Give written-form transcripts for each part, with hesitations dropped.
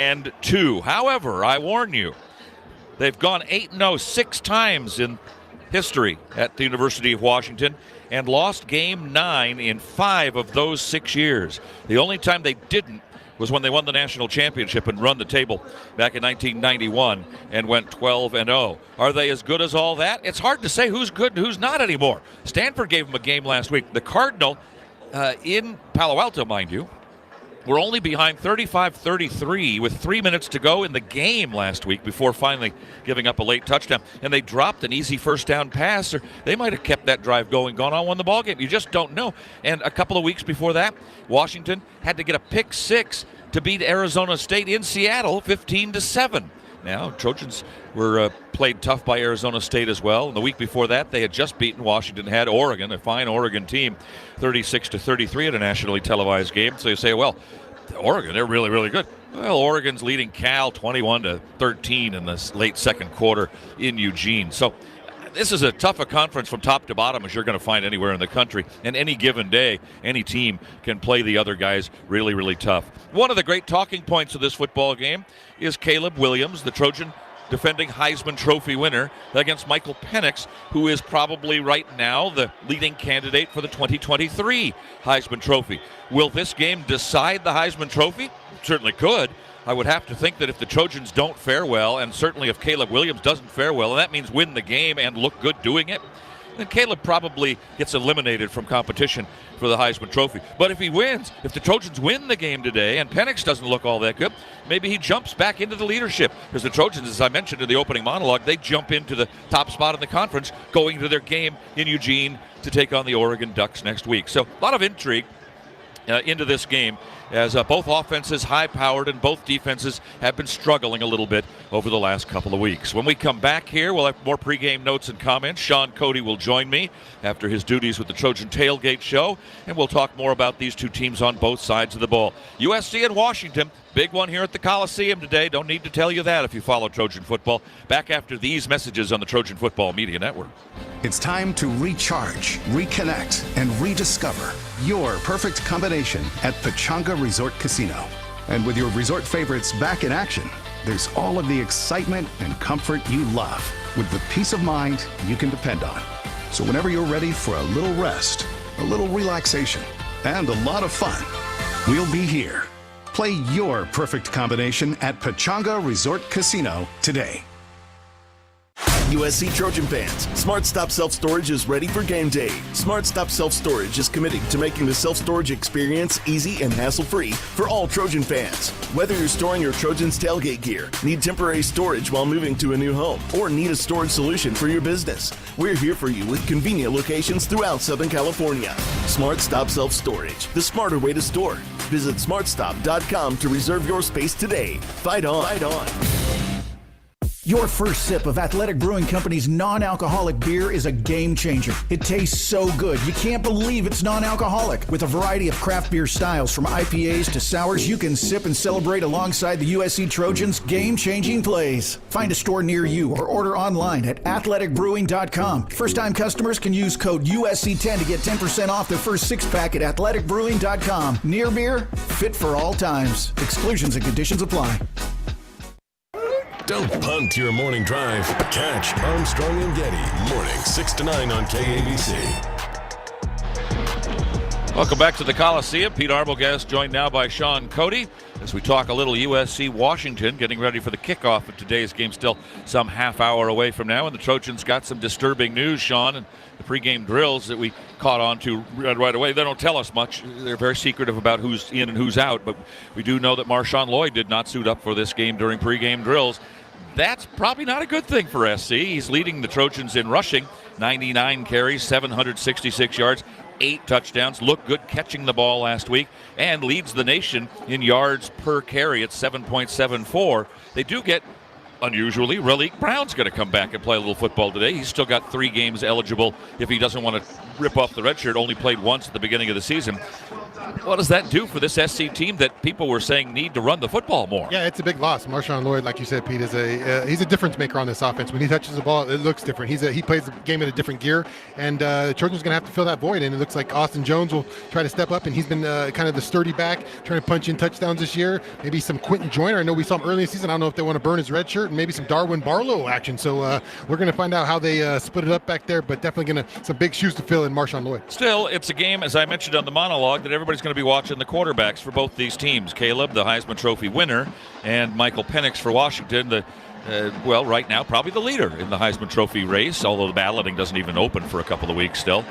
8-2. However, I warn you, they've gone 8-0 6 times in history at the University of Washington and lost Game 9 in 5 of those 6 years. The only time they didn't was when they won the national championship and run the table back in 1991 and went 12-0. Are they as good as all that? It's hard to say who's good and who's not anymore. Stanford gave them a game last week. The Cardinal, in Palo Alto, mind you, were only behind 35-33 with 3 minutes to go in the game last week before finally giving up a late touchdown. And they dropped an easy first down pass, or they might have kept that drive going, gone on, won the ball game. You just don't know. And a couple of weeks before that, Washington had to get a pick 6 to beat Arizona State in Seattle 15-7. Now, Trojans were played tough by Arizona State as well. And the week before that, they had just beaten Washington, had Oregon, a fine Oregon team, 36-33 at a nationally televised game. So you say, well, Oregon, they're really, really good. Well, Oregon's leading Cal 21-13 in the late second quarter in Eugene. So this is as tough a conference from top to bottom as you're going to find anywhere in the country. And any given day, any team can play the other guys really, really tough. One of the great talking points of this football game is Caleb Williams, the Trojan defending Heisman Trophy winner, against Michael Penix, who is probably right now the leading candidate for the 2023 Heisman Trophy. Will this game decide the Heisman Trophy? It certainly could. I would have to think that if the Trojans don't fare well, and certainly if Caleb Williams doesn't fare well, and that means win the game and look good doing it, then Caleb probably gets eliminated from competition for the Heisman Trophy. But if he wins, if the Trojans win the game today and Penix doesn't look all that good, maybe he jumps back into the leadership. Because the Trojans, as I mentioned in the opening monologue, they jump into the top spot in the conference going to their game in Eugene to take on the Oregon Ducks next week. So a lot of intrigue into this game, as both offenses high-powered and both defenses have been struggling a little bit over the last couple of weeks. When we come back here, we'll have more pregame notes and comments. Shaun Cody will join me after his duties with the Trojan Tailgate Show, and we'll talk more about these two teams on both sides of the ball. USC and Washington, big one here at the Coliseum today. Don't need to tell you that if you follow Trojan football. Back after these messages on the Trojan Football Media Network. It's time to recharge, reconnect, and rediscover your perfect combination at Pechanga Resort Casino. And with your resort favorites back in action, there's all of the excitement and comfort you love with the peace of mind you can depend on. So whenever you're ready for a little rest, a little relaxation, and a lot of fun, we'll be here. Play your perfect combination at Pechanga Resort Casino today. USC Trojan fans, Smart Stop Self Storage is ready for game day. Smart Stop Self Storage is committed to making the self-storage experience easy and hassle-free for all Trojan fans. Whether you're storing your Trojans tailgate gear, need temporary storage while moving to a new home, or need a storage solution for your business, we're here for you with convenient locations throughout Southern California. Smart Stop Self Storage, the smarter way to store. Visit smartstop.com to reserve your space today. Fight on. Fight on. Your first sip of Athletic Brewing Company's non-alcoholic beer is a game changer. It tastes so good, you can't believe it's non-alcoholic. With a variety of craft beer styles from IPAs to sours, you can sip and celebrate alongside the USC Trojans' game-changing plays. Find a store near you or order online at athleticbrewing.com. First-time customers can use code USC10 to get 10% off their first six-pack at athleticbrewing.com. Near beer, fit for all times. Exclusions and conditions apply. Don't punt your morning drive. Catch Armstrong and Getty, morning 6 to 9 on KABC. Welcome back to the Coliseum. Pete Arbogast joined now by Shaun Cody as we talk a little USC Washington, getting ready for the kickoff of today's game, still some half hour away from now. And the Trojans got some disturbing news, Shaun, and the pregame drills that we caught on to right away. They don't tell us much. They're very secretive about who's in and who's out, but we do know that Marshawn Lloyd did not suit up for this game during pregame drills. That's probably not a good thing for SC. He's leading the Trojans in rushing, 99 carries, 766 yards, 8 touchdowns. Looked good catching the ball last week and leads the nation in yards per carry at 7.74. They do get, unusually, Raleek Brown's going to come back and play a little football today. He's still got 3 games eligible if he doesn't want to rip off the red shirt. Only played once at the beginning of the season. What does that do for this SC team that people were saying need to run the football more? Yeah, it's a big loss. Marshawn Lloyd, like you said, Pete, is he's a difference maker on this offense. When he touches the ball, it looks different. He plays the game in a different gear, and the Trojans going to have to fill that void. And it looks like Austin Jones will try to step up, and he's been kind of the sturdy back, trying to punch in touchdowns this year. Maybe some Quentin Joyner. I know we saw him early in the season. I don't know if they want to burn his red shirt, and maybe some Darwin Barlow action. So we're going to find out how they split it up back there, but definitely some big shoes to fill in Marshawn Lloyd. Still, it's a game, as I mentioned on the monologue, that everybody's going to be watching the quarterbacks for both these teams. Caleb, the Heisman Trophy winner, and Michael Penix for Washington, right now, probably the leader in the Heisman Trophy race, although the balloting doesn't even open for a couple of weeks still.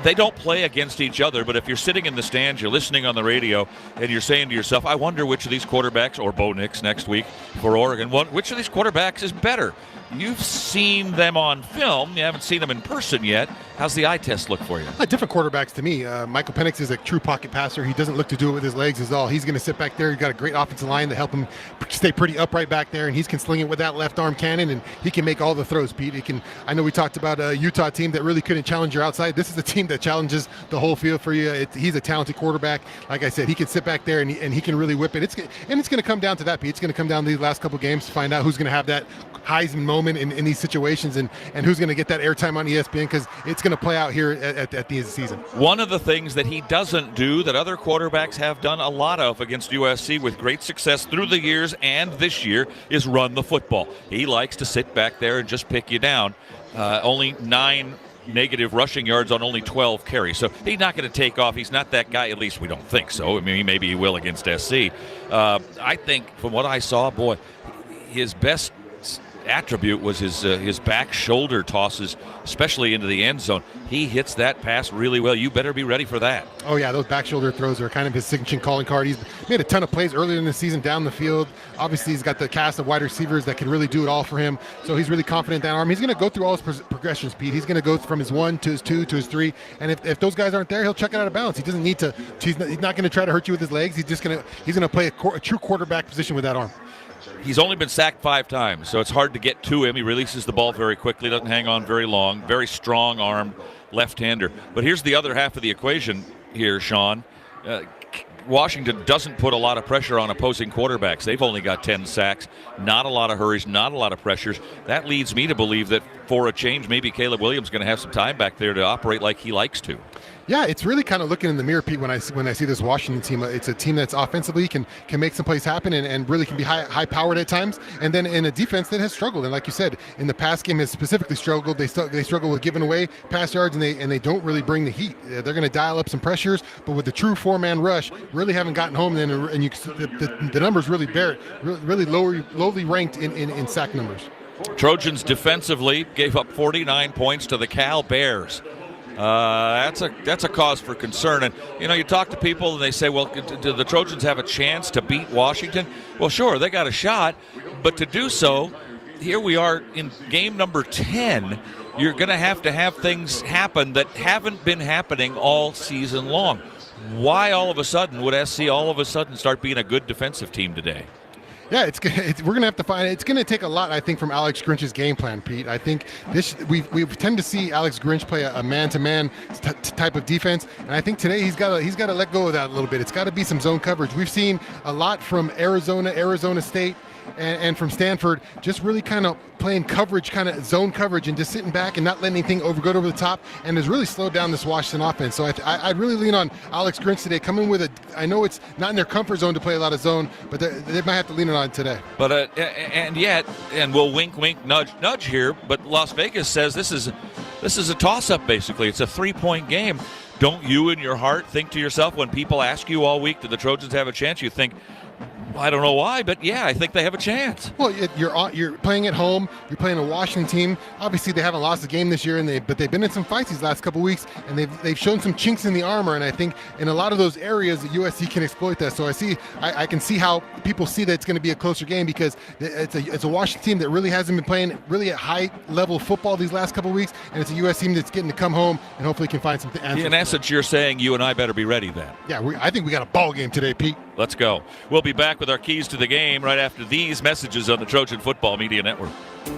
They don't play against each other, but if you're sitting in the stands, you're listening on the radio, and you're saying to yourself, I wonder which of these quarterbacks, or Bo Nix next week for Oregon, which of these quarterbacks is better? You've seen them on film. You haven't seen them in person yet. How's the eye test look for you? Different quarterbacks to me. Michael Penix is a true pocket passer. He doesn't look to do it with his legs at all. He's going to sit back there. He's got a great offensive line to help him stay pretty upright back there, and he can sling it with that left arm cannon, and he can make all the throws, Pete. I know we talked about a Utah team that really couldn't challenge your outside. This is a team that challenges the whole field for you. He's a talented quarterback. Like I said, he can sit back there, and he can really whip it. It's going to come down to that, Pete. It's going to come down to these last couple games to find out who's going to have that Heisman moment in these situations, and who's going to get that airtime on ESPN, because it's going to play out here at the end of the season. One of the things that he doesn't do that other quarterbacks have done a lot of against USC with great success through the years and this year is run the football. He likes to sit back there and just pick you down. Only 9 negative rushing yards on only 12 carries. So he's not going to take off. He's not that guy. At least we don't think so. I mean, maybe he will against SC. I think from what I saw, boy, his best attribute was his back shoulder tosses, especially into the end zone. He hits that pass really well. You better be ready for that. Oh yeah, those back shoulder throws are kind of his signature calling card. He's made a ton of plays earlier in the season down the field. Obviously, he's got the cast of wide receivers that can really do it all for him. So he's really confident in that arm. He's going to go through all his progressions, Pete. He's going to go from his 1 to his 2 to his 3. And if those guys aren't there, he'll check it out of bounds. He doesn't need to. He's not going to try to hurt you with his legs. He's going to play a true quarterback position with that arm. He's only been sacked 5 times, so it's hard to get to him. He releases the ball very quickly, doesn't hang on very long, very strong-armed left-hander. But here's the other half of the equation here, Shaun. Washington doesn't put a lot of pressure on opposing quarterbacks. They've only got 10 sacks, not a lot of hurries, not a lot of pressures. That leads me to believe that for a change, maybe Caleb Williams is going to have some time back there to operate like he likes to. Yeah, it's really kind of looking in the mirror, Pete, when I see this Washington team. It's a team that's offensively can make some plays happen and really can be high-powered at times. And then in a defense that has struggled. And like you said, in the pass game has specifically struggled. They struggle with giving away pass yards, and they don't really bring the heat. They're going to dial up some pressures, but with the true 4-man rush, really haven't gotten home. And the numbers really bear it, really lowly ranked in sack numbers. Trojans defensively gave up 49 points to the Cal Bears. That's a cause for concern. And, you talk to people and they say, well, do the Trojans have a chance to beat Washington? Well, sure, they got a shot. But to do so, here we are in game number 10. You're going to have things happen that haven't been happening all season long. Why all of a sudden would SC all of a sudden start being a good defensive team today? Yeah, we're going to have to find it. It's going to take a lot, I think, from Alex Grinch's game plan, Pete. I think we tend to see Alex Grinch play a man-to-man type of defense, and I think today he's got to let go of that a little bit. It's got to be some zone coverage. We've seen a lot from Arizona State, and from Stanford, just really kind of playing coverage, kind of zone coverage, and just sitting back and not letting anything go over the top, and has really slowed down this Washington offense. So I'd really lean on Alex Grinch today, coming with I know it's not in their comfort zone to play a lot of zone, but they might have to lean on it today. But and we'll wink, nudge here, but Las Vegas says this is a toss-up, basically. It's a 3-point game. Don't you in your heart think to yourself, when people ask you all week, do the Trojans have a chance, you think, I don't know why, but yeah, I think they have a chance. Well, you're playing at home. You're playing a Washington team. Obviously, they haven't lost a game this year, but they've been in some fights these last couple weeks, and they've shown some chinks in the armor. And I think in a lot of those areas, the USC can exploit that. So I can see how people see that it's going to be a closer game, because it's a Washington team that really hasn't been playing really at high level football these last couple weeks, and it's a USC team that's getting to come home and hopefully can find some answers. In essence, you're saying you and I better be ready then. Yeah, I think we got a ball game today, Pete. Let's go. We'll be back with our keys to the game right after these messages on the Trojan Football Media Network.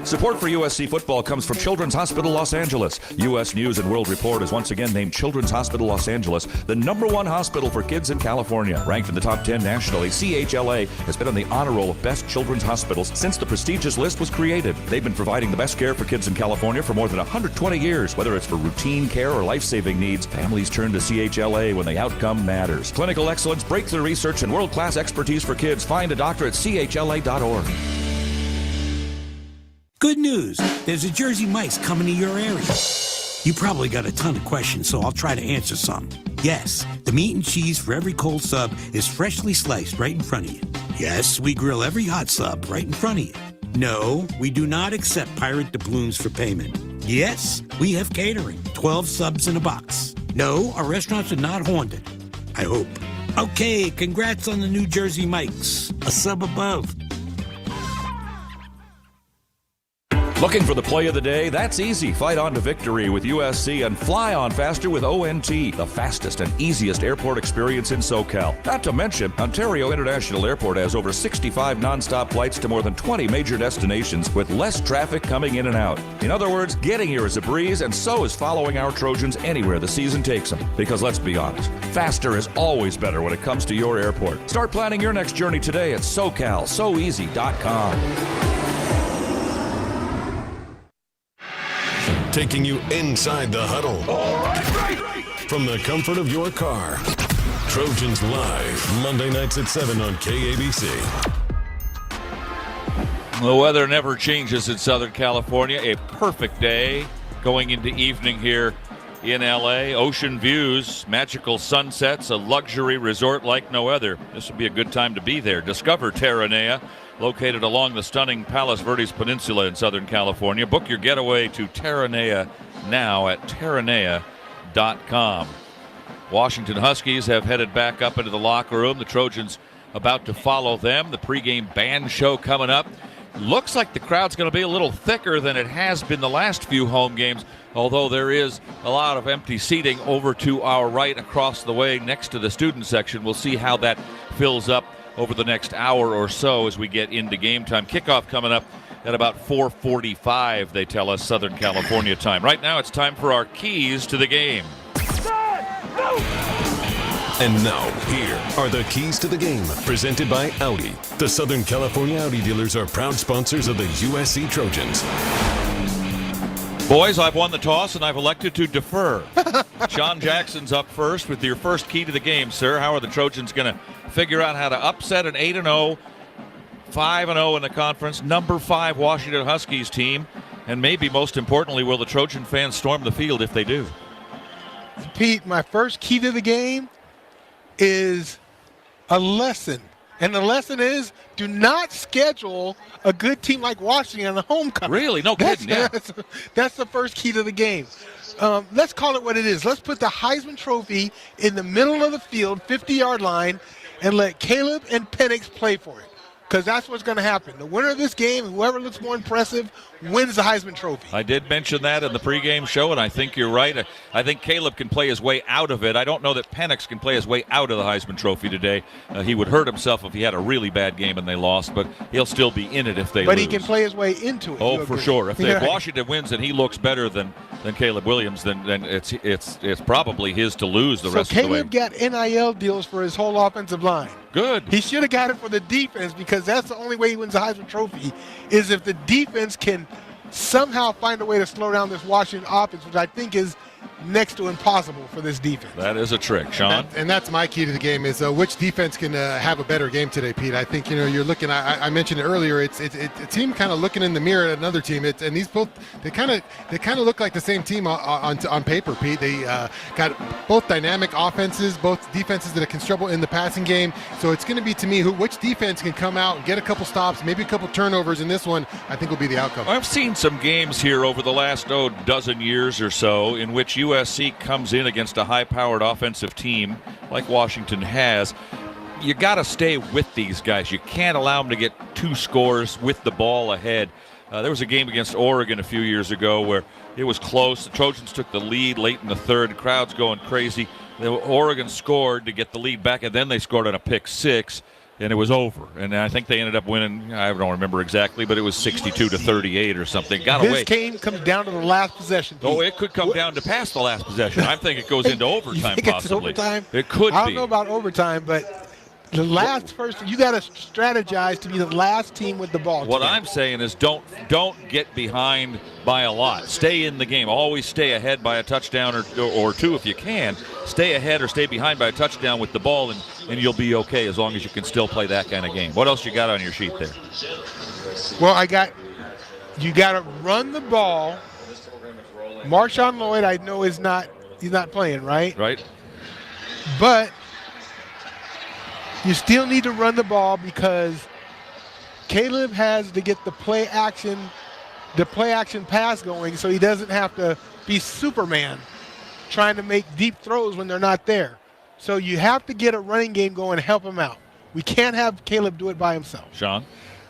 Support for USC football comes from Children's Hospital Los Angeles. U.S. News and World Report has once again named Children's Hospital Los Angeles the #1 hospital for kids in California. Ranked in the top 10 nationally, CHLA has been on the honor roll of best children's hospitals since the prestigious list was created. They've been providing the best care for kids in California for more than 120 years. Whether it's for routine care or life-saving needs, families turn to CHLA when the outcome matters. Clinical excellence, breakthrough research, and world-class expertise for kids. Find a doctor at chla.org. Good news. There's a Jersey Mike's coming to your area. You probably got a ton of questions, so I'll try to answer some. Yes, the meat and cheese for every cold sub is freshly sliced right in front of you. Yes, we grill every hot sub right in front of you. No, we do not accept pirate doubloons for payment. Yes, we have catering, 12 subs in a box. No, our restaurants are not haunted. I hope. Okay, congrats on the new Jersey Mike's. A sub above. Looking for the play of the day? That's easy. Fight on to victory with USC and fly on faster with ONT, the fastest and easiest airport experience in SoCal. Not to mention, Ontario International Airport has over 65 nonstop flights to more than 20 major destinations with less traffic coming in and out. In other words, getting here is a breeze, and so is following our Trojans anywhere the season takes them. Because let's be honest, faster is always better when it comes to your airport. Start planning your next journey today at SoCalSoEasy.com. Taking you inside the huddle. From the comfort of your car. Trojans Live, Monday nights at 7 on KABC. The weather never changes in Southern California. A perfect day going into evening here in LA. Ocean views, magical sunsets, a luxury resort like no other. This would be a good time to be there. Discover Terranea, located along the stunning Palos Verdes Peninsula in Southern California. Book your getaway to Terranea now at Terranea.com. Washington Huskies have headed back up into the locker room. The Trojans about to follow them. The pregame band show coming up. Looks like the crowd's going to be a little thicker than it has been the last few home games, although there is a lot of empty seating over to our right across the way next to the student section. We'll see how that fills up over the next hour or so as we get into game time. Kickoff coming up at about 4:45, they tell us, Southern California time. Right now it's time for our keys to the game. And now, here are the keys to the game, presented by Audi. The Southern California Audi dealers are proud sponsors of the USC Trojans. Boys, I've won the toss, and I've elected to defer. Shaun Jackson's up first with your first key to the game, sir. How are the Trojans going to figure out how to upset an 8-0, 5-0 in the conference, number 5 Washington Huskies team? And maybe most importantly, will the Trojan fans storm the field if they do? Pete, my first key to the game is a lesson. And the lesson is, do not schedule a good team like Washington on a homecoming. Really? No kidding, yeah. That's the first key to the game. Let's call it what it is. Let's put the Heisman Trophy in the middle of the field, 50-yard line, and let Caleb and Penix play for it. Because that's what's going to happen. The winner of this game, whoever looks more impressive, wins the Heisman Trophy. I did mention that in the pregame show, and I think you're right. I think Caleb can play his way out of it. I don't know that Penix can play his way out of the Heisman Trophy today. He would hurt himself if he had a really bad game and they lost, but he'll still be in it if they lose. But he can play his way into it. Oh, for sure. If Washington wins and he looks better than Caleb Williams, then it's probably his to lose the rest of the way. So Caleb got NIL deals for his whole offensive line. Good. He should have got it for the defense, because that's the only way he wins the Heisman Trophy, is if the defense can somehow find a way to slow down this Washington offense, which I think is next to impossible for this defense. That is a trick, Shaun. And that's my key to the game is which defense can have a better game today, Pete. I think, you're looking, I mentioned it earlier, it's a team kind of looking in the mirror at another team. And these both, they kind of look like the same team on paper, Pete. They got both dynamic offenses, both defenses that can struggle in the passing game. So it's going to be, to me, which defense can come out and get a couple stops, maybe a couple turnovers, and this one, I think, will be the outcome. I've seen some games here over the last dozen years or so in which USC comes in against a high-powered offensive team like Washington has. You got to stay with these guys. You can't allow them to get 2 scores with the ball ahead. There was a game against Oregon a few years ago where it was close. The Trojans took the lead late in the third. The crowd's going crazy. Oregon scored to get the lead back, and then they scored on a pick 6. and it was over. And I think they ended up winning, I don't remember exactly, but it was 62-38 or something. Got away. This game comes down to the last possession. Oh, it could come down to past the last possession. I think it goes into overtime, you think possibly. It's overtime? It could be. I don't know about overtime, but the last person, you got to strategize to be the last team with the ball. What I'm saying is don't get behind by a lot. Stay in the game. Always stay ahead by a touchdown or two if you can. Stay ahead or stay behind by a touchdown with the ball, and you'll be okay as long as you can still play that kind of game. What else you got on your sheet there? Well, you got to run the ball. Marshawn Lloyd, I know he's not playing, right? Right. But you still need to run the ball because Caleb has to get the play action pass going so he doesn't have to be Superman trying to make deep throws when they're not there. So you have to get a running game going and help him out. We can't have Caleb do it by himself. Shaun?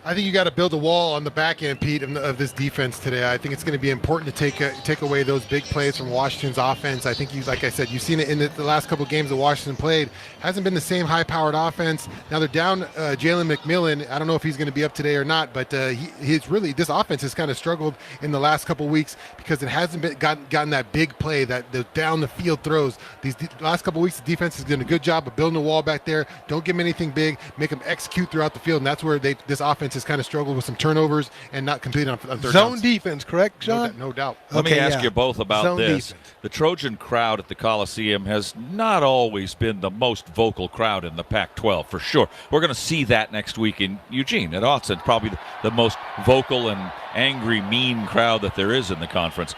I think you got to build a wall on the back end, Pete, of this defense today. I think it's going to be important to take away those big plays from Washington's offense. I think like I said, you've seen it in the last couple games that Washington played. Hasn't been the same high-powered offense. Now they're down Jalen McMillan. I don't know if he's going to be up today or not, but this offense has kind of struggled in the last couple weeks because it hasn't gotten that big play, that the down the field throws. These last couple weeks, the defense has done a good job of building a wall back there. Don't give them anything big. Make them execute throughout the field, and that's where this offense has kind of struggled with some turnovers and not completing on third Zone downs. Defense, correct, Shaun? No doubt. Let me ask you both about Zone this. defense. The Trojan crowd at the Coliseum has not always been the most vocal crowd in the Pac-12, for sure. We're going to see that next week in Eugene at Autzen, probably the most vocal and angry, mean crowd that there is in the conference.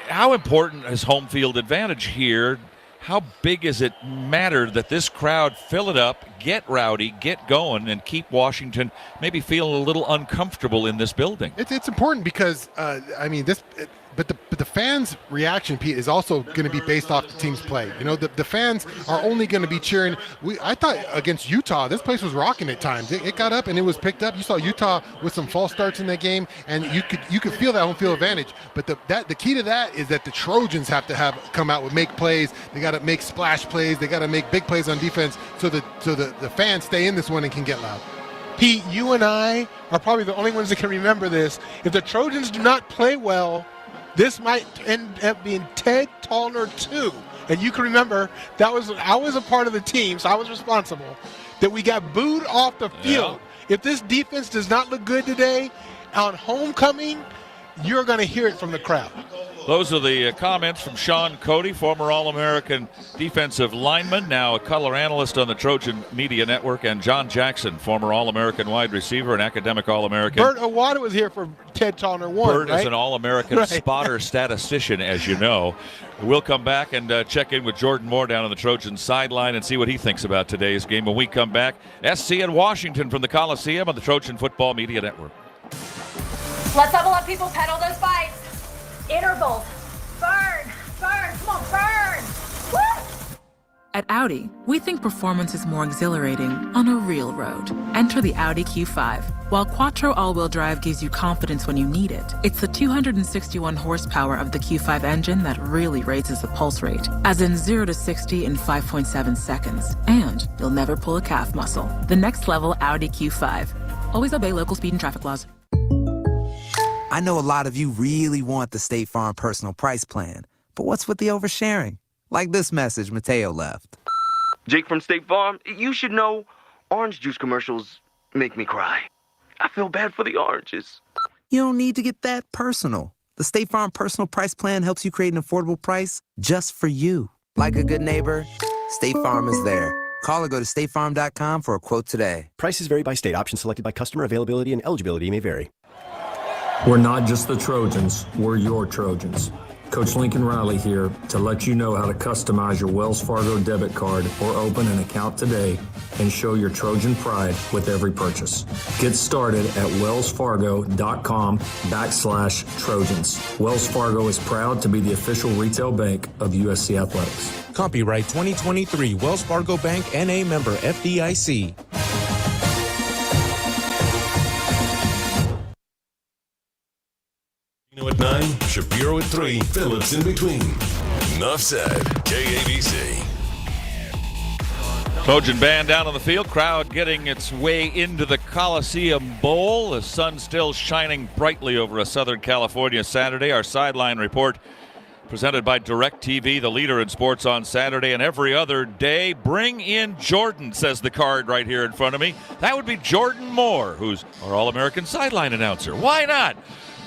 How important is home field advantage here? How big is it matter that this crowd fill it up, get rowdy, get going, and keep Washington maybe feeling a little uncomfortable in this building? It's important because But the fans' reaction, Pete, is also going to be based off the team's play. You know, the fans are only going to be cheering. I thought against Utah, this place was rocking at times. It got up and it was picked up. You saw Utah with some false starts in that game, and you could feel that home field advantage. But the key to that is that the Trojans have to come out with make plays. They got to make splash plays. They got to make big plays on defense so the fans stay in this one and can get loud. Pete, you and I are probably the only ones that can remember this. If the Trojans do not play well, this might end up being Ted Tallner 2. And you can remember I was a part of the team, so I was responsible, that we got booed off the field. Yeah. If this defense does not look good today, on homecoming, you're going to hear it from the crowd. Those are the comments from Shaun Cody, former All-American defensive lineman, now a color analyst on the Trojan Media Network, and John Jackson, former All-American wide receiver and academic All-American. Bert Awada was here for Ted Tallner 1, Bert right? is an All-American spotter statistician, as you know. We'll come back and check in with Jordan Moore down on the Trojan sideline and see what he thinks about today's game. When we come back, SC and Washington from the Coliseum on the Trojan Football Media Network. Let's level up, people. Pedal those bikes. Intervals. Burn. Come on, burn. Woo! At Audi, we think performance is more exhilarating on a real road. Enter the Audi Q5. While Quattro all-wheel drive gives you confidence when you need it, it's the 261 horsepower of the Q5 engine that really raises the pulse rate, as in 0 to 60 in 5.7 seconds. And you'll never pull a calf muscle. The next level Audi Q5. Always obey local speed and traffic laws. I know a lot of you really want the State Farm Personal Price Plan, but what's with the oversharing? Like this message Mateo left. Jake from State Farm, you should know orange juice commercials make me cry. I feel bad for the oranges. You don't need to get that personal. The State Farm Personal Price Plan helps you create an affordable price just for you. Like a good neighbor, State Farm is there. Call or go to statefarm.com for a quote today. Prices vary by state. Options selected by customer. Availability and eligibility may vary. We're not just the Trojans, we're your Trojans. Coach Lincoln Riley here to let you know how to customize your Wells Fargo debit card or open an account today and show your Trojan pride with every purchase. Get started at wellsfargo.com/Trojans. Wells Fargo is proud to be the official retail bank of USC Athletics. Copyright 2023 Wells Fargo Bank N.A. member FDIC. At 9, Shapiro at 3, Phillips in between. Enough said. KABC. Trojan band down on the field, crowd getting its way into the Coliseum Bowl. The sun still shining brightly over a Southern California Saturday. Our sideline report presented by DirecTV, the leader in sports on Saturday and every other day. Bring in Jordan, says the card right here in front of me. That would be Jordan Moore, who's our All-American sideline announcer. Why not?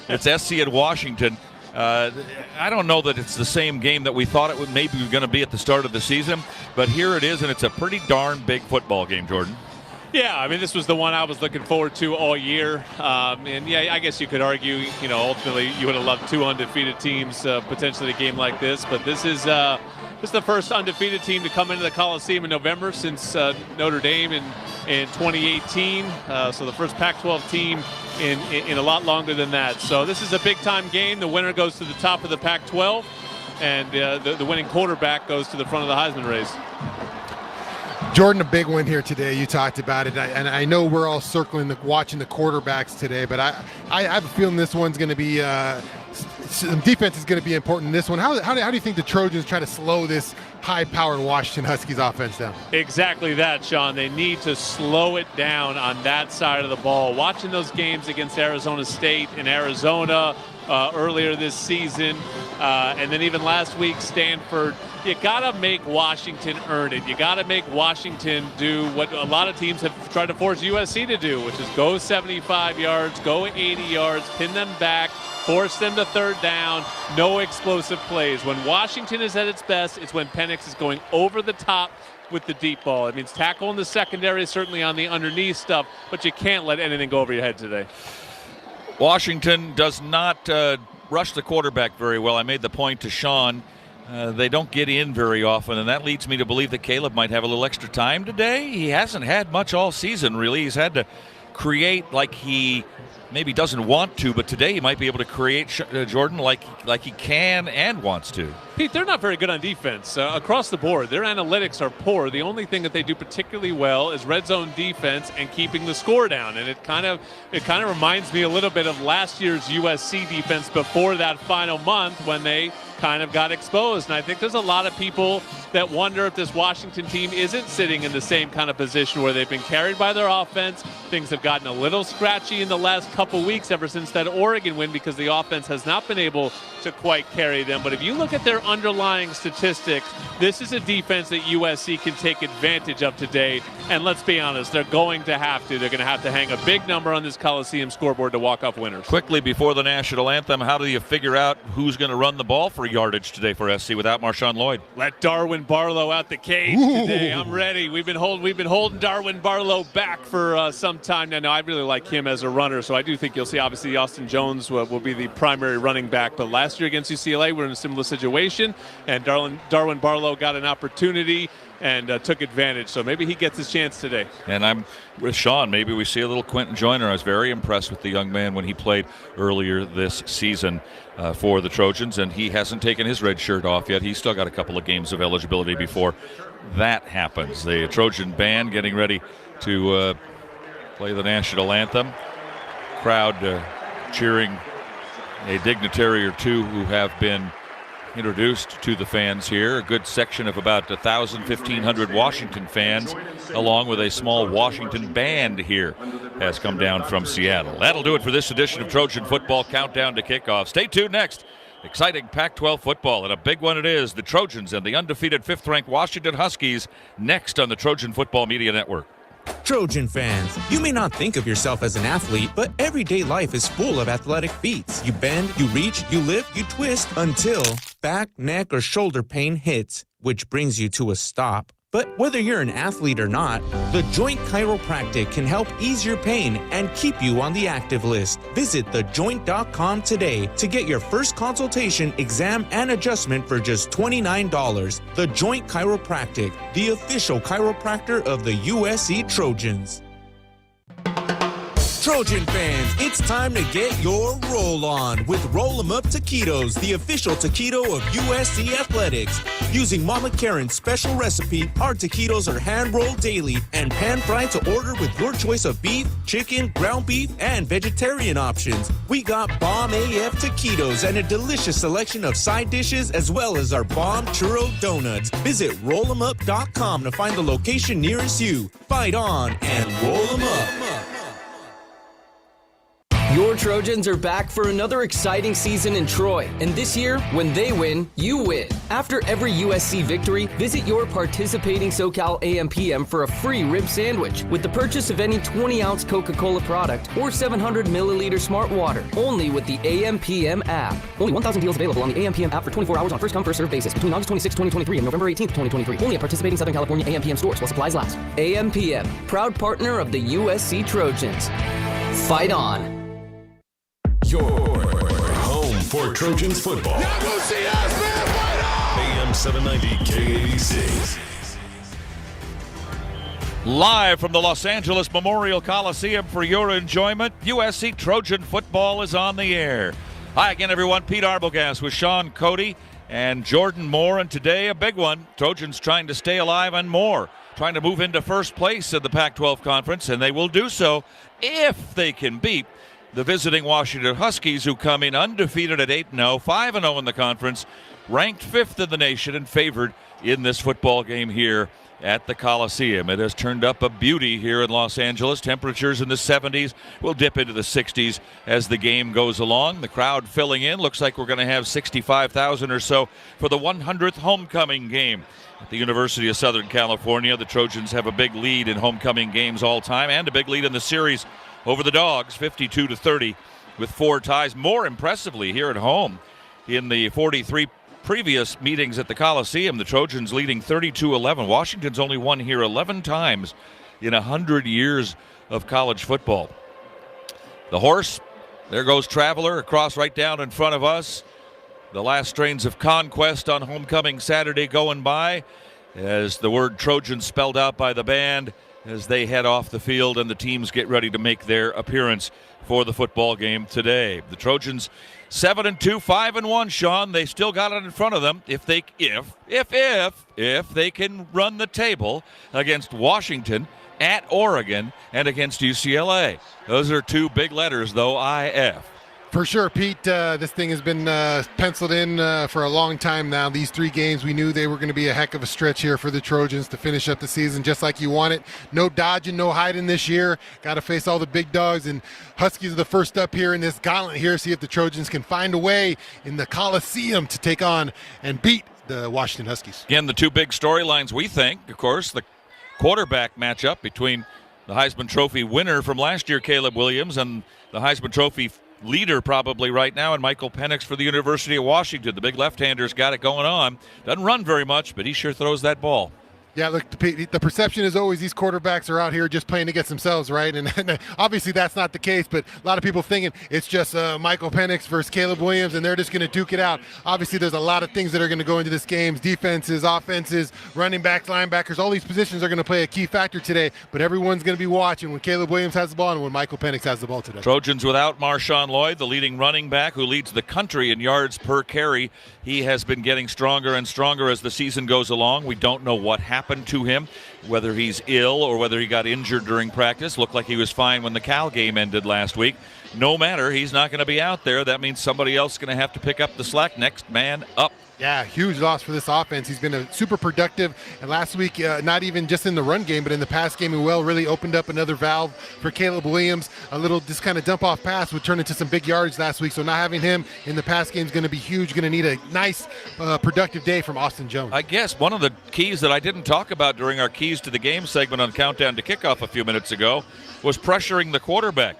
It's SC at Washington. I don't know that it's the same game that we thought it would maybe going to be at the start of the season, but here it is, and it's a pretty darn big football game, Jordan. Yeah, I mean, this was the one I was looking forward to all year. And, yeah, I guess you could argue, ultimately you would have loved two undefeated teams, potentially a game like this. But this is the first undefeated team to come into the Coliseum in November since Notre Dame in 2018. So the first Pac-12 team in a lot longer than that. So this is a big-time game. The winner goes to the top of the Pac-12, and the winning quarterback goes to the front of the Heisman race. Jordan, a big win here today. You talked about it, and I know we're all watching the quarterbacks today, but I have a feeling this one's going to be some defense is going to be important in this one. How do you think the Trojans try to slow this high-powered Washington Huskies offense down? Exactly that, Shaun. They need to slow it down on that side of the ball. Watching those games against Arizona State and Arizona earlier this season, and then even last week, Stanford, you got to make Washington earn it. You got to make Washington do what a lot of teams have tried to force USC to do, which is go 75 yards, go 80 yards, pin them back, force them to third down, no explosive plays. When Washington is at its best, it's when Penix is going over the top with the deep ball. It means tackle in the secondary, certainly on the underneath stuff, but you can't let anything go over your head today. Washington does not rush the quarterback very well. I made the point to Shaun. They don't get in very often, and that leads me to believe that Caleb might have a little extra time today. He hasn't had much all season, really. He's had to create like he maybe doesn't want to, but today he might be able to create, Jordan, like he can and wants to. Pete, they're not very good on defense across the board. Their analytics are poor. The only thing that they do particularly well is red zone defense and keeping the score down. And it kind of reminds me a little bit of last year's USC defense before that final month when they kind of got exposed. And I think there's a lot of people that wonder if this Washington team isn't sitting in the same kind of position where they've been carried by their offense. Things have gotten a little scratchy in the last couple weeks ever since that Oregon win because the offense has not been able to quite carry them. But if you look at their underlying statistics, this is a defense that USC can take advantage of today. And let's be honest, they're going to have to. They're going to have to hang a big number on this Coliseum scoreboard to walk off winners. Quickly before the national anthem, how do you figure out who's going to run the ball for yardage today for SC without Marshawn Lloyd? Let Darwin Barlow out the cage today. I'm ready. We've been holding Darwin Barlow back for some time now. I really like him as a runner, so I do think you'll see obviously Austin Jones will be the primary running back. But last year against UCLA, we're in a similar situation, and Darwin Barlow got an opportunity and took advantage. So maybe he gets his chance today. And I'm with Shaun. Maybe we see a little Quentin Joyner. I was very impressed with the young man when he played earlier this season for the Trojans, and he hasn't taken his red shirt off yet. He's still got a couple of games of eligibility before that happens. The Trojan band getting ready to play the national anthem. Crowd cheering a dignitary or two who have been introduced to the fans here. A good section of about 1,000, 1,500 Washington fans, along with a small Washington band here, has come down from Seattle. That'll do it for this edition of Trojan Football Countdown to Kickoff. Stay tuned next. Exciting Pac-12 football, and a big one it is. The Trojans and the undefeated 5th-ranked Washington Huskies next on the Trojan Football Media Network. Trojan fans, you may not think of yourself as an athlete, but everyday life is full of athletic feats. You bend, you reach, you lift, you twist until back, neck, or shoulder pain hits, which brings you to a stop. But whether you're an athlete or not, The Joint Chiropractic can help ease your pain and keep you on the active list. Visit thejoint.com today to get your first consultation, exam, and adjustment for just $29. The Joint Chiropractic, the official chiropractor of the USC Trojans. Trojan fans, it's time to get your roll on with Roll 'em Up Taquitos, the official taquito of USC Athletics. Using Mama Karen's special recipe, our taquitos are hand-rolled daily and pan-fried to order with your choice of beef, chicken, ground beef, and vegetarian options. We got Bomb AF taquitos and a delicious selection of side dishes as well as our Bomb Churro Donuts. Visit rollemup.com to find the location nearest you. Fight on and roll 'em up. Your Trojans are back for another exciting season in Troy. And this year, when they win, you win. After every USC victory, visit your participating SoCal AM/PM for a free rib sandwich with the purchase of any 20-ounce Coca-Cola product or 700-milliliter Smart Water. Only with the AM/PM app. Only 1,000 deals available on the AM/PM app for 24 hours on first-come, first-served basis between August 26, 2023 and November 18, 2023. Only at participating Southern California AM/PM stores while supplies last. AM/PM, proud partner of the USC Trojans. Fight on. Your home for Trojans football. AM 790 KABC. Live from the Los Angeles Memorial Coliseum for your enjoyment, USC Trojan football is on the air. Hi again, everyone. Pete Arbogast with Shaun, Cody, and Jordan Moore. And today, a big one. Trojans trying to stay alive and more. Trying to move into first place in the Pac-12 Conference, and they will do so if they can beat the visiting Washington Huskies, who come in undefeated at 8-0, 5-0 in the conference, ranked 5th in the nation and favored in this football game here at the Coliseum. It has turned up a beauty here in Los Angeles. Temperatures in the 70s will dip into the 60s as the game goes along. The crowd filling in. Looks like we're going to have 65,000 or so for the 100th homecoming game at the University of Southern California. The Trojans have a big lead in homecoming games all time and a big lead in the series over the Dogs, 52-30, with 4 ties. More impressively here at home, in the 43 previous meetings at the Coliseum, the Trojans leading 32-11. Washington's only won here 11 times in 100 years of college football. The horse, there goes Traveler across right down in front of us. The last strains of Conquest on homecoming Saturday going by as the word Trojan spelled out by the band as they head off the field and the teams get ready to make their appearance for the football game today. The Trojans 7-2, 5-1, Shaun. They still got it in front of them if they can run the table against Washington, at Oregon, and against UCLA. Those are 2 big letters, though, IF. For sure, Pete. This thing has been penciled in for a long time now. These 3 games, we knew they were going to be a heck of a stretch here for the Trojans to finish up the season just like you want it. No dodging, no hiding this year. Got to face all the big dogs, and Huskies are the first up here in this gauntlet here. See if the Trojans can find a way in the Coliseum to take on and beat the Washington Huskies. Again, the 2 big storylines, we think, of course, the quarterback matchup between the Heisman Trophy winner from last year, Caleb Williams, and the Heisman Trophy leader probably right now, and Michael Penix for the University of Washington. The big left-hander's got it going on. Doesn't run very much, but he sure throws that ball. Yeah, look, the perception is always these quarterbacks are out here just playing against themselves, right? And obviously that's not the case, but a lot of people thinking it's just Michael Penix versus Caleb Williams, and they're just going to duke it out. Obviously there's a lot of things that are going to go into this game. Defenses, offenses, running backs, linebackers, all these positions are going to play a key factor today, but everyone's going to be watching when Caleb Williams has the ball and when Michael Penix has the ball today. Trojans without Marshawn Lloyd, the leading running back who leads the country in yards per carry. He has been getting stronger and stronger as the season goes along. We don't know what happened to him, whether he's ill or whether he got injured during practice. Looked like he was fine when the Cal game ended last week. No matter, he's not going to be out there. That means somebody else is going to have to pick up the slack. Next man up. Yeah, huge loss for this offense. He's been super productive. And last week, not even just in the run game, but in the pass game as well, really opened up another valve for Caleb Williams. A little just kind of dump-off pass would turn into some big yardage last week. So not having him in the pass game is going to be huge. Going to need a nice, productive day from Austin Jones. I guess one of the keys that I didn't talk about during our Keys to the Game segment on Countdown to Kickoff a few minutes ago was pressuring the quarterback.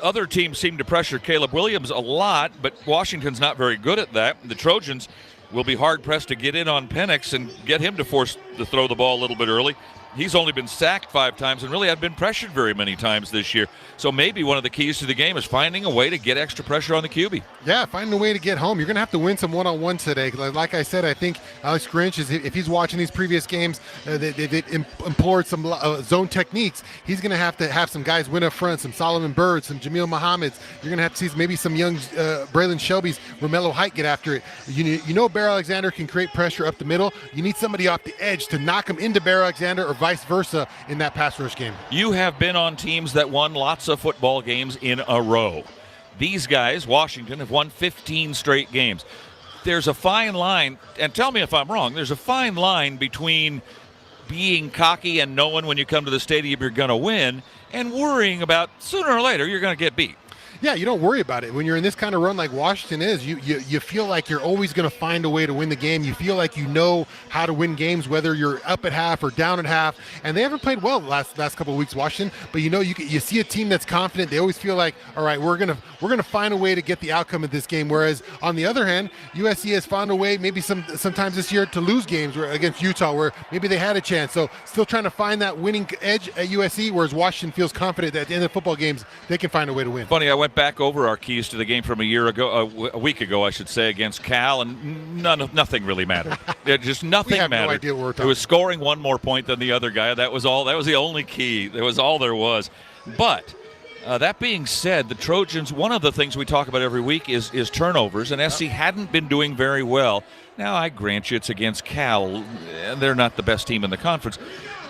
Other teams seem to pressure Caleb Williams a lot, but Washington's not very good at that. The Trojans will be hard-pressed to get in on Penix and get him to force to throw the ball a little bit early. he's only been sacked 5 times and really hadn't been pressured very many times this year. So maybe one of the keys to the game is finding a way to get extra pressure on the QB. Yeah, finding a way to get home. You're going to have to win some one-on-ones today. Like I said, I think Alex Grinch, if he's watching these previous games, they employed some zone techniques. He's going to have some guys win up front, some Solomon Birds, some Jamil Muhammad's. You're going to have to see maybe some young Braylon Shelby's, Romello Height get after it. You know Bear Alexander can create pressure up the middle. You need somebody off the edge to knock him into Bear Alexander or vice versa in that pass rush game. You have been on teams that won lots of football games in a row. These guys, Washington, have won 15 straight games. There's a fine line, and tell me if I'm wrong, there's a fine line between being cocky and knowing when you come to the stadium you're going to win and worrying about sooner or later you're going to get beat. Yeah, you don't worry about it. When you're in this kind of run like Washington is, you feel like you're always going to find a way to win the game. You feel like you know how to win games, whether you're up at half or down at half. And they haven't played well the last couple of weeks, Washington. But you see a team that's confident. They always feel like, all right, we're gonna find a way to get the outcome of this game. Whereas on the other hand, USC has found a way, maybe sometimes this year, to lose games against Utah, where maybe they had a chance. So still trying to find that winning edge at USC. Whereas Washington feels confident that at the end of football games they can find a way to win. Funny, I went back over our keys to the game from a week ago, I should say, against Cal, and nothing really mattered. Just nothing mattered. No idea what we're talking. It was scoring one more point than the other guy. That was all. That was the only key. That was all there was. But that being said, the Trojans, one of the things we talk about every week is turnovers, and SC hadn't been doing very well. Now, I grant you it's against Cal, and they're not the best team in the conference.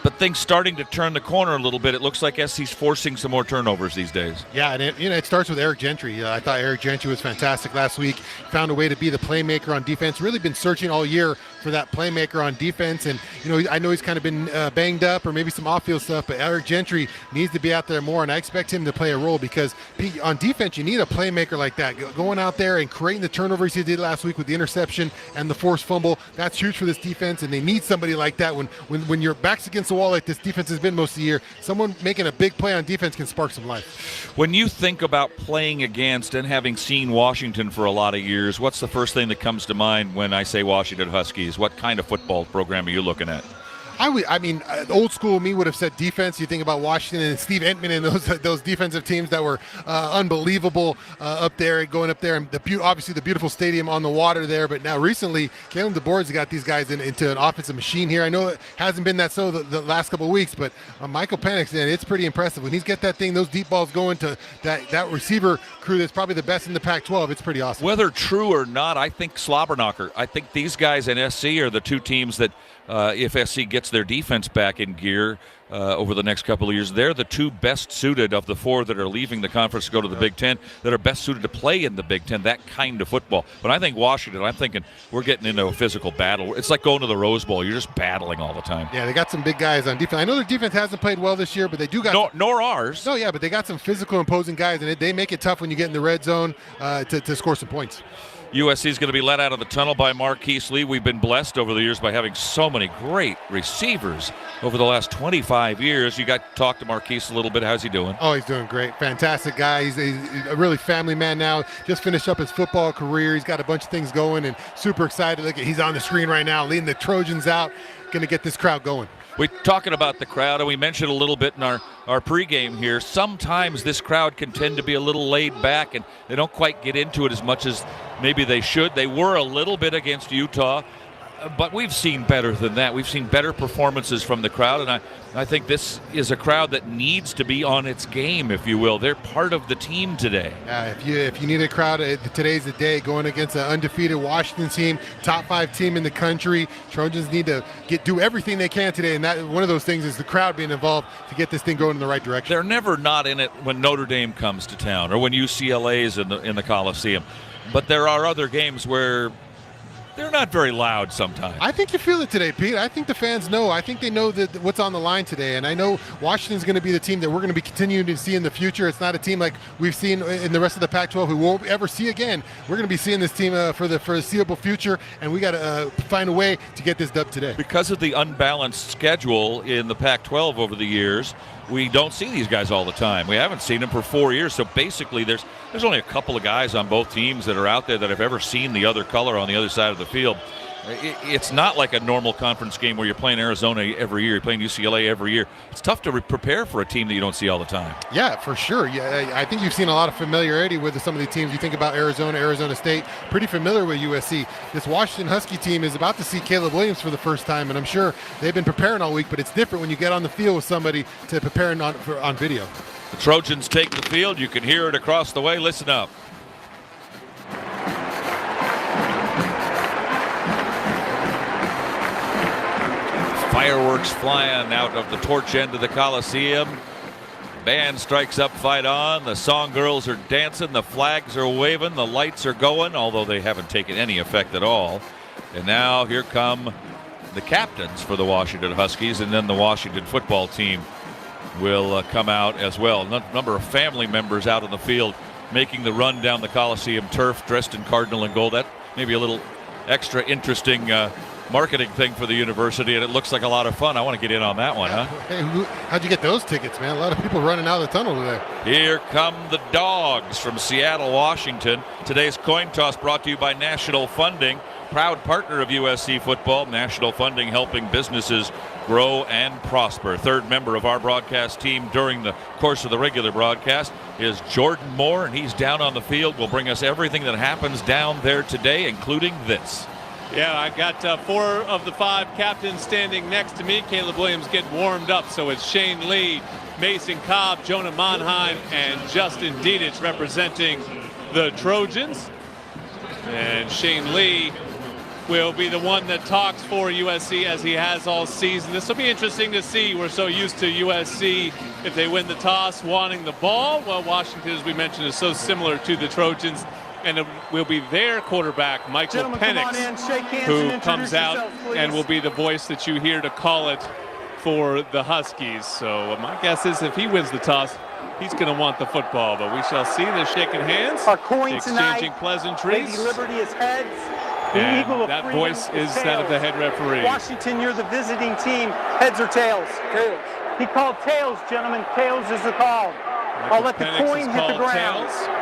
But things starting to turn the corner a little bit. It looks like SC's forcing some more turnovers these days. Yeah, and it starts with Eric Gentry. I thought Eric Gentry was fantastic last week. Found a way to be the playmaker on defense. Really been searching all year for that playmaker on defense. And, I know he's kind of been banged up or maybe some off-field stuff, but Eric Gentry needs to be out there more, and I expect him to play a role because on defense, you need a playmaker like that. Going out there and creating the turnovers he did last week with the interception and the forced fumble, that's huge for this defense, and they need somebody like that when your back's against the wall like this defense has been most of the year. Someone making a big play on defense can spark some life. When you think about playing against and having seen Washington for a lot of years, what's the first thing that comes to mind when I say Washington Huskies? What kind of football program are you looking at? Old school me would have said defense. You think about Washington and Steve Entman and those defensive teams that were unbelievable up there, going up there, and obviously the beautiful stadium on the water there. But now recently, Kalen DeBoer's got these guys into an offensive machine here. I know it hasn't been that so the last couple of weeks, but Michael Penix, it's pretty impressive. When he's got that thing, those deep balls going to that receiver crew that's probably the best in the Pac-12, it's pretty awesome. Whether true or not, I think Slobberknocker. I think these guys in SC are the two teams that if SC gets their defense back in gear over the next couple of years, they're the two best suited of the four that are leaving the conference to go to the Big Ten that are best suited to play in the Big Ten, that kind of football. But I think Washington, I'm thinking we're getting into a physical battle. It's like going to the Rose Bowl. You're just battling all the time. Yeah, they got some big guys on defense. I know their defense hasn't played well this year, but they do got... Nor ours. No, yeah, but they got some physical, imposing guys, and they make it tough when you get in the red zone to score some points. USC is going to be let out of the tunnel by Marquise Lee. We've been blessed over the years by having so many great receivers over the last 25 years. You got to talk to Marquise a little bit. How's he doing? Oh, he's doing great. Fantastic guy. He's a really family man now. Just finished up his football career. He's got a bunch of things going and super excited. Look, he's on the screen right now, leading the Trojans out. Going to get this crowd going. We're talking about the crowd, and we mentioned a little bit in our pregame here. Sometimes this crowd can tend to be a little laid back, and they don't quite get into it as much as maybe they should. They were a little bit against Utah, but we've seen better than that. We've seen better performances from the crowd, and I think this is a crowd that needs to be on its game, if you will. They're part of the team today. If you need a crowd, today's the day. Going against an undefeated Washington team, top 5 team in the country. Trojans need to do everything they can today, and that one of those things is the crowd being involved to get this thing going in the right direction. They're never not in it when Notre Dame comes to town or when UCLA is in the Coliseum, but there are other games where they're not very loud sometimes. I think you feel it today, Pete. I think the fans know. I think they know that what's on the line today. And I know Washington's going to be the team that we're going to be continuing to see in the future. It's not a team like we've seen in the rest of the Pac-12 who won't ever see again. We're going to be seeing this team for the foreseeable future, and we got to find a way to get this dub today. Because of the unbalanced schedule in the Pac-12 over the years, we don't see these guys all the time. We haven't seen them for 4 years. So basically there's only a couple of guys on both teams that are out there that have ever seen the other color on the other side of the field. It's not like a normal conference game where you're playing Arizona every year, you're playing UCLA every year. It's tough to prepare for a team that you don't see all the time. Yeah, for sure. Yeah, I think you've seen a lot of familiarity with some of the teams. You think about Arizona, Arizona State, pretty familiar with USC. This Washington Husky team is about to see Caleb Williams for the first time, and I'm sure they've been preparing all week, but it's different when you get on the field with somebody to prepare on video. The Trojans take the field. You can hear it across the way. Listen up. Fireworks flying out of the torch end of the Coliseum. Band strikes up, fight on. The song girls are dancing. The flags are waving. The lights are going, although they haven't taken any effect at all. And now here come the captains for the Washington Huskies, and then the Washington football team will come out as well. A number of family members out on the field making the run down the Coliseum turf, dressed in cardinal and gold. That may be a little extra interesting marketing thing for the university, and it looks like a lot of fun. I want to get in on that one, huh? Hey, how'd you get those tickets, man? A lot of people running out of the tunnel today. Here come the Dogs from Seattle, Washington. Today's coin toss brought to you by National Funding, proud partner of USC football. National Funding helping businesses grow and prosper. Third member of our broadcast team during the course of the regular broadcast is Jordan Moore, and he's down on the field. Will bring us everything that happens down there today, including this. Yeah, I got 4 of the 5 captains standing next to me. Caleb Williams getting warmed up, so it's Shane Lee, Mason Cobb, Jonah Monheim, and Justin Dietich representing the Trojans. And Shane Lee will be the one that talks for USC as he has all season. This will be interesting to see. We're so used to USC, if they win the toss, wanting the ball. Well, Washington, as we mentioned, is so similar to the Trojans. And it will be their quarterback, Michael Penix, who comes out and will be the voice that you hear to call it for the Huskies. So my guess is if he wins the toss, he's going to want the football. But we shall see. They're shaking hands, our coin exchanging tonight, pleasantries. Lady Liberty is heads. And that voice is that of the head referee. Washington, you're the visiting team. Heads or tails? Tails. He called tails, gentlemen. Tails is the call. I'll let the coin hit the ground. Tails.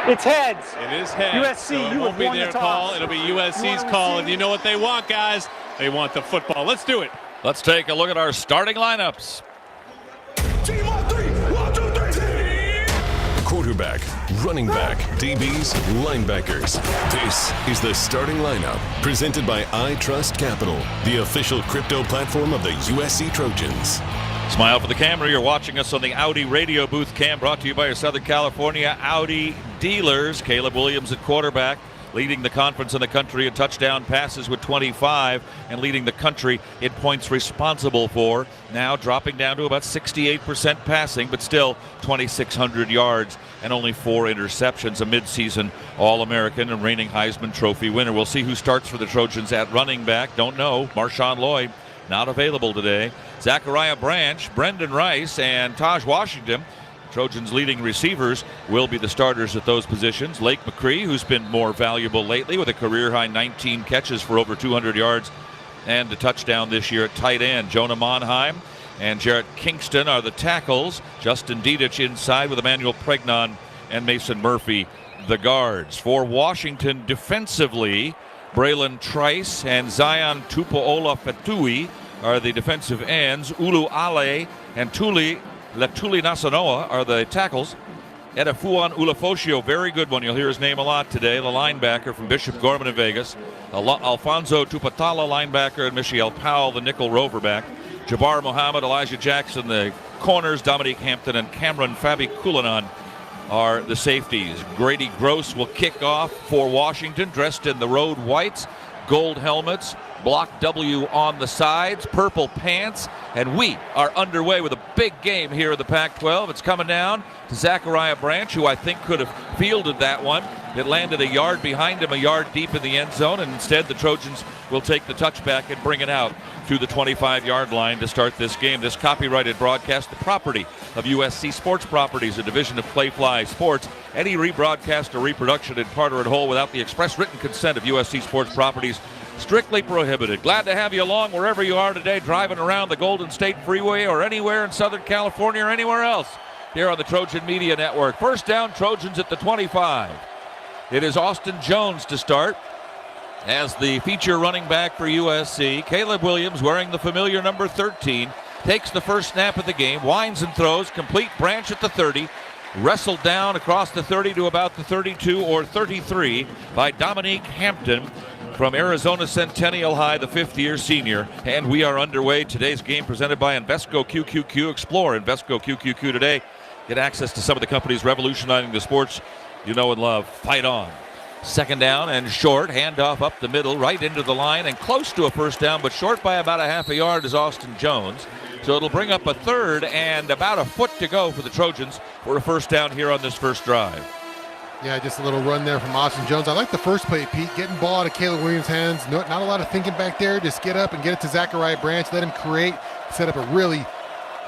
It's heads. It is heads. USC, so it you won't have be won their the toss. call. It'll be USC's call. And you know what they want, guys? They want the football. Let's do it. Let's take a look at our starting lineups. Quarterback, running back, DBs, linebackers. This is the starting lineup, presented by I Trust Capital, the official crypto platform of the USC Trojans. Smile for the camera. You're watching us on the Audi Radio Booth Cam, brought to you by your Southern California Audi dealers. Caleb Williams at quarterback, leading the conference in the country in touchdown passes with 25 and leading the country in points responsible for. Now dropping down to about 68% passing, but still 2,600 yards and only 4 interceptions. A midseason All-American and reigning Heisman Trophy winner. We'll see who starts for the Trojans at running back. Don't know. Marshawn Lloyd not available today. Zachariah Branch, Brendan Rice, and Taj Washington, Trojans' leading receivers, will be the starters at those positions. Lake McCree, who's been more valuable lately with a career-high 19 catches for over 200 yards and a touchdown this year at tight end. Jonah Monheim and Jarrett Kingston are the tackles. Justin Dietich inside with Emmanuel Pregnon and Mason Murphy the guards. For Washington defensively, Braylon Trice and Zion Tupuola Fetui are the defensive ends. Ulu Ale and Letuli Nasanoa are the tackles. Edefuan Ulafoshio, very good one. You'll hear his name a lot today. The linebacker from Bishop Gorman in Vegas. Alfonso Tupatala, linebacker, and Michelle Powell, the nickel roverback. Jabbar Muhammad, Elijah Jackson, the corners. Dominique Hampton and Cameron Fabi Kulanan are the safeties. Grady Gross will kick off for Washington, dressed in the road whites, gold helmets, block W on the sides, purple pants, and we are underway with a big game here in the Pac-12. It's coming down to Zachariah Branch, who I think could have fielded that one. It landed a yard behind him, a yard deep in the end zone, and instead the Trojans will take the touchback and bring it out to the 25-yard line to start this game. This copyrighted broadcast, the property of USC Sports Properties, a division of Playfly Sports. Any rebroadcast or reproduction in part or in whole without the express written consent of USC Sports Properties strictly prohibited. Glad to have you along wherever you are today, driving around the Golden State Freeway or anywhere in Southern California or anywhere else here on the Trojan Media Network. First down, Trojans at the 25. It is Austin Jones to start. as the feature running back for USC. Caleb Williams, wearing the familiar number 13, takes the first snap of the game, winds and throws, complete. Branch at the 30, wrestled down across the 30 to about the 32 or 33 by Dominique Hampton from Arizona Centennial High, the fifth-year senior. And we are underway. Today's game presented by Invesco QQQ. Explore Invesco QQQ today. Get access to some of the companies revolutionizing the sports you know and love. Fight on. Second down and short. Handoff up the middle, right into the line, and close to a first down, but short by about a half a yard is Austin Jones. So it'll bring up a third and about a foot to go for the Trojans for a first down here on this first drive. Yeah, just a little run there from Austin Jones. I like the first play, Pete. Getting ball out of Caleb Williams' hands. Not a lot of thinking back there. Just get up and get it to Zachariah Branch. Let him create. Set up a really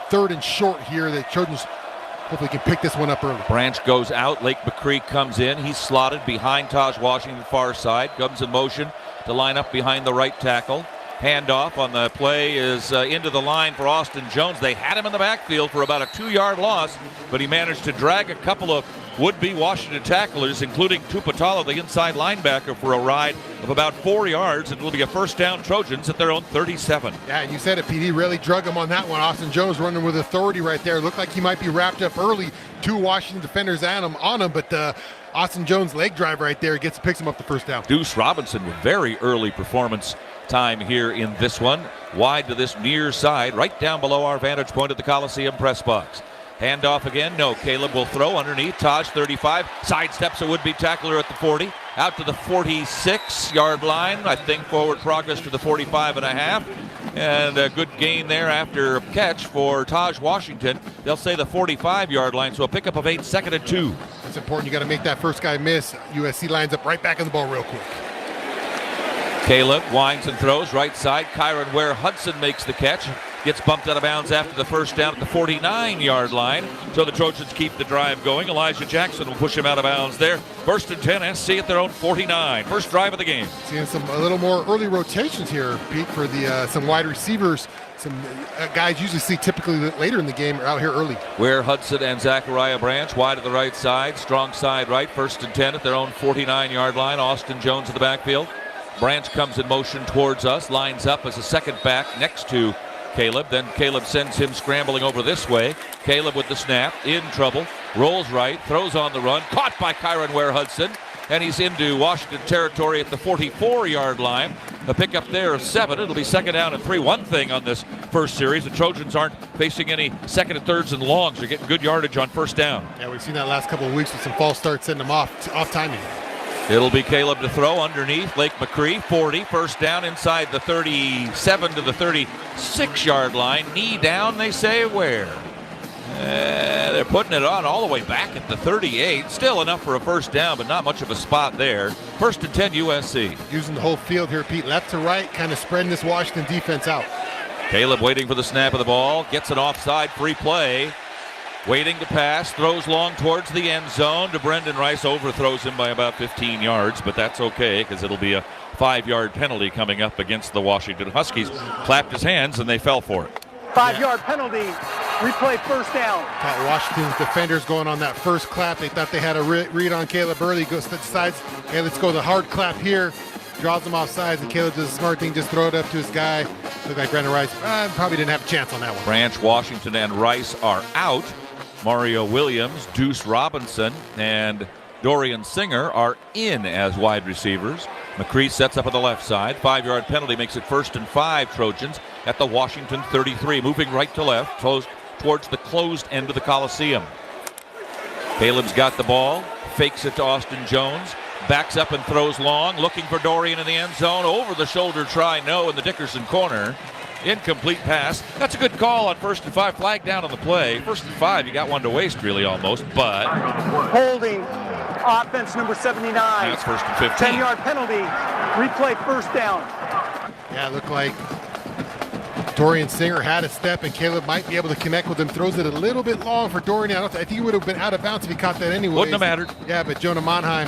third and short here. The Trojans hopefully can pick this one up early. Branch goes out. Lake McCree comes in. He's slotted behind Taj Washington, far side. Comes in motion to line up behind the right tackle. Handoff on the play is into the line for Austin Jones. They had him in the backfield for about a 2-yard loss, but he managed to drag a couple of would-be Washington tacklers, including Tupatala, the inside linebacker, for a ride of about 4 yards, and it will be a first down Trojans at their own 37. Yeah, and you said it, Pete. He really drug him on that one. Austin Jones running with authority right there. Looked like he might be wrapped up early. 2 Washington defenders on him, but Austin Jones' leg drive right there picks him up the first down. Deuce Robinson with very early performance time here in this one. Wide to this near side, right down below our vantage point at the Coliseum press box. Handoff again. No, Caleb will throw underneath. Taj 35. Sidesteps a would-be tackler at the 40. Out to the 46-yard line. I think forward progress to the 45.5. And a good gain there after a catch for Taj Washington. They'll say the 45-yard line, so a pickup of 8, 2nd and 2. It's important. You got to make that first guy miss. USC lines up right back in the ball real quick. Caleb winds and throws right side. Kyron Ware Hudson makes the catch. Gets bumped out of bounds after the first down at the 49-yard line. So the Trojans keep the drive going. Elijah Jackson will push him out of bounds there. First and 10, SC at their own 49. First drive of the game. Seeing a little more early rotations here, Pete, for some wide receivers. Some guys usually see typically later in the game are out here early. Ware Hudson and Zachariah Branch wide to the right side. Strong side right. First and 10 at their own 49-yard line. Austin Jones in the backfield. Branch comes in motion towards us. Lines up as a second back next to Caleb. Then Caleb sends him scrambling over this way. Caleb with the snap, in trouble, rolls right, throws on the run, caught by Kyron Ware Hudson, and he's into Washington territory at the 44-yard line. A pickup there of 7. It'll be second down and 3. One thing on this first series, the Trojans aren't facing any second and thirds and longs. They're getting good yardage on first down. Yeah, we've seen that last couple of weeks with some false starts setting them off timing. It'll be Caleb to throw underneath. Lake McCree, 40. First down inside the 37 to the 36-yard line. Knee down, they say, where? They're putting it on all the way back at the 38. Still enough for a first down, but not much of a spot there. First and 10, USC. Using the whole field here, Pete. Left to right, kind of spreading this Washington defense out. Caleb waiting for the snap of the ball. Gets an offside free play. Waiting to pass, throws long towards the end zone to Brendan Rice, overthrows him by about 15 yards, but that's okay because it'll be a 5-yard penalty coming up against the Washington Huskies. Clapped his hands and they fell for it. 5-yard penalty, replay first down. Got Washington's defenders going on that first clap. They thought they had a read on Caleb early. Decides, hey, let's go the hard clap here. Draws them off sides, and Caleb does a smart thing, just throw it up to his guy. Looked like Brendan Rice probably didn't have a chance on that one. Branch, Washington, and Rice are out. Mario Williams, Deuce Robinson, and Dorian Singer are in as wide receivers. McCree sets up on the left side. 5-yard penalty makes it 1st and 5 Trojans at the Washington 33. Moving right to left, towards the closed end of the Coliseum. Caleb's got the ball, fakes it to Austin Jones, backs up and throws long, looking for Dorian in the end zone. Over the shoulder try, no, in the Dickerson corner. Incomplete pass. That's a good call on 1st and 5. Flag down on the play. 1st and 5, you got one to waste really almost, but holding offense number 79. That's 1st and 15. 10-yard penalty. Replay first down. Yeah, it looked like Dorian Singer had a step and Caleb might be able to connect with him. Throws it a little bit long for Dorian. I think he would have been out of bounds if he caught that anyway. Wouldn't have mattered. Yeah, but Jonah Monheim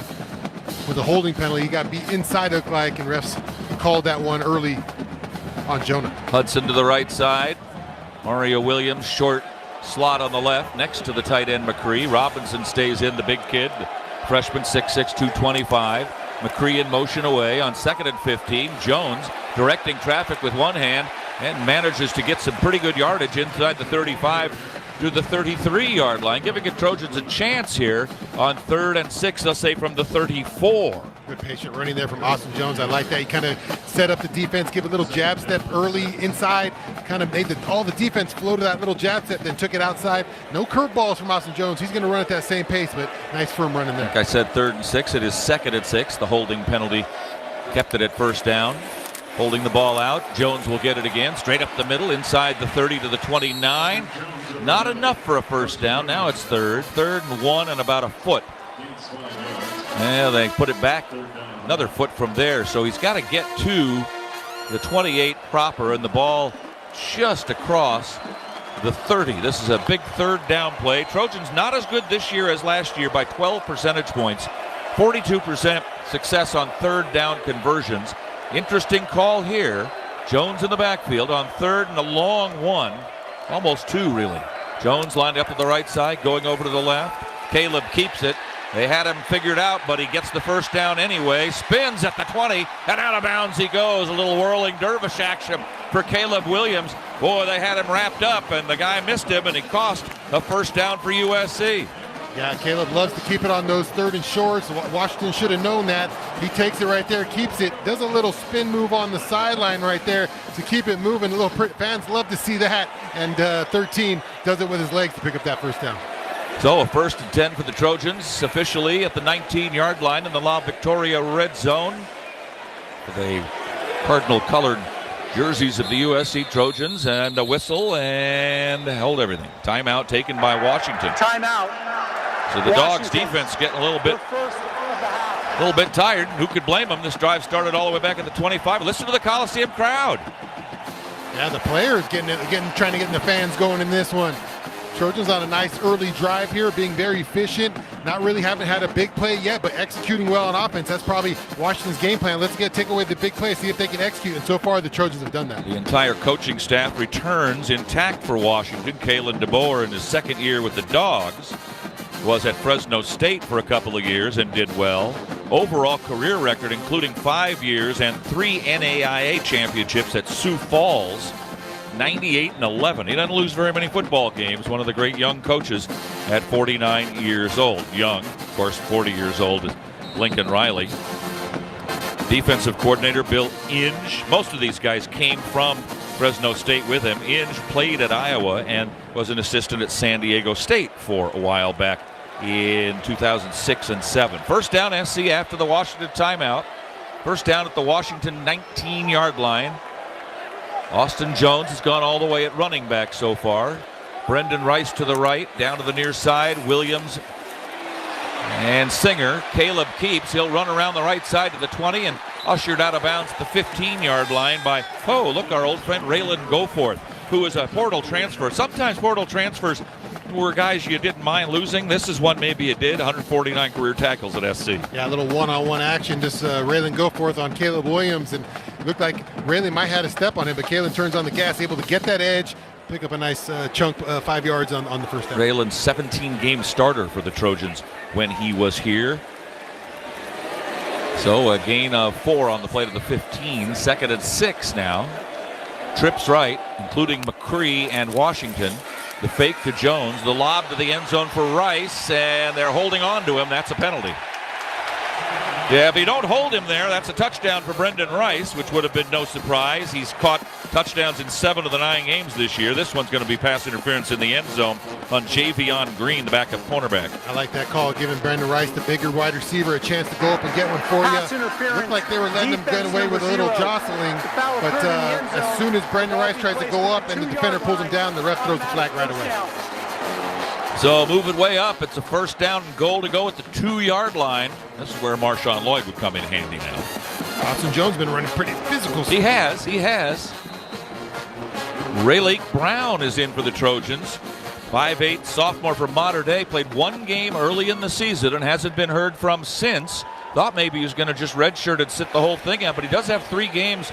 with a holding penalty. He got beat inside, looked like, and refs called that one early on Jonah. Hudson to the right side. Mario Williams, short slot on the left next to the tight end McCree. Robinson stays in, the big kid, freshman 6'6", 225. McCree in motion away on 2nd and 15. Jones directing traffic with one hand and manages to get some pretty good yardage inside the 35 to the 33-yard line, giving the Trojans a chance here on 3rd and 6, they'll say from the 34. Good patient running there from Austin Jones. I like that. He kind of set up the defense, give a little jab step early inside, kind of made all the defense flow to that little jab step, then took it outside. No curveballs from Austin Jones. He's going to run at that same pace, but nice firm running there. Like I said, 3rd and 6. It is 2nd and 6. The holding penalty kept it at first down. Holding the ball out. Jones will get it again. Straight up the middle, inside the 30 to the 29. Not enough for a first down. Now it's 3rd. 3rd and 1 and about a foot. Yeah, they put it back another foot from there. So he's got to get to the 28 proper, and the ball just across the 30. This is a big 3rd down play. Trojans not as good this year as last year by 12 percentage points. 42% success on 3rd down conversions. Interesting call here. Jones in the backfield on 3rd and a long one. Almost 2, really. Jones lined up to the right side, going over to the left. Caleb keeps it. They had him figured out, but he gets the first down anyway. Spins at the 20, and out of bounds he goes. A little whirling dervish action for Caleb Williams. Boy, they had him wrapped up, and the guy missed him, and he cost a first down for USC. Yeah, Caleb loves to keep it on those 3rd and shorts. Washington should have known that. He takes it right there, keeps it, does a little spin move on the sideline right there to keep it moving. Fans love to see that. And 13 does it with his legs to pick up that first down. So a 1st and 10 for the Trojans, officially at the 19-yard line in the La Victoria red zone. For the Cardinal-colored jerseys of the USC Trojans, and a whistle, and hold everything. Timeout taken by Washington. Timeout. So the Dogs defense getting a little bit tired. Who could blame them? This drive started all the way back at the 25. Listen to the Coliseum crowd. Yeah, the players trying to get the fans going in this one. Trojans on a nice early drive here, being very efficient. Not really haven't had a big play yet, but executing well on offense. That's probably Washington's game plan. Let's take away the big play, see if they can execute. And so far, the Trojans have done that. The entire coaching staff returns intact for Washington. Kalen DeBoer, in his 2nd year with the Dogs, was at Fresno State for a couple of years and did well. Overall career record, including 5 years and 3 NAIA championships at Sioux Falls. 98-11. He doesn't lose very many football games. One of the great young coaches at 49 years old. Young, of course, 40 years old is Lincoln Riley. Defensive coordinator Bill Inge. Most of these guys came from Fresno State with him. Inge played at Iowa and was an assistant at San Diego State for a while back in 2006 and 7. First down SC after the Washington timeout. First down at the Washington 19-yard line. Austin Jones has gone all the way at running back so far. Brendan Rice to the right, down to the near side. Williams and Singer. Caleb keeps. He'll run around the right side to the 20 and ushered out of bounds at the 15-yard line by, look, our old friend Raylan Goforth, who is a portal transfer. Sometimes portal transfers were guys you didn't mind losing. This is one maybe you did. 149 career tackles at SC. Yeah, a little one-on-one action. Just Raylan Goforth on Caleb Williams, and it looked like Raylan might have had a step on him, but Caleb turns on the gas, able to get that edge, pick up a nice chunk, 5 yards on the first down. Raylan's 17-game starter for the Trojans when he was here. So a gain of 4 on the play to the 15. 2nd and 6 now. Trips right, including McCree and Washington. The fake to Jones, the lob to the end zone for Rice, and they're holding on to him. That's a penalty. Yeah, if you don't hold him there, that's a touchdown for Brendan Rice, which would have been no surprise. He's caught touchdowns in 7 of the 9 games this year. This one's going to be pass interference in the end zone on Javion Green, the backup cornerback. I like that call, giving Brendan Rice, the bigger wide receiver, a chance to go up and get one for you. Looked like they were letting him get away with a little jostling, but as soon as Brendan Rice tries to go up and the defender pulls him down, the ref throws the flag right away. So moving way up, it's a first down and goal to go at the 2-yard line. This is where Marshawn Lloyd would come in handy now. Austin Jones been running pretty physical. He has. Ray Lake Brown is in for the Trojans. 5'8", sophomore from Mater Dei. Played 1 game early in the season and hasn't been heard from since. Thought maybe he was going to just redshirt and sit the whole thing out, but he does have 3 games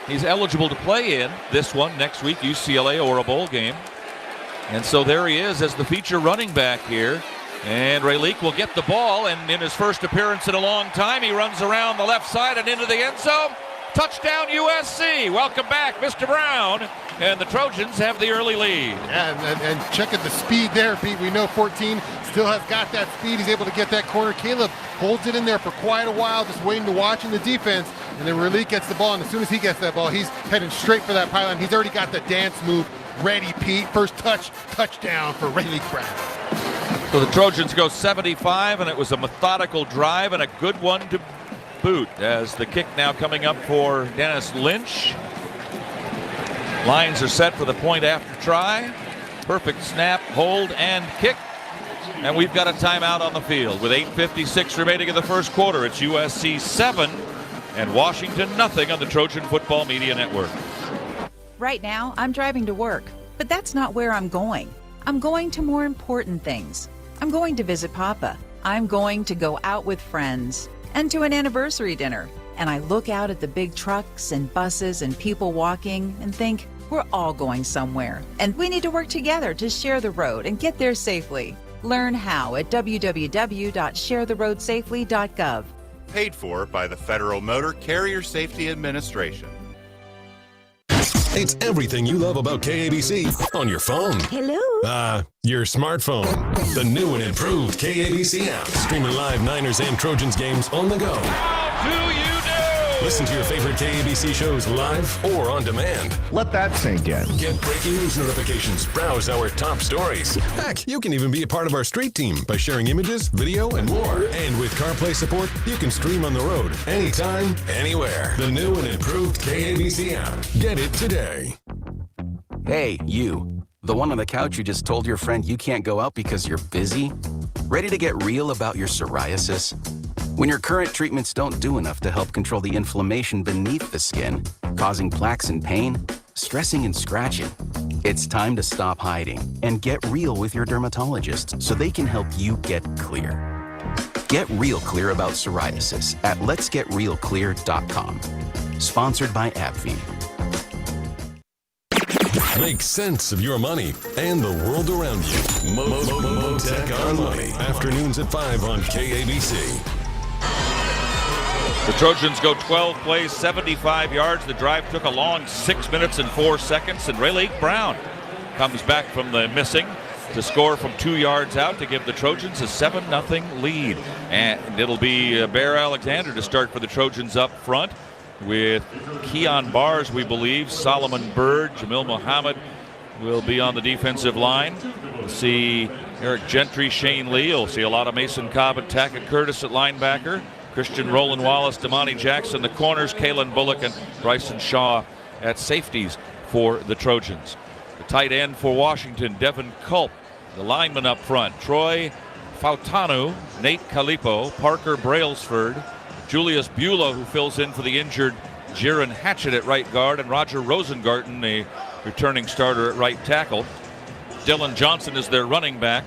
he's eligible to play in. This one, next week, UCLA or a bowl game. And so there he is as the feature running back here. And Ray Leak will get the ball, and in his first appearance in a long time, he runs around the left side and into the end zone. Touchdown USC. Welcome back, Mr. Brown. And the Trojans have the early lead. Yeah, and check at the speed there, Pete. We know 14 still has got that speed. He's able to get that corner. Caleb holds it in there for quite a while, just waiting to watch in the defense. And then Raleigh gets the ball, and as soon as he gets that ball, he's heading straight for that pylon. He's already got the dance move ready, Pete. First touchdown for Raleigh Brown. So the Trojans go 75, and it was a methodical drive and a good one to boot, as the kick now coming up for Dennis Lynch. Lines are set for the point after try. Perfect snap, hold, and kick. And we've got a timeout on the field with 8:56 remaining in the first quarter. It's USC 7 and Washington nothing on the Trojan Football Media Network. Right now, I'm driving to work, but that's not where I'm going. I'm going to more important things. I'm going to visit Papa. I'm going to go out with friends and to an anniversary dinner. And I look out at the big trucks and buses and people walking and think, we're all going somewhere. And we need to work together to share the road and get there safely. Learn how at www.sharetheroadsafely.gov. Paid for by the Federal Motor Carrier Safety Administration. It's everything you love about KABC on your phone. Hello? Your smartphone. The new and improved KABC app. Streaming live Niners and Trojans games on the go. How do you do? Listen to your favorite KABC shows live or on demand. Let that sink in. Get breaking news notifications. Browse our top stories. Heck, you can even be a part of our street team by sharing images, video, and more. And with CarPlay support, you can stream on the road anytime, anywhere. The new and improved KABC app. Get it today. Hey, you. The one on the couch who just told your friend you can't go out because you're busy? Ready to get real about your psoriasis? When your current treatments don't do enough to help control the inflammation beneath the skin, causing plaques and pain, stressing and scratching, it's time to stop hiding and get real with your dermatologist so they can help you get clear. Get real clear about psoriasis at letsgetrealclear.com. Sponsored by AbbVie. Make sense of your money and the world around you. Tech on Money. Afternoons at 5 on KABC. The Trojans go 12 plays, 75 yards. The drive took a long 6 minutes and 4 seconds, and Raleigh Brown comes back from the missing to score from 2 yards out to give the Trojans a 7-0 lead. And it'll be Bear Alexander to start for the Trojans up front with Keon Bars, we believe, Solomon Bird, Jamil Muhammad will be on the defensive line. We'll see Eric Gentry, Shane Lee. You'll see a lot of Mason Cobb and Tackett Curtis at linebacker. Christian Roland Wallace, Damani Jackson, the corners, Kalen Bullock and Bryson Shaw at safeties for the Trojans. The tight end for Washington, Devin Culp. The lineman up front, Troy Fautanu, Nate Calipo, Parker Brailsford, Julius Bulow, who fills in for the injured Jaron Hatchett at right guard, and Roger Rosengarten, a returning starter at right tackle. Dylan Johnson is their running back.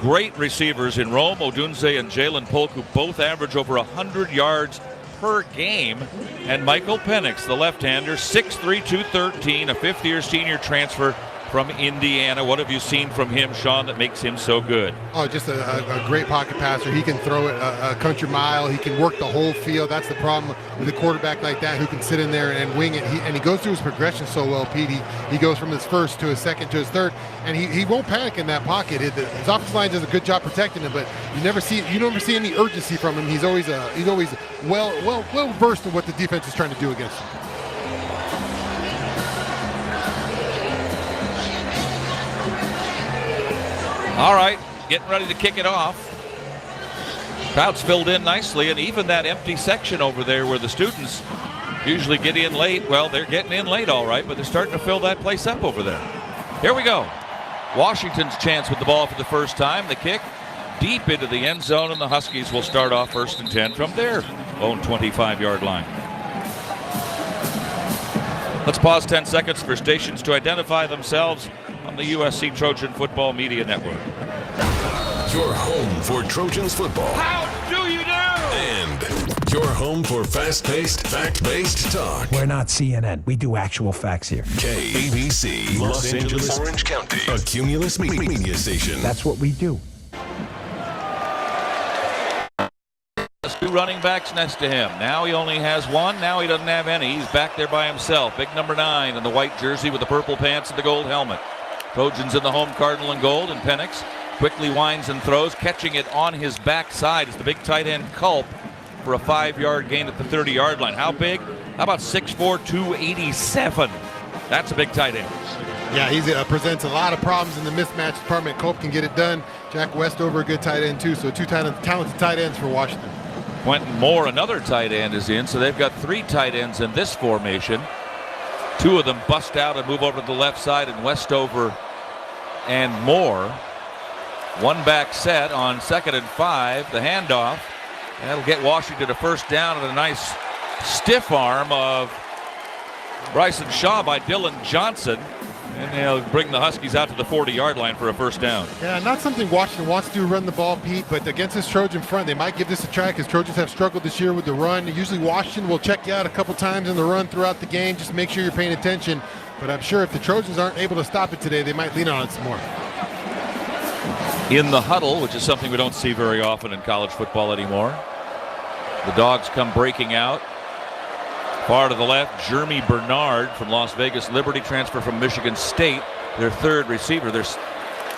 Great receivers in Rome Odunze and Jalen Polk, who both average over 100 yards per game. And Michael Penix, the left-hander, 6'3", 213, a fifth-year senior transfer from Indiana. What have you seen from him, Shaun, that makes him so good? Oh, just a great pocket passer. He can throw it a country mile. He can work the whole field. That's the problem with a quarterback like that who can sit in there and wing it. He goes through his progression so well, Pete. He goes from his first to his second to his third, and he won't panic in that pocket. His offensive line does a good job protecting him, but you never see any urgency from him. He's always well versed in what the defense is trying to do against him. All right, getting ready to kick it off. Crowd's filled in nicely, and even that empty section over there where the students usually get in late, well, they're getting in late all right, but they're starting to fill that place up over there. Here we go. Washington's chance with the ball for the first time. The kick deep into the end zone, and the Huskies will start off 1st and 10 from their own 25-yard line. Let's pause 10 seconds for stations to identify themselves on the USC Trojan Football Media Network. Your home for Trojans football. How do you do? And your home for fast-paced, fact-based talk. We're not CNN. We do actual facts here. KABC, Los Angeles, Orange County, a Cumulus media station. That's what we do. running backs next to him. Now he only has one. Now he doesn't have any. He's back there by himself. Big number 9 in the white jersey with the purple pants and the gold helmet. Trojans in the home cardinal and gold, and Penix quickly winds and throws, catching it on his backside as the big tight end Culp for a 5-yard gain at the 30-yard line. How big? How about 6'4", 287? That's a big tight end. Yeah, he presents a lot of problems in the mismatch department. Culp can get it done. Jack Westover, a good tight end too. So 2 talented tight ends for Washington. Quentin Moore, another tight end, is in. So they've got 3 tight ends in this formation. 2 of them bust out and move over to the left side, and Westover and Moore. 1 back set on 2nd and 5. The handoff. That'll get Washington a first down, and a nice stiff arm of Bryson Shaw by Dylan Johnson. And they'll bring the Huskies out to the 40-yard line for a first down. Yeah, not something Washington wants to do, run the ball, Pete, but against this Trojan front, they might give this a try because Trojans have struggled this year with the run. Usually Washington will check you out a couple times in the run throughout the game. Just make sure you're paying attention. But I'm sure if the Trojans aren't able to stop it today, they might lean on it some more. In the huddle, which is something we don't see very often in college football anymore. The Dogs come breaking out. Far to the left, Jeremy Bernard from Las Vegas Liberty, transfer from Michigan State. Their 3rd receiver, their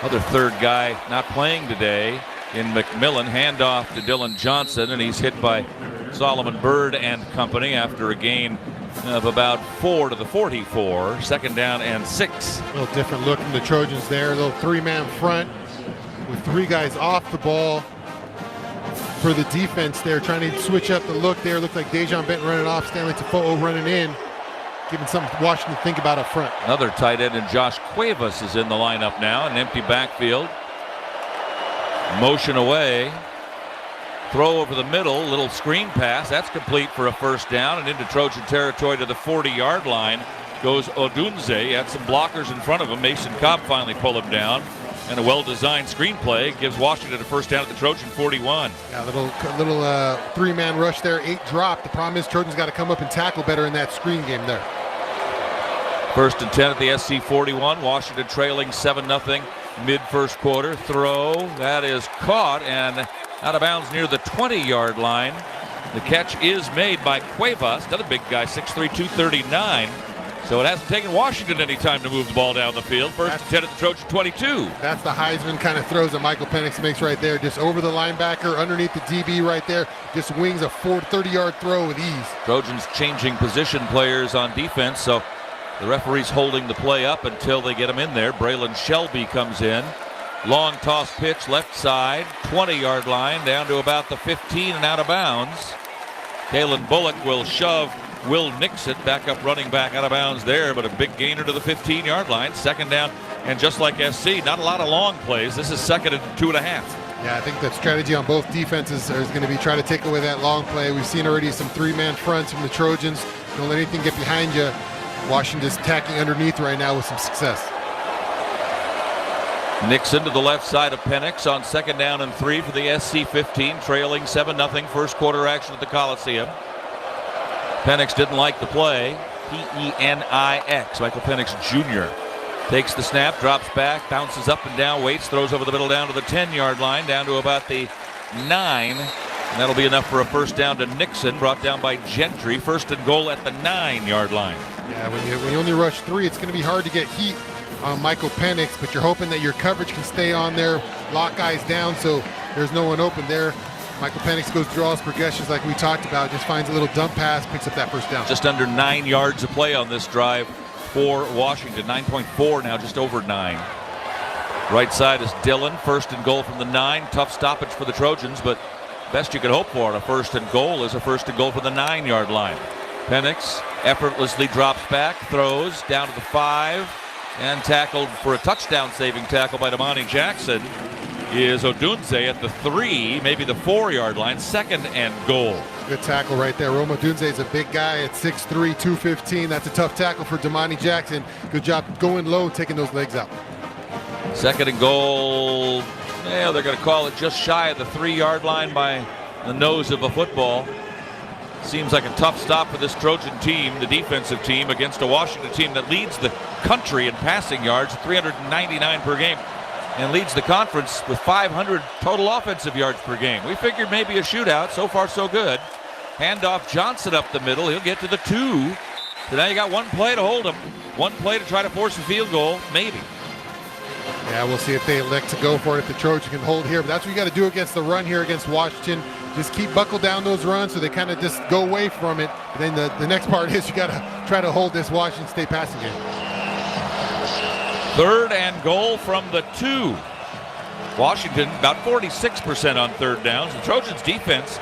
other 3rd guy not playing today in McMillan. Handoff to Dylan Johnson, and he's hit by Solomon Byrd and company after a gain of about 4 to the 44. 2nd down and 6. A little different look from the Trojans there. A little 3-man front with 3 guys off the ball for the defense there, trying to switch up the look there. Looks like Dejon Benton running off, Stanley Tafo'o running in, giving something Washington to think about up front. Another tight end, and Josh Cuevas is in the lineup now. An empty backfield. Motion away. Throw over the middle, little screen pass. That's complete for a first down, and into Trojan territory to the 40-yard line goes Odunze. He had some blockers in front of him. Mason Cobb finally pulled him down. And a well-designed screenplay gives Washington a first down at the Trojan 41. Yeah, little 3-man rush there, 8 drop. The problem is Trojans got to come up and tackle better in that screen game there. 1st and 10 at the SC 41. Washington trailing 7-0 mid-first quarter. Throw, that is caught and out of bounds near the 20-yard line. The catch is made by Cuevas, another big guy, 6'3", 239. So it hasn't taken Washington any time to move the ball down the field. 1st and 10 at the Trojan 22. That's the Heisman kind of throws that Michael Penix makes right there. Just over the linebacker, underneath the DB right there. Just wings a 30-yard throw with ease. Trojans changing position players on defense, so the referee's holding the play up until they get him in there. Braylon Shelby comes in. Long toss pitch, left side, 20-yard line, down to about the 15 and out of bounds. Kalen Bullock will shove Will Nixon, backup running back, out of bounds there, but a big gainer to the 15-yard line. 2nd down, and just like SC, not a lot of long plays. This is 2nd and 2.5. Yeah, I think that strategy on both defenses is going to be trying to take away that long play. We've seen already some 3-man fronts from the Trojans. Don't let anything get behind you. Washington's attacking underneath right now with some success. Nixon to the left side of Penix on 2nd down and 3 for the SC 15, trailing 7-0 first quarter action at the Coliseum. Penix didn't like the play. Penix. Michael Penix Jr. takes the snap, drops back, bounces up and down, waits, throws over the middle down to the 10-yard line, down to about the 9. And that'll be enough for a first down to Nixon, brought down by Gentry. 1st and goal at the 9-yard line. Yeah, when you only rush 3, it's going to be hard to get heat on Michael Penix, but you're hoping that your coverage can stay on there, lock guys down so there's no one open there. Michael Penix goes through all his progressions like we talked about, just finds a little dump pass, picks up that first down. Just under 9 yards of play on this drive for Washington. 9.4 now, just over 9. Right side is Dillon, 1st and goal from the 9. Tough stoppage for the Trojans, but best you could hope for on a 1st and goal is a 1st and goal from the 9-yard line. Penix effortlessly drops back, throws down to the 5, and tackled for a touchdown saving tackle by Damani Jackson is Odunze at the 3, maybe the 4-yard line. 2nd and goal. Good tackle right there. Rome Odunze is a big guy at 6'3", 215. That's a tough tackle for Damani Jackson. Good job going low, taking those legs out. 2nd and goal. Yeah, they're going to call it just shy of the 3-yard line by the nose of a football. Seems like a tough stop for this Trojan team, the defensive team, against a Washington team that leads the country in passing yards, 399 per game. and leads the conference with 500 total offensive yards per game. We figured maybe a shootout. So far, so good. Handoff Johnson up the middle. He'll get to the 2. So now you got one play to hold him. One play to try to force a field goal, maybe. Yeah, we'll see if they elect to go for it, if the Trojans can hold here. But that's what you got to do against the run here against Washington. Just keep buckle down those runs so they kind of just go away from it. And then the next part is you got to try to hold this Washington State passing game. 3rd and goal from the 2. Washington about 46% on third downs. The Trojans defense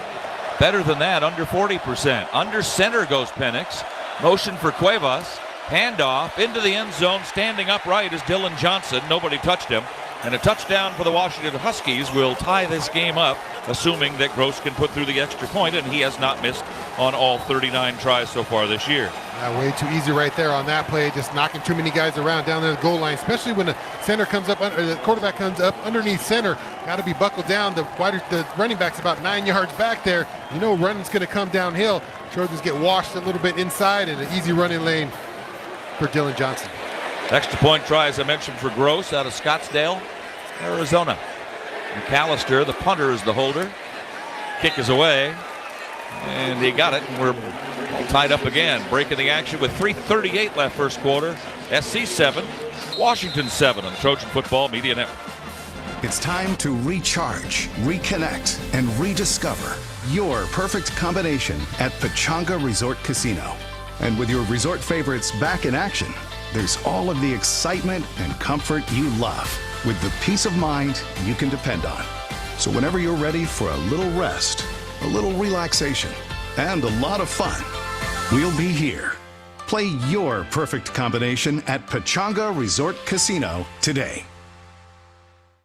better than that, under 40%. Under center goes Penix. Motion for Cuevas. Handoff into the end zone. Standing upright is Dylan Johnson. Nobody touched him. And a touchdown for the Washington Huskies will tie this game up, assuming that Gross can put through the extra point, and he has not missed on all 39 tries so far this year. Way too easy right there on that play, just knocking too many guys around down there at the goal line, especially when the center comes up, or the quarterback comes up underneath center. Got to be buckled down. The running back's about 9 yards back there. You know running's going to come downhill. Trojans get washed a little bit inside, and an easy running lane for Dylan Johnson. Extra point try, as I mentioned, for Gross out of Scottsdale, Arizona. McAllister, the punter, is the holder. Kick is away, and he got it, and we're tied up again. Breaking the action with 3:38 left first quarter. SC 7, Washington 7 on the Trojan Football Media Network. It's time to recharge, reconnect, and rediscover your perfect combination at Pechanga Resort Casino. And with your resort favorites back in action, there's all of the excitement and comfort you love, with the peace of mind you can depend on. So whenever you're ready for a little rest, a little relaxation, and a lot of fun, we'll be here. Play your perfect combination at Pechanga Resort Casino today.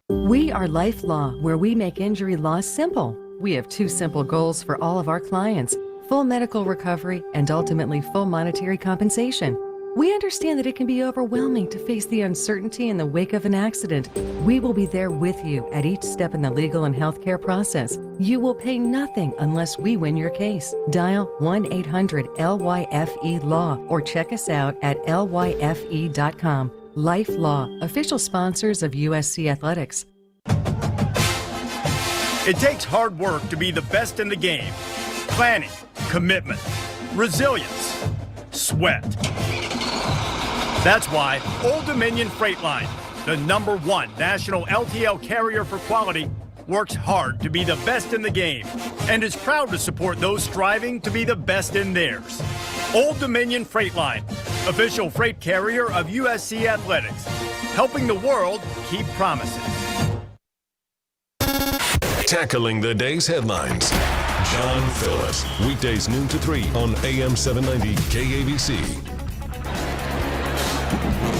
We are Life Law, where we make injury law simple. We have 2 simple goals for all of our clients: full medical recovery and ultimately full monetary compensation. We understand that it can be overwhelming to face the uncertainty in the wake of an accident. We will be there with you at each step in the legal and healthcare process. You will pay nothing unless we win your case. Dial 1-800-LYFE-LAW or check us out at lyfe.com. Life Law, official sponsors of USC Athletics. It takes hard work to be the best in the game. Planning, commitment, resilience, sweat. That's why Old Dominion Freight Line, the #1 national LTL carrier for quality, works hard to be the best in the game and is proud to support those striving to be the best in theirs. Old Dominion Freight Line, official freight carrier of USC Athletics, helping the world keep promises. Tackling the day's headlines. John Phillips, weekdays noon to 3 on AM 790 KABC.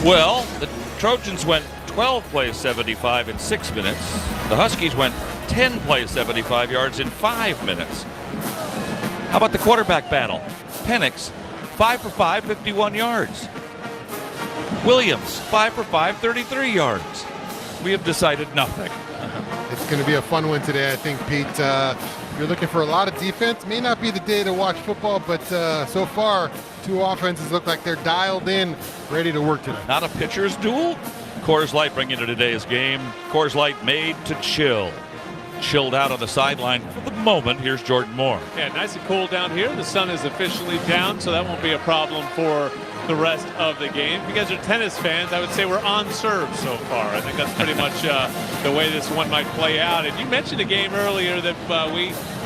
Well, the Trojans went 12 plays 75 in 6 minutes. The Huskies went 10 plays 75 yards in 5 minutes. How about the quarterback battle? Penix, 5 for 5, 51 yards. Williams, 5 for 5, 33 yards. We have decided nothing. It's going to be a fun one today, I think, Pete. If you're looking for a lot of defense, may not be the day to watch football, but so far, 2 offenses look like they're dialed in, ready to work today. Not a pitcher's duel? Coors Light bringing you to today's game. Coors Light made to chill. Chilled out on the sideline for the moment. Here's Jordan Moore. Yeah, nice and cool down here. The sun is officially down, so that won't be a problem for the rest of the game. If you guys are tennis fans, I would say we're on serve so far. I think that's pretty much the way this one might play out. And you mentioned a game earlier that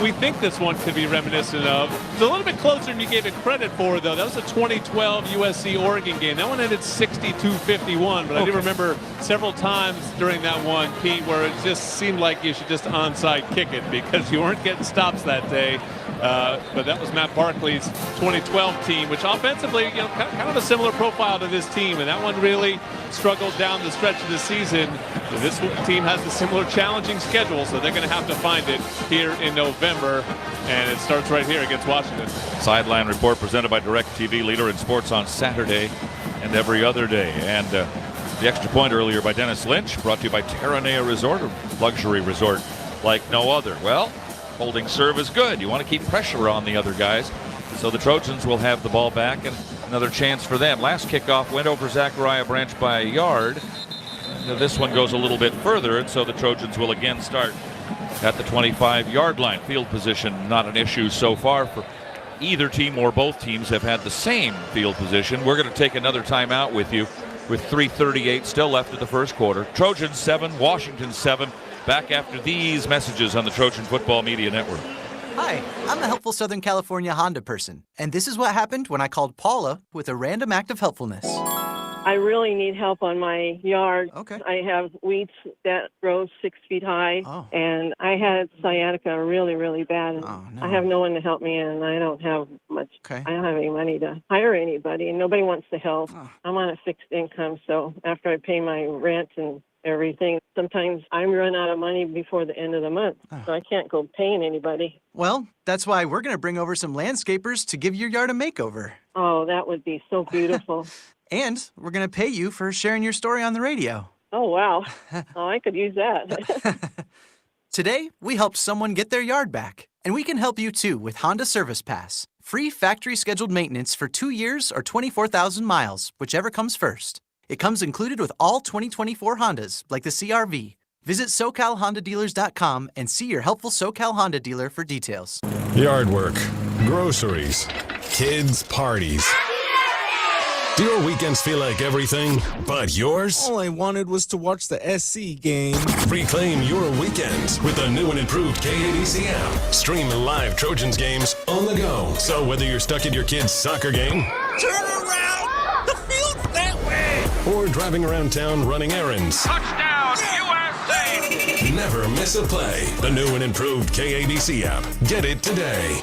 we think this one could be reminiscent of. It's a little bit closer than you gave it credit for, though. That was a 2012 USC-Oregon game. That one ended 62-51, but I do remember several times during that one, Pete, where it just seemed like you should just onside kick it because you weren't getting stops that day. But that was Matt Barkley's 2012 team, which offensively, kind of a similar profile to this team, and that one really struggled down the stretch of the season. So this team has a similar challenging schedule, so they're going to have to find it here in November, and it starts right here against Washington. Sideline report presented by DirecTV, leader in sports on Saturday and every other day. And the extra point earlier by Dennis Lynch, brought to you by Terranea Resort, a luxury resort like no other. Well, holding serve is good. You want to keep pressure on the other guys. So the Trojans will have the ball back and another chance for them. Last kickoff went over Zachariah Branch by a yard. this one goes a little bit further, and so the Trojans will again start at the 25-yard line. Field position not an issue so far for either team, or both teams have had the same field position. We're going to take another timeout with you with 3:38 still left of the first quarter. Trojans 7, Washington 7. Back after these messages on the Trojan Football Media Network. Hi, I'm a helpful Southern California Honda person, and this is what happened when I called Paula with a random act of helpfulness. I really need help on my yard. Okay. I have weeds that grow 6 feet high, and I had sciatica really, really bad. And I have no one to help me, and I don't have much. I don't have any money to hire anybody, and nobody wants to help. I'm on a fixed income, so after I pay my rent and everything, sometimes I run out of money before the end of the month, so I can't go paying anybody. Well, that's why we're going to bring over some landscapers to give your yard a makeover. Oh, that would be so beautiful. And we're going to pay you for sharing your story on the radio. Oh, wow. Oh, I could use that. Today, we helped someone get their yard back. And we can help you too with Honda Service Pass. Free factory scheduled maintenance for 2 years or 24,000 miles, whichever comes first. It comes included with all 2024 Hondas, like the CR-V. Visit SoCalHondaDealers.com and see your helpful SoCal Honda dealer for details. Yard work, groceries, kids' parties. Do your weekends feel like everything but yours? All I wanted was to watch the SC game. Reclaim your weekends with the new and improved KABC app. Stream live Trojans games on the go. So whether you're stuck at your kid's soccer game, Turn around! The field's that way! or driving around town running errands, Touchdown, USA! never miss a play. The new and improved KABC app. Get it today.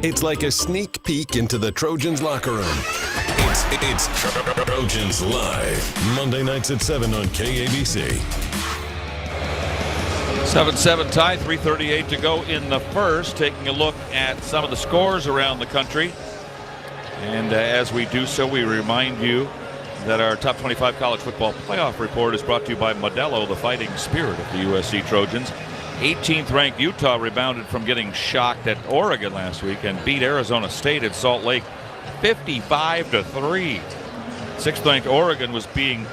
It's like a sneak peek into the Trojans locker room. It's Trojans Live. Monday nights at 7 on KABC. 7-7 tie, 3:38 to go in the first. Taking a look at some of the scores around the country. And as we do so, we remind you that our top 25 college football playoff report is brought to you by Modelo, the fighting spirit of the USC Trojans. 18th ranked Utah rebounded from getting shocked at Oregon last week and beat Arizona State at Salt Lake 55-3. 6th ranked Oregon was being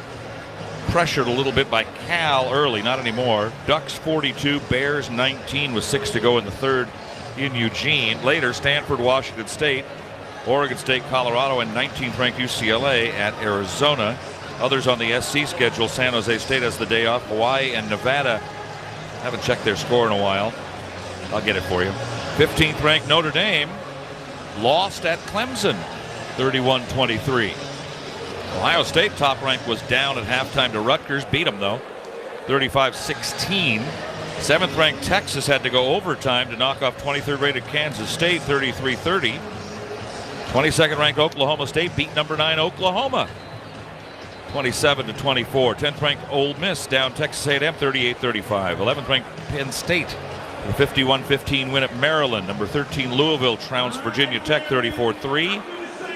pressured a little bit by Cal early, not anymore. Ducks 42, Bears 19 with 6 to go in the third in Eugene. Later, Stanford, Washington State, Oregon State, Colorado, and 19th ranked UCLA at Arizona. Others on the SC schedule, San Jose State has the day off. Hawaii and Nevada haven't checked their score in a while. I'll get it for you. 15th ranked Notre Dame lost at Clemson 31-23. Ohio State, top rank, was down at halftime to Rutgers, beat them though 35-16. 7th ranked Texas had to go overtime to knock off 23rd rated Kansas State 33-30. 22nd ranked Oklahoma State beat number 9 Oklahoma 27-24. 10th ranked Ole Miss down Texas A&M 38-35. 11th ranked Penn State a 51-15 win at Maryland. Number 13 Louisville trounced Virginia Tech 34-3.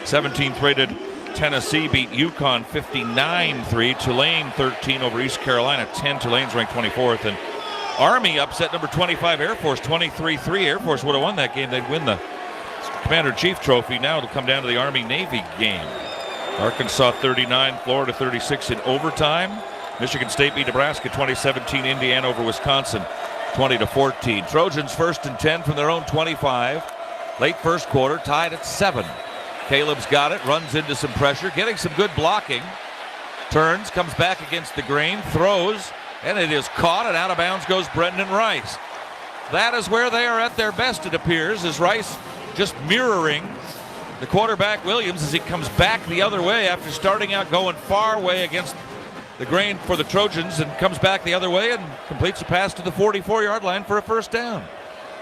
17th rated Tennessee beat UConn 59-3. Tulane 13 over East Carolina 10. Tulane's ranked 24th. And Army upset number 25 Air Force 23-3. Air Force would have won that game. They'd win the Commander-in-Chief Trophy. Now it'll come down to the Army-Navy game. Arkansas 39, Florida 36 in overtime. Michigan State beat Nebraska 2017. Indiana over Wisconsin 20-14. Trojans 1st and 10 from their own 25. Late first quarter, tied at 7. Caleb's got it, runs into some pressure, getting some good blocking. Turns, comes back against the grain, throws, and it is caught, and out of bounds goes Brendan Rice. That is where they are at their best, it appears, as Rice just mirroring the quarterback Williams as he comes back the other way after starting out going far away against the grain for the Trojans, and comes back the other way and completes a pass to the 44-yard line for a first down.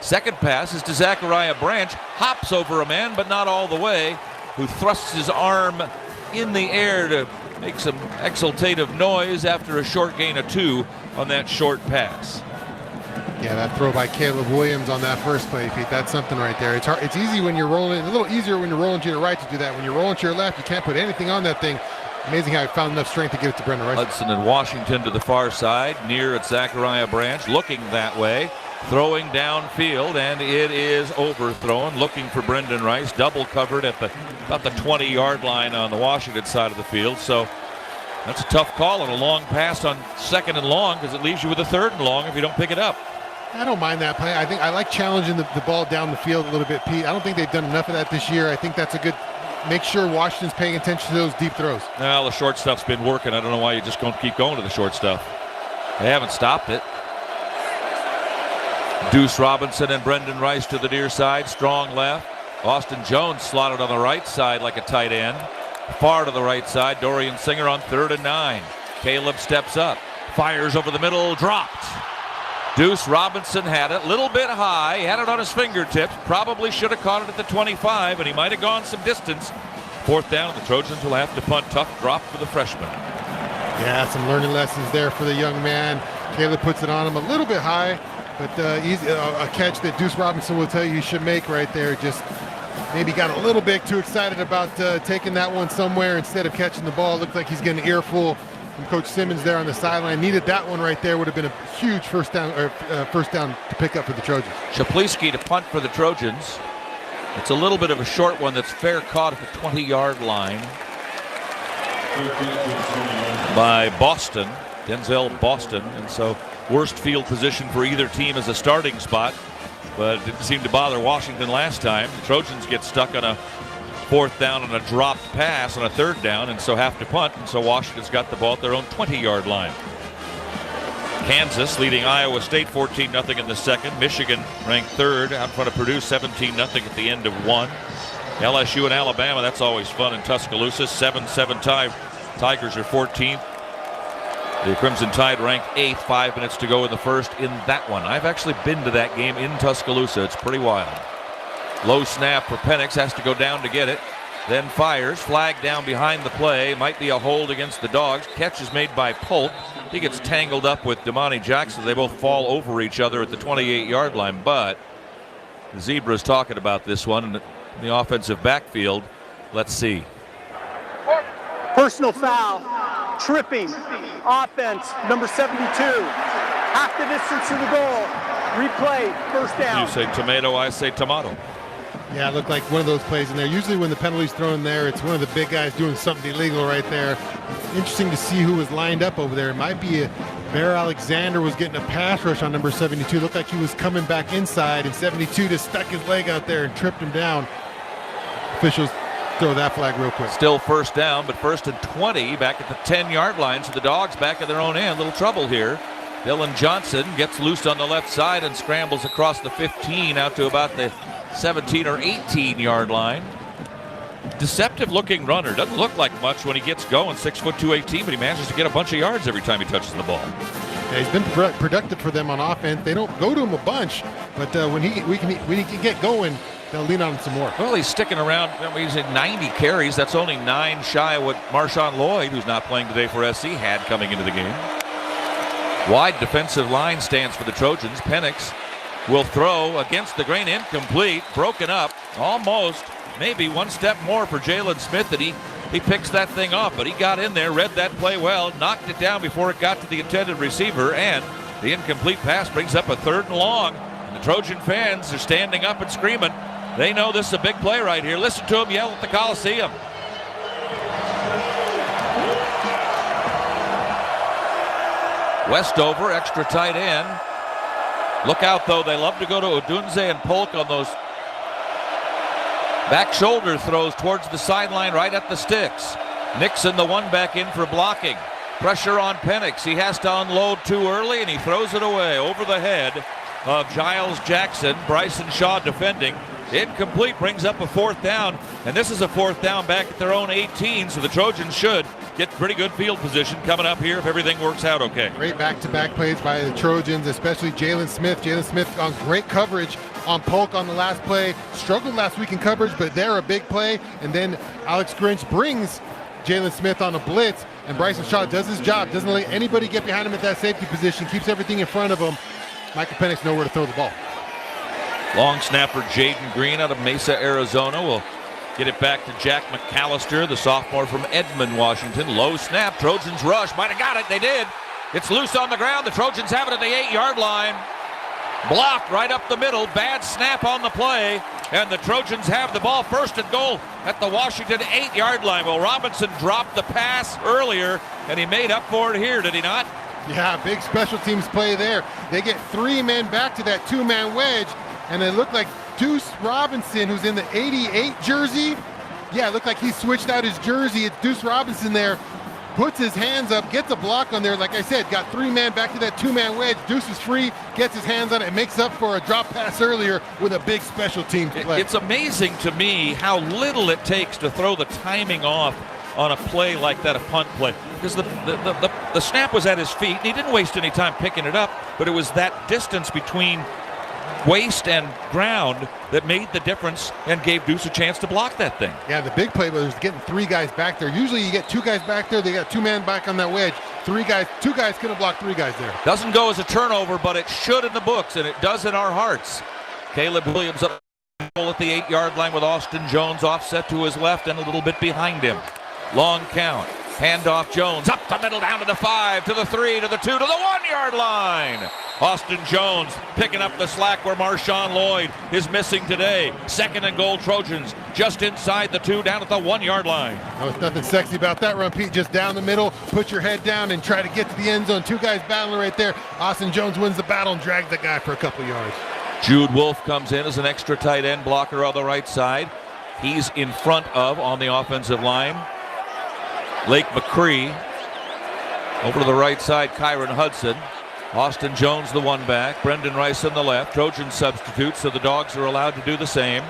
Second pass is to Zachariah Branch, hops over a man but not all the way, who thrusts his arm in the air to make some exultative noise after a short gain of 2 on that short pass. Yeah, that throw by Caleb Williams on that first play, Pete, that's something right there. It's hard, it's easy when you're rolling, a little easier when you're rolling to your right to do that. When you're rolling to your left, you can't put anything on that thing. Amazing how he found enough strength to get it to Brendan Rice. Hudson and Washington to the far side, near at Zachariah Branch, looking that way, throwing downfield, and it is overthrown, looking for Brendan Rice, double covered at about the 20-yard line on the Washington side of the field. So That's a tough call on a long pass on 2nd and long because it leaves you with a 3rd and long if you don't pick it up. I don't mind that play. I think I like challenging the ball down the field a little bit, Pete. I don't think they've done enough of that this year. I think that's a good, make sure Washington's paying attention to those deep throws. Well, the short stuff's been working. I don't know why you just don't keep going to the short stuff. They haven't stopped it. Deuce Robinson and Brendan Rice to the near side. Strong left. Austin Jones slotted on the right side like a tight end. Far to the right side. Dorian Singer on 3rd and 9. Caleb steps up. Fires over the middle. Dropped. Deuce Robinson had it. Little bit high. Had it on his fingertips. Probably should have caught it at the 25, and he might have gone some distance. 4th down. The Trojans will have to punt. Tough drop for the freshman. Yeah, some learning lessons there for the young man. Caleb puts it on him a little bit high, but a catch that Deuce Robinson will tell you should make right there. Just maybe got a little bit too excited about taking that one somewhere instead of catching the ball. Looked like he's getting an earful from Coach Simmons there on the sideline. Needed that one right there. Would have been a huge first down to pick up for the Trojans. Shapliski to punt for the Trojans. It's a little bit of a short one that's fair caught at the 20-yard line by Boston, Denzel Boston. And so worst field position for either team as a starting spot, but it didn't seem to bother Washington last time. The Trojans get stuck on a 4th down on a dropped pass on a 3rd down, and so have to punt, and so Washington's got the ball at their own 20-yard line. Kansas leading Iowa State 14-0 in the second. Michigan ranked 3rd out in front of Purdue 17-0 at the end of 1. LSU and Alabama, that's always fun in Tuscaloosa. 7-7 tie. Tigers are 14th. The Crimson Tide ranked 8th, 5 minutes to go in the first in that one. I've actually been to that game in Tuscaloosa. It's pretty wild. Low snap for Penix, has to go down to get it. Then fires, flag down behind the play. Might be a hold against the Dogs. Catch is made by Polk. He gets tangled up with Damani Jackson. They both fall over each other at the 28-yard line, but the Zebras talking about this one in the offensive backfield. Let's see. Personal foul, tripping, offense, number 72. Half the distance to the goal. Replay, first down. You say tomato, I say tomato. Yeah, it looked like one of those plays in there. Usually when the penalty's thrown in there, it's one of the big guys doing something illegal right there. Interesting to see who was lined up over there. It might be Bear Alexander was getting a pass rush on number 72. Looked like he was coming back inside, and 72 just stuck his leg out there and tripped him down. Officials throw that flag real quick. Still first down, but 1st and 20 back at the 10-yard line. So the Dogs back at their own end. Little trouble here. Dylan Johnson gets loose on the left side and scrambles across the 15 out to about the 17 or 18-yard line. Deceptive looking runner. Doesn't look like much when he gets going. 6'2", 218, but he manages to get a bunch of yards every time he touches the ball. Yeah, he's been productive for them on offense. They don't go to him a bunch, but when he can get going, they'll lean on him some more. Well, he's sticking around. He's at 90 carries. That's only 9 shy of what Marshawn Lloyd, who's not playing today for SC, had coming into the game. Wide defensive line stands for the Trojans. Penix will throw against the grain, incomplete, broken up, almost, maybe one step more for Jalen Smith, that he picks that thing off, but he got in there, read that play well, knocked it down before it got to the intended receiver, and the incomplete pass brings up a 3rd and long. And the Trojan fans are standing up and screaming. They know this is a big play right here. Listen to them yell at the Coliseum. Westover, extra tight end. Look out, though. They love to go to Odunze and Polk on those back shoulder throws towards the sideline right at the sticks. Nixon, the one back in for blocking. Pressure on Penix. He has to unload too early, and he throws it away over the head of Giles Jackson. Bryson Shaw defending. Incomplete, brings up a 4th down, and this is a 4th down back at their own 18, so the Trojans should get pretty good field position coming up here if everything works out okay. Great back-to-back plays by the Trojans, especially Jalen Smith. Jalen Smith on great coverage on Polk on the last play. Struggled last week in coverage, but they're a big play. And then Alex Grinch brings Jalen Smith on a blitz, and Bryson Shaw does his job. Doesn't let anybody get behind him at that safety position. Keeps everything in front of him. Michael Penix nowhere to throw the ball. Long snapper Jaden Green out of Mesa, Arizona will get it back to Jack McAllister, the sophomore from Edmond, Washington. Low snap, Trojans rush. Might have got it, they did. It's loose on the ground. The Trojans have it at the 8-yard line. Blocked right up the middle. Bad snap on the play. and the Trojans have the ball, first and goal at the Washington 8-yard line. Well, Robinson dropped the pass earlier, and he made up for it here, did he not? Yeah, big special teams play there. They get 3 men back to that 2-man wedge, and it looked like Deuce Robinson, who's in the 88 jersey. Yeah, it looked like he switched out his jersey. It's Deuce Robinson there. Puts his hands up, gets a block on there. Like I said, got 3 men back to that 2-man wedge. Deuce is free, gets his hands on it, and makes up for a drop pass earlier with a big special team play. It's amazing to me how little it takes to throw the timing off on a play like that, a punt play. Because the snap was at his feet, and he didn't waste any time picking it up, but it was that distance between waist and ground that made the difference and gave Deuce a chance to block that thing. Yeah, the big play was getting 3 guys back there. Usually you get 2 guys back there, they got 2 men back on that wedge. 2 guys could have blocked 3 guys there. Doesn't go as a turnover, but it should in the books, and it does in our hearts. Caleb Williams up at the 8-yard line with Austin Jones offset to his left and a little bit behind him. Long count. Handoff Jones up the middle, down to the 5, to the 3, to the 2, to the 1-yard line. Austin Jones picking up the slack where Marshawn Lloyd is missing today. 2nd and goal Trojans just inside the 2, down at the 1-yard line. There's nothing sexy about that run, Pete. Just down the middle, put your head down and try to get to the end zone. 2 guys battling right there. Austin Jones wins the battle and drags the guy for a couple yards. Jude Wolf comes in as an extra tight end blocker on the right side. He's in front of, on the offensive line, Lake McCree. Over to the right side, Kyron Hudson. Austin Jones, the 1 back. Brendan Rice on the left. Trojan substitute, so the Dogs are allowed to do the same.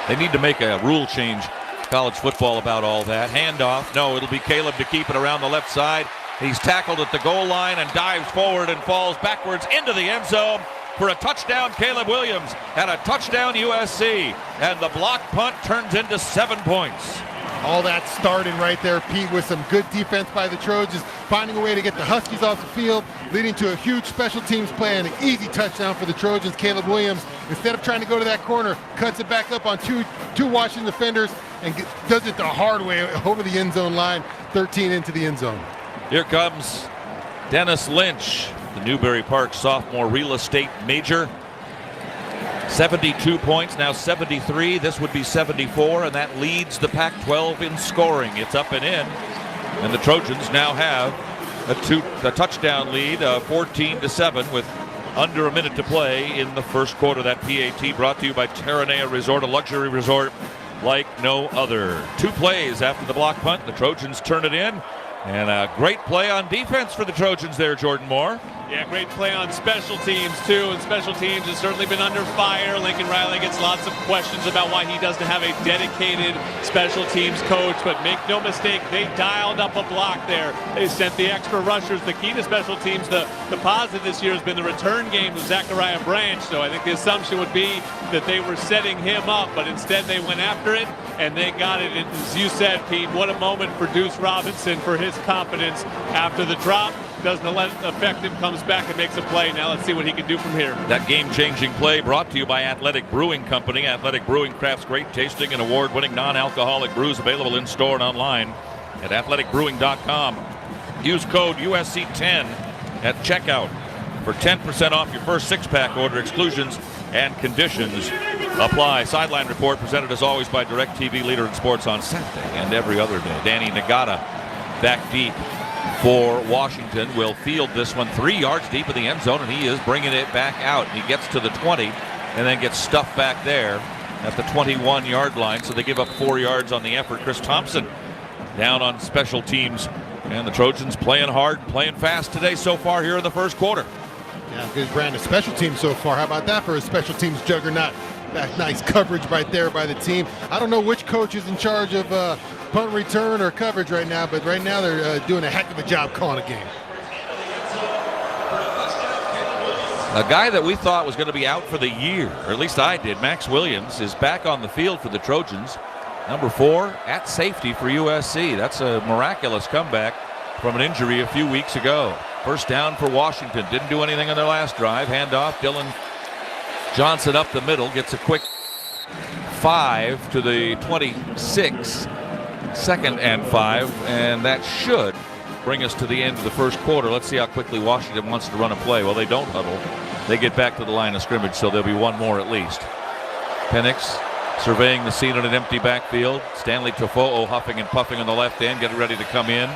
They need to make a rule change, college football, about all that. Handoff. No, it'll be Caleb to keep it around the left side. He's tackled at the goal line and dives forward and falls backwards into the end zone for a touchdown, Caleb Williams, and a touchdown, USC. And the block punt turns into 7 points. All that started right there, Pete, with some good defense by the Trojans, finding a way to get the Huskies off the field, leading to a huge special teams play and an easy touchdown for the Trojans. Caleb Williams, instead of trying to go to that corner, cuts it back up on two Washington defenders and does it the hard way over the end zone line, 13 into the end zone. Here comes Dennis Lynch, the Newbury Park sophomore real estate major. 72 points, now 73. This would be 74, and that leads the Pac-12 in scoring. It's up and in, and the Trojans now have a touchdown lead, 14-7, with under a minute to play in the first quarter. That PAT brought to you by Terranea Resort, a luxury resort like no other. 2 plays after the block punt. The Trojans turn it in, and a great play on defense for the Trojans there, Jordan Moore. Yeah, great play on special teams, too, and special teams has certainly been under fire. Lincoln Riley gets lots of questions about why he doesn't have a dedicated special teams coach, but make no mistake, they dialed up a block there. They sent the extra rushers. The key to special teams, the positive this year has been the return game of Zachariah Branch, so I think the assumption would be that they were setting him up, but instead they went after it, and they got it. And as you said, Pete, what a moment for Deuce Robinson for his confidence after the drop. Doesn't let it affect him, comes back and makes a play. Now let's see what he can do from here. That game-changing play brought to you by Athletic Brewing Company. Athletic Brewing crafts great tasting and award-winning non-alcoholic brews available in-store and online at athleticbrewing.com. Use code USC10 at checkout for 10% off your first 6-pack order. Exclusions and conditions apply. Sideline report presented as always by DirecTV, leader in sports on Saturday and every other day. Danny Nagata back deep for Washington, will field this one 3 yards deep in the end zone, and he is bringing it back out. He gets to the 20 and then gets stuffed back there at the 21-yard line, so they give up 4 yards on the effort. Chris Thompson down on special teams, and the Trojans playing hard, playing fast today so far here in the first quarter. Yeah, good brand of special teams so far. How about that for a special teams juggernaut? That nice coverage right there by the team. I don't know which coach is in charge of punt return or coverage right now, but right now they're doing a heck of a job calling a game. A guy that we thought was going to be out for the year, or at least I did, Max Williams, is back on the field for the Trojans. Number 4 at safety for USC. That's a miraculous comeback from an injury a few weeks ago. First down for Washington. Didn't do anything on their last drive. Handoff, Dylan Johnson up the middle, gets a quick 5 to the 26. 2nd and 5, and that should bring us to the end of the first quarter. Let's see how quickly Washington wants to run a play. Well, they don't huddle. They get back to the line of scrimmage, so there'll be one more at least. Penix surveying the scene on an empty backfield. Stanley Tofo'o huffing and puffing on the left end, getting ready to come in.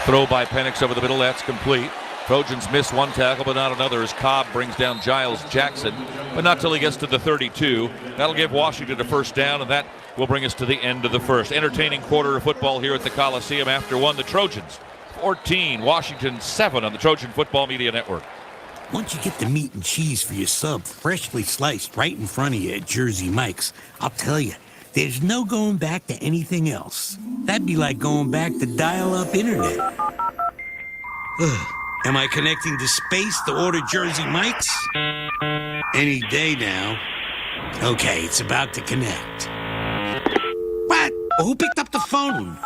Throw by Penix over the middle, that's complete. Trojans miss one tackle, but not another as Cobb brings down Giles Jackson, but not till he gets to the 32. That'll give Washington a first down, and that will bring us to the end of the first. Entertaining quarter of football here at the Coliseum after one. The Trojans 14, Washington 7 on the Trojan Football Media Network. Once you get the meat and cheese for your sub freshly sliced right in front of you at Jersey Mike's, I'll tell you, there's no going back to anything else. That'd be like going back to dial-up internet. Ugh. Am I connecting to space to order Jersey Mike's? Any day now. Okay, it's about to connect. What? Who picked up the phone?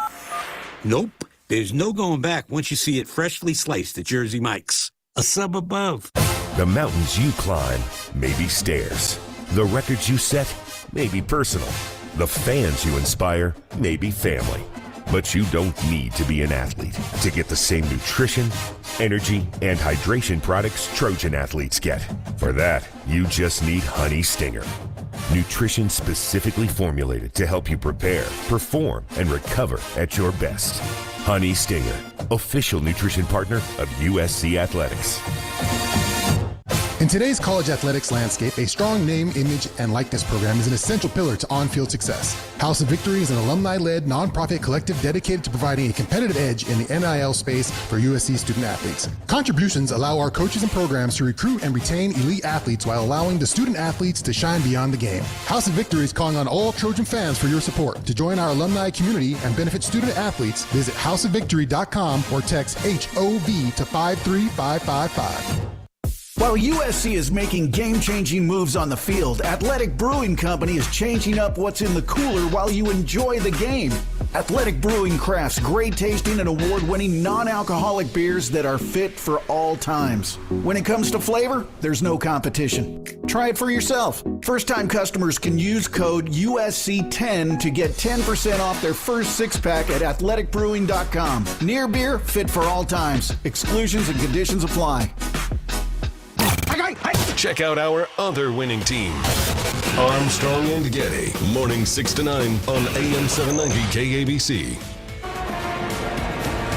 Nope. There's no going back once you see it freshly sliced at Jersey Mike's. A sub above. The mountains you climb may be stairs. The records you set may be personal. The fans you inspire may be family. But you don't need to be an athlete to get the same nutrition, energy, and hydration products Trojan athletes get. For that, you just need Honey Stinger. Nutrition specifically formulated to help you prepare, perform, and recover at your best. Honey Stinger, official nutrition partner of USC Athletics. In today's college athletics landscape, a strong name, image, and likeness program is an essential pillar to on-field success. House of Victory is an alumni-led, nonprofit collective dedicated to providing a competitive edge in the NIL space for USC student athletes. Contributions allow our coaches and programs to recruit and retain elite athletes while allowing the student athletes to shine beyond the game. House of Victory is calling on all Trojan fans for your support. To join our alumni community and benefit student athletes, visit houseofvictory.com or text HOV to 53555. While USC is making game-changing moves on the field, Athletic Brewing Company is changing up what's in the cooler while you enjoy the game. Athletic Brewing crafts great-tasting and award-winning non-alcoholic beers that are fit for all times. When it comes to flavor, there's no competition. Try it for yourself. First-time customers can use code USC10 to get 10% off their first six-pack at athleticbrewing.com. Near beer, fit for all times. Exclusions and conditions apply. Check out our other winning team, Armstrong and Getty, morning 6 to 9 on AM 790 KABC.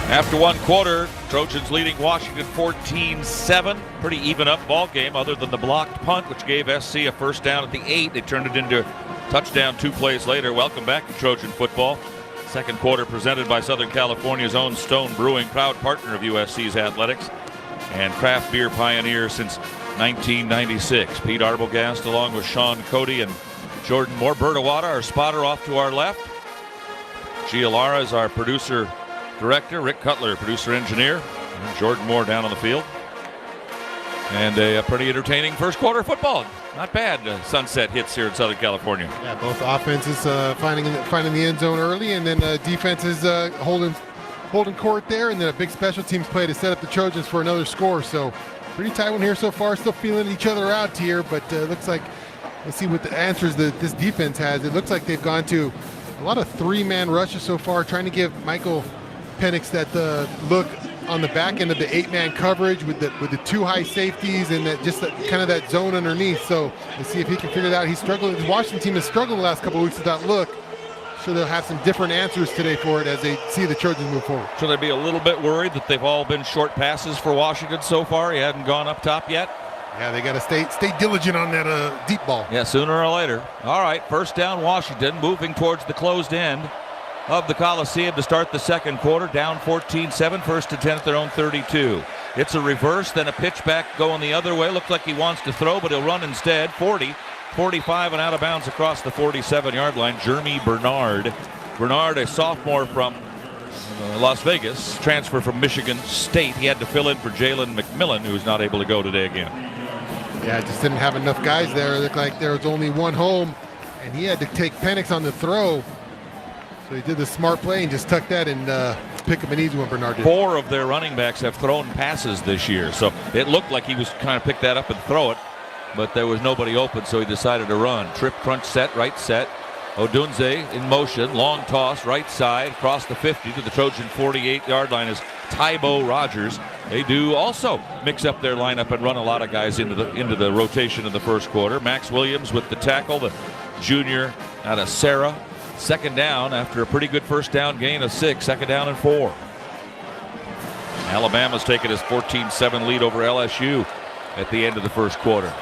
After one quarter, Trojans leading Washington 14-7. Pretty even up ball game other than the blocked punt, which gave SC a first down at the 8. They turned it into a touchdown 2 plays later. Welcome back to Trojan football. Second quarter presented by Southern California's own Stone Brewing, proud partner of USC's athletics and craft beer pioneer since 1996. Pete Arbogast along with Shaun, Cody, and Jordan Moore. Bertawada, our spotter, off to our left. Gia Lara is our producer director. Rick Cutler, producer engineer. And Jordan Moore down on the field. And a pretty entertaining first quarter of football. Not bad. Sunset hits here in Southern California. Yeah, both offenses finding the end zone early, and then defenses holding court there, and then a big special teams play to set up the Trojans for another score. So pretty tight one here so far. Still feeling each other out here, but looks like let's see what the answers that this defense has. It looks like they've gone to a lot of three-man rushes so far, trying to give Michael Penix that look on the back end of the 8-man coverage with the two high safeties and that just kind of that zone underneath. So let's see if he can figure it out. He's struggling. The Washington team has struggled the last couple of weeks with that look. Sure, they'll have some different answers today for it as they see the Trojans move forward. Should they be a little bit worried that they've all been short passes for Washington so far? He hadn't gone up top yet. Yeah, they got to stay diligent on that deep ball. Yeah, sooner or later. All right, first down Washington, moving towards the closed end of the Coliseum to start the second quarter. Down 14-7, first and 10 at their own 32. It's a reverse, then a pitch back going the other way. Looks like he wants to throw, but he'll run instead. 40, 45, and out of bounds across the 47-yard line. Jeremy Bernard. Bernard, a sophomore from Las Vegas, transfer from Michigan State. He had to fill in for Jalen McMillan, who's not able to go today again. Yeah, just didn't have enough guys there. It looked like there was only one home, and he had to take Penix on the throw. So he did the smart play and just tucked that and pick up an easy one, Bernard did. 4 of their running backs have thrown passes this year, so it looked like he was trying to pick that up and throw it, but there was nobody open, so he decided to run. Trip, crunch, set, right set. Odunze in motion, long toss, right side, across the 50 to the Trojan 48-yard line is Tybo Rogers. They do also mix up their lineup and run a lot of guys into the rotation in the first quarter. Max Williams with the tackle. The junior out of Sarah. Second down after a pretty good first down gain of 6. Second down and 4. Alabama's taken his 14-7 lead over LSU at the end of the first quarter.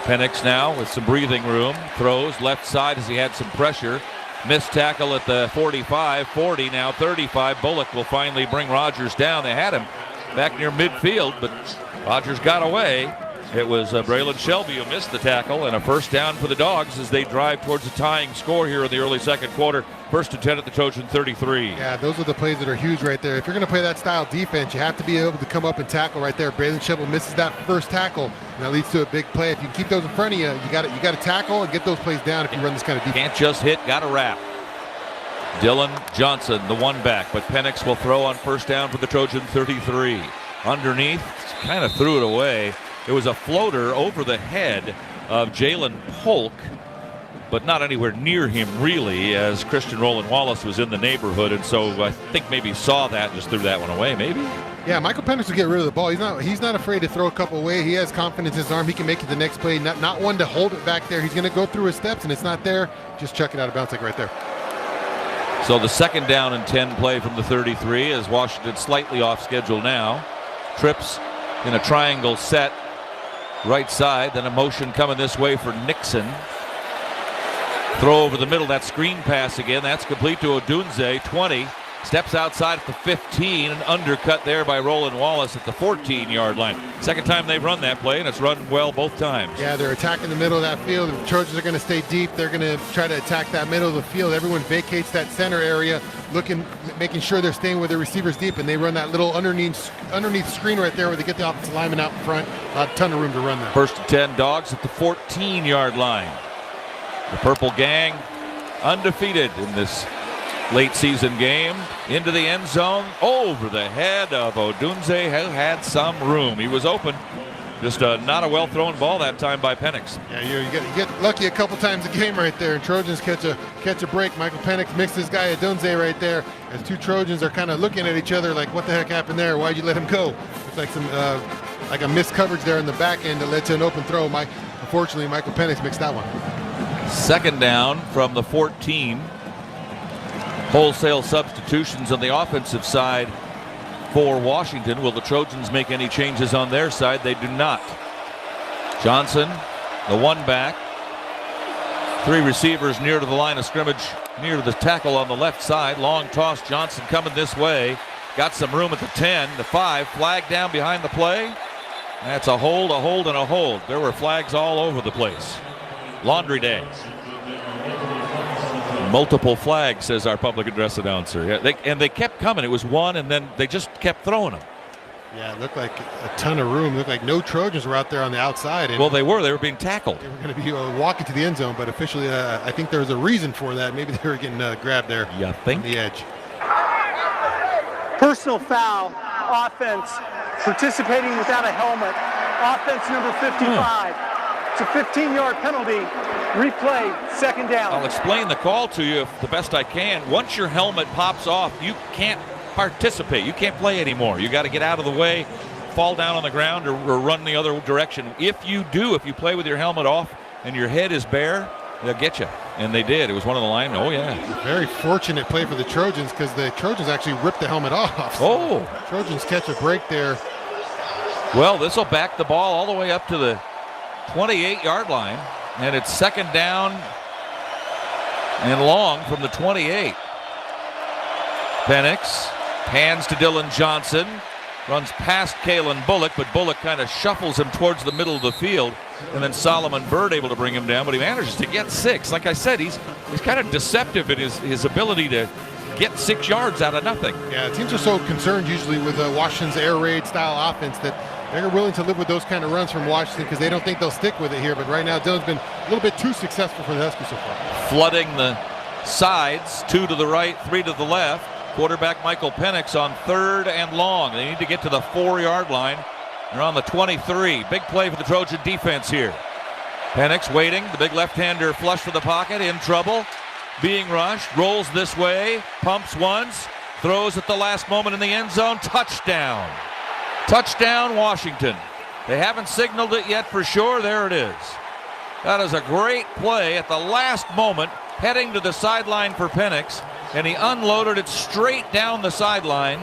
Penix now with some breathing room. Throws left side as he had some pressure. Missed tackle at the 45, 40, now 35. Bullock will finally bring Rogers down. They had him back near midfield, but Rogers got away. It was Braylon Shelby who missed the tackle, and a first down for the Dogs as they drive towards a tying score here in the early second quarter. First and 10 at the Trojan 33. Yeah, those are the plays that are huge right there. If you're going to play that style defense, you have to be able to come up and tackle right there. Braylon Shelby misses that first tackle, and that leads to a big play. If you keep those in front of you, you got to tackle and get those plays down if you run this kind of defense. Can't just hit, got to wrap. Dylan Johnson, the one back, but Penix will throw on first down for the Trojan 33. Underneath, kind of threw it away. It was a floater over the head of Jalen Polk, but not anywhere near him really, as Christian Roland Wallace was in the neighborhood, and so I think maybe saw that and just threw that one away, maybe. Yeah, Michael Penix will get rid of the ball. He's not afraid to throw a couple away. He has confidence in his arm. He can make it the next play. Not one to hold it back there. He's going to go through his steps, and it's not there. Just chuck it out of bounds like right there. So the second down and 10 play from the 33 as Washington slightly off schedule now. Trips in a triangle set. Right side, then a motion coming this way for Nixon. Throw over the middle, that screen pass again. That's complete to Odunze, 20. Steps outside at the 15, an undercut there by Roland Wallace at the 14-yard line. Second time they've run that play, and it's run well both times. Yeah, they're attacking the middle of that field. The Trojans are going to stay deep. They're going to try to attack that middle of the field. Everyone vacates that center area, making sure they're staying with their receivers deep, and they run that little underneath screen right there where they get the offensive lineman out in front. A ton of room to run there. First and 10, Dogs at the 14-yard line. The Purple Gang undefeated in this late season game. Into the end zone, over the head of Odunze, who had some room. He was open. Just not a well-thrown ball that time by Penix. Yeah, you get lucky a couple times a game right there, and Trojans catch a break. Michael Penix mixed this guy Odunze right there, as two Trojans are kind of looking at each other like, what the heck happened there? Why'd you let him go? It's like some like a missed coverage there in the back end that led to an open throw. Unfortunately, Michael Penix mixed that one. Second down from the 14. Wholesale substitutions on the offensive side for Washington. Will the Trojans make any changes on their side? They do not. Johnson, the one back. 3 receivers near to the line of scrimmage, near to the tackle on the left side. Long toss, Johnson coming this way. Got some room at the 10, the 5. Flag down behind the play. That's a hold, and a hold. There were flags all over the place. Laundry day. Multiple flags, says our public address announcer. Yeah, they kept coming. It was one, and then they just kept throwing them. Yeah, it looked like a ton of room. It looked like no Trojans were out there on the outside. Well, they were being tackled. They were going to be walking to the end zone, but officially, I think there was a reason for that. Maybe they were getting grabbed there. You think? On the edge. Personal foul, offense, participating without a helmet. Offense number 55. It's a 15-yard penalty. Replay, second down. I'll explain the call to you the best I can. Once your helmet pops off, you can't participate. You can't play anymore. You got to get out of the way, fall down on the ground, or run the other direction. If you play with your helmet off and your head is bare, they'll get you. And they did. It was one of the linemen. Oh, yeah. Very fortunate play for the Trojans, because the Trojans actually ripped the helmet off. So Trojans catch a break there. Well, this will back the ball all the way up to the 28-yard line. And it's second down and long from the 28. Penix hands to Dylan Johnson, runs past Kalen Bullock, but Bullock kind of shuffles him towards the middle of the field, and then Solomon Byrd able to bring him down, but he manages to get 6. Like I said, he's kind of deceptive in his ability to get 6 yards out of nothing. Yeah, teams are so concerned usually with Washington's air raid style offense that they're willing to live with those kind of runs from Washington because they don't think they'll stick with it here. But right now, Dylan's been a little bit too successful for the Huskies so far. Flooding the sides, 2 to the right, 3 to the left. Quarterback Michael Penix on 3rd and long. They need to get to the 4-yard line. They're on the 23. Big play for the Trojan defense here. Penix waiting. The big left-hander flush for the pocket. In trouble. Being rushed. Rolls this way. Pumps once. Throws at the last moment in the end zone. Touchdown. Touchdown, Washington. They haven't signaled it yet for sure. There it is. That is a great play at the last moment, heading to the sideline for Penix, and he unloaded it straight down the sideline,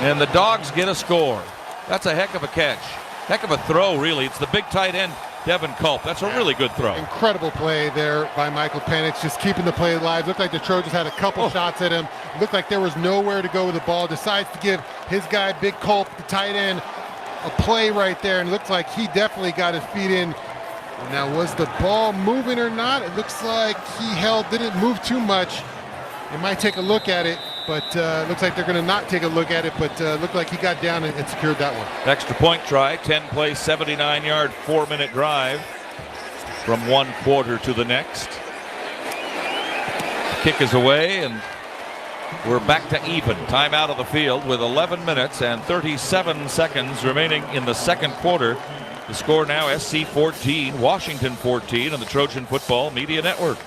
and the Dogs get a score. That's a heck of a catch. Heck of a throw, really. It's the big tight end, Devin Culp. That's a really good throw. Incredible play there by Michael Penix, just keeping the play alive. Looked like the Trojans had a couple shots at him. Looked like there was nowhere to go with the ball. Decides to give his guy, Big Culp, the tight end, a play right there, and looks like he definitely got his feet in. Now, was the ball moving or not? It looks like he didn't move too much. They might take a look at it, but looks like they're going to not take a look at it, but looked like he got down and secured that one. Extra point try, 10-play, 79-yard, 4-minute drive from one quarter to the next. Kick is away, and we're back to even. Time out of the field with 11 minutes and 37 seconds remaining in the second quarter. The score now, SC 14, Washington 14 on the Trojan Football Media Network.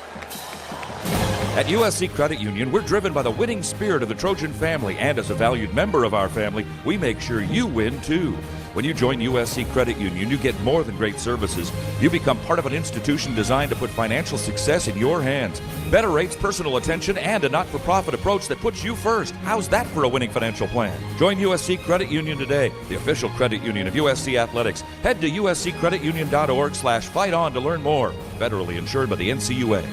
At USC Credit Union, we're driven by the winning spirit of the Trojan family, and as a valued member of our family, we make sure you win too. When you join USC Credit Union, you get more than great services. You become part of an institution designed to put financial success in your hands. Better rates, personal attention, and a not-for-profit approach that puts you first. How's that for a winning financial plan? Join USC Credit Union today, the official credit union of USC Athletics. Head to usccreditunion.org/fight-on to learn more. Federally insured by the NCUA.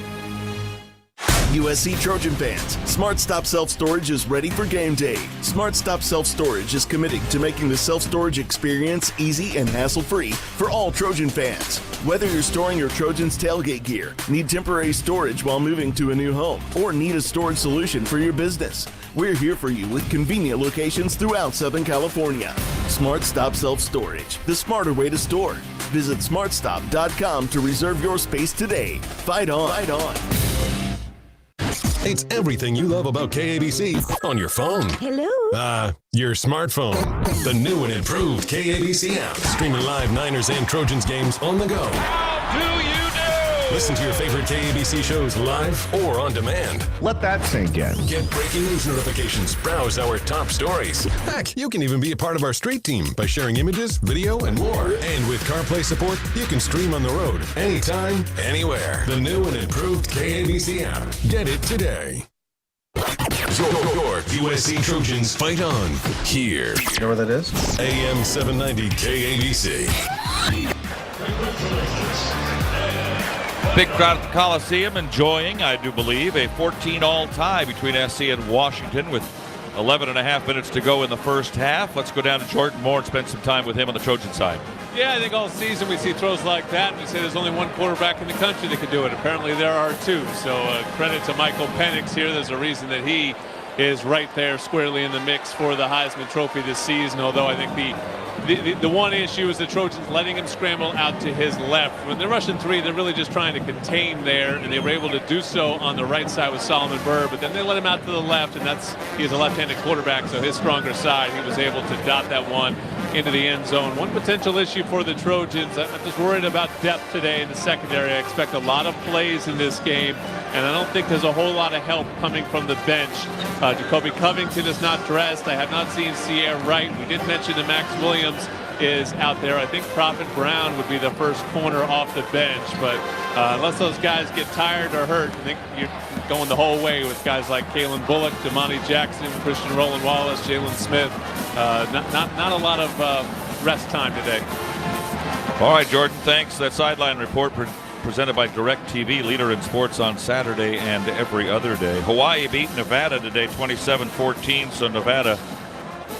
USC Trojan fans, Smart Stop Self Storage is ready for game day. Smart Stop Self Storage is committed to making the self-storage experience easy and hassle-free for all Trojan fans. Whether you're storing your Trojans tailgate gear, need temporary storage while moving to a new home, or need a storage solution for your business, we're here for you with convenient locations throughout Southern California. Smart Stop Self Storage, the smarter way to store. Visit smartstop.com to reserve your space today. Fight on. Fight on. It's everything you love about KABC on your phone. Hello? Your smartphone. The new and improved KABC app. Streaming live Niners and Trojans games on the go. How do you do? Listen to your favorite KABC shows live or on demand. Let that sink in. Get breaking news notifications. Browse our top stories. Heck, you can even be a part of our street team by sharing images, video, and more. And with CarPlay support, you can stream on the road anytime, anywhere. The new and improved KABC app. Get it today. Your USC Trojans fight on here. You know where that is? AM 790 KABC. Big crowd at the Coliseum enjoying, I do believe, a 14-all tie between SC and Washington with 11 and a half minutes to go in the first half. Let's go down to Jordan Moore and spend some time with him on the Trojan side. Yeah, I think all season we see throws like that, and we say there's only one quarterback in the country that can do it. Apparently there are two. So credit to Michael Penix here. There's a reason that he is right there squarely in the mix for the Heisman Trophy this season, although I think the one issue is the Trojans letting him scramble out to his left. When they're rushing three, they're really just trying to contain there, and they were able to do so on the right side with Solomon Burr, but then they let him out to the left, and he's a left-handed quarterback, so his stronger side, he was able to dot that one into the end zone. One potential issue for the Trojans, I'm just worried about depth today in the secondary. I expect a lot of plays in this game, and I don't think there's a whole lot of help coming from the bench. Jacoby Covington is not dressed. I have not seen Sierra Wright. We did mention that Max Williams is out there. I think Prophet Brown would be the first corner off the bench, but unless those guys get tired or hurt, I think you're going the whole way with guys like Kalen Bullock, Damani Jackson, Christian Roland Wallace, Jalen Smith. Not a lot of rest time today. All right, Jordan, thanks. That sideline report presented by DirecTV, leader in sports on Saturday and every other day. Hawaii beat Nevada today 27-14, so Nevada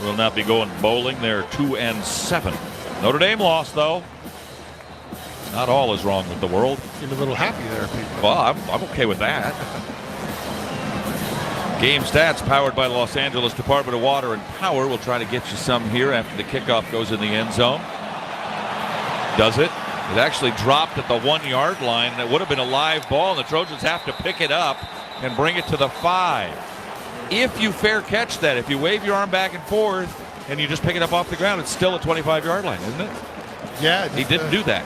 will not be going bowling. They're 2-7. Notre Dame lost, though. Not all is wrong with the world. You're a little happy there, people. Well, I'm okay with that. Game stats powered by the Los Angeles Department of Water and Power. We'll try to get you some here after the kickoff goes in the end zone. Does it? It actually dropped at the 1-yard line, and it would have been a live ball, and the Trojans have to pick it up and bring it to the 5. If you fair catch that, if you wave your arm back and forth and you just pick it up off the ground, it's still a 25-yard line, isn't it? Yeah. He didn't do that.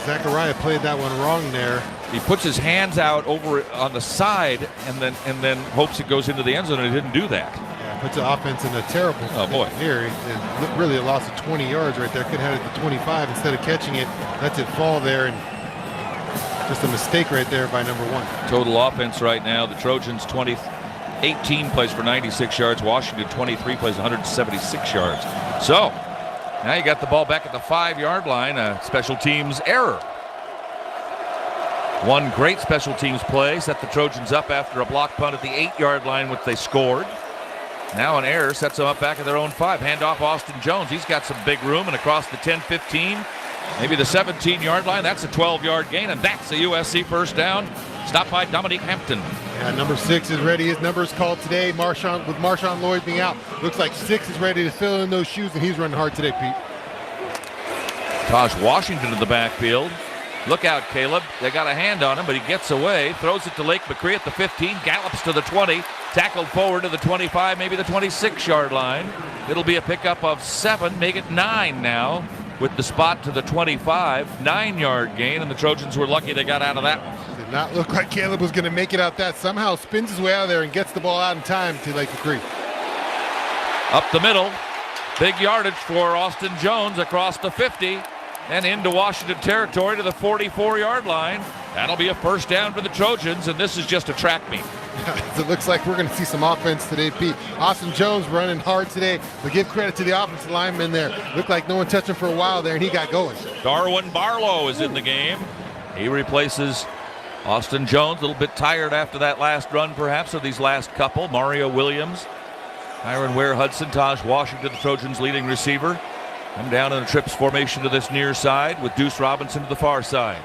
Zachariah played that one wrong there. He puts his hands out over on the side and then hopes it goes into the end zone, and he didn't do that. Yeah, puts the offense in a terrible here. Really a loss of 20 yards right there. Could have had it to 25 instead of catching it. Lets it fall there, and Just a mistake right there by number 1. Total offense right now, the Trojans 18 plays for 96 yards. Washington 23 plays 176 yards. So now you got the ball back at the 5-yard line. A special teams error. One great special teams play set the Trojans up after a block punt at the 8-yard line, which they scored. Now an error sets them up back at their own 5. Handoff Austin Jones. He's got some big room, and across the 10-15, maybe the 17-yard line. That's a 12-yard gain, and that's a USC first down. Stopped by Dominique Hampton. Yeah, number 6 is ready. His number is called today. With Marshawn Lloyd being out, looks like 6 is ready to fill in those shoes, and he's running hard today, Pete. Taj Washington in the backfield. Look out, Caleb. They got a hand on him, but he gets away. Throws it to Lake McCree at the 15. Gallops to the 20. Tackled forward to the 25, maybe the 26-yard line. It'll be a pickup of 7, make it 9 now with the spot to the 25. 9-yard gain, and the Trojans were lucky they got out of that one. Did not look like Caleb was going to make it out that. Somehow spins his way out of there and gets the ball out in time to Lake McCree. Up the middle. Big yardage for Austin Jones across the 50. And into Washington territory to the 44-yard line. That'll be a first down for the Trojans, and this is just a track meet. It looks like we're going to see some offense today, Pete. Austin Jones running hard today, but give credit to the offensive lineman there. Looked like no one touched him for a while there, and he got going. Darwin Barlow is in the game. He replaces Austin Jones, a little bit tired after that last run, perhaps, or these last couple. Mario Williams, Tyron Ware-Hudson, Taj Washington, the Trojans' leading receiver. Come down in a trips formation to this near side with Deuce Robinson to the far side.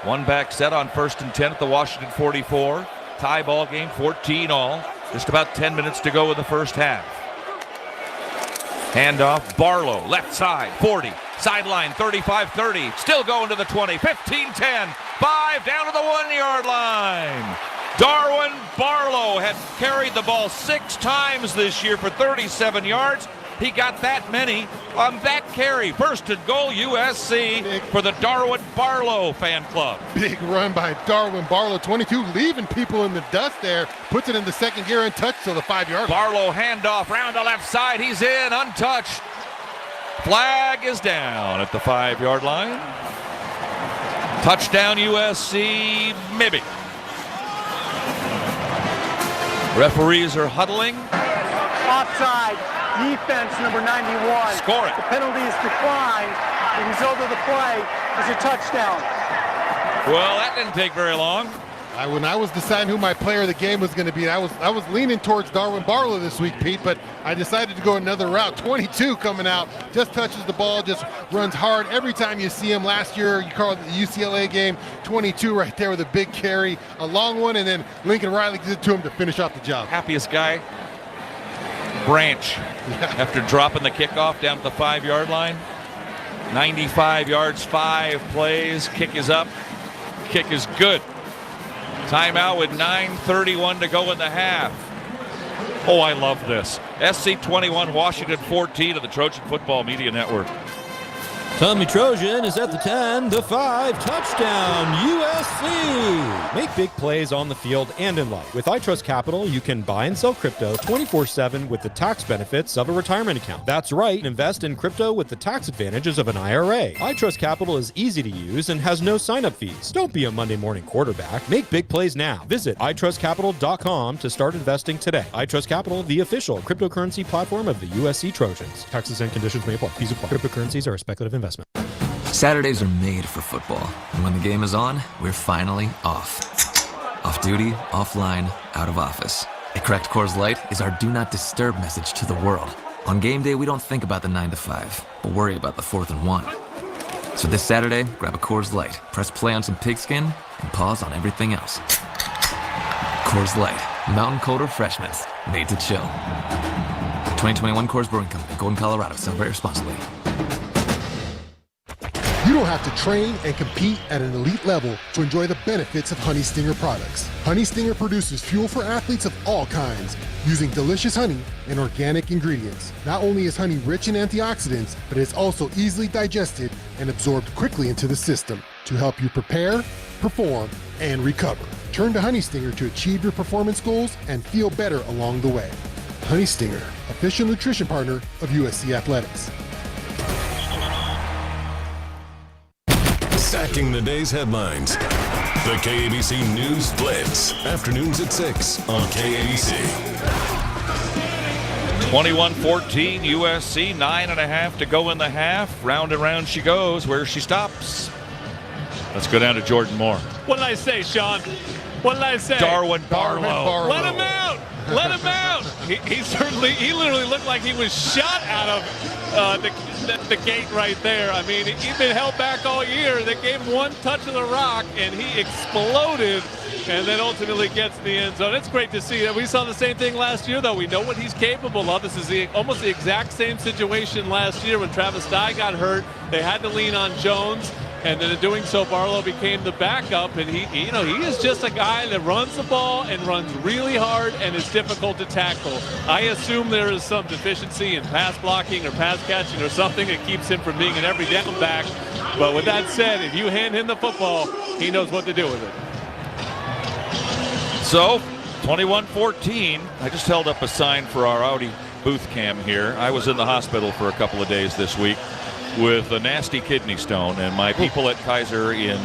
One back set on 1st and 10 at the Washington 44. Tie ball game, 14 all. Just about 10 minutes to go in the first half. Handoff, Barlow, left side, 40. Sideline, 35-30. Still going to the 20, 15-10. 5 down to the 1-yard line. Darwin Barlow had carried the ball 6 times this year for 37 yards. He got that many on that carry. First and goal, USC for the Darwin Barlow fan club. Big run by Darwin Barlow, 22, leaving people in the dust there. Puts it in the second gear, untouched to the 5-yard line. Barlow handoff, round the left side. He's in, untouched. Flag is down at the 5-yard line. Touchdown USC, maybe. Referees are huddling. Offside. Defense number 91. Score it. The penalty is declined. The result of the play is a touchdown. Well, that didn't take very long. When I was deciding who my player of the game was going to be, I was leaning towards Darwin Barlow this week, Pete, but I decided to go another route. 22 coming out, just touches the ball, just runs hard. Every time you see him, last year you called it the UCLA game, 22 right there with a big carry, a long one, and then Lincoln Riley gives it to him to finish off the job. Happiest guy. Branch, after dropping the kickoff down at the 5-yard line. 95 yards, 5 plays. Kick is up. Kick is good. Timeout with 9:31 to go in the half. Oh, I love this. SC 21, Washington 14 of the Trojan Football Media Network. Tommy Trojan is at the 10, the 5, touchdown, USC! Make big plays on the field and in life. With iTrust Capital, you can buy and sell crypto 24/7 with the tax benefits of a retirement account. That's right, invest in crypto with the tax advantages of an IRA. iTrust Capital is easy to use and has no sign-up fees. Don't be a Monday morning quarterback. Make big plays now. Visit iTrustCapital.com to start investing today. iTrust Capital, the official cryptocurrency platform of the USC Trojans. Taxes and conditions may apply. Fees apply. Cryptocurrencies are a speculative investment. Saturdays are made for football, and when the game is on, we're finally off. Off duty, offline, out of office. At Cracked Coors Light is our do not disturb message to the world. On game day, we don't think about the 9 to 5, but worry about the 4th and 1. So this Saturday, grab a Coors Light, press play on some pigskin, and pause on everything else. Coors Light, mountain cold refreshments, made to chill. 2021 Coors Brewing Company, Golden, Colorado. Celebrate responsibly. You don't have to train and compete at an elite level to enjoy the benefits of Honey Stinger products. Honey Stinger produces fuel for athletes of all kinds, using delicious honey and organic ingredients. Not only is honey rich in antioxidants, but it's also easily digested and absorbed quickly into the system to help you prepare, perform, and recover. Turn to Honey Stinger to achieve your performance goals and feel better along the way. Honey Stinger, official nutrition partner of USC Athletics. Set, Tracking the day's headlines. The KABC News Blitz. Afternoons at 6 on KABC. 21-14 USC, 9.5 to go in the half. Round and round she goes. Where she stops. Let's go down to Jordan Moore. What did I say, Shaun? What did I say? Darwin Barlow. Let him out. Let him out. He literally looked like he was shot out of the gate right there. I mean, he'd been held back all year. They gave him one touch of the rock, and he exploded, and then ultimately gets in the end zone. It's great to see that. We saw the same thing last year, though. We know what he's capable of. This is almost the exact same situation last year when Travis Dye got hurt. They had to lean on Jones. And then in doing so, Barlow became the backup, and he is just a guy that runs the ball and runs really hard and is difficult to tackle. I assume there is some deficiency in pass blocking or pass catching or something that keeps him from being an every down back. But with that said, if you hand him the football, he knows what to do with it. So, 21-14. I just held up a sign for our Audi Booth Cam here. I was in the hospital for a couple of days this week with a nasty kidney stone, and my people at Kaiser in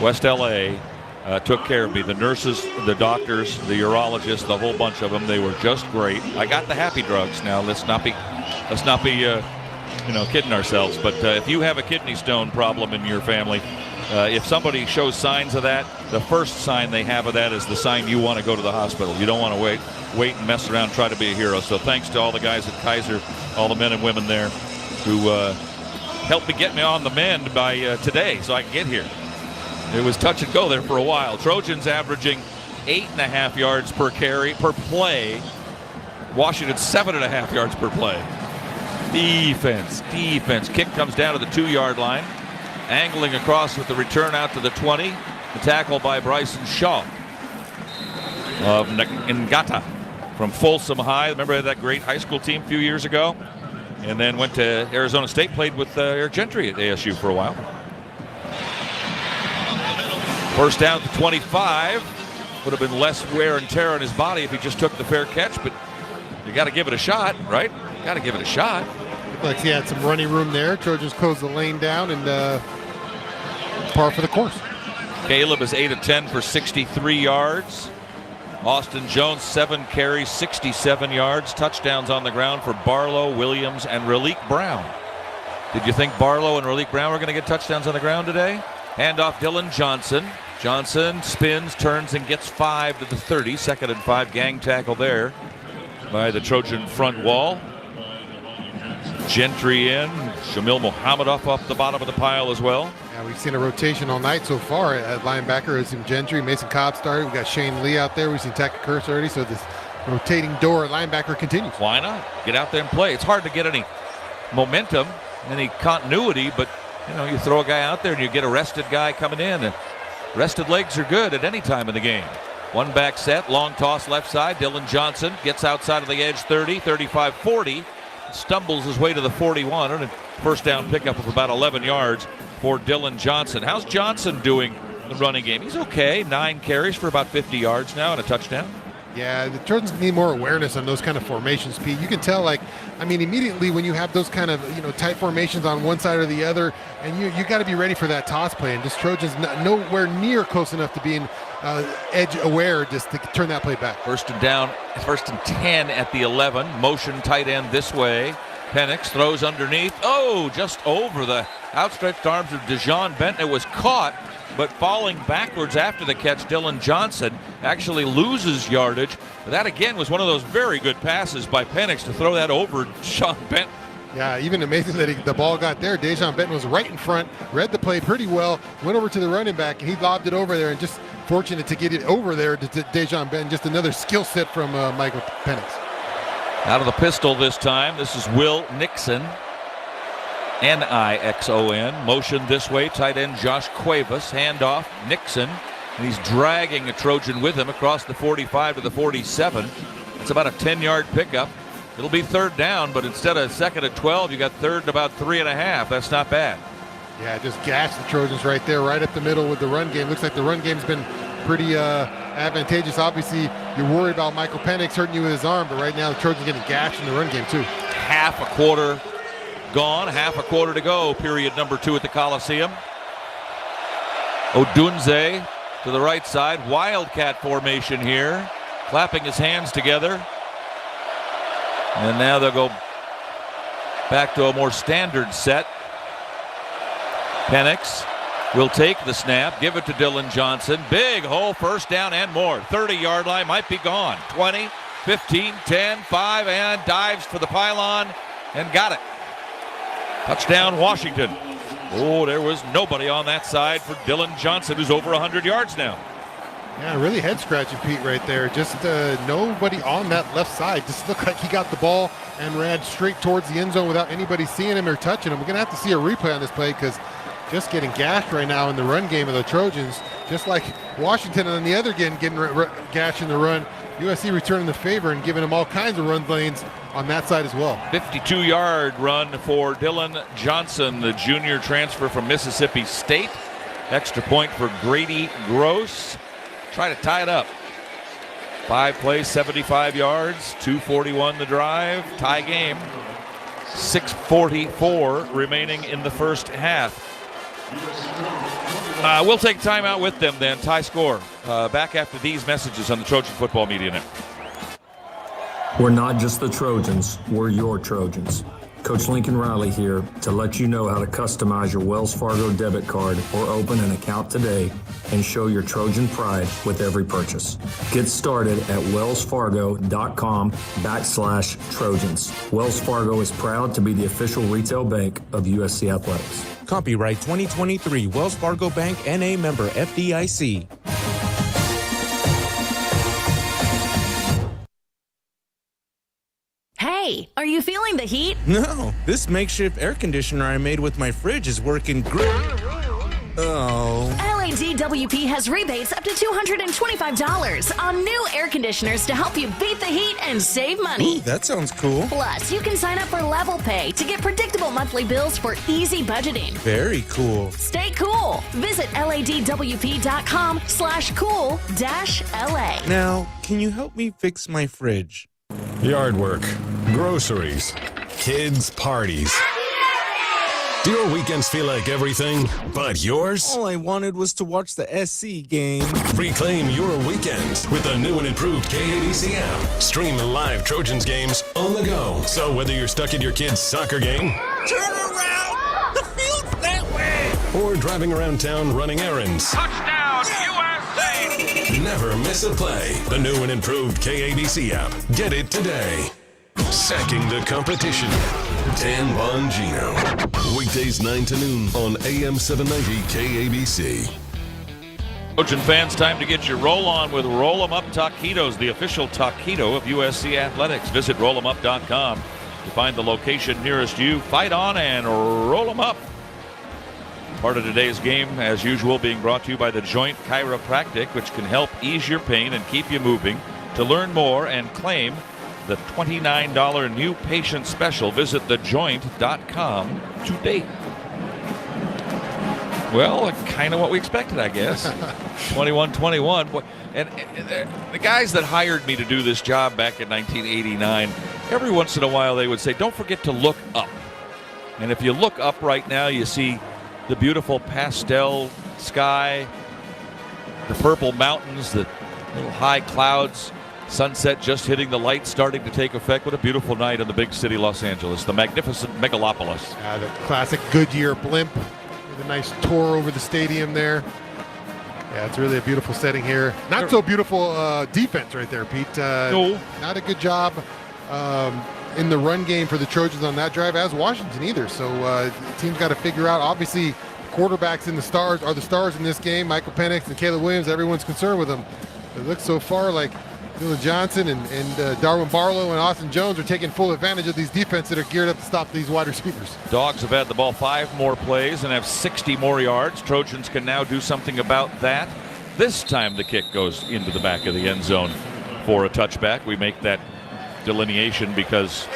West LA took care of me. The nurses, the doctors, the urologists, the whole bunch of them, they were just great. I got the happy drugs. Now let's not be kidding ourselves, but if you have a kidney stone problem in your family, if somebody shows signs of that, the first sign they have of that is the sign you want to go to the hospital. You don't want to wait and mess around, try to be a hero. So thanks to all the guys at Kaiser, all the men and women there who helped me get me on the mend by today so I can get here. It was touch and go there for a while. Trojans averaging 8.5 yards per play. Washington 7.5 yards per play. Defense. Kick comes down to the 2-yard line. Angling across with the return out to the 20. The tackle by Bryson Shaw of Ngata from Folsom High. Remember that great high school team a few years ago? And then went to Arizona State, played with Eric Gentry at ASU for a while. First down to 25. Would have been less wear and tear on his body if he just took the fair catch, but you got to give it a shot, right? Got to give it a shot. Looked like he had some running room there. Trojans closed the lane down and par for the course. Caleb is 8 of 10 for 63 yards. Austin Jones, 7 carries, 67 yards. Touchdowns on the ground for Barlow, Williams, and Raleek Brown. Did you think Barlow and Raleek Brown were going to get touchdowns on the ground today? Handoff Dylan Johnson. Johnson spins, turns, and gets 5 to the 30. 2nd and 5, gang tackle there by the Trojan front wall. Gentry in. Shamil Mohammedoff off the bottom of the pile as well. Yeah, we've seen a rotation all night so far at linebacker. We've seen Gentry, Mason Cobb started. We've got Shane Lee out there. We've seen Tackett Kurtz already. So this rotating door at linebacker continues. Why not? Get out there and play. It's hard to get any momentum, any continuity, but you throw a guy out there and you get a rested guy coming in. And rested legs are good at any time in the game. One back set, long toss left side. Dylan Johnson gets outside of the edge 30, 35, 40. Stumbles his way to the 41, and a first down pickup of about 11 yards for Dylan Johnson. How's Johnson doing in the running game? He's okay. 9 carries for about 50 yards now and a touchdown. Yeah, the Trojans need more awareness on those kind of formations, Pete. You can tell, immediately when you have those kind of, tight formations on one side or the other, and you got to be ready for that toss play. And just Trojans nowhere near close enough to being edge aware just to turn that play back. First and 10 at the 11. Motion tight end this way. Penix throws underneath. Oh, just over the outstretched arms of Dejon Benton. It was caught, but falling backwards after the catch, Dylan Johnson actually loses yardage. That again was one of those very good passes by Penix to throw that over Sean Benton. Yeah, even amazing that the ball got there. Dejon Benton was right in front, read the play pretty well, went over to the running back, and he lobbed it over there, and just fortunate to get it over there to Dejon Benton. Just another skill set from Michael Penix. Out of the pistol this time. This is Will Nixon. Nixon. Motion this way. Tight end Josh Cuevas. Handoff. Nixon. And he's dragging a Trojan with him across the 45 to the 47. It's about a 10-yard pickup. It'll be third down, but instead of 2nd and 12, you got 3rd and about 3.5. That's not bad. Yeah, just gashed the Trojans right there, right up the middle with the run game. Looks like the run game's been pretty advantageous. Obviously, you're worried about Michael Penix hurting you with his arm, but right now the Trojans getting gashed in the run game too. Half a quarter gone, half a quarter to go, period number 2 at the Coliseum. Odunze to the right side. Wildcat formation here. Clapping his hands together. And now they'll go back to a more standard set. Penix will take the snap, give it to Dylan Johnson. Big hole, first down and more. 30-yard line might be gone. 20, 15, 10, 5, and dives for the pylon and got it. Touchdown, Washington. Oh, there was nobody on that side for Dylan Johnson, who's over 100 yards now. Yeah, really head-scratching, Pete, right there. Just nobody on that left side. Just looked like he got the ball and ran straight towards the end zone without anybody seeing him or touching him. We're going to have to see a replay on this play because just getting gashed right now in the run game of the Trojans, just like Washington and then the other getting gashed in the run. USC returning the favor and giving them all kinds of run lanes on that side as well. 52-yard run for Dylan Johnson, the junior transfer from Mississippi State. Extra point for Grady Gross. Try to tie it up. 5 plays, 75 yards, 2:41 the drive, tie game. 6:44 remaining in the first half. We'll take time out with them then. Tie score. Back after these messages on the Trojan Football Media Network. We're not just the Trojans, we're your Trojans. Coach Lincoln Riley here to let you know how to customize your Wells Fargo debit card or open an account today and show your Trojan pride with every purchase. Get started at wellsfargo.com/Trojans. Wells Fargo is proud to be the official retail bank of USC Athletics. Copyright 2023 Wells Fargo Bank N.A. member FDIC. Hey, are you feeling the heat? No, this makeshift air conditioner I made with my fridge is working great. Oh. LADWP has rebates up to $225 on new air conditioners to help you beat the heat and save money. Ooh, that sounds cool. Plus, you can sign up for Level Pay to get predictable monthly bills for easy budgeting. Very cool. Stay cool. Visit LADWP.com/cool-LA. Now, can you help me fix my fridge? Yard work, groceries, kids' parties. Do your weekends feel like everything but yours? All I wanted was to watch the SC game. Reclaim your weekend with the new and improved KABC app. Stream live Trojans games on the go. So whether you're stuck at your kid's soccer game, Turn around! The field's that way! or driving around town running errands, Touchdown, USA! never miss a play. The new and improved KABC app. Get it today. Sacking the competition. Dan Bongino. Weekdays 9 to noon on AM 790 KABC. Trojan fans, time to get your roll on with Roll 'em Up Taquitos, the official taquito of USC Athletics. Visit rollemup.com to find the location nearest you. Fight on and roll 'em up. Part of today's game, as usual, being brought to you by the Joint Chiropractic, which can help ease your pain and keep you moving. To learn more and claim the $29 new patient special, visit thejoint.com today. Well, kind of what we expected, I guess. 21-21. And the guys that hired me to do this job back in 1989, every once in a while they would say, don't forget to look up. And if you look up right now, you see the beautiful pastel sky, the purple mountains, the little high clouds, sunset just hitting the light, starting to take effect. What a beautiful night in the big city, Los Angeles, the magnificent megalopolis. The classic Goodyear blimp with a nice tour over the stadium there. Yeah, it's really a beautiful setting here. Not so beautiful defense right there, Pete. No. Not a good job in the run game for the Trojans on that drive, as Washington either. So the team's got to figure out, obviously, quarterbacks in the stars are the stars in this game. Michael Penix and Caleb Williams, everyone's concerned with them. It looks so far like Dylan Johnson and Darwin Barlow and Austin Jones are taking full advantage of these defenses that are geared up to stop these wide receivers. Dogs have had the ball 5 more plays and have 60 more yards. Trojans can now do something about that. This time the kick goes into the back of the end zone for a touchback. We make that delineation because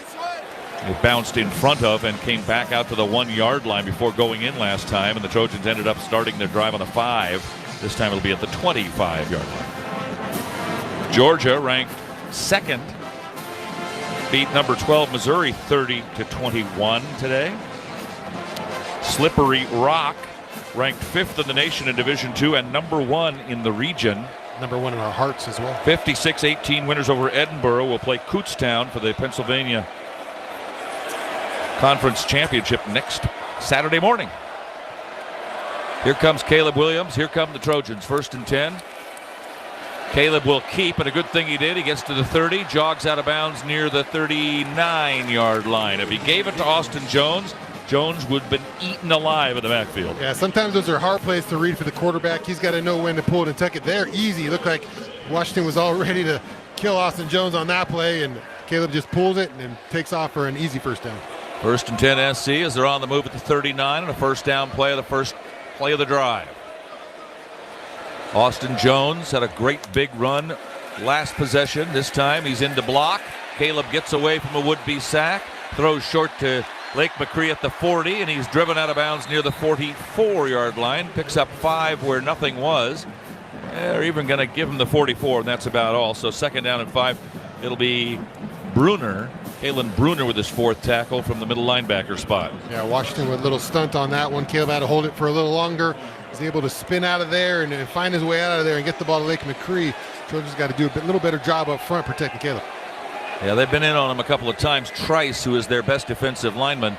it bounced in front of and came back out to the 1-yard line before going in last time, and the Trojans ended up starting their drive on the 5. This time it'll be at the 25-yard line. Georgia, ranked second, beat number 12 Missouri 30-21 today. Slippery Rock ranked 5th in the nation in Division II and number 1 in the region. Number 1 in our hearts as well. 56-18 winners over Edinburgh will play Kutztown for the Pennsylvania Conference Championship next Saturday morning. Here comes Caleb Williams. Here come the Trojans. 1st and 10. Caleb will keep, and a good thing he did. He gets to the 30, jogs out of bounds near the 39-yard line. If he gave it to Austin Jones, Jones would have been eaten alive in the backfield. Yeah, sometimes those are hard plays to read for the quarterback. He's got to know when to pull it and tuck it. There, easy. It looked like Washington was all ready to kill Austin Jones on that play, and Caleb just pulls it and takes off for an easy 1st down. 1st and 10 SC as they're on the move at the 39 and a 1st down play of the first play of the drive. Austin Jones had a great big run last possession. This time he's into block. Caleb gets away from a would-be sack, throws short to Lake McCree at the 40, and he's driven out of bounds near the 44-yard line. Picks up 5 where nothing was. They're even going to give him the 44, and that's about all. So 2nd down and 5. It'll be Bruner, Kalen Bruner with his 4th tackle from the middle linebacker spot. Yeah, Washington with a little stunt on that one. Caleb had to hold it for a little longer. He's able to spin out of there and find his way out of there and get the ball to Lake McCree. Trojans got to do a little better job up front protecting Caleb. Yeah, they've been in on him a couple of times. Trice, who is their best defensive lineman,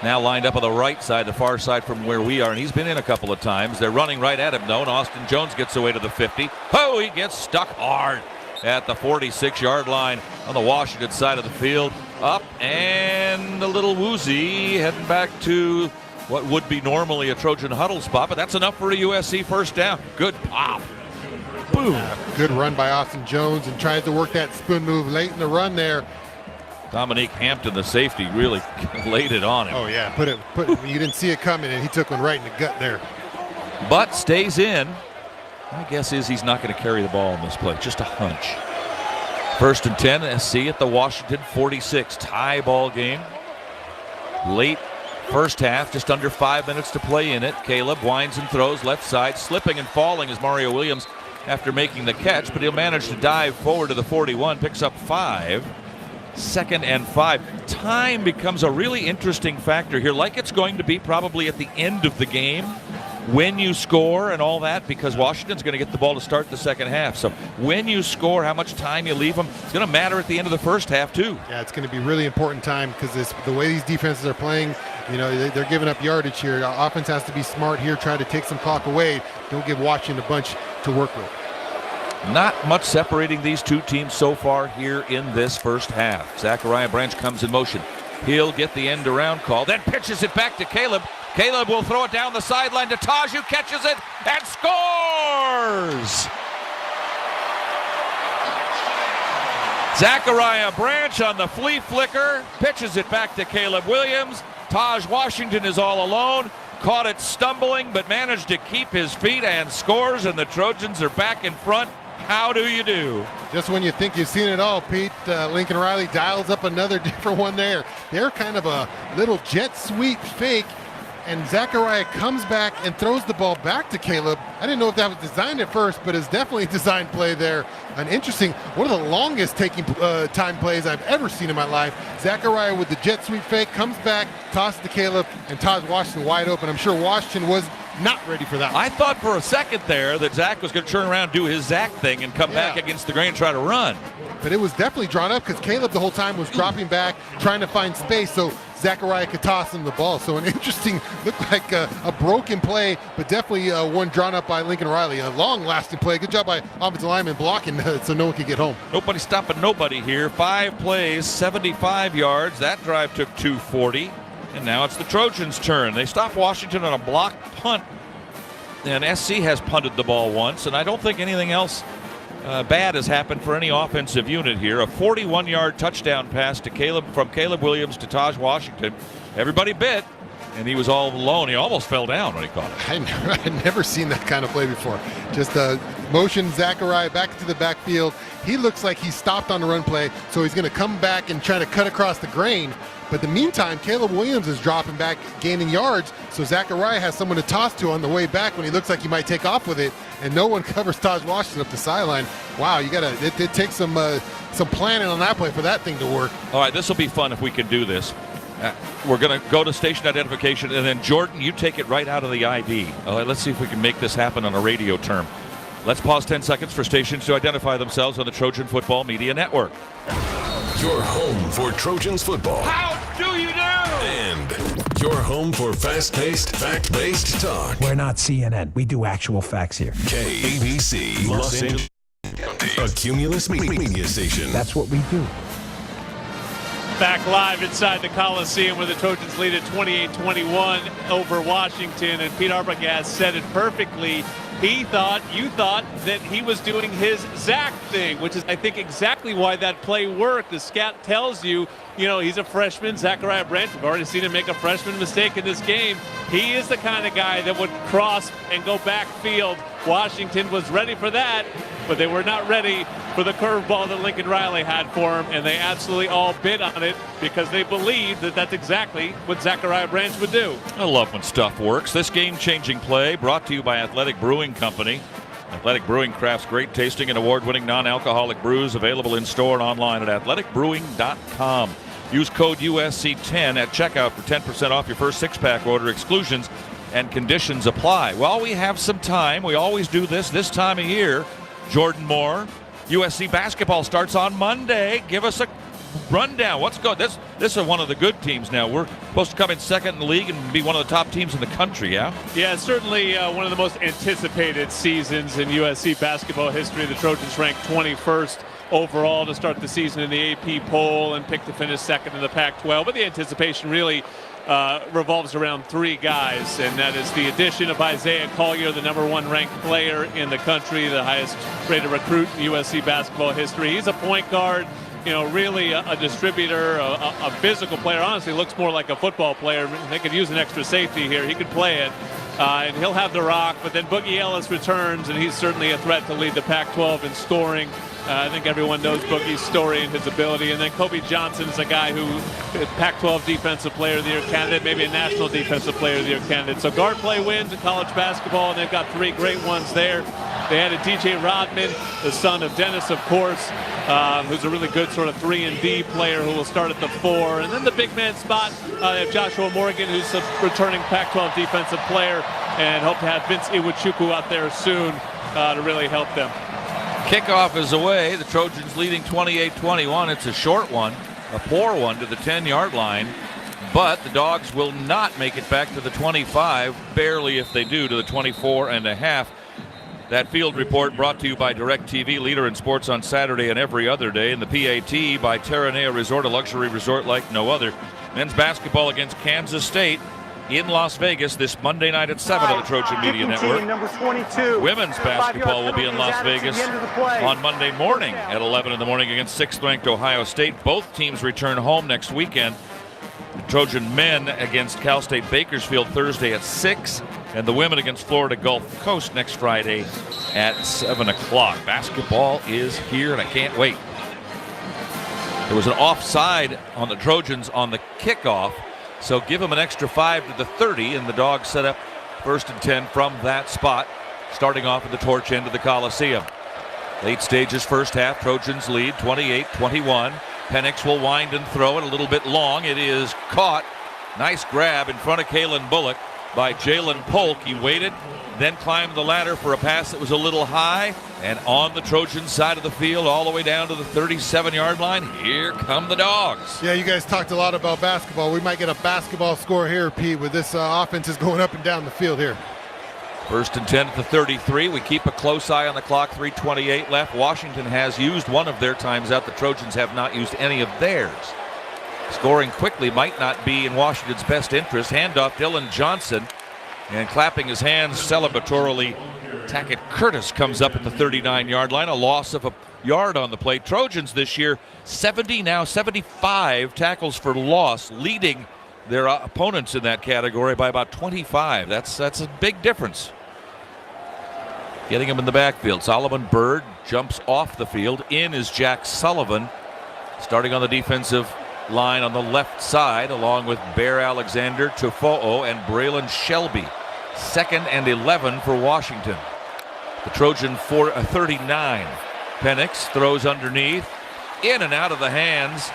now lined up on the right side, the far side from where we are, and he's been in a couple of times. They're running right at him, though, and Austin Jones gets away to the 50. Oh, he gets stuck hard at the 46-yard line on the Washington side of the field. Up and a little woozy, heading back to what would be normally a Trojan huddle spot, but that's enough for a USC 1st down. Good pop. Boom. Good run by Austin Jones, and tries to work that spoon move late in the run there. Dominique Hampton, the safety, really laid it on him. Oh yeah, you didn't see it coming, and he took one right in the gut there. But stays in. My guess is he's not going to carry the ball in this play. Just a hunch. 1st and 10, SC at the Washington 46. Tie ball game. Late 1st half, just under 5 minutes to play in it. Caleb winds and throws left side. Slipping and falling is Mario Williams after making the catch, but he'll manage to dive forward to the 41. Picks up 5. 2nd and 5. Time becomes a really interesting factor here, like it's going to be probably at the end of the game when you score and all that, because Washington's going to get the ball to start the 2nd half. So when you score, how much time you leave them, it's going to matter at the end of the 1st half too. Yeah, it's going to be really important time because the way these defenses are playing, they're giving up yardage here. The offense has to be smart here, try to take some clock away. Don't give Washington a bunch to work with. Not much separating these two teams so far here in this 1st half. Zachariah Branch comes in motion. He'll get the end around call, then pitches it back to Caleb. Caleb will throw it down the sideline to Taj, who catches it and scores! Zachariah Branch on the flea flicker, pitches it back to Caleb Williams. Taj Washington is all alone, caught it stumbling, but managed to keep his feet and scores, and the Trojans are back in front. How do you do? Just when you think you've seen it all, Pete, Lincoln Riley dials up another different one there. They're kind of a little jet sweep fake, and Zachariah comes back and throws the ball back to Caleb. I didn't know if that was designed at first, but it's definitely a designed play there. An interesting, one of the longest taking time plays I've ever seen in my life. Zachariah with the jet sweep fake, comes back, tosses to Caleb, and Todd Washington wide open. I'm sure Washington was not ready for that one. I thought for a second there that Zach was going to turn around, do his Zach thing, and come back against the grain and try to run. But it was definitely drawn up because Caleb the whole time was dropping back, trying to find space so Zachariah could toss him the ball. So an interesting, looked like a broken play, but definitely one drawn up by Lincoln Riley. A long-lasting play. Good job by offensive lineman blocking so no one could get home. Nobody stopping nobody here. 5 plays, 75 yards. That drive took 240. And now it's the Trojans' turn. They stop Washington on a block punt. And SC has punted the ball once, and I don't think anything else bad has happened for any offensive unit here. A 41-yard touchdown pass to from Caleb Williams to Taj Washington. Everybody bit, and he was all alone. He almost fell down when he caught it. I'd never seen that kind of play before. Just motion Zachariah back into the backfield. He looks like he stopped on the run play, so he's going to come back and try to cut across the grain. But in the meantime, Caleb Williams is dropping back, gaining yards, so Zachariah has someone to toss to on the way back when he looks like he might take off with it, and no one covers Taj Washington up the sideline. Wow, it takes some planning on that play for that thing to work. All right, this will be fun if we can do this. We're going to go to station identification, and then Jordan, you take it right out of the ID. Let's see if we can make this happen on a radio term. Let's pause 10 seconds for stations to identify themselves on the Trojan Football Media Network. Your home for Trojans football. How do you do? And your home for fast-paced, fact-based talk. We're not CNN. We do actual facts here. KABC, Los Angeles, a Cumulus media station. That's what we do. Back live inside the Coliseum where the Trojans lead at 28-21 over Washington, and Pete Arbogast said it perfectly. You thought that he was doing his Zach thing, which is, I think, exactly why that play worked. The scout tells you, he's a freshman, Zachariah Branch. We've already seen him make a freshman mistake in this game. He is the kind of guy that would cross and go backfield. Washington was ready for that, but they were not ready for the curveball that Lincoln Riley had for him, and they absolutely all bid on it because they believed that that's exactly what Zachariah Branch would do. I love when stuff works. This game-changing play brought to you by Athletic Brewing Company. Athletic Brewing crafts great tasting and award-winning non-alcoholic brews available in-store and online at athleticbrewing.com. Use code USC10 at checkout for 10% off your first six-pack order. Exclusions and conditions apply. While we have some time, we always do this time of year. Jordan Moore, USC basketball starts on Monday. Give us a rundown. What's good? This is one of the good teams now. We're supposed to come in second in the league and be one of the top teams in the country, yeah? Yeah, certainly one of the most anticipated seasons in USC basketball history. The Trojans ranked 21st overall to start the season in the AP poll and picked to finish second in the Pac-12. But the anticipation really revolves around three guys, and that is the addition of Isaiah Collier, the #1 ranked player in the country, the highest rated recruit in USC basketball history. He's a point guard, really a distributor, a physical player. Honestly, looks more like a football player. They could use an extra safety here. He could play it, and he'll have the rock. But then Boogie Ellis returns, and he's certainly a threat to lead the Pac-12 in scoring. I think everyone knows Boogie's story and his ability. And then Kobe Johnson is a guy who Pac-12 Defensive Player of the Year candidate, maybe a National Defensive Player of the Year candidate. So guard play wins in college basketball, and they've got three great ones there. They had a DJ Rodman, the son of Dennis, of course, who's a really good sort of 3-and-D player who will start at the 4. And then the big man spot, they have Joshua Morgan, who's a returning Pac-12 Defensive Player, and hope to have Vince Iwuchukwu out there soon to really help them. Kickoff is away. The Trojans leading 28-21. It's a short one, a poor one to the 10-yard line. But the Dogs will not make it back to the 25, barely if they do, to the 24.5. That field report brought to you by DirecTV, leader in sports on Saturday and every other day. And the PAT by Terranea Resort, a luxury resort like no other. Men's basketball against Kansas State in Las Vegas this Monday night at 7 on the Trojan Media Network. Number 22. Women's basketball will be in Las Vegas on Monday morning at 11 in the morning against 6th-ranked Ohio State. Both teams return home next weekend. The Trojan men against Cal State Bakersfield Thursday at 6, and the women against Florida Gulf Coast next Friday at 7 o'clock. Basketball is here, and I can't wait. There was an offside on the Trojans on the kickoff, so give them an extra 5 to the 30, and the Dogs set up 1st and 10 from that spot, starting off at the torch end of the Coliseum. Late stages first half, Trojans lead 28-21. Penix will wind and throw it a little bit long. It is caught. Nice grab in front of Kalen Bullock by Jalen Polk. He waited, then climbed the ladder for a pass that was a little high, and on the Trojan side of the field all the way down to the 37-yard line. Here come the Dogs. Yeah, you guys talked a lot about basketball. We might get a basketball score here, Pete, with this offense is going up and down the field here. 1st and 10 at the 33. We keep a close eye on the clock. 3:28 left. Washington has used one of their times out. The Trojans have not used any of theirs. Scoring quickly might not be in Washington's best interest. Handoff Dylan Johnson, and clapping his hands celebratorily, Tackett Curtis comes up at the 39-yard line. A loss of a yard on the play. Trojans this year 75 tackles for loss, leading their opponents in that category by about 25. That's a big difference. Getting him in the backfield. Solomon Byrd jumps off the field. In is Jack Sullivan, starting on the defensive line on the left side, along with Bear Alexander, Tufo'o, and Braylon Shelby. 2nd and 11 for Washington. The Trojan 39. Penix throws underneath, in and out of the hands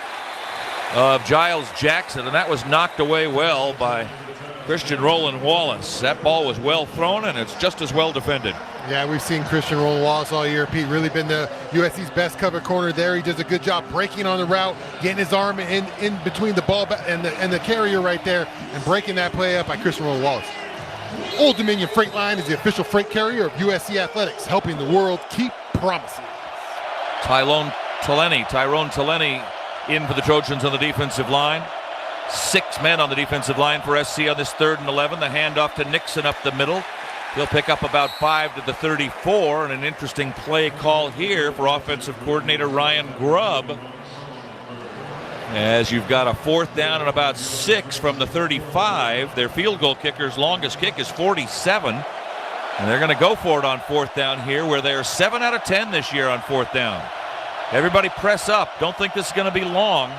of Giles Jackson, and that was knocked away well by Christian Roland Wallace. That ball was well thrown, and it's just as well defended. Yeah, we've seen Christian Roland Wallace all year, Pete. Really been the USC's best cover corner there. He does a good job breaking on the route, getting his arm in between the ball and the carrier right there, and breaking that play up by Christian Roland Wallace. Old Dominion Freight Line is the official freight carrier of USC Athletics, helping the world keep promises. Tyrone Taleni in for the Trojans on the defensive line. 6 men on the defensive line for SC on this 3rd and 11. The handoff to Nixon up the middle. He'll pick up about 5 to the 34, and an interesting play call here for offensive coordinator Ryan Grubb, as you've got a 4th down and about 6 from the 35. Their field goal kicker's longest kick is 47, and they're going to go for it on 4th down here, where they're 7 out of 10 this year on 4th down. Everybody press up. Don't think this is going to be long.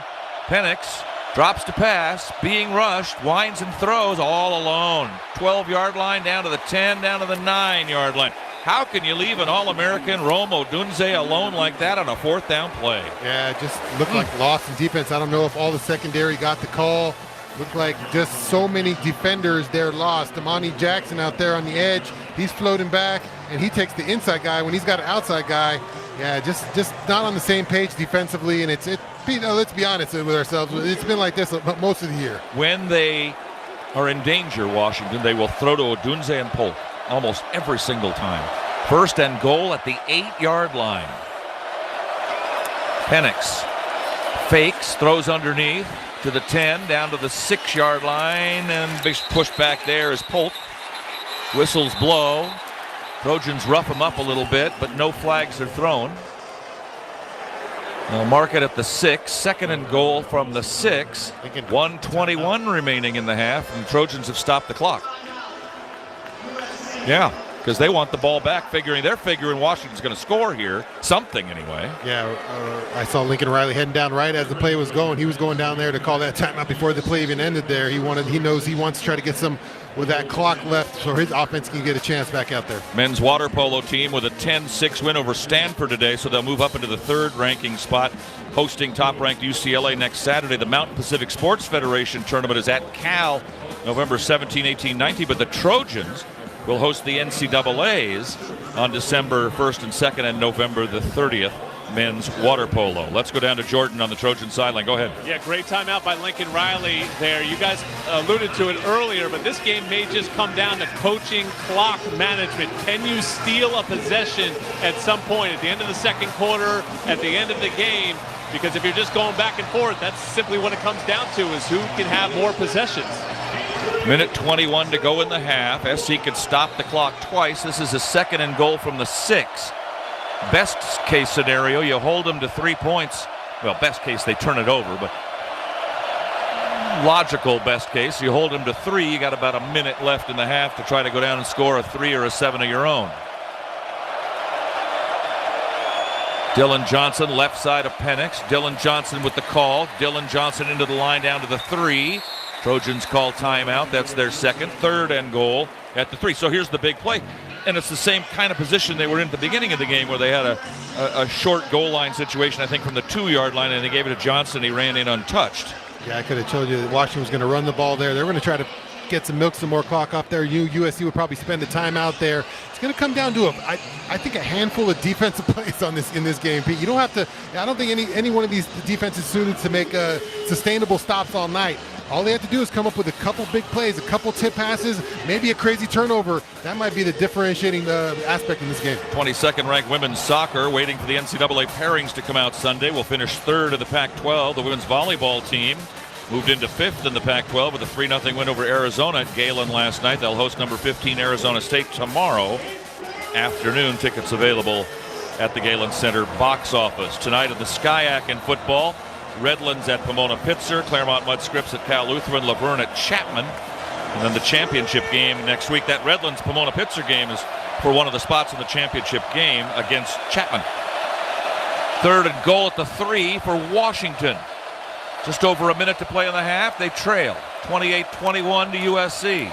Penix drops to pass, being rushed, winds and throws all alone. 12-yard line, down to the 10, down to the 9-yard line. How can you leave an All-American Rome Odunze alone like that on a 4th down play? Yeah, it just looked like lost in defense. I don't know if all the secondary got the call. Looked like just so many defenders there lost. Amani Jackson out there on the edge, he's floating back, and he takes the inside guy when he's got an outside guy. Yeah, just not on the same page defensively, and let's be honest with ourselves. It's been like this most of the year. When they are in danger, Washington, they will throw to Odunze and Polk almost every single time. 1st and goal at the 8-yard line. Penix fakes, throws underneath to the 10, down to the 6-yard line, and big push back there is Polk. Whistles blow. Trojans rough him up a little bit, but no flags are thrown. They'll mark it at the 6. 2nd and goal from the 6. 1:21 remaining in the half, and Trojans have stopped the clock. Yeah, because they want the ball back, they're figuring Washington's going to score here. Something, anyway. Yeah, I saw Lincoln Riley heading down right as the play was going. He was going down there to call that timeout before the play even ended there. He knows he wants to try to get some with that clock left so his offense can get a chance back out there. Men's water polo team with a 10-6 win over Stanford today, so they'll move up into the 3rd ranking spot, hosting top-ranked UCLA next Saturday. The Mountain Pacific Sports Federation tournament is at Cal November 17, 18, 19, but the Trojans will host the NCAAs on December 1st and 2nd and November the 30th. Men's water polo. Let's go down to Jordan on the Trojan sideline. Go ahead. Yeah, great timeout by Lincoln Riley there. You guys alluded to it earlier, but this game may just come down to coaching clock management. Can you steal a possession at some point at the end of the 2nd quarter, at the end of the game? Because if you're just going back and forth, that's simply what it comes down to, is who can have more possessions. Minute 21 to go in the half. SC could stop the clock twice. This is a 2nd and goal from the 6. Best case scenario, you hold them to 3 points. Well, best case, they turn it over, but logical best case, you hold them to 3. You got about a minute left in the half to try to go down and score a 3 or a 7 of your own. Dylan Johnson, left side of Penix. Dylan Johnson with the call. Dylan Johnson into the line down to the 3. Trojans call timeout. That's their 2nd. 3rd and goal at the 3. So here's the big play. And it's the same kind of position they were in at the beginning of the game, where they had a short goal line situation, I think, from the 2-yard line, and they gave it to Johnson. He ran in untouched. Yeah, I could have told you that Washington was going to run the ball there. They were going to try to get some more clock off there. USC would probably spend the time out there. It's going to come down to I think a handful of defensive plays in this game, Pete. You don't have to. I don't think any one of these defenses suited to make sustainable stops all night. All they have to do is come up with a couple big plays, a couple tip passes, maybe a crazy turnover. That might be the differentiating aspect in this game. 22nd ranked women's soccer waiting for the NCAA pairings to come out Sunday. Will finish 3rd in the Pac-12. The women's volleyball team moved into 5th in the Pac-12 with a 3-0 win over Arizona at Galen last night. They'll host number 15 Arizona State tomorrow afternoon. Tickets available at the Galen Center box office. Tonight in the SCIAC in football, Redlands at Pomona Pitzer, Claremont Mud Scripps at Cal Lutheran, Laverne at Chapman. And then the championship game next week. That Redlands Pomona Pitzer game is for one of the spots in the championship game against Chapman. 3rd and goal at the 3 for Washington. Just over a minute to play in the half. They trail 28-21 to USC.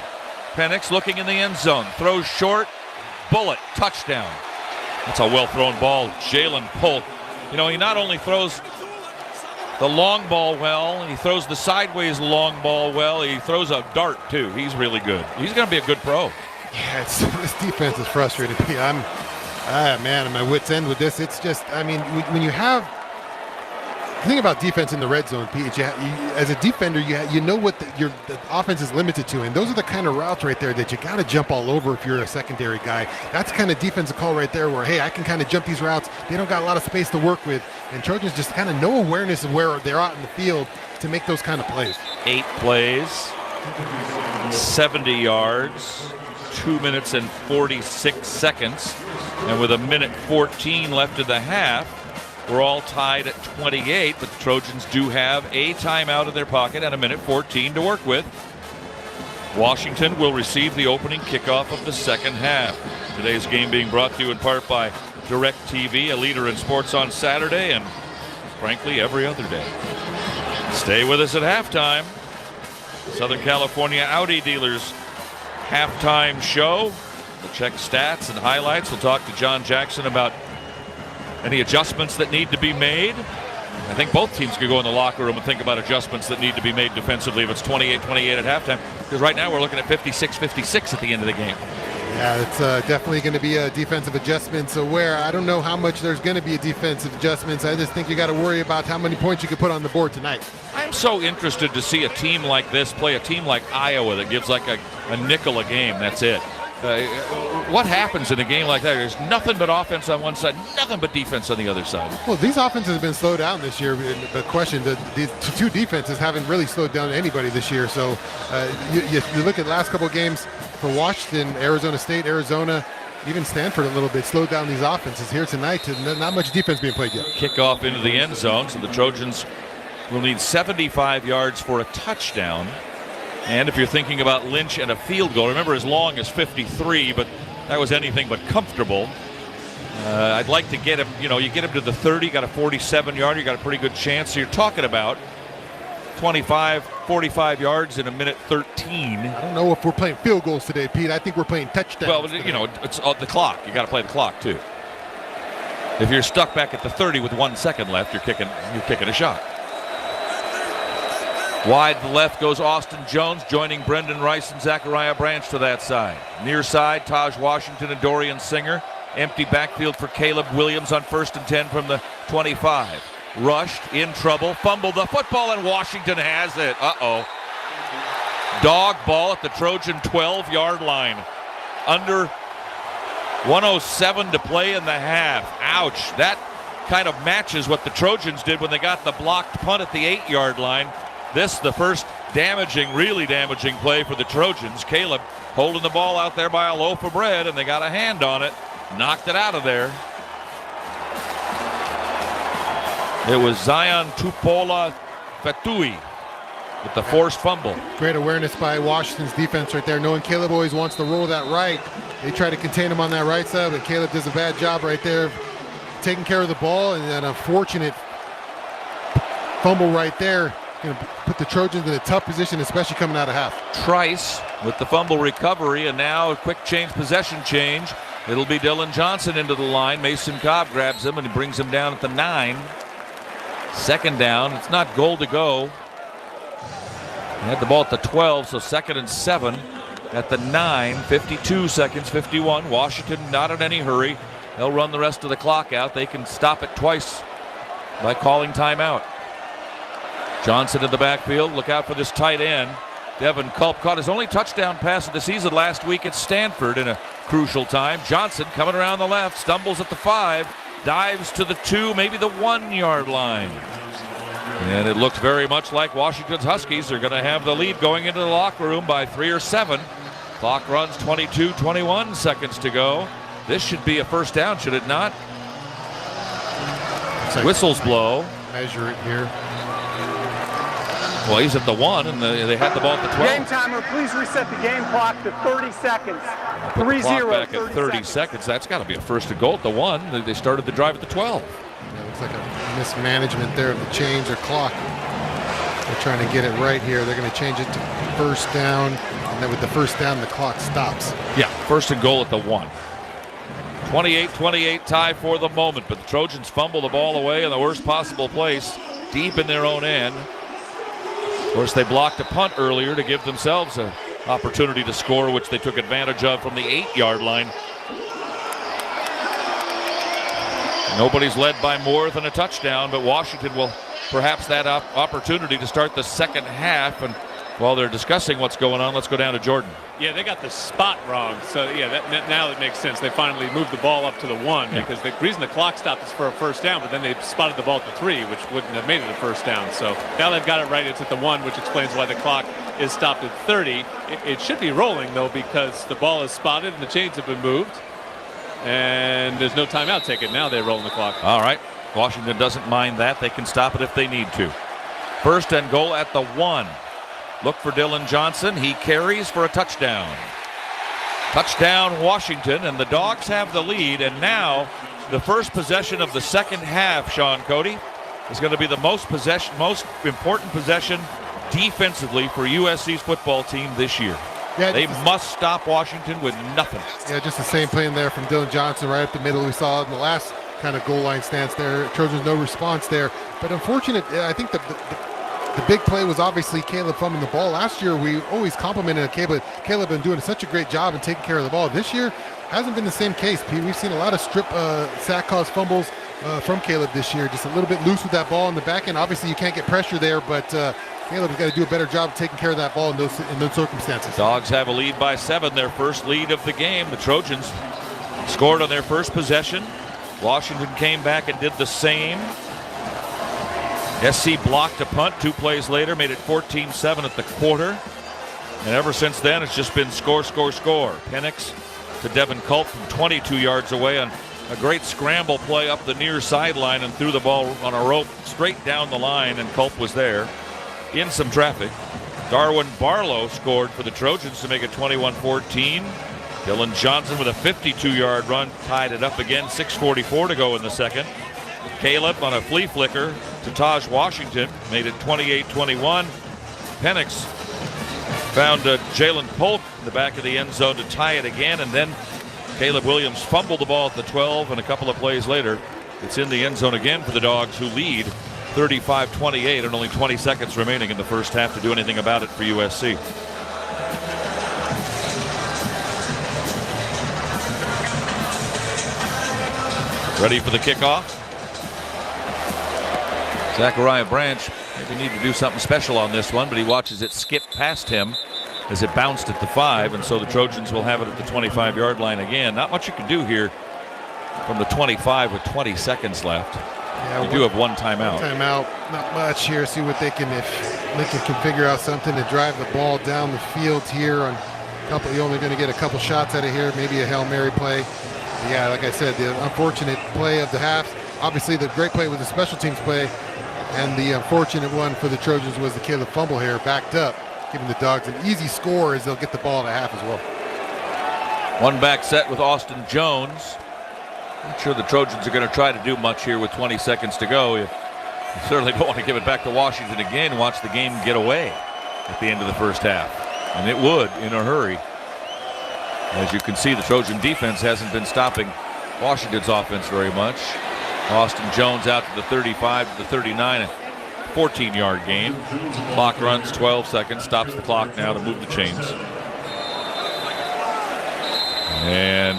Penix looking in the end zone. Throws short. Bullet. Touchdown. That's a well-thrown ball. Jalen Polk. You know, he not only throws the long ball well. He throws the sideways long ball well. He throws a dart, too. He's really good. He's going to be a good pro. Yeah, this defense is frustrating me. I'm at my wit's end with this. It's just, I mean, when you have the thing about defense in the red zone, Pete, as a defender, you know what the offense is limited to, and those are the kind of routes right there that you got to jump all over if you're a secondary guy. That's the kind of defensive call right there where, hey, I can kind of jump these routes. They don't got a lot of space to work with, and Trojans just kind of no awareness of where they're out in the field to make those kind of plays. 8 plays, 70 yards, 2 minutes and 46 seconds, and with 1:14 left in the half, we're all tied at 28, but the Trojans do have a timeout in their pocket and 1:14 to work with. Washington will receive the opening kickoff of the second half. Today's game being brought to you in part by DirecTV, a leader in sports on Saturday and, frankly, every other day. Stay with us at halftime. Southern California Audi dealers halftime show. We'll check stats and highlights. We'll talk to John Jackson about any adjustments that need to be made. I think both teams could go in the locker room and think about adjustments that need to be made defensively if it's 28-28 at halftime. Because right now we're looking at 56-56 at the end of the game. Yeah, it's definitely going to be a defensive adjustment. So I don't know how much there's going to be a defensive adjustments. I just think you got to worry about how many points you can put on the board tonight. I'm so interested to see a team like this play a team like Iowa that gives like a nickel a game. That's it. What happens in a game like that? There's nothing but offense on one side, nothing but defense on the other side. Well, these offenses have been slowed down this year. The question, these two defenses haven't really slowed down anybody this year. So you look at the last couple of games for Washington, Arizona State, Arizona, even Stanford a little bit, slowed down these offenses here tonight. Not much defense being played yet. Kickoff into the end zone, so the Trojans will need 75 yards for a touchdown. And if you're thinking about Lynch and a field goal, remember as long as 53, but that was anything but comfortable. I'd like to get him, you get him to the 30, got a 47-yarder, you got a pretty good chance. So you're talking about 25, 45 yards in 1:13. I don't know if we're playing field goals today, Pete. I think we're playing touchdowns. Well, today. It's on the clock. You got to play the clock too. If you're stuck back at the 30 with 1 second left, you're kicking a shot. Wide to the left goes Austin Jones, joining Brendan Rice and Zachariah Branch to that side. Near side, Taj Washington and Dorian Singer. Empty backfield for Caleb Williams on 1st and 10 from the 25. Rushed, in trouble, fumbled the football, and Washington has it. Uh-oh. Dog ball at the Trojan 12-yard line. Under 1:07 to play in the half. Ouch. That kind of matches what the Trojans did when they got the blocked punt at the 8-yard line. This, the first really damaging play for the Trojans. Caleb holding the ball out there by a loaf of bread, and they got a hand on it. Knocked it out of there. It was Zion Tupola Fatui with the forced fumble. Great awareness by Washington's defense right there, knowing Caleb always wants to roll that right. They try to contain him on that right side, but Caleb does a bad job right there of taking care of the ball, and an unfortunate fumble right there. Going to put the Trojans in a tough position, especially coming out of half. Trice with the fumble recovery, and now a quick possession change. It'll be Dylan Johnson into the line. Mason Cobb grabs him and he brings him down at the 9. Second down. It's not goal to go. They had the ball at the 12, so 2nd and 7 at the 9. 52 seconds, 51. Washington not in any hurry. They'll run the rest of the clock out. They can stop it twice by calling timeout. Johnson in the backfield. Look out for this tight end. Devin Culp caught his only touchdown pass of the season last week at Stanford in a crucial time. Johnson coming around the left, stumbles at the 5, dives to the 2, maybe the 1-yard line. And it looks very much like Washington's Huskies are going to have the lead going into the locker room by 3 or 7. Clock runs 21 seconds to go. This should be a first down, should it not? Whistles blow. Measure it here. Well, he's at the 1, and they had the ball at the 12. Game timer, please reset the game clock to 30 seconds. Put the clock back at 30 seconds. That's got to be a first and goal at the 1. They started the drive at the 12. Yeah, looks like a mismanagement there of the chains or clock. They're trying to get it right here. They're going to change it to first down, and then with the first down, the clock stops. Yeah, first and goal at the 1. 28-28 tie for the moment, but the Trojans fumble the ball away in the worst possible place. deep in their own end. Of course, they blocked a punt earlier to give themselves an opportunity to score, which they took advantage of from the 8-yard line. Nobody's led by more than a touchdown, but Washington will perhaps that opportunity to start the second half. And while they're discussing what's going on, let's go down to Jordan. Yeah, they got the spot wrong. So, yeah, now it makes sense. They finally moved the ball up to the 1 because the reason the clock stopped is for a first down, but then they spotted the ball at the 3, which wouldn't have made it a first down. So now they've got it right. It's at the 1, which explains why the clock is stopped at 30. It should be rolling, though, because the ball is spotted and the chains have been moved. And there's no timeout taken. Now they're rolling the clock. All right. Washington doesn't mind that. They can stop it if they need to. First and goal at the 1. Look for Dylan Johnson. He carries for a touchdown. Touchdown Washington, and the Dogs have the lead. And now the first possession of the second half, Shaun, Cody, is going to be the most important possession defensively for USC's football team this year. Yeah, they must stop Washington with nothing. Yeah, just the same play in there from Dylan Johnson right up the middle. We saw in the last kind of goal line stance there. Trojans no response there. But unfortunate, I think the big play was obviously Caleb fumbling the ball. Last year, we always complimented Caleb. Caleb been doing such a great job in taking care of the ball. This year hasn't been the same case, Pete. We've seen a lot of strip sack cause fumbles from Caleb this year. Just a little bit loose with that ball in the back end. Obviously, you can't get pressure there, but Caleb's got to do a better job of taking care of that ball in those circumstances. Dogs have a lead by 7, their first lead of the game. The Trojans scored on their first possession. Washington came back and did the same. SC blocked a punt 2 plays later, made it 14-7 at the quarter. And ever since then, it's just been score, score, score. Penix to Devin Culp from 22 yards away on a great scramble play up the near sideline and threw the ball on a rope straight down the line, and Culp was there in some traffic. Darwin Barlow scored for the Trojans to make it 21-14. Dylan Johnson with a 52-yard run tied it up again. 6:44 to go in the second. Caleb on a flea flicker to Taj Washington made it 28-21. Penix found Jalen Polk in the back of the end zone to tie it again, and then Caleb Williams fumbled the ball at the 12, and a couple of plays later it's in the end zone again for the Dogs, who lead 35-28 and only 20 seconds remaining in the first half to do anything about it for USC. Ready for the kickoff. Zachariah Branch maybe need to do something special on this one, but he watches it skip past him as it bounced at the 5, and so the Trojans will have it at the 25-yard line again. Not much you can do here from the 25 with 20 seconds left. Yeah, you do have one timeout. Not much here. See what they can, if Lincoln can figure out something to drive the ball down the field here. On a couple, you're only going to get a couple shots out of here, maybe a Hail Mary play. But yeah, like I said, the unfortunate play of the half. Obviously, the great play was the special teams play, and the unfortunate one for the Trojans was the Caleb fumble here, backed up, giving the Dogs an easy score as they'll get the ball at a half as well. One back set with Austin Jones. Not sure the Trojans are going to try to do much here with 20 seconds to go. You certainly don't want to give it back to Washington again and watch the game get away at the end of the first half. And it would in a hurry. As you can see, the Trojan defense hasn't been stopping Washington's offense very much. Austin Jones out to the 35 to the 39, a 14-yard gain. Clock runs 12 seconds, stops the clock now to move the chains. And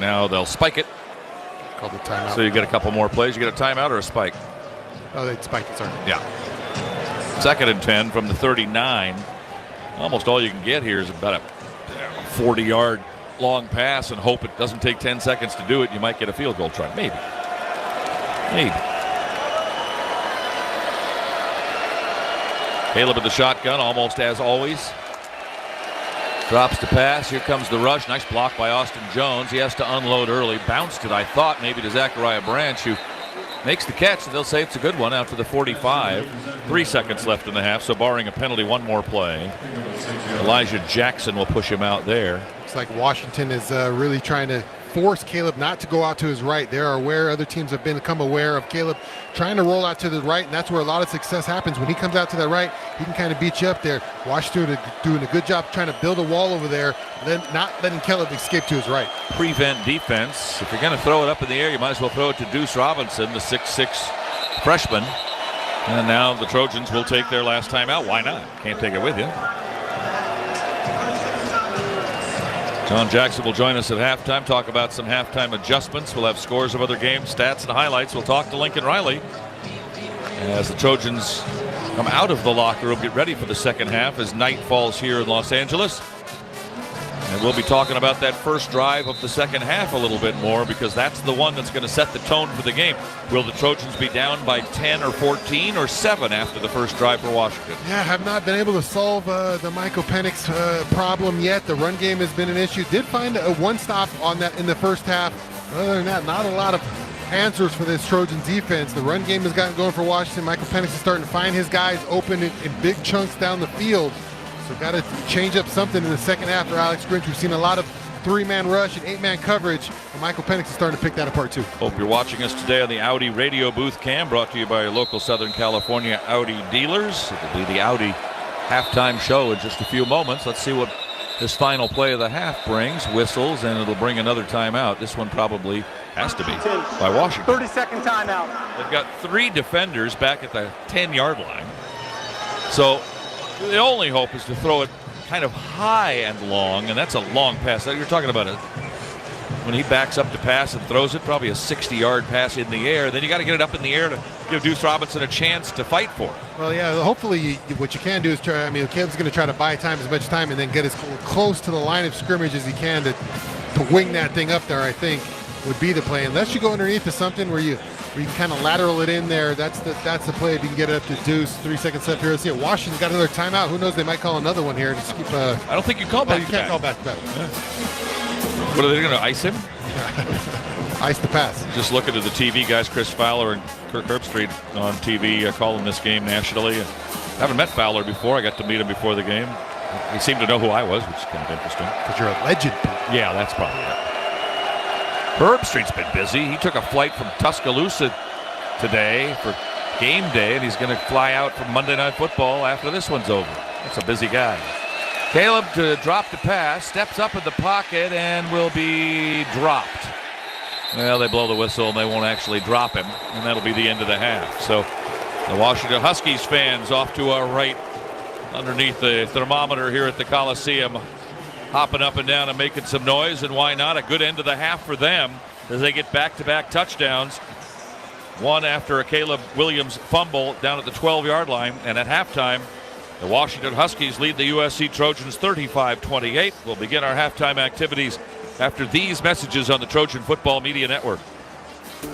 now they'll spike it. Called the timeout. So you get a couple more plays. You get a timeout or a spike? Oh, they spiked it, sorry. Yeah. 2nd and 10 from the 39. Almost all you can get here is about a 40-yard long pass and hope it doesn't take 10 seconds to do it. You might get a field goal try. Maybe. Caleb in the shotgun, almost as always. Drops to pass. Here comes the rush. Nice block by Austin Jones. He has to unload early. Bounced it, I thought, maybe to Zachariah Branch, who makes the catch, and they'll say it's a good one out to the 45. 3 seconds left in the half, so barring a penalty, one more play. Elijah Jackson will push him out there. It's like Washington is really trying to force Caleb not to go out to his right. They are aware, other teams have become aware of Caleb trying to roll out to the right, and that's where a lot of success happens. When he comes out to that right, he can kind of beat you up there. Washington doing a good job trying to build a wall over there, then not letting Caleb escape to his right. Prevent defense. If you're going to throw it up in the air, you might as well throw it to Deuce Robinson, the 6'6" freshman And now the Trojans will take their last time out. Why not? Can't take it with you. John Jackson will join us at halftime, talk about some halftime adjustments. We'll have scores of other games, stats, and highlights. We'll talk to Lincoln Riley as the Trojans come out of the locker room, get ready for the second half as night falls here in Los Angeles. And we'll be talking about that first drive of the second half a little bit more, because that's the one that's going to set the tone for the game. Will the Trojans be down by 10 or 14 or 7 after the first drive for Washington? Yeah, have not been able to solve the Michael Penix problem yet. The run game has been an issue. Did find a one-stop on that in the first half. Other than that, not a lot of answers for this Trojan defense. The run game has gotten going for Washington. Michael Penix is starting to find his guys open in big chunks down the field. So got to change up something in the second half for Alex Grinch. We've seen a lot of 3-man rush and 8-man coverage, and Michael Penix is starting to pick that apart too. Hope you're watching us today on the Audi Radio Booth Cam, brought to you by your local Southern California Audi dealers. It'll be the Audi halftime show in just a few moments. Let's see what this final play of the half brings. Whistles, and it'll bring another timeout. This one probably has to be by Washington. 30-second timeout. They've got 3 defenders back at the 10-yard line. So the only hope is to throw it kind of high and long, and that's a long pass. You're talking about it when he backs up to pass and throws it, probably a 60-yard pass in the air. Then you got to get it up in the air to give Deuce Robinson a chance to fight for it. Well, yeah, hopefully what you can do is try, Caleb's going to try to buy time as much time and then get as close to the line of scrimmage as he can to wing that thing up there, I think, would be the play. Unless you go underneath to something where you can kind of lateral it in there, that's the play if you can get it up to Deuce. 3 seconds left here. Let's see it. Washington's got another timeout. Who knows? They might call another one here. Just keep. I don't think you call back. You can't call back to back. Yeah. What are they going to ice him? Ice the pass. Just looking at the TV guys, Chris Fowler and Kirk Herbstreit on TV calling this game nationally. I haven't met Fowler before. I got to meet him before the game. He seemed to know who I was, which is kind of interesting. Because you're a legend. Yeah, that's probably it. Herbstreit's been busy. He took a flight from Tuscaloosa today for game day, and he's going to fly out for Monday Night Football after this one's over. That's a busy guy. Caleb to drop the pass, steps up in the pocket, and will be dropped. Well, they blow the whistle, and they won't actually drop him, and that'll be the end of the half. So the Washington Huskies fans off to our right underneath the thermometer here at the Coliseum, hopping up and down and making some noise, and why not? A good end of the half for them as they get back-to-back touchdowns. One after a Caleb Williams fumble down at the 12-yard line, and at halftime, the Washington Huskies lead the USC Trojans 35-28. We'll begin our halftime activities after these messages on the Trojan Football Media Network.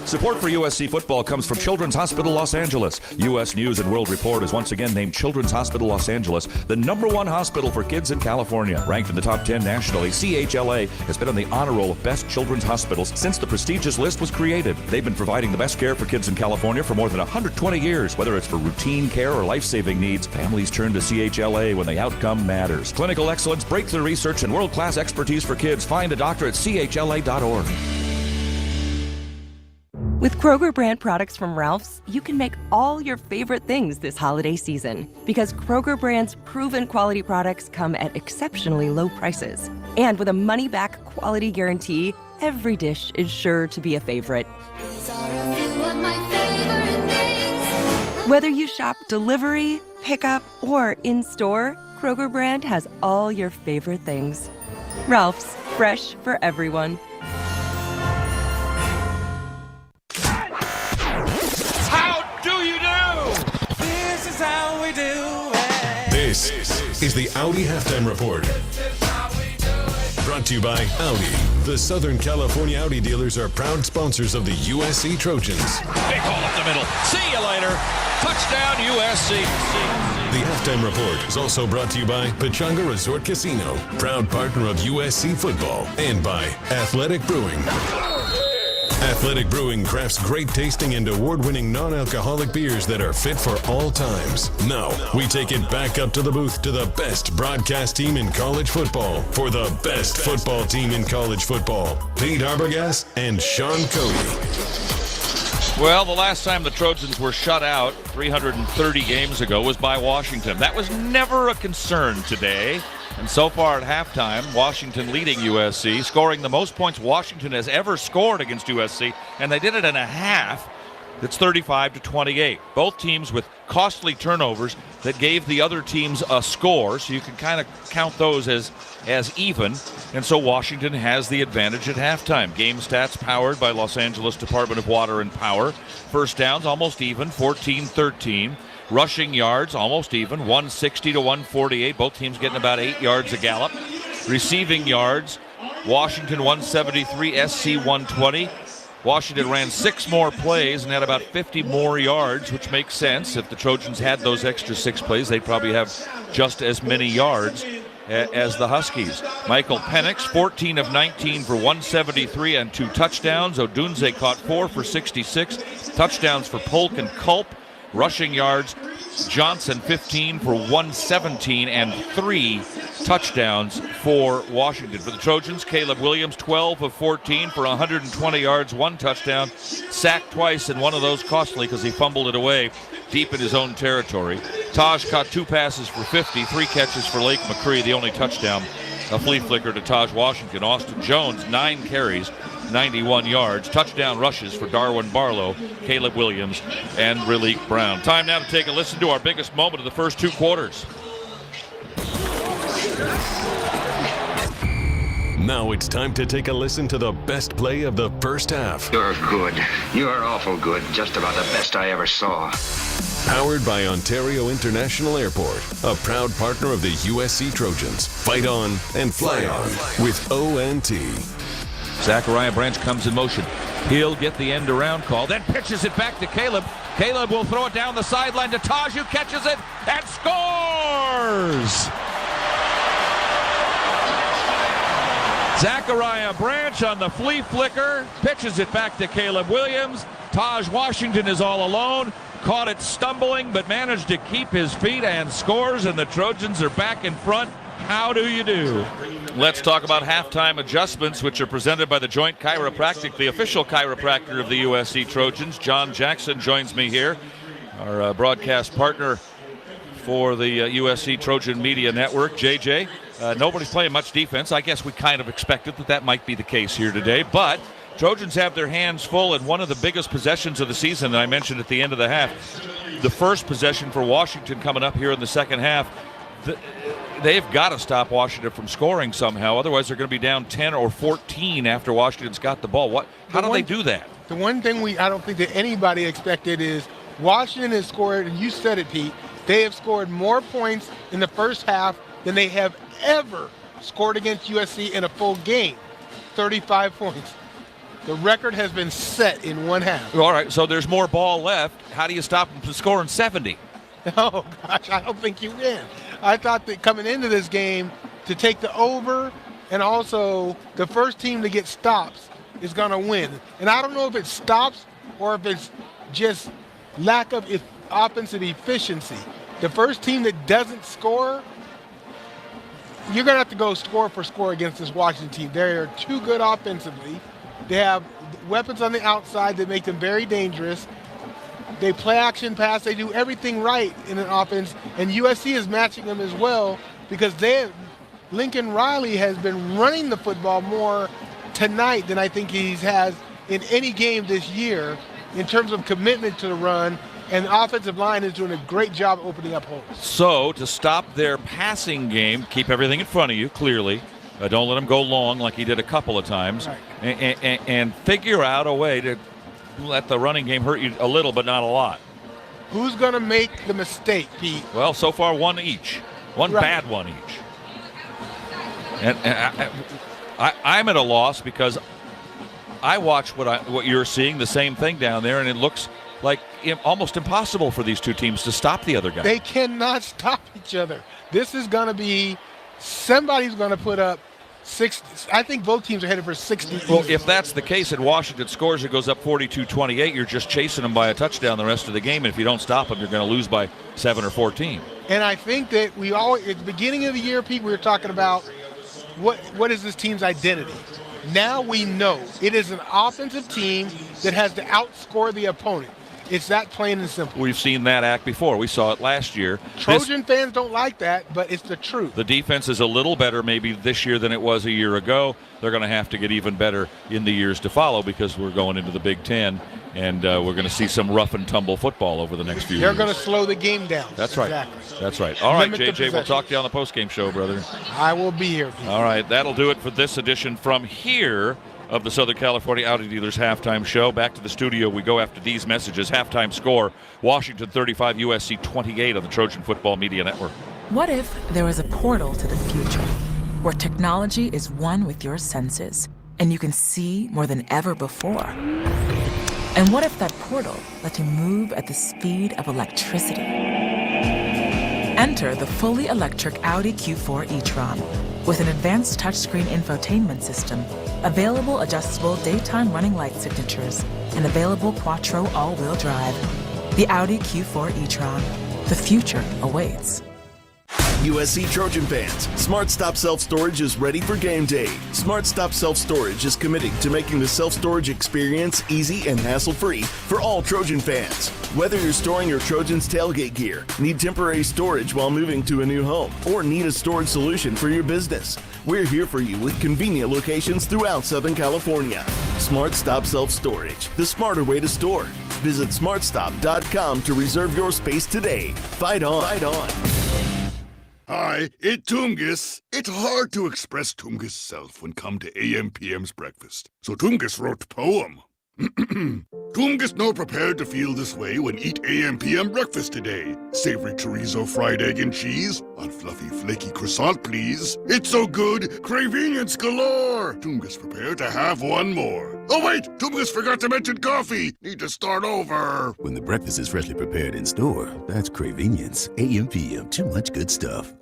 Support for USC football comes from Children's Hospital Los Angeles. U.S. News and World Report has once again named Children's Hospital Los Angeles the #1 hospital for kids in California. Ranked in the top 10 nationally, CHLA has been on the honor roll of best children's hospitals since the prestigious list was created. They've been providing the best care for kids in California for more than 120 years. Whether it's for routine care or life-saving needs, families turn to CHLA when the outcome matters. Clinical excellence, breakthrough research, and world-class expertise for kids. Find a doctor at chla.org. With Kroger brand products from Ralph's, you can make all your favorite things this holiday season. Because Kroger brand's proven quality products come at exceptionally low prices. And with a money-back quality guarantee, every dish is sure to be a favorite. Whether you shop delivery, pickup, or in-store, Kroger brand has all your favorite things. Ralph's, fresh for everyone. How we do it. This is the Audi Halftime Report. Brought to you by Audi. The Southern California Audi dealers are proud sponsors of the USC Trojans. Big hole up the middle. See you later. Touchdown USC. The Halftime Report is also brought to you by Pechanga Resort Casino, proud partner of USC football, and by Athletic Brewing. Athletic Brewing crafts great tasting and award-winning non-alcoholic beers that are fit for all times. Now, we take it back up to the booth to the best broadcast team in college football for the best football team in college football. Pete Arbogast and Shaun Cody. Well, the last time the Trojans were shut out 330 games ago was by Washington. That was never a concern today. And so far at halftime, Washington leading USC, scoring the most points Washington has ever scored against USC, and they did it in a half. It's 35-28. Both teams with costly turnovers that gave the other teams a score, so you can kind of count those as even. And so Washington has the advantage at halftime. Game stats powered by Los Angeles Department of Water and Power. First downs almost even, 14-13. Rushing yards almost even, 160-148. Both teams getting about 8 yards a gallop. Receiving yards, Washington 173, SC 120. Washington ran 6 more plays and had about 50 more yards, which makes sense. If the Trojans had those extra 6 plays, they'd probably have just as many yards as the Huskies. Michael Penix, 14 of 19 for 173 and 2 touchdowns. Odunze caught 4 for 66. Touchdowns for Polk and Culp. Rushing yards, Johnson 15 for 117 and 3 touchdowns for Washington. For the Trojans, Caleb Williams 12 of 14 for 120 yards, 1 touchdown, sacked twice, and one of those costly because he fumbled it away deep in his own territory. Taj caught 2 passes for 50, 3 catches for Lake McCree, the only touchdown, a flea flicker to Taj Washington. Austin Jones, 9 carries, 91 yards. Touchdown rushes for Darwin Barlow, Caleb Williams, and Raleek Brown. Time now to take a listen to our biggest moment of the first 2 quarters. Now it's time to take a listen to the best play of the first half. You're good. You're awful good. Just about the best I ever saw. Powered by Ontario International Airport, a proud partner of the USC Trojans. Fight on and fly on with ONT. Zachariah Branch comes in motion. He'll get the end around call, then pitches it back to Caleb. Caleb will throw it down the sideline to Taj, who catches it and scores! Zachariah Branch on the flea flicker, pitches it back to Caleb Williams. Taj Washington is all alone, caught it stumbling, but managed to keep his feet and scores, and the Trojans are back in front. How do you do? Let's talk about halftime adjustments, which are presented by the Joint Chiropractic, the official chiropractor of the USC Trojans. John Jackson joins me here, our broadcast partner for the USC Trojan Media Network. JJ, nobody's playing much defense. I guess we kind of expected that might be the case here today, but Trojans have their hands full, and one of the biggest possessions of the season that I mentioned at the end of the half, the first possession for Washington coming up here in the second half. They've got to stop Washington from scoring somehow. Otherwise, they're going to be down 10 or 14 after Washington's got the ball. How do they do that? The one thing I don't think that anybody expected is Washington has scored, and you said it, Pete, they have scored more points in the first half than they have ever scored against USC in a full game, 35 points. The record has been set in one half. All right, so there's more ball left. How do you stop them from scoring 70? Oh, gosh, I don't think you win. I thought that coming into this game to take the over and also the first team to get stops is going to win. And I don't know if it's stops or if it's just lack of offensive efficiency. The first team that doesn't score, you're going to have to go score for score against this Washington team. They're too good offensively. They have weapons on the outside that make them very dangerous. They play action pass. They do everything right in an offense, and USC is matching them as well because Lincoln Riley has been running the football more tonight than I think he has in any game this year in terms of commitment to the run, and the offensive line is doing a great job opening up holes. So to stop their passing game, keep everything in front of you, clearly. Don't let them go long like he did a couple of times, right. and figure out a way to let the running game hurt you a little, but not a lot. Who's going to make the mistake, Pete? Well, so far one each. One right. Bad one each. And I'm at a loss because I watch what you're seeing, the same thing down there, and it looks like almost impossible for these two teams to stop the other guy. They cannot stop each other. This is going to be somebody's going to put up 60. I think both teams are headed for 60. Well, if that's the case and Washington scores, it goes up 42-28. You're just chasing them by a touchdown the rest of the game. And if you don't stop them, you're going to lose by 7 or 14. And I think that we always, at the beginning of the year, Pete, we were talking about what is this team's identity. Now we know it is an offensive team that has to outscore the opponent. It's that plain and simple. We've seen that act before. We saw it last year. Trojan fans don't like that, but it's the truth. The defense is a little better maybe this year than it was a year ago. They're going to have to get even better in the years to follow because we're going into the Big Ten And we're going to see some rough and tumble football over the next few They're years. going to slow the game down. That's right. Exactly. That's right. All right, Limit the JJ, we'll possession. talk to you on the postgame show, brother. I will be here. All right, that'll do it for this edition from here of the Southern California Audi Dealers Halftime Show. Back to the studio we go after these messages. Halftime score, Washington 35, USC 28 on the Trojan Football Media Network. What if there was a portal to the future where technology is one with your senses and you can see more than ever before? And what if that portal let you move at the speed of electricity? Enter the fully electric Audi Q4 e-tron with an advanced touchscreen infotainment system, available adjustable daytime running light signatures, and available Quattro all-wheel drive. The Audi Q4 e-tron. The future awaits. USC Trojan fans, Smart Stop Self Storage is ready for game day. Smart Stop Self Storage is committing to making the self-storage experience easy and hassle-free for all Trojan fans. Whether you're storing your Trojans tailgate gear, need temporary storage while moving to a new home, or need a storage solution for your business, we're here for you with convenient locations throughout Southern California. Smart Stop Self Storage, the smarter way to store. Visit smartstop.com to reserve your space today. Fight on. Fight on. Hi, it's Tungus. It's hard to express Tungus' self when come to AM/PM's breakfast. So Tungus wrote poem. Tungus no prepared to feel this way when eat AM/PM breakfast today. Savory chorizo, fried egg and cheese on fluffy flaky croissant, please. It's so good, cravenience galore. Tungus prepared to have one more. Oh wait, Tungus forgot to mention coffee. Need to start over. When the breakfast is freshly prepared in store, that's cravenience. AM/PM, too much good stuff.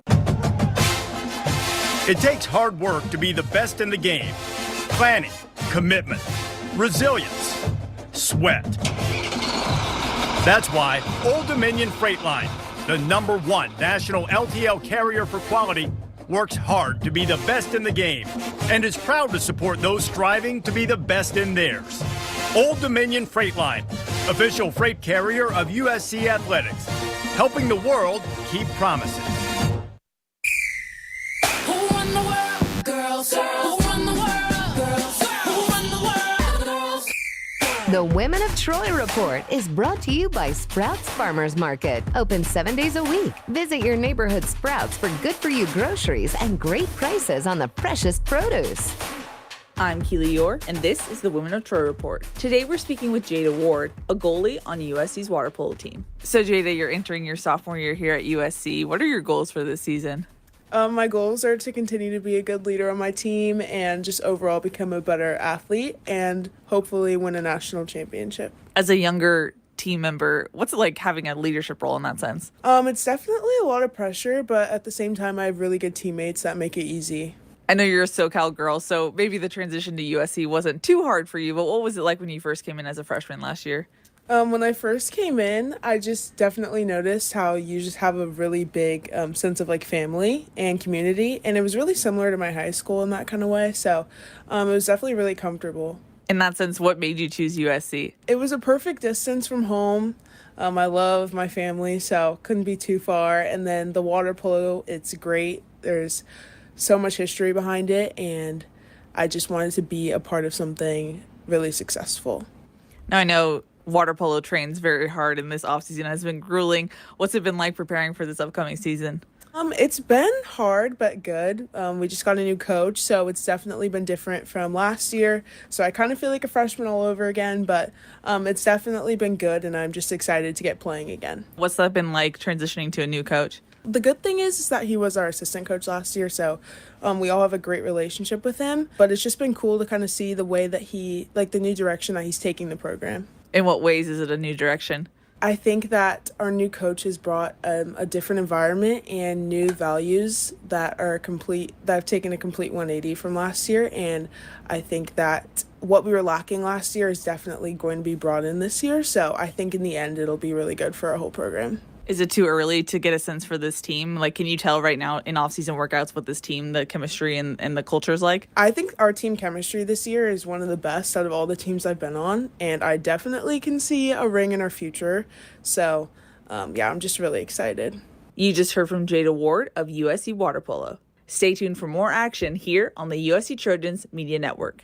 It takes hard work to be the best in the game. Planning, commitment, resilience, sweat. That's why Old Dominion Freight Line, the #1 national LTL carrier for quality, works hard to be the best in the game and is proud to support those striving to be the best in theirs. Old Dominion Freight Line, official freight carrier of USC Athletics, helping the world keep promises. Who run the world? Girls. Who run the world? Girls. Who run the world? Girls. The Women of Troy Report is brought to you by Sprouts Farmers Market. Open 7 days a week. Visit your neighborhood Sprouts for good-for-you groceries and great prices on the freshest produce. I'm Keely Orr, and this is the Women of Troy Report. Today we're speaking with Jada Ward, a goalie on USC's water polo team. So Jada, you're entering your sophomore year here at USC. What are your goals for this season? My goals are to continue to be a good leader on my team and just overall become a better athlete and hopefully win a national championship. As a younger team member, what's it like having a leadership role in that sense? It's definitely a lot of pressure, but at the same time, I have really good teammates that make it easy. I know you're a SoCal girl, so maybe the transition to USC wasn't too hard for you, but what was it like when you first came in as a freshman last year? When I first came in, I just definitely noticed how you just have a really big sense of like family and community. And it was really similar to my high school in that kind of way. So it was definitely really comfortable. In that sense, what made you choose USC? It was a perfect distance from home. I love my family, so couldn't be too far. And then the water polo, it's great. There's so much history behind it. And I just wanted to be a part of something really successful. Now I know water polo trains very hard, and this offseason has been grueling. What's it been like preparing for this upcoming season? It's been hard, but good. We just got a new coach, so it's definitely been different from last year. So I kind of feel like a freshman all over again, but it's definitely been good, and I'm just excited to get playing again. What's that been like transitioning to a new coach? The good thing is that he was our assistant coach last year, so we all have a great relationship with him. But it's just been cool to kind of see the way that the new direction that he's taking the program. In what ways is it a new direction? I think that our new coach has brought a different environment and new values that have taken a complete 180 from last year. And I think that what we were lacking last year is definitely going to be brought in this year. So I think in the end, it'll be really good for our whole program. Is it too early to get a sense for this team? Like, can you tell right now in off-season workouts what this team, the chemistry and the culture is like? I think our team chemistry this year is one of the best out of all the teams I've been on, and I definitely can see a ring in our future. So, I'm just really excited. You just heard from Jada Ward of USC Water Polo. Stay tuned for more action here on the USC Trojans Media Network.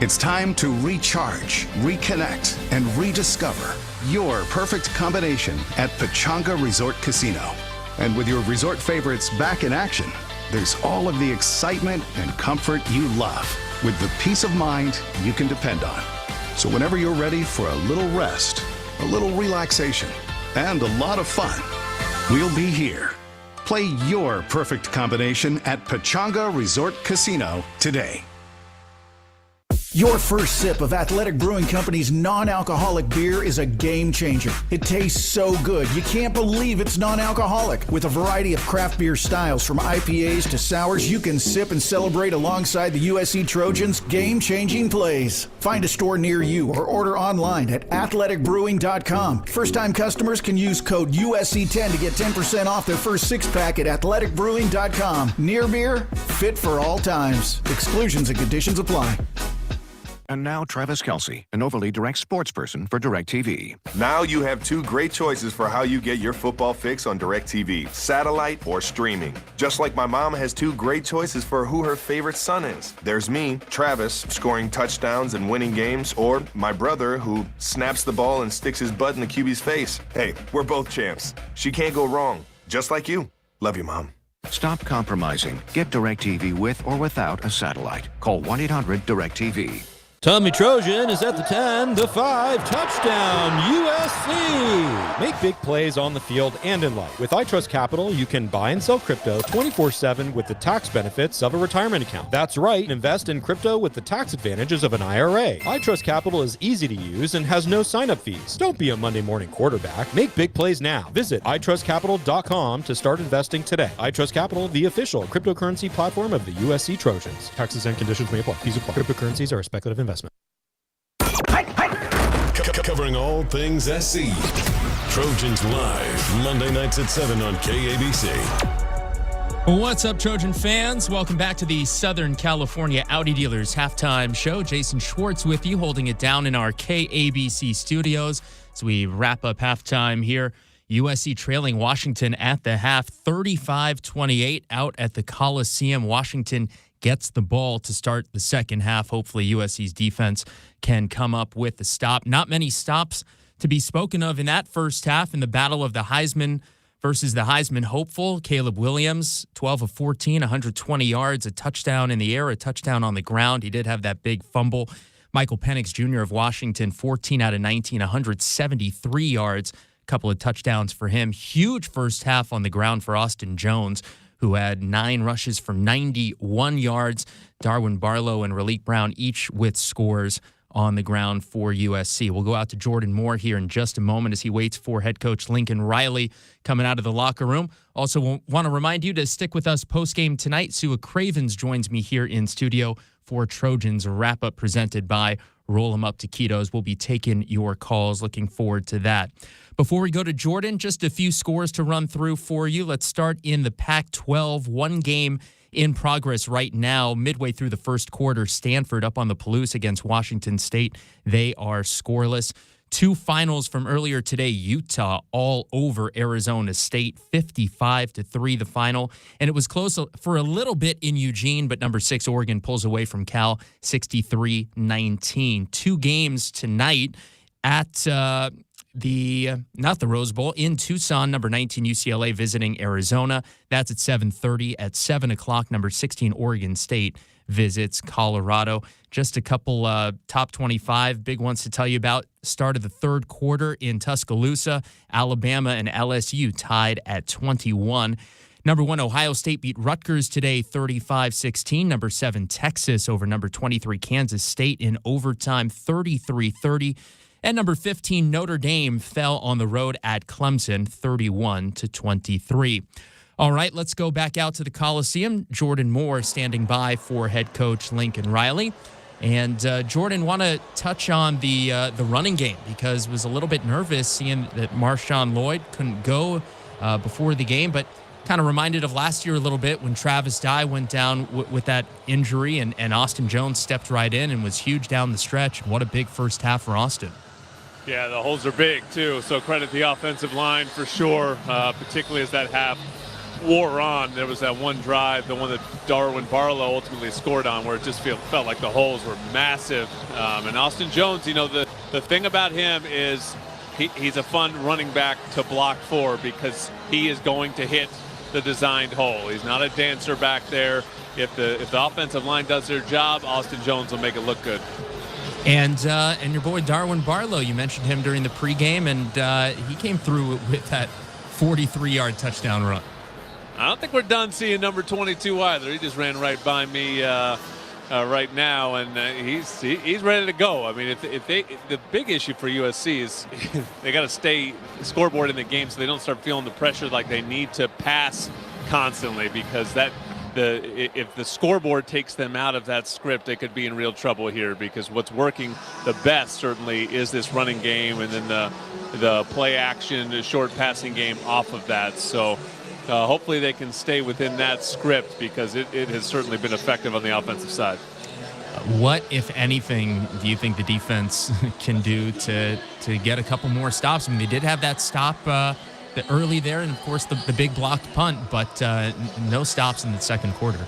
It's time to recharge, reconnect, and rediscover your perfect combination at Pechanga Resort Casino. And with your resort favorites back in action, there's all of the excitement and comfort you love, with the peace of mind you can depend on. So whenever you're ready for a little rest, a little relaxation, and a lot of fun, we'll be here. Play your perfect combination at Pechanga Resort Casino today. Your first sip of Athletic Brewing Company's non-alcoholic beer is a game changer. It tastes so good, you can't believe it's non-alcoholic. With a variety of craft beer styles from IPAs to sours, you can sip and celebrate alongside the USC Trojans' game-changing plays. Find a store near you or order online at athleticbrewing.com. First-time customers can use code USC10 to get 10% off their first six-pack at athleticbrewing.com. Near beer, fit for all times. Exclusions and conditions apply. And now Travis Kelce, an overly direct sports person for DirecTV. Now you have two great choices for how you get your football fix on DirecTV, satellite or streaming. Just like my mom has two great choices for who her favorite son is. There's me, Travis, scoring touchdowns and winning games, or my brother who snaps the ball and sticks his butt in the QB's face. Hey, we're both champs. She can't go wrong, just like you. Love you, Mom. Stop compromising. Get DirecTV with or without a satellite. Call 1-800-DirecTV. Tommy Trojan is at the 10, the 5, touchdown, USC! Make big plays on the field and in life. With iTrust Capital, you can buy and sell crypto 24/7 with the tax benefits of a retirement account. That's right, invest in crypto with the tax advantages of an IRA. iTrust Capital is easy to use and has no sign-up fees. Don't be a Monday morning quarterback. Make big plays now. Visit iTrustCapital.com to start investing today. iTrust Capital, the official cryptocurrency platform of the USC Trojans. Taxes and conditions may apply. Fees apply. Cryptocurrencies are a speculative investment. Covering all things SC. Trojans Live, Monday nights at 7 on KABC. What's up, Trojan fans? Welcome back to the Southern California Audi Dealers halftime show. Jason Schwartz with you, holding it down in our KABC studios as we wrap up halftime here. USC trailing Washington at the half, 35-28 out at the Coliseum. Washington gets the ball to start the second half. Hopefully USC's defense can come up with the stop. Not many stops to be spoken of in that first half in the battle of the Heisman versus the Heisman hopeful. Caleb Williams, 12 of 14, 120 yards, a touchdown in the air, a touchdown on the ground. He did have that big fumble. Michael Penix Jr. of Washington, 14 out of 19, 173 yards, a couple of touchdowns for him. Huge first half on the ground for Austin Jones, who had 9 rushes for 91 yards. Darwin Barlow and Raleek Brown each with scores on the ground for USC. We'll go out to Jordan Moore here in just a moment as he waits for head coach Lincoln Riley coming out of the locker room. Also want to remind you to stick with us postgame tonight. Sua Cravens joins me here in studio for Trojans wrap-up presented by Roll 'em Up Taquitos. We'll be taking your calls. Looking forward to that. Before we go to Jordan, just a few scores to run through for you. Let's start in the Pac-12. One game in progress right now, midway through the first quarter. Stanford up on the Palouse against Washington State. They are scoreless. 2 finals from earlier today. Utah all over Arizona State, 55-3 the final. And it was close for a little bit in Eugene, but number 6 Oregon pulls away from Cal, 63-19. 2 games tonight at not the Rose Bowl, in Tucson. Number 19 UCLA visiting Arizona. That's at 7:30. At 7 o'clock, number 16 Oregon State visits Colorado. Just a couple top 25 big ones to tell you about. Start of the third quarter in Tuscaloosa. Alabama and LSU tied at 21. Number 1 Ohio State beat Rutgers today, 35-16. Number 7 Texas over number 23 Kansas State in overtime, 33-30. And number 15, Notre Dame fell on the road at Clemson, 31-23. All right, let's go back out to the Coliseum. Jordan Moore standing by for head coach Lincoln Riley. And Jordan, want to touch on the running game because was a little bit nervous seeing that Marshawn Lloyd couldn't go before the game, but kind of reminded of last year a little bit when Travis Dye went down with that injury and Austin Jones stepped right in and was huge down the stretch. What a big first half for Austin. Yeah, the holes are big, too, so credit the offensive line for sure, particularly as that half wore on. There was that one drive, the one that Darwin Barlow ultimately scored on, where it just felt like the holes were massive. And Austin Jones, the thing about him is he's a fun running back to block for, because he is going to hit the designed hole. He's not a dancer back there. If the offensive line does their job, Austin Jones will make it look good. And your boy Darwin Barlow, you mentioned him during the pregame, and he came through with that 43-yard touchdown run. I don't think we're done seeing number 22 either. He just ran right by me right now, and he's ready to go. I mean, the big issue for USC is they got to stay scoreboard in the game so they don't start feeling the pressure like they need to pass constantly, because if the scoreboard takes them out of that script, they could be in real trouble here, because what's working the best certainly is this running game, and then the play action, the short passing game off of that. So hopefully they can stay within that script, because it has certainly been effective on the offensive side. What, if anything, do you think the defense can do to get a couple more stops? I mean, they did have that stop early there, and of course the big blocked punt, but no stops in the second quarter.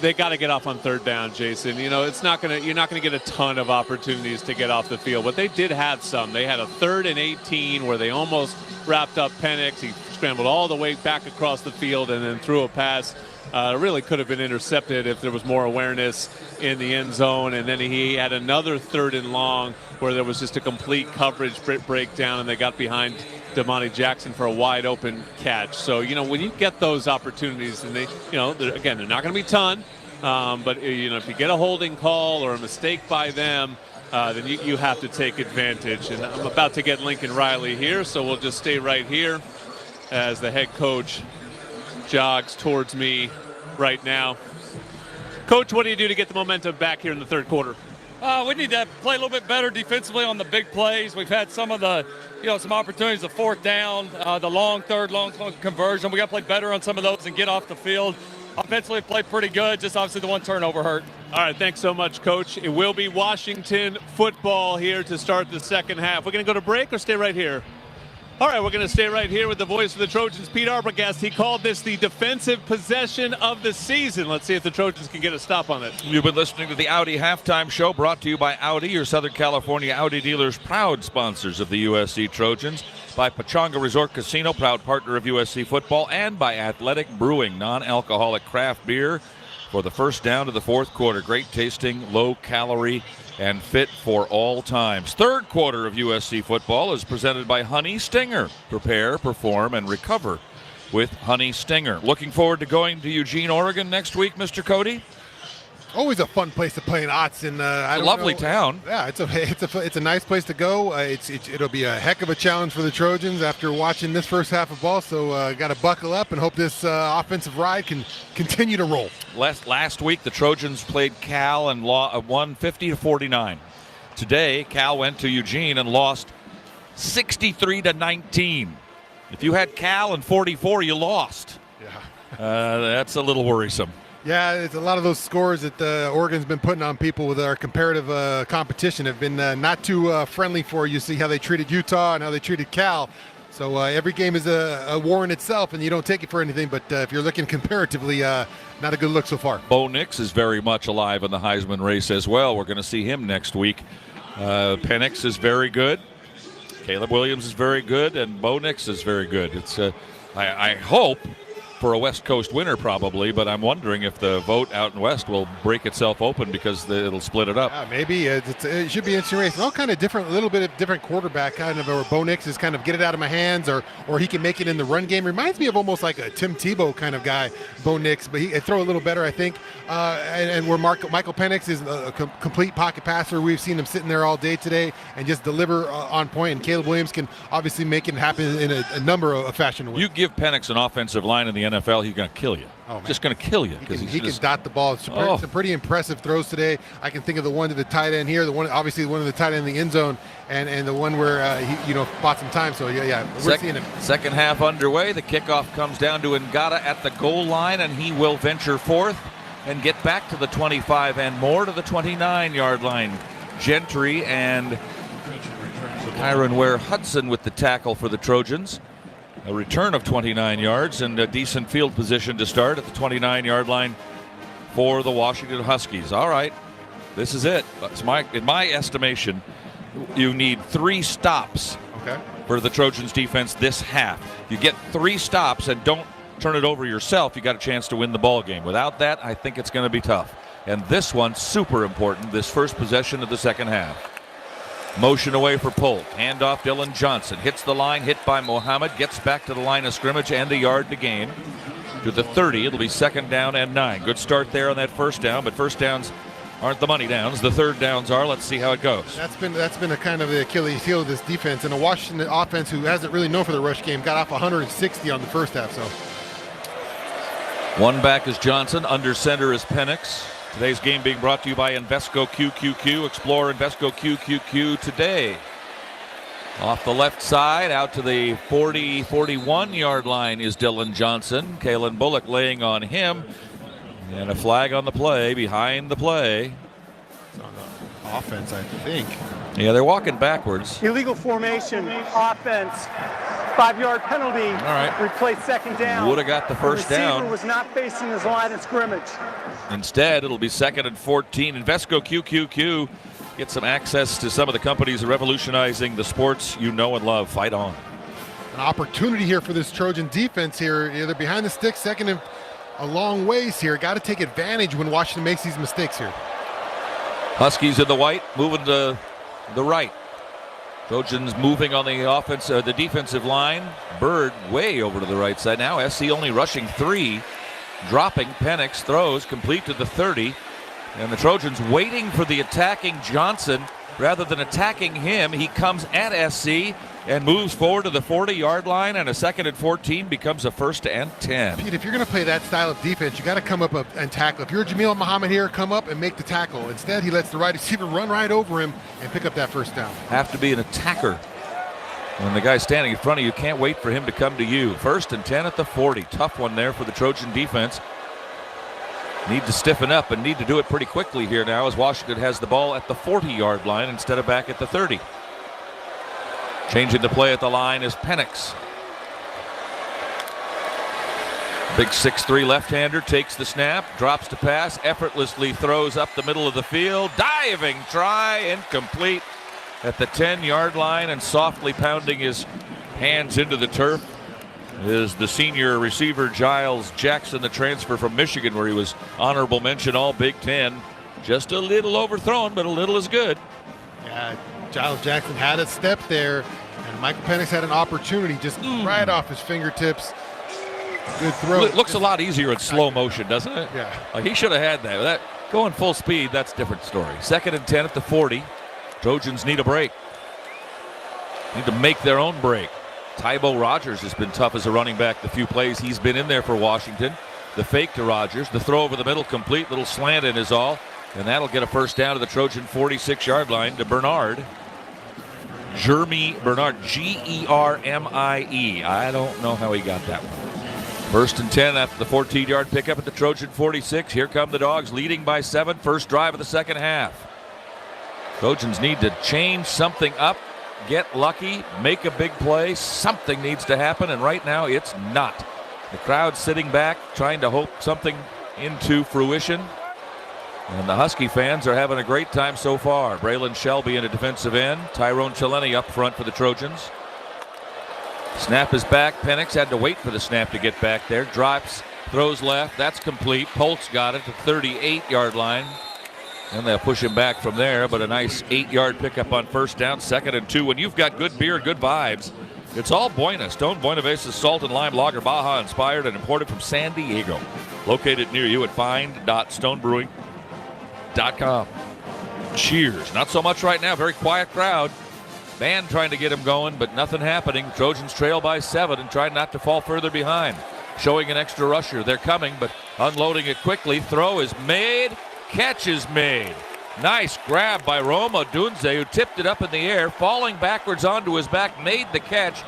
They got to get off on third down, Jason. You're not going to get a ton of opportunities to get off the field, but they did have some. They had a 3rd and 18 where they almost wrapped up Penix. He scrambled all the way back across the field and then threw a pass. Really could have been intercepted if there was more awareness in the end zone. And then he had another 3rd and long where there was just a complete coverage breakdown, and they got behind Damani Jackson for a wide open catch. So, when you get those opportunities, and they're not going to be a ton, but if you get a holding call or a mistake by them, then you have to take advantage. And I'm about to get Lincoln Riley here, so we'll just stay right here as the head coach jogs towards me right now. Coach, what do you do to get the momentum back here in the third quarter? We need to play a little bit better defensively on the big plays. We've had some of the, some opportunities, the 4th down, the long conversion. We got to play better on some of those and get off the field. Offensively, played pretty good. Just obviously the one turnover hurt. All right, thanks so much, Coach. It will be Washington football here to start the second half. We're going to go to break or stay right here? All right, we're going to stay right here with the voice of the Trojans, Pete Arbogast. He called this the defensive possession of the season. Let's see if the Trojans can get a stop on it. You've been listening to the Audi Halftime Show, brought to you by Audi, your Southern California Audi dealers, proud sponsors of the USC Trojans, by Pechanga Resort Casino, proud partner of USC football, and by Athletic Brewing, non-alcoholic craft beer for the first down to the fourth quarter. Great tasting, low calorie, and fit for all times. Third quarter of USC football is presented by Honey Stinger. Prepare, perform, and recover with Honey Stinger. Looking forward to going to Eugene, Oregon next week, Mr. Cody? Always a fun place to play in Autzen. It's a lovely town. Yeah, it's a nice place to go. It'll be a heck of a challenge for the Trojans after watching this first half of ball. So got to buckle up and hope this offensive ride can continue to roll. Last week the Trojans played Cal and won 50-49. Today Cal went to Eugene and lost 63-19. If you had Cal and 44, you lost. Yeah, that's a little worrisome. Yeah, it's a lot of those scores that Oregon's been putting on people with our comparative competition have been not too friendly for you. See how they treated Utah and how they treated Cal. So every game is a war in itself, and you don't take it for anything. But if you're looking comparatively, not a good look so far. Bo Nix is very much alive in the Heisman race as well. We're going to see him next week. Penix is very good. Caleb Williams is very good, and Bo Nix is very good. It's I hope for a West Coast winner probably, but I'm wondering if the vote out in West will break itself open because it'll split it up. Yeah, maybe. It should be an interesting race. And all kind of different, a little bit of different quarterback kind of, or Bo Nix is kind of get it out of my hands, or he can make it in the run game. Reminds me of almost like a Tim Tebow kind of guy, Bo Nix, but he throw a little better, I think. And where Michael Penix is a complete pocket passer. We've seen him sitting there all day today and just deliver on point. And Caleb Williams can obviously make it happen in a number of fashion. You give Penix an offensive line in the NFL, he's going to kill you. Oh, just going to kill you. He can dot the ball. Some pretty impressive throws today. I can think of the one to the tight end here, the one obviously the one to the tight end in the end zone, and the one where he bought some time. So we're seeing it. Second half underway. The kickoff comes down to Ngata at the goal line, and he will venture forth and get back to the 25 and more to the 29-yard line. Gentry and Kyron Ware Hudson with the tackle for the Trojans. A return of 29 yards and a decent field position to start at the 29-yard line for the Washington Huskies. All right, this is it. In my estimation, you need 3 stops for the Trojans defense this half. You get 3 stops and don't turn it over yourself, you got a chance to win the ball game. Without that, I think it's going to be tough. And this one, super important, this first possession of the second half. Motion away for Polt. Handoff Dylan Johnson. Hits the line, hit by Mohammed. Gets back to the line of scrimmage and a yard to gain. To the 30, it'll be 2nd down and 9. Good start there on that first down, but first downs aren't the money downs. The third downs are. Let's see how it goes. That's been a kind of the Achilles heel of this defense. And a Washington offense who hasn't really known for the rush game got off 160 on the first half. So one back is Johnson. Under center is Penix. Today's game being brought to you by Invesco QQQ. Explore Invesco QQQ today. Off the left side, out to the 41-yard line is Dylan Johnson. Kalen Bullock laying on him. And a flag on the play, behind the play. It's on the offense, I think. Yeah, they're walking backwards. Illegal formation, offense, 5-yard penalty. All right. Replay 2nd down. Would have got the first down. The receiver was not facing his line of scrimmage. Instead, it'll be 2nd and 14. Invesco QQQ. Get some access to some of the companies revolutionizing the sports you know and love. Fight on. An opportunity here for this Trojan defense here. They're behind the sticks, 2nd and a long ways here. Got to take advantage when Washington makes these mistakes here. Huskies in the white, moving to the right. Trojans moving on the the defensive line. Bird way over to the right side now. SC only rushing 3. Dropping. Penix throws complete to the 30. And the Trojans waiting for the attacking Johnson. Rather than attacking him, he comes at SC and moves forward to the 40-yard line, and a 2nd and 14 becomes a 1st and 10. Pete, if you're going to play that style of defense, you got to come up and tackle. If you're Jamil Muhammad here, come up and make the tackle. Instead, he lets the right receiver run right over him and pick up that first down. Have to be an attacker. When the guy standing in front of you, can't wait for him to come to you. 1st and 10 at the 40. Tough one there for the Trojan defense. Need to stiffen up and need to do it pretty quickly here now as Washington has the ball at the 40-yard line instead of back at the 30. Changing the play at the line is Penix. Big 6'3" left-hander takes the snap, drops to pass, effortlessly throws up the middle of the field. Diving try, incomplete at the 10-yard line, and softly pounding his hands into the turf is the senior receiver Giles Jackson, the transfer from Michigan, where he was honorable mention all Big Ten. Just a little overthrown, but a little is good. Yeah, Giles Jackson had a step there, and Michael Penix had an opportunity just right off his fingertips. Good throw. It looks a lot easier in slow motion, doesn't it? Yeah. Like he should have had that. Going full speed, that's a different story. 2nd and 10 at the 40. Trojans need a break. Need to make their own break. Tybo Rogers has been tough as a running back the few plays he's been in there for Washington. The fake to Rogers, the throw over the middle complete, little slant in is all, and that'll get a first down to the Trojan 46-yard line to Bernard. Jeremy Bernard, Germie. I don't know how he got that one. 1st and 10 after the 14-yard pickup at the Trojan 46. Here come the Dogs leading by 7. First drive of the second half. Trojans need to change something up. Get lucky, make a big play. Something needs to happen, and right now it's not. The crowd sitting back, trying to hope something into fruition. And the Husky fans are having a great time so far. Braylon Shelby in a defensive end. Tyrone Chaleni up front for the Trojans. Snap is back. Penix had to wait for the snap to get back there. Drops, throws left. That's complete. Polt's got it to 38-yard line. And they'll push him back from there, but a nice 8-yard pickup on first down, 2nd and 2. When you've got good beer, good vibes, it's all Buena. Stone Buena Vesa's Salt and Lime Lager, Baja inspired and imported from San Diego. Located near you at find.stonebrewing.com. Cheers. Not so much right now. Very quiet crowd. Band trying to get him going, but nothing happening. Trojans trail by 7 and try not to fall further behind. Showing an extra rusher. They're coming, but unloading it quickly. Throw is made. Catch is made. Nice grab by Rome Odunze, who tipped it up in the air, falling backwards onto his back, made the catch,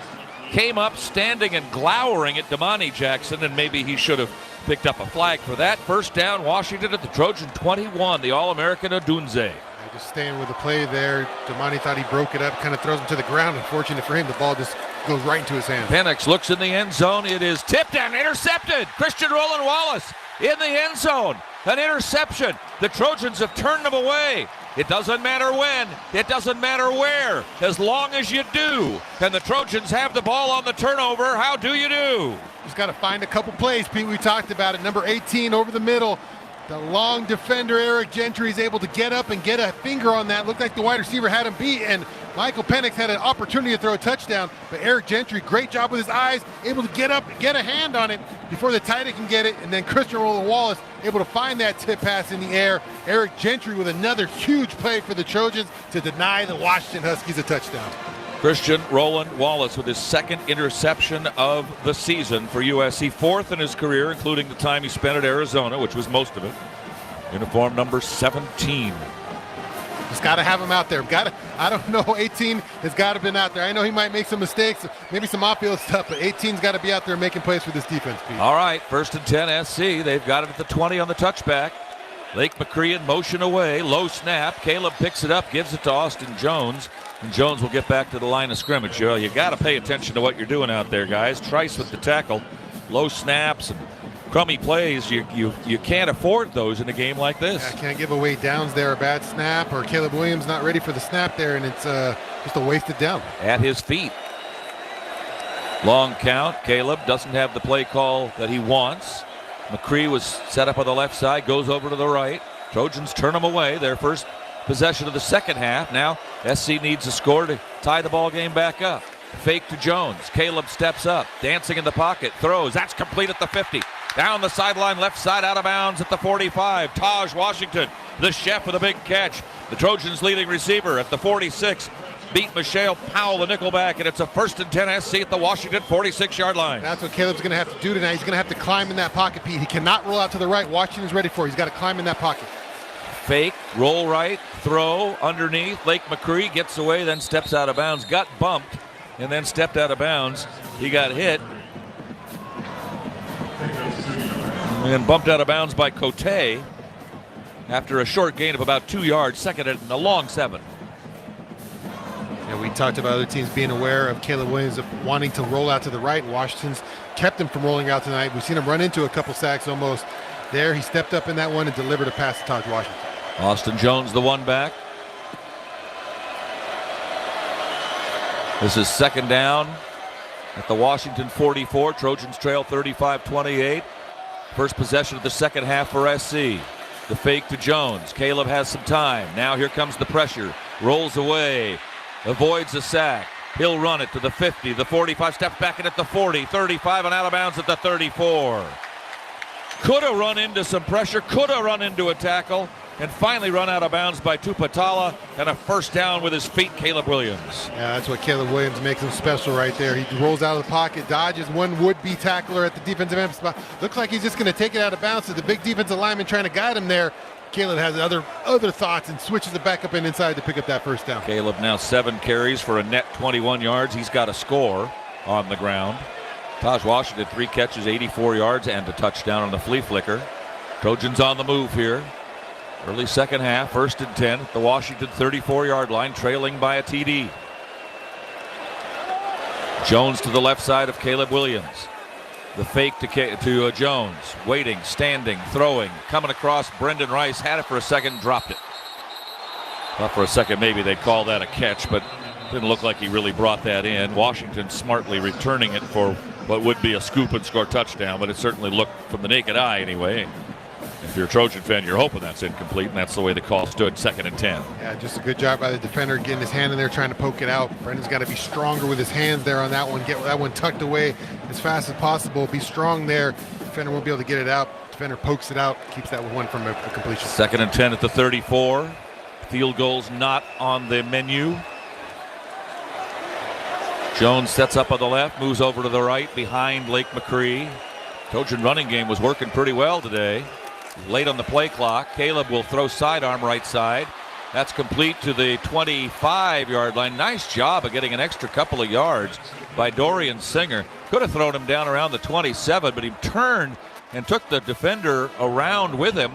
came up standing and glowering at Damani Jackson, and maybe he should have picked up a flag for that. First down, Washington at the Trojan 21, the All-American Odunze. Just staying with the play there. Damani thought he broke it up, kind of throws him to the ground. Unfortunate for him, the ball just goes right into his hand. Penix looks in the end zone. It is tipped and intercepted. Christian Roland Wallace in the end zone. An interception. The Trojans have turned them away. It doesn't matter when. It doesn't matter where. As long as you do. And the Trojans have the ball on the turnover. How do you do? Just got to find a couple plays, Pete. We talked about it. Number 18 over the middle. The long defender, Eric Gentry, is able to get up and get a finger on that. Looked like the wide receiver had him beat, and Michael Penix had an opportunity to throw a touchdown. But Eric Gentry, great job with his eyes, able to get up and get a hand on it before the tight end can get it. And then Christian Roland Wallace able to find that tip pass in the air. Eric Gentry with another huge play for the Trojans to deny the Washington Huskies a touchdown. Christian Roland Wallace with his second interception of the season for USC, fourth in his career, including the time he spent at Arizona, which was most of it. Uniform number 17. Just got to have him out there. I don't know, 18 has got to have been out there. I know he might make some mistakes, maybe some off-field stuff, but 18's got to be out there making plays for this defense, Pete. All right, 1st and 10 SC. They've got it at the 20 on the touchback. Lake McCree in motion away. Low snap. Caleb picks it up, gives it to Austin Jones. And Jones will get back to the line of scrimmage. You got to pay attention to what you're doing out there, guys. Trice with the tackle. Low snaps and crummy plays. You can't afford those in a game like this. Yeah, can't give away downs there. A bad snap, or Caleb Williams not ready for the snap there, and it's just a wasted down. At his feet. Long count. Caleb doesn't have the play call that he wants. McCree was set up on the left side, goes over to the right. Trojans turn him away. Their first possession of the second half. Now SC needs a score to tie the ball game back up. Fake to Jones. Caleb steps up, dancing in the pocket, throws. That's complete at the 50. Down the sideline, left side, out of bounds at the 45. Taj Washington, the chef with a big catch. The Trojans' leading receiver at the 46. Beat Michelle Powell, the nickelback, and it's a 1st and 10 SC at the Washington 46-yard line. That's what Caleb's going to have to do tonight. He's going to have to climb in that pocket, Pete. He cannot roll out to the right. Washington's ready for it. He's got to climb in that pocket. Fake, roll right, throw underneath. Lake McCree gets away, then steps out of bounds. Got bumped, and then stepped out of bounds. He got hit. And then bumped out of bounds by Cote after a short gain of about 2 yards. Second and a long 7. Yeah, we talked about other teams being aware of Caleb Williams wanting to roll out to the right. Washington's kept him from rolling out tonight. We've seen him run into a couple sacks almost. There, he stepped up in that one and delivered a pass to Taj Washington. Austin Jones, the one back. This is second down at the Washington 44. Trojans trail 35-28. First possession of the second half for SC. The fake to Jones. Caleb has some time. Now here comes the pressure. Rolls away. Avoids the sack. He'll run it to the 50, the 45, steps back in at the 40, 35, and out of bounds at the 34. Could have run into some pressure, could have run into a tackle, and finally run out of bounds by Tupatala, and a first down with his feet, Caleb Williams. Yeah, that's what Caleb Williams makes him special right there. He rolls out of the pocket, dodges one would-be tackler at the defensive end spot. Looks like he's just going to take it out of bounds to the big defensive lineman trying to guide him there. Caleb has other thoughts and switches it back up and inside to pick up that first down. Caleb now 7 carries for a net 21 yards. He's got a score on the ground. Taj Washington 3 catches, 84 yards, and a touchdown on the flea flicker. Trojans on the move here. Early second half, 1st and 10 at the Washington 34-yard line, trailing by a TD. Jones to the left side of Caleb Williams. The fake to Jones, waiting, standing, throwing, coming across. Brendan Rice had it for a second, dropped it. Thought for a second maybe they'd call that a catch, but didn't look like he really brought that in. Washington smartly returning it for what would be a scoop and score touchdown, but it certainly looked, from the naked eye anyway. If you're a Trojan fan, you're hoping that's incomplete, and that's the way the call stood, 2nd and 10. Yeah, just a good job by the defender getting his hand in there, trying to poke it out. Brendan's got to be stronger with his hands there on that one. Get that one tucked away as fast as possible. Be strong there. Defender won't be able to get it out. Defender pokes it out, keeps that one from a completion. 2nd and 10 at the 34. Field goals not on the menu. Jones sets up on the left, moves over to the right behind Lake McCree. Trojan running game was working pretty well today. Late on the play clock. Caleb will throw sidearm right side. That's complete to the 25-yard line. Nice job of getting an extra couple of yards by Dorian Singer. Could have thrown him down around the 27, but he turned and took the defender around with him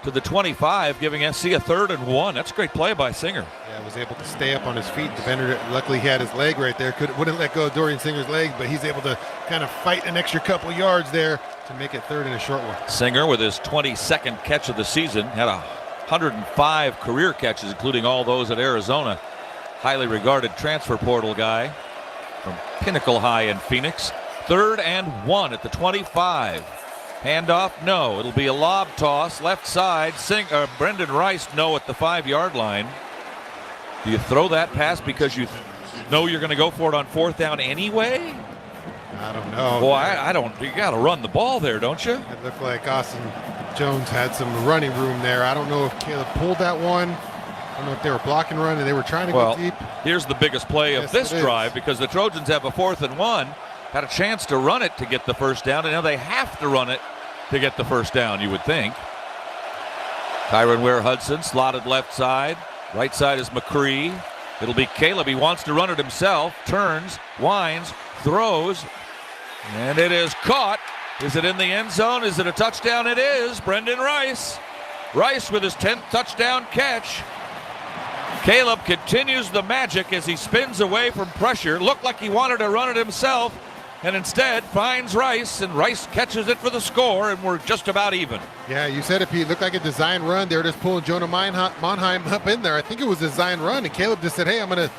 to the 25, giving SC a 3rd and 1. That's a great play by Singer. Yeah, was able to stay up on his feet. Defender, luckily he had his leg right there. Wouldn't let go of Dorian Singer's leg, but he's able to kind of fight an extra couple yards there to make it 3rd and a short one. Singer, with his 22nd catch of the season, had 105 career catches, including all those at Arizona. Highly regarded transfer portal guy from Pinnacle High in Phoenix. 3rd and 1 at the 25. Handoff, no. It'll be a lob toss, left side. Brendan Rice, no, at the 5-yard line. Do you throw that pass because you know you're going to go for it on 4th down anyway? I don't know. Boy, I don't. You got to run the ball there, don't you? It looked like Austin Jones had some running room there. I don't know if Caleb pulled that one. I don't know if they were blocking run and they were trying to go deep. Here's the biggest play of this drive, because the Trojans have a 4th and 1. Had a chance to run it to get the 1st down, and now they have to run it to get the 1st down, you would think. Tyron Ware-Hudson slotted left side. Right side is McCree. It'll be Caleb. He wants to run it himself. Turns, winds, throws, and it is caught. Is it in the end zone? Is it a touchdown? It is. Brendan Rice. Rice with his 10th touchdown catch. Caleb continues the magic as he spins away from pressure. Looked like he wanted to run it himself, and instead finds Rice, and Rice catches it for the score, and we're just about even. Yeah, you said it, Pete. It looked like a design run. They were just pulling Jonah Monheim up in there. I think it was a design run, and Caleb just said, hey, I'm going to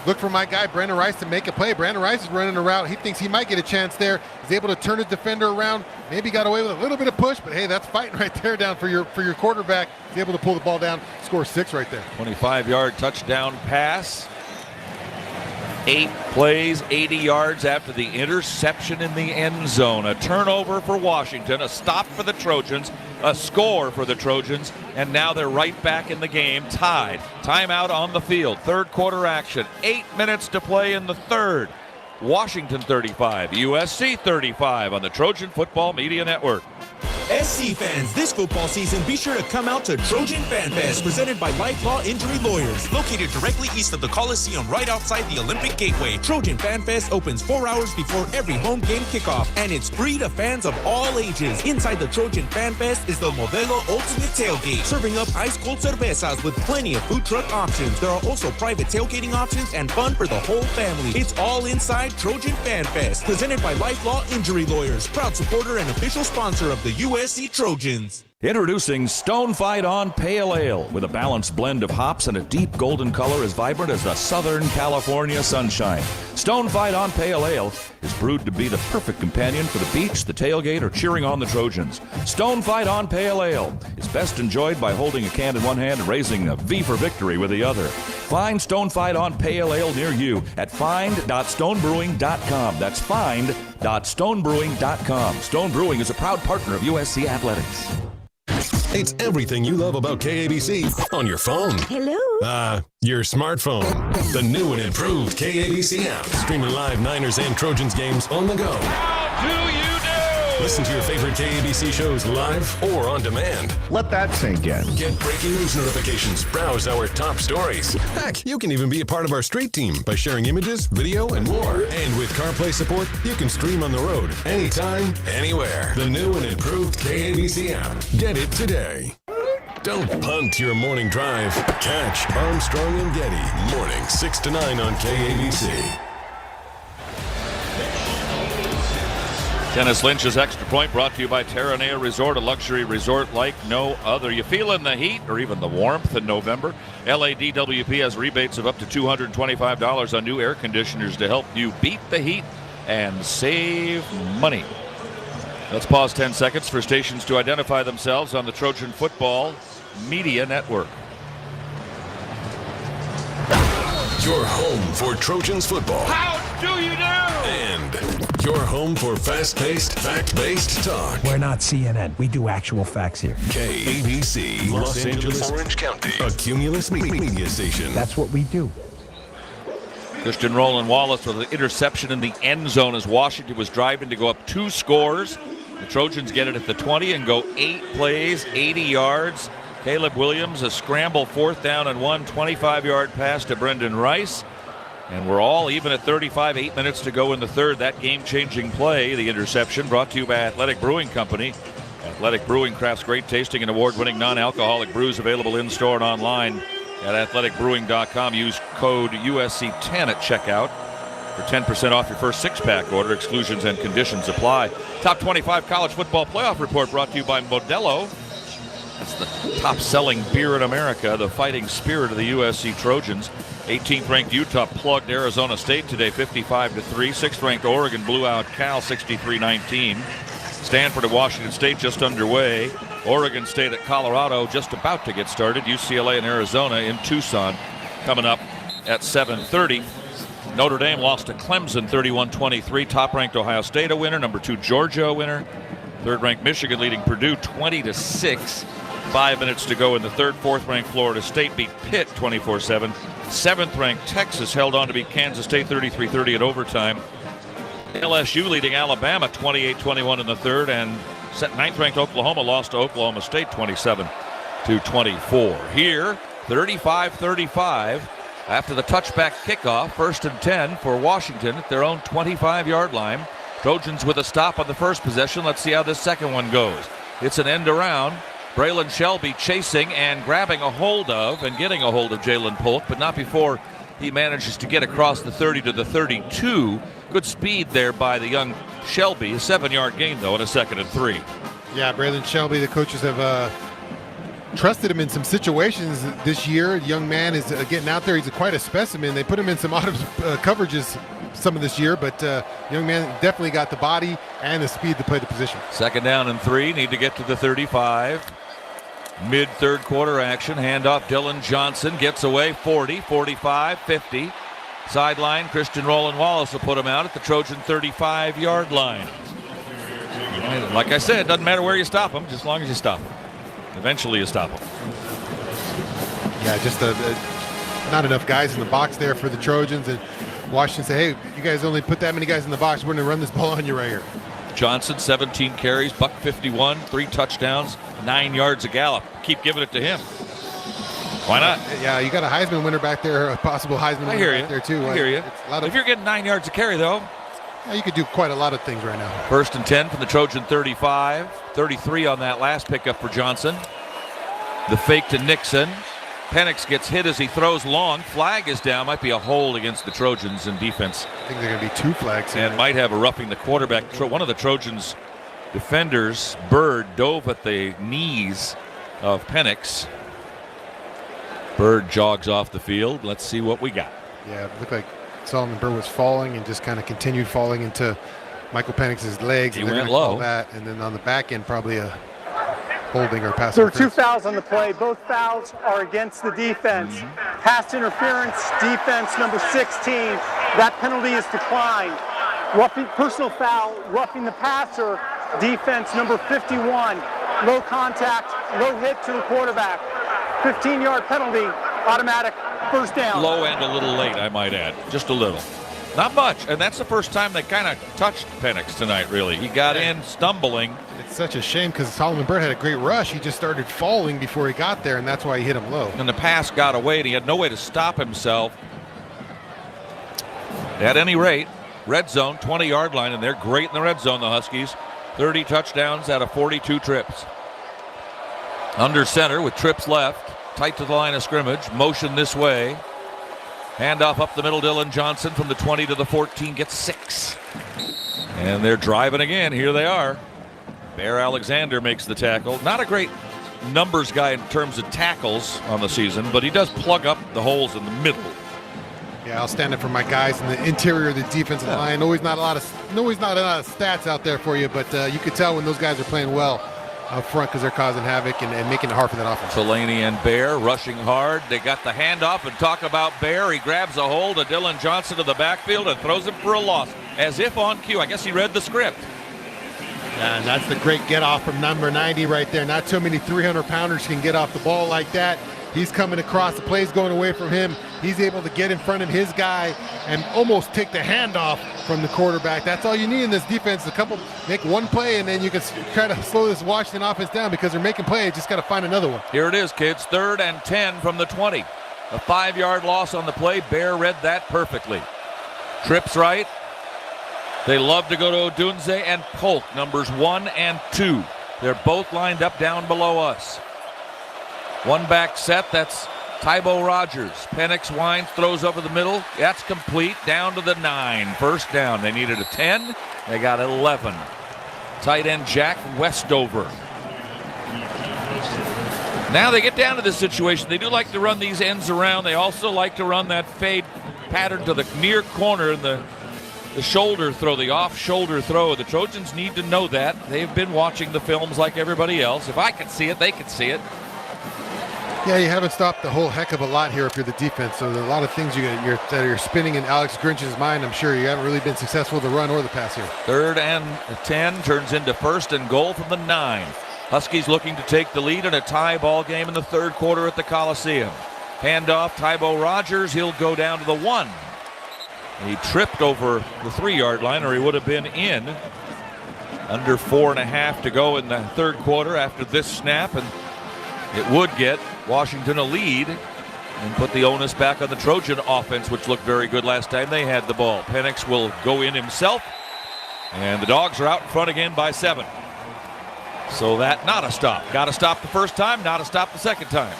look for my guy, Brandon Rice, to make a play. Brandon Rice is running a route. He thinks he might get a chance there. He's able to turn his defender around. Maybe got away with a little bit of push, but hey, that's fighting right there down for your quarterback. He's able to pull the ball down, score 6 right there. 25-yard touchdown pass. 8 plays, 80 yards after the interception in the end zone. A turnover for Washington, a stop for the Trojans, a score for the Trojans, and now they're right back in the game, tied. Timeout on the field, 3rd quarter action. 8 minutes to play in the 3rd. Washington 35, USC 35 on the Trojan Football Media Network. SC fans, this football season, be sure to come out to Trojan Fan Fest, presented by Life Law Injury Lawyers. Located directly east of the Coliseum, right outside the Olympic Gateway, Trojan Fan Fest opens 4 hours before every home game kickoff, and it's free to fans of all ages. Inside the Trojan Fan Fest is the Modelo Ultimate Tailgate, serving up ice-cold cervezas with plenty of food truck options. There are also private tailgating options and fun for the whole family. It's all inside Trojan Fan Fest, presented by Life Law Injury Lawyers, proud supporter and official sponsor of the USC Trojans. Introducing Stone Fight On Pale Ale, with a balanced blend of hops and a deep golden color as vibrant as the Southern California sunshine. Stone Fight On Pale Ale is brewed to be the perfect companion for the beach, the tailgate, or cheering on the Trojans. Stone Fight On Pale Ale is best enjoyed by holding a can in one hand and raising a V for victory with the other. Find Stone Fight On Pale Ale near you at find.stonebrewing.com. That's find.stonebrewing.com. Stone Brewing is a proud partner of USC Athletics. It's everything you love about KABC on your phone. Hello? Your smartphone. The new and improved KABC app. Streaming live Niners and Trojans games on the go. How do you do? Listen to your favorite KABC shows live or on demand. Let that sink in. Get breaking news notifications. Browse our top stories. Heck, you can even be a part of our street team by sharing images, video, and more. And with CarPlay support, you can stream on the road anytime, anywhere. The new and improved KABC app. Get it today. Don't punt your morning drive. Catch Armstrong and Getty. Morning 6 to 9 on KABC. Dennis Lynch's Extra Point brought to you by Terranea Resort, a luxury resort like no other. You feeling the heat or even the warmth in November? LADWP has rebates of up to $225 on new air conditioners to help you beat the heat and save money. Let's pause 10 seconds for stations to identify themselves on the Trojan Football Media Network. Your home for Trojans football. How do you do? And your home for fast-paced, fact-based talk. We're not CNN. We do actual facts here. KABC, Los Angeles, Orange County, a Cumulus media station. That's what we do. Christian Roland Wallace with an interception in the end zone as Washington was driving to go up 2 scores. The Trojans get it at the 20 and go 8 plays, 80 yards. Caleb Williams, a scramble 4th down and 1, 25-yard pass to Brendan Rice. And we're all even at 35, 8 minutes to go in the 3rd. That game-changing play, the interception, brought to you by Athletic Brewing Company. Athletic Brewing crafts great tasting and award-winning non-alcoholic brews available in-store and online at athleticbrewing.com. Use code USC10 at checkout for 10% off your first six-pack order. Exclusions and conditions apply. Top 25 college football playoff report brought to you by Modelo. That's the top-selling beer in America, the fighting spirit of the USC Trojans. 18th ranked Utah plugged Arizona State today 55-3. 6th ranked Oregon blew out Cal 63-19. Stanford and Washington State just underway. Oregon State at Colorado just about to get started. UCLA and Arizona in Tucson coming up at 7:30. Notre Dame lost to Clemson 31-23. Top-ranked Ohio State a winner. Number 2 Georgia a winner. 3rd-ranked Michigan leading Purdue 20-6. 5 minutes to go in the third. 4th-ranked Florida State beat Pitt 24-7. 7th-ranked Texas held on to beat Kansas State 33-30 in overtime. LSU leading Alabama 28-21 in the third, and 9th-ranked Oklahoma lost to Oklahoma State 27-24. Here, 35-35 after the touchback kickoff. 1st and 10 for Washington at their own 25-yard line. Trojans with a stop on the first possession. Let's see how this second one goes. It's an end around. Braylon Shelby chasing and grabbing a hold of and getting a hold of Jalen Polk, but not before he manages to get across the 30 to the 32. Good speed there by the young Shelby. A 7-yard gain, though, and a 2nd and 3. Yeah, Braylon Shelby, the coaches have trusted him in some situations this year. The young man is getting out there. He's quite a specimen. They put him in some odd coverages some of this year, but young man definitely got the body and the speed to play the position. 2nd down and 3. Need to get to the 35. Mid-third quarter action. Handoff. Dylan Johnson gets away. 40, 45, 50. Sideline. Christian Roland Wallace will put him out at the Trojan 35-yard line. Like I said, it doesn't matter where you stop him, just as long as you stop him. Eventually you stop him. Yeah, just not enough guys in the box there for the Trojans. And Washington said, hey, you guys only put that many guys in the box. We're going to run this ball on you right here. Johnson, 17 carries, buck 51, 3 touchdowns, 9 yards a gallop. Keep giving it to him. Why not? Yeah, you got a Heisman winner back there, a possible Heisman winner back there, too. I hear you. If you're getting 9 yards a carry, though. Yeah, you could do quite a lot of things right now. 1st and 10 from the Trojan 35. 33 on that last pickup for Johnson. The fake to Nixon. Penix gets hit as he throws long. Flag is down. Might be a hold against the Trojans in defense. I think there are going to be 2 flags here. And might have a roughing the quarterback. One of the Trojans' defenders, Bird, dove at the knees of Penix. Bird jogs off the field. Let's see what we got. Yeah, it looked like Solomon Bird was falling and just kind of continued falling into Michael Penix's legs. He and went low. That, and then on the back end, probably a holding or pass There were interference. 2 fouls on the play. Both fouls are against the defense. Pass interference, defense number 16. That penalty is declined. Personal foul, roughing the passer, defense number 51. Low contact, low hit to the quarterback. 15-yard penalty, automatic first down. Low and a little late, I might add. Just a little. Not much. And that's the first time they kind of touched Penix tonight, really. He got in stumbling. It's such a shame because Solomon Bird had a great rush. He just started falling before he got there, and that's why he hit him low. And the pass got away, and he had no way to stop himself. At any rate, red zone, 20-yard line, and they're great in the red zone, the Huskies. 30 touchdowns out of 42 trips. Under center with trips left. Tight to the line of scrimmage. Motion this way. Handoff up the middle. Dylan Johnson from the 20 to the 14 gets 6. And they're driving again. Here they are. Bear Alexander makes the tackle. Not a great numbers guy in terms of tackles on the season, but he does plug up the holes in the middle. Yeah, I'll stand up for my guys in the interior of the defensive line. Always not a lot of stats out there for you, but you could tell when those guys are playing well up front because they're causing havoc and making it hard for that offense. Delaney and Bear rushing hard. They got the handoff, and talk about Bear. He grabs a hold of Dylan Johnson to the backfield and throws him for a loss. As if on cue. I guess he read the script. And that's the great get off from number 90 right there. Not too many 300-pounders can get off the ball like that. He's coming across. The play's going away from him. He's able to get in front of his guy and almost take the handoff from the quarterback. That's all you need in this defense. Make one play, and then you can try to slow this Washington offense down because they're making plays. Just got to find another one. Here it is, kids. 3rd and 10 from the 20. A 5-yard loss on the play. Bear read that perfectly. Trips right. They love to go to Odunze and Polk, numbers 1 and 2. They're both lined up down below us. One back set, that's Tybo Rogers. Penix winds, throws over the middle. That's complete, down to the 9. First down. They needed a 10. They got 11. Tight end Jack Westover. Now they get down to this situation. They do like to run these ends around. They also like to run that fade pattern to the near corner and the shoulder throw, the off-shoulder throw. The Trojans need to know that. They've been watching the films like everybody else. If I can see it, they can see it. Yeah, you haven't stopped a whole heck of a lot here if you're the defense. So there's a lot of things that are spinning in Alex Grinch's mind. I'm sure you haven't really been successful with the run or the pass here. 3rd and 10 turns into 1st and goal from the 9. Huskies looking to take the lead in a tie ball game in the 3rd quarter at the Coliseum. Handoff, Tybo Rogers. He'll go down to the 1. He tripped over the 3-yard line, or he would have been in. Under 4.5 to go in the 3rd quarter after this snap, and it would get Washington a lead and put the onus back on the Trojan offense, which looked very good last time they had the ball. Penix will go in himself, and the Dogs are out in front again by 7. So that, not a stop. Got to stop the first time, not a stop the second time.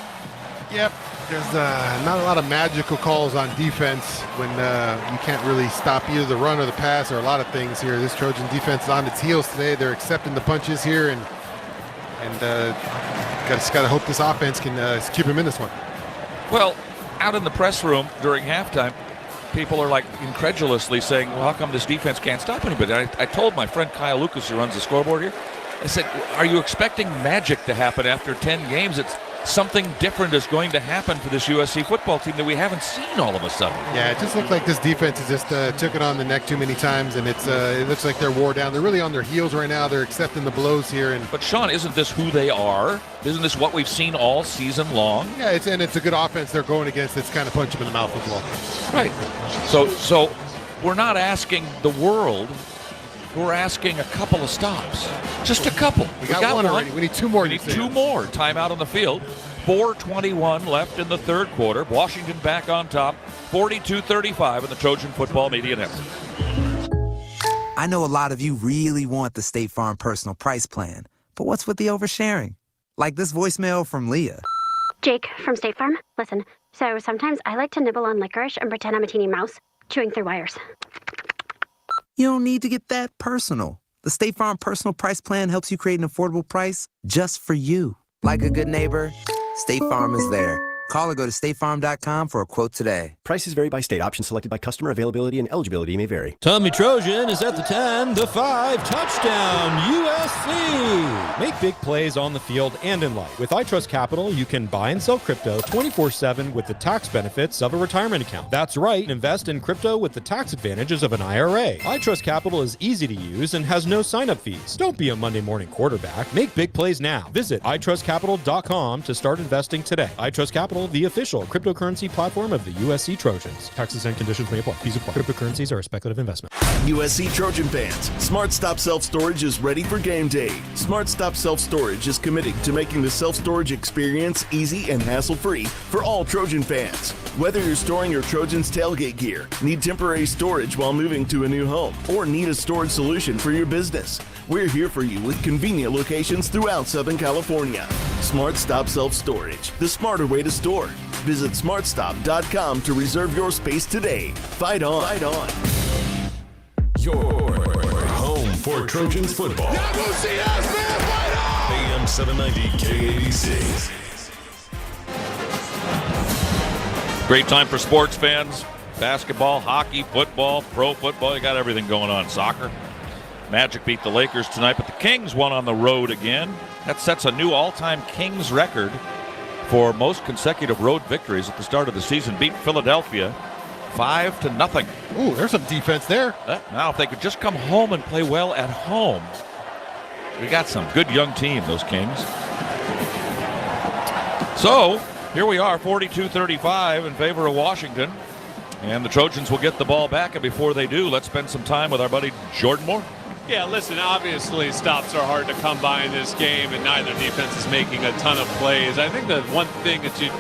Yep. There's not a lot of magical calls on defense when you can't really stop either the run or the pass or a lot of things here. This Trojan defense is on its heels today. They're accepting the punches here, and just got to hope this offense can keep them in this one. Well, out in the press room during halftime, people are like incredulously saying, well, how come this defense can't stop anybody? I told my friend Kyle Lucas, who runs the scoreboard here, I said, are you expecting magic to happen after 10 games? It's something different is going to happen for this USC football team that we haven't seen all of a sudden. Yeah, it just looked like this defense has just took it on the neck too many times, and it looks like they're wore down. They're really on their heels right now. They're accepting the blows here. But Shaun, isn't this who they are? Isn't this what we've seen all season long? Yeah, it's a good offense they're going against. It's kind of punch them in the mouth as well. Right. So we're not asking the world. We're asking a couple of stops. Just a couple. We got one already. We need 2 more. We need 2 more. Timeout on the field. 4:21 left in the 3rd quarter. Washington back on top, 42-35 in the Trojan Football Media Network. I know a lot of you really want the State Farm Personal Price Plan, but what's with the oversharing? Like this voicemail from Leah. Jake from State Farm. Listen, so sometimes I like to nibble on licorice and pretend I'm a teeny mouse, chewing through wires. You don't need to get that personal. The State Farm Personal Price Plan helps you create an affordable price just for you. Like a good neighbor, State Farm is there. Call or go to statefarm.com for a quote today. Prices vary by state. Options selected by customer. Availability and eligibility may vary. Tommy Trojan is at the 10, the 5, touchdown, USC. Make big plays on the field and in life. With iTrust Capital, you can buy and sell crypto 24/7 with the tax benefits of a retirement account. That's right, invest in crypto with the tax advantages of an IRA. iTrust Capital is easy to use and has no sign-up fees. Don't be a Monday morning quarterback. Make big plays now. Visit itrustcapital.com to start investing today. iTrust Capital, the official cryptocurrency platform of the USC Trojans. Taxes and conditions may apply. Fees apply. Cryptocurrencies are a speculative investment. USC Trojan fans, SmartStop Self-Storage is ready for game day. SmartStop Self-Storage is committed to making the self-storage experience easy and hassle-free for all Trojan fans. Whether you're storing your Trojans tailgate gear, need temporary storage while moving to a new home, or need a storage solution for your business, we're here for you with convenient locations throughout Southern California. SmartStop Self-Storage, the smarter way to store. Visit smartstop.com to reserve your space today. Fight on. Fight on. Your home for Trojans football. AM 790 KABC. Great time for sports fans. Basketball, hockey, football, pro football. You got everything going on. Soccer. Magic beat the Lakers tonight, but the Kings won on the road again. That sets a new all-time Kings record for most consecutive road victories at the start of the season. Beat Philadelphia 5-0. Ooh, there's some defense there. Now, if they could just come home and play well at home. We got some good young team, those Kings. So, here we are, 42-35 in favor of Washington. And the Trojans will get the ball back, and before they do, let's spend some time with our buddy Jordan Moore. Yeah, listen, obviously stops are hard to come by in this game, and neither defense is making a ton of plays. I think the one thing that you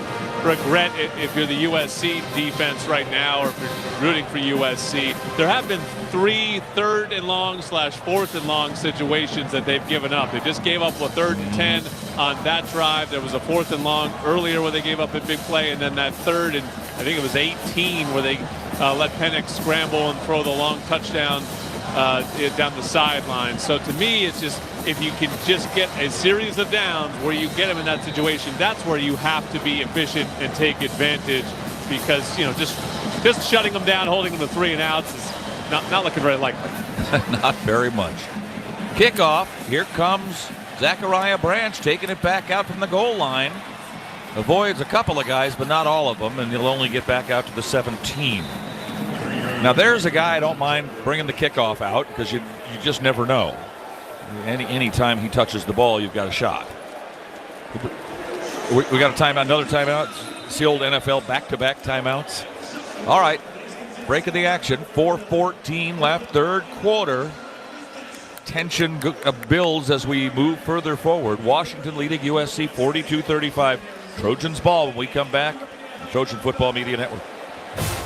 regret it if you're the USC defense right now, or if you're rooting for USC. There have been 3 third and long / 4th and long situations that they've given up. They just gave up a 3rd and 10 on that drive. There was a 4th and long earlier where they gave up a big play, and then that 3rd and I think it was 18 where they let Penix scramble and throw the long touchdown down the sideline. So to me, it's just, if you can just get a series of downs where you get them in that situation, that's where you have to be efficient and take advantage, because, you know, just shutting them down, holding them to 3 and outs is not looking very likely. Not very much. Kickoff. Here comes Zachariah Branch taking it back out from the goal line. Avoids a couple of guys, but not all of them, and he'll only get back out to the 17. Now there's a guy I don't mind bringing the kickoff out, because you just never know. Any time he touches the ball, you've got a shot. We got a timeout, another timeout. It's the old NFL back-to-back timeouts. All right, break of the action. 4:14 left, third quarter. Tension builds as we move further forward. Washington leading USC 42-35. Trojans ball when we come back. Trojan Football Media Network.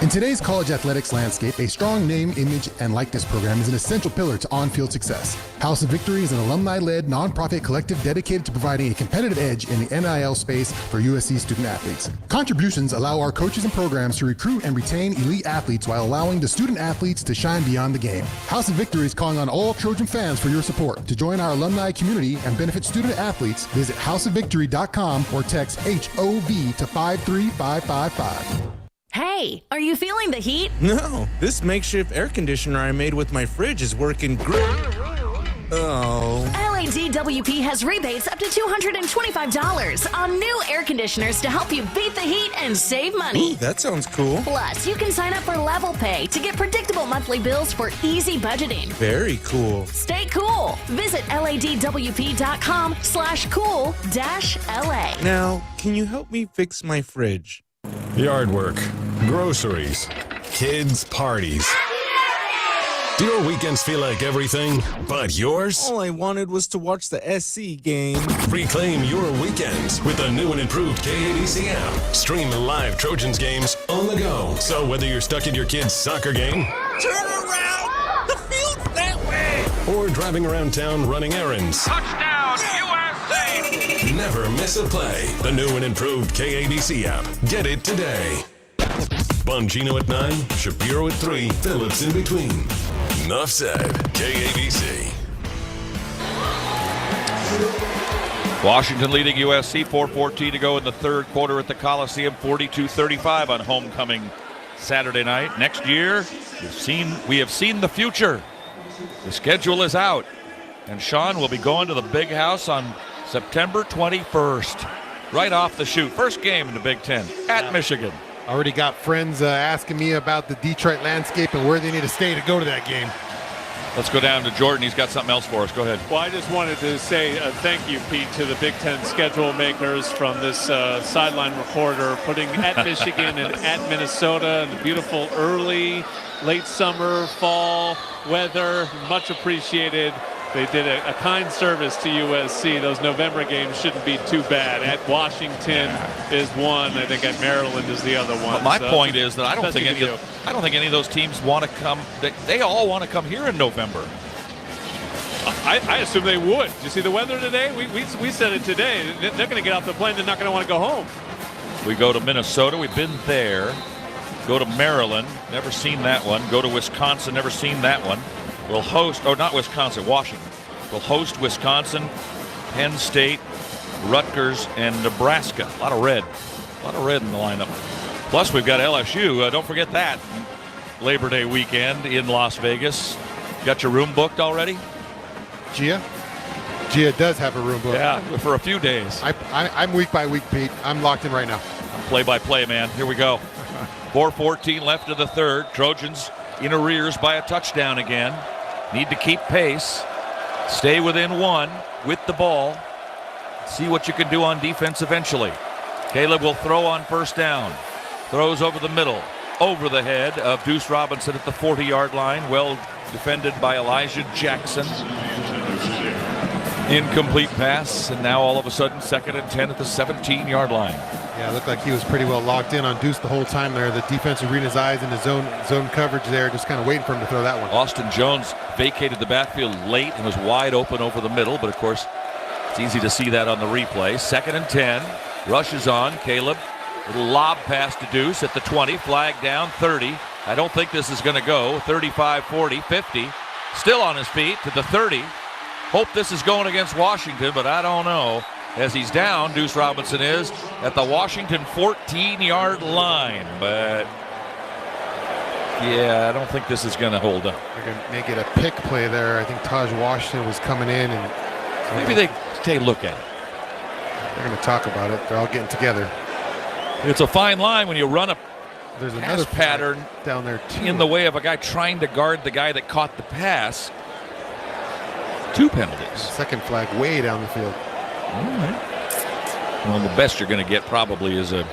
In today's college athletics landscape, a strong name, image, and likeness program is an essential pillar to on-field success. House of Victory is an alumni-led, nonprofit collective dedicated to providing a competitive edge in the NIL space for USC student athletes. Contributions allow our coaches and programs to recruit and retain elite athletes while allowing the student athletes to shine beyond the game. House of Victory is calling on all Trojan fans for your support. To join our alumni community and benefit student athletes, visit houseofvictory.com or text HOV to 53555. Hey, are you feeling the heat? No, this makeshift air conditioner I made with my fridge is working great. Oh. LADWP has rebates up to $225 on new air conditioners to help you beat the heat and save money. Ooh, that sounds cool. Plus, you can sign up for Level Pay to get predictable monthly bills for easy budgeting. Very cool. Stay cool. Visit ladwp.com/cool-LA. Now, can you help me fix my fridge? Yard work, groceries, kids' parties. Do your weekends feel like everything but yours? All I wanted was to watch the SC game. Reclaim your weekends with the new and improved KABC app. Stream live Trojans games on the go. So whether you're stuck in your kid's soccer game, turn around! The field's that way! Or driving around town running errands. Touchdown, USA! Never miss a play. The new and improved KABC app. Get it today. Bongino at 9, Shapiro at 3, Phillips in between. Enough said. KABC. Washington leading USC, 4:14 to go in the third quarter at the Coliseum, 42-35 on homecoming Saturday night. Next year, we have seen the future. The schedule is out, and Shaun will be going to the Big House on September 21st, right off the chute. First game in the Big Ten at Michigan. Already got friends asking me about the Detroit landscape and where they need to stay to go to that game. Let's go down to Jordan. He's got something else for us. Go ahead. Well, I just wanted to say thank you, Pete, to the Big Ten schedule makers from this sideline recorder, putting at Michigan and at Minnesota in the beautiful early, late summer, fall weather. Much appreciated. They did a kind service to USC. Those November games shouldn't be too bad. At Washington is one. I think at Maryland is the other one. But my point is that I don't think any of those teams want to come. They all want to come here in November. I assume they would. Did you see the weather today? We said it today. They're going to get off the plane. They're not going to want to go home. We go to Minnesota. We've been there. Go to Maryland. Never seen that one. Go to Wisconsin. Never seen that one. We'll host, not Wisconsin, Washington. We'll host Wisconsin, Penn State, Rutgers, and Nebraska. A lot of red in the lineup. Plus, we've got LSU. Don't forget that. Labor Day weekend in Las Vegas. Got your room booked already? Gia does have a room booked. Yeah, for a few days. I'm week by week, Pete. I'm locked in right now. Play-by-play, man. Here we go. 4:14 left of the third. Trojans in arrears by a touchdown again. Need to keep pace. Stay within one with the ball. See what you can do on defense eventually. Caleb will throw on first down. Throws over the middle. Over the head of Deuce Robinson at the 40-yard line. Well defended by Elijah Jackson. Incomplete pass. And now all of a sudden 2nd and 10 at the 17-yard line. Yeah, Yeah, it looked like he was pretty well locked in on Deuce the whole time there. The defense was reading his eyes in the zone coverage there, just kind of waiting for him to throw that one. Austin Jones vacated the backfield late and was wide open over the middle, but of course it's easy to see that on the replay. 2nd and 10. Rushes on. Caleb. Little lob pass to Deuce at the 20. Flag down. 30. I don't think this is going to go. 35, 40, 50. Still on his feet to the 30. Hope this is going against Washington, but I don't know. As he's down, Deuce Robinson is at the Washington 14-yard line. But, yeah, I don't think this is going to hold up. They're going to make it a pick play there. I think Taj Washington was coming in. And maybe they take a look at it. They're going to talk about it. They're all getting together. It's a fine line when you run a There's another pattern down there, too. In the way of a guy trying to guard the guy that caught the pass. 2 penalties. Second flag way down the field. All right. Well, the best you're going to get probably is an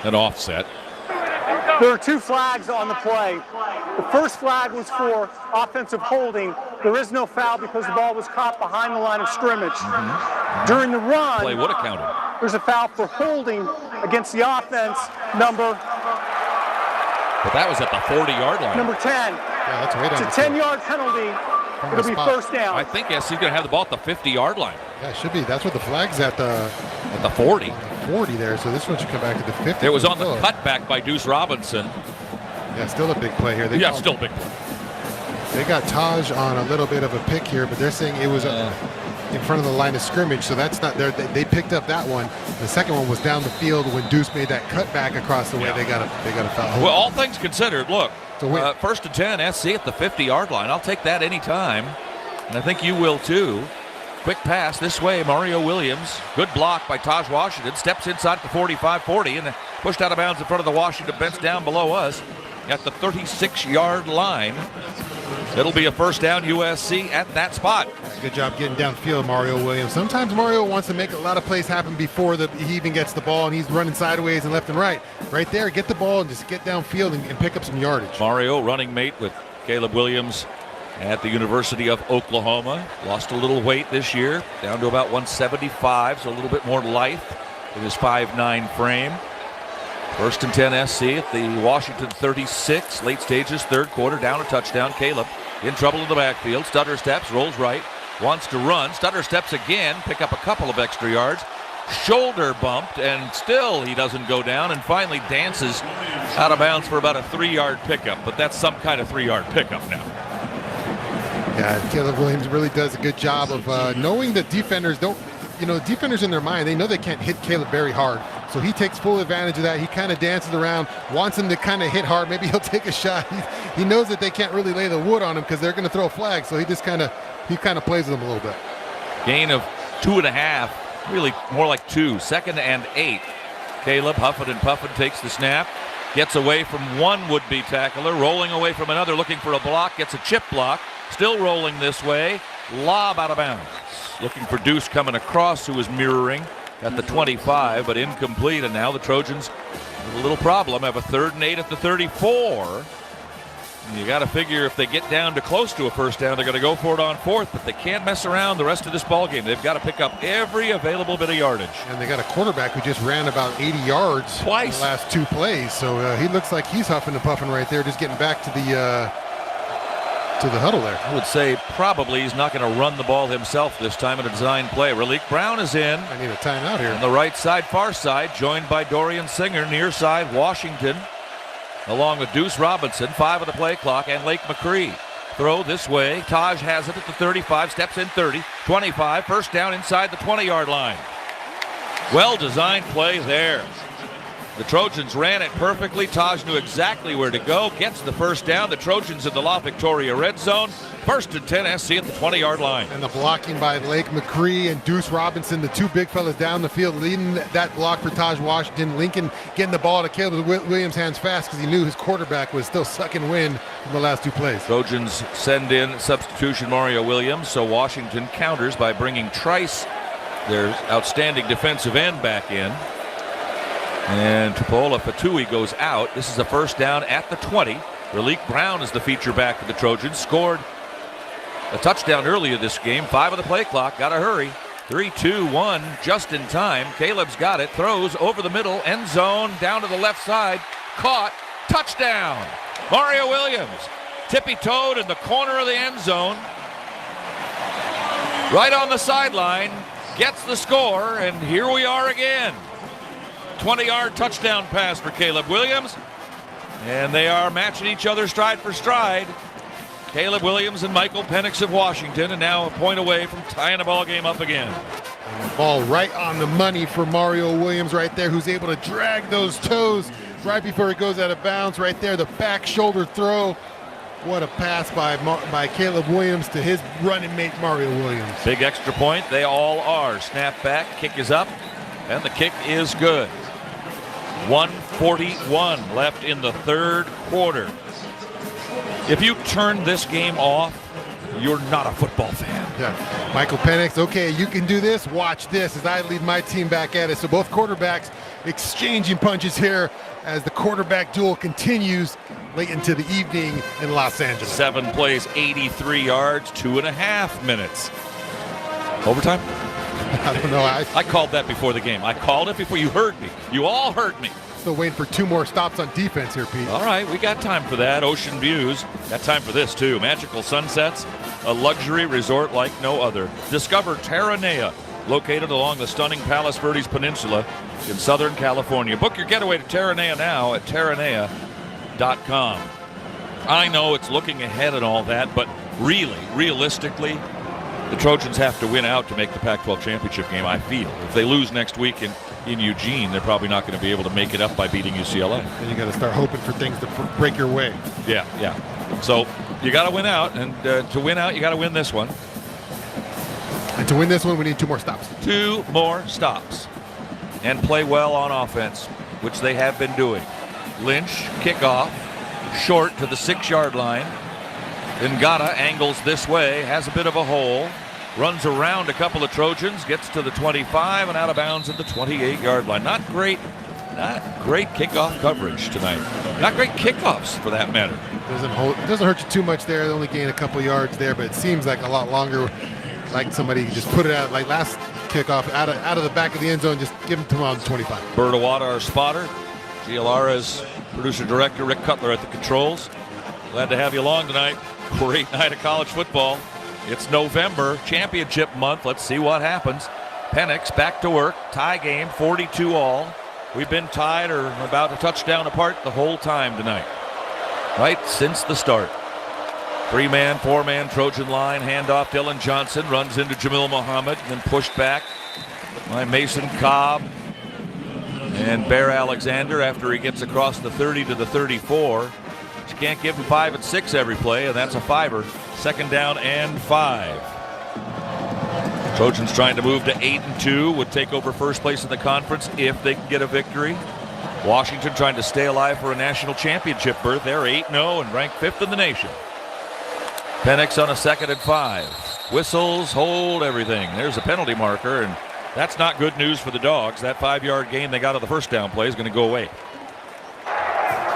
offset. There are 2 flags on the play. The first flag was for offensive holding. There is no foul because the ball was caught behind the line of scrimmage. During the run, play would have counted. There's a foul for holding against the offense, number. But that was at the 40-yard line. Number 10. Yeah, that's way down. It's a 10-yard penalty. It'll be first down. I think SC's going to have the ball at the 50-yard line. Yeah, it should be. That's what the flag's at the 40. 40 there. So this one should come back to the 50. It was on the cutback by Deuce Robinson. Yeah, still a big play here. Still a big play. They got Taj on a little bit of a pick here, but they're saying it was in front of the line of scrimmage, so that's not there. They picked up that one. The second one was down the field when Deuce made that cutback across the way. Yeah. They got a foul. Well, all things considered, look, 1st and 10, SC at the 50-yard line. I'll take that anytime, and I think you will too. Quick pass this way, Mario Williams. Good block by Taj Washington. Steps inside the 45-40 and pushed out of bounds in front of the Washington bench down below us at the 36-yard line. It'll be a first down USC at that spot. Good job getting downfield, Mario Williams. Sometimes Mario wants to make a lot of plays happen before he even gets the ball, and he's running sideways and left and right. Right there, get the ball and just get downfield and pick up some yardage. Mario, running mate with Caleb Williams at the University of Oklahoma. Lost a little weight this year, down to about 175, so a little bit more life in his 5'9" frame. 1st and 10 SC at the Washington 36, late stages, 3rd quarter, down a touchdown. Caleb in trouble in the backfield. Stutter steps, rolls right, wants to run. Stutter steps again, pick up a couple of extra yards. Shoulder bumped, and still he doesn't go down, and finally dances out of bounds for about a 3-yard pickup. But that's some kind of 3-yard pickup now. Yeah, Caleb Williams really does a good job of knowing that defenders don't, defenders in their mind, they know they can't hit Caleb very hard. So he takes full advantage of that. He kind of dances around, wants him to kind of hit hard. Maybe he'll take a shot. He knows that they can't really lay the wood on him because they're going to throw a flag. So he just kind of plays with them a little bit. Gain of 2.5, really more like 2. 2nd and 8. Caleb huffing and puffing takes the snap, gets away from one would-be tackler, rolling away from another, looking for a block, gets a chip block, still rolling this way, lob out of bounds. Looking for Deuce coming across, who is mirroring at the 25, but incomplete, and now the Trojans with a little problem, have a 3rd and 8 at the 34. And you got to figure if they get down to close to a first down, they're going to go for it on 4th, but they can't mess around the rest of this ball game. They've got to pick up every available bit of yardage. And they got a quarterback who just ran about 80 yards twice in the last 2 plays, so he looks like he's huffing and puffing right there, just getting back to the huddle there. I would say probably he's not going to run the ball himself this time in a design play. Raleek Brown is in. I need a timeout here. On the right side, far side, joined by Dorian Singer. Near side, Washington, along with Deuce Robinson, 5 of the play clock, and Lake McCree. Throw this way. Taj has it at the 35, steps in 30, 25, first down inside the 20-yard line. Well-designed play there. The Trojans ran it perfectly. Taj knew exactly where to go. Gets the first down. The Trojans in the La Victoria red zone. 1st and 10 SC at the 20-yard line. And the blocking by Lake McCree and Deuce Robinson, the 2 big fellas down the field, leading that block for Taj Washington. Lincoln getting the ball to Caleb Williams' hands fast because he knew his quarterback was still sucking wind from the last 2 plays. Trojans send in substitution Mario Williams, so Washington counters by bringing Trice, their outstanding defensive end, back in. And Tupola Fatui goes out. This is a first down at the 20. Raleek Brown is the feature back for the Trojans. Scored a touchdown earlier this game. 5 of the play clock. Got to hurry. 3-2-1 just in time. Caleb's got it. Throws over the middle. End zone. Down to the left side. Caught. Touchdown. Mario Williams. Tippy-toed in the corner of the end zone. Right on the sideline. Gets the score. And here we are again. 20-yard touchdown pass for Caleb Williams. And they are matching each other stride for stride. Caleb Williams and Michael Penix of Washington, and now a point away from tying the ball game up again. And the ball right on the money for Mario Williams right there, who's able to drag those toes right before he goes out of bounds right there. The back shoulder throw. What a pass by Caleb Williams to his running mate, Mario Williams. Big extra point. They all are. Snap back. Kick is up. And the kick is good. 1:41 left in the third quarter. If you turn this game off, you're not a football fan. Yeah. Michael Penix, okay, you can do this. Watch this as I lead my team back at it. So both quarterbacks exchanging punches here as the quarterback duel continues late into the evening in Los Angeles. 7 plays, 83 yards, 2.5 minutes. Overtime? I don't know. I called that before the game. I called it before you heard me. You all heard me. Still waiting for 2 more stops on defense here, Pete. All right, we got time for that. Ocean views. Got time for this, too. Magical sunsets, a luxury resort like no other. Discover Terranea, located along the stunning Palos Verdes Peninsula in Southern California. Book your getaway to Terranea now at terranea.com. I know it's looking ahead and all that, but really, realistically, the Trojans have to win out to make the Pac-12 championship game, I feel. If they lose next week in Eugene, they're probably not going to be able to make it up by beating UCLA. And you got to start hoping for things to break your way. Yeah. So you got to win out, and to win out, you got to win this one. And to win this one, we need 2 more stops. 2 more stops. And play well on offense, which they have been doing. Lynch, kickoff, short to the 6-yard line. Ngata angles this way, has a bit of a hole, runs around a couple of Trojans, gets to the 25 and out of bounds at the 28-yard line. Not great kickoff coverage tonight. Not great kickoffs for that matter. Doesn't hurt you too much there. They only gain a couple yards there, but it seems like a lot longer. Like somebody just put it out, like last kickoff, out of the back of the end zone, just give them to him on the 25. Bertawada, our spotter. GLR's producer-director Rick Cutler at the controls. Glad to have you along tonight. Great night of college football. It's November, championship month. Let's see what happens. Penix back to work. Tie game, 42-all. We've been tied or about a touchdown apart the whole time tonight. Right since the start. 3-man, 4-man Trojan line. Handoff. Dylan Johnson runs into Jamil Muhammad. Then pushed back by Mason Cobb and Bear Alexander after he gets across the 30 to the 34. You can't give him 5 and 6 every play, and that's a 5er. 2nd down and 5. Trojans trying to move to 8-2, would take over first place in the conference if they can get a victory. Washington trying to stay alive for a national championship berth. They're 8-0 and ranked 5th in the nation. Penix on a 2nd and 5. Whistles, hold, everything. There's a penalty marker, and that's not good news for the Dogs. That 5-yard gain they got on the first down play is going to go away.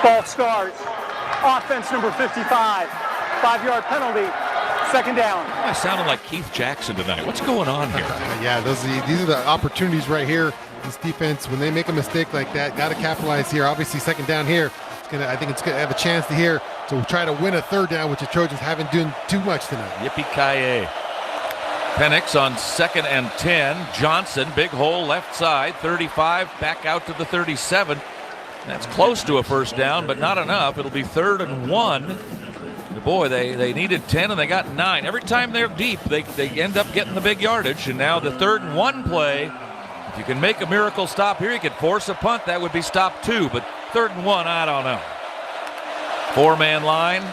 False start. Offense number 55. 5-yard penalty. 2nd down. I sounded like Keith Jackson tonight. What's going on here? Yeah, these are the opportunities right here. This defense, when they make a mistake like that, got to capitalize here. Obviously, 2nd down here. I think it's going to have a chance to try to win a 3rd down, which the Trojans haven't done too much tonight. Yippee-ki-yay. Penix on 2nd and 10. Johnson, big hole left side, 35, back out to the 37. That's close to a first down, but not enough. It'll be 3rd and 1. Boy, they needed 10 and they got 9. Every time they're deep, they end up getting the big yardage. And now the 3rd and 1 play. If you can make a miracle stop here, you could force a punt. That would be stop 2. But 3rd and 1, I don't know. 4-man line.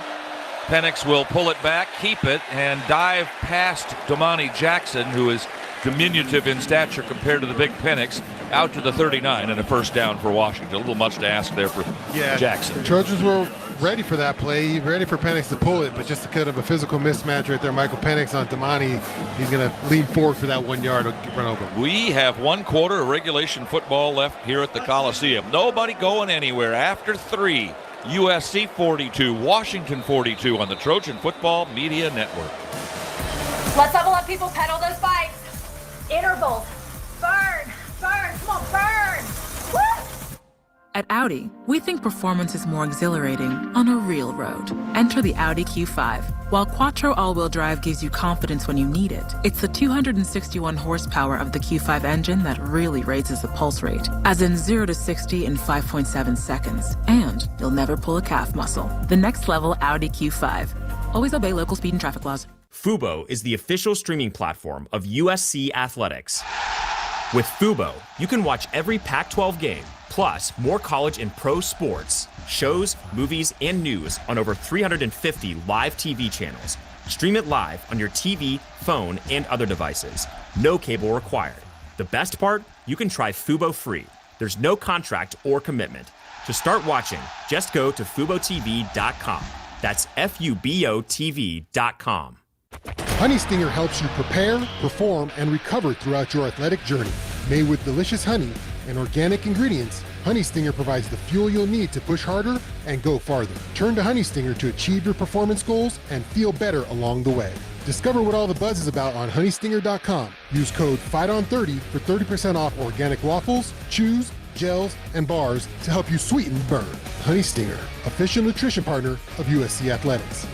Penix will pull it back, keep it, and dive past Domani Jackson, who is diminutive in stature compared to the big Penix, out to the 39 and a first down for Washington. A little much to ask there for Jackson. The Trojans were ready for that play, ready for Penix to pull it, but just kind of a physical mismatch right there. Michael Penix on Domani. He's going to lean forward for that 1 yard run over. We have 1 quarter of regulation football left here at the Coliseum. Nobody going anywhere after 3. USC 42, Washington 42 on the Trojan Football Media Network. Let's level up, people. Pedal those bikes. Intervals. Burn. Burn. Come on, burn. Woo! At Audi, we think performance is more exhilarating on a real road. Enter the Audi Q5. While Quattro all-wheel drive gives you confidence when you need it, it's the 261 horsepower of the Q5 engine that really raises the pulse rate, as in 0 to 60 in 5.7 seconds. And you'll never pull a calf muscle. The next level Audi Q5. Always obey local speed and traffic laws. Fubo is the official streaming platform of USC Athletics. With Fubo, you can watch every Pac-12 game, plus more college and pro sports, shows, movies, and news on over 350 live TV channels. Stream it live on your TV, phone, and other devices. No cable required. The best part? You can try Fubo free. There's no contract or commitment. To start watching, just go to FuboTV.com. That's FUBOTV.com. Honey Stinger helps you prepare, perform, and recover throughout your athletic journey. Made with delicious honey and organic ingredients, Honey Stinger provides the fuel you'll need to push harder and go farther. Turn to Honey Stinger to achieve your performance goals and feel better along the way. Discover what all the buzz is about on honeystinger.com. Use code FIGHTON30 for 30% off organic waffles, chews, gels, and bars to help you sweeten the burn. Honey Stinger, official nutrition partner of USC Athletics.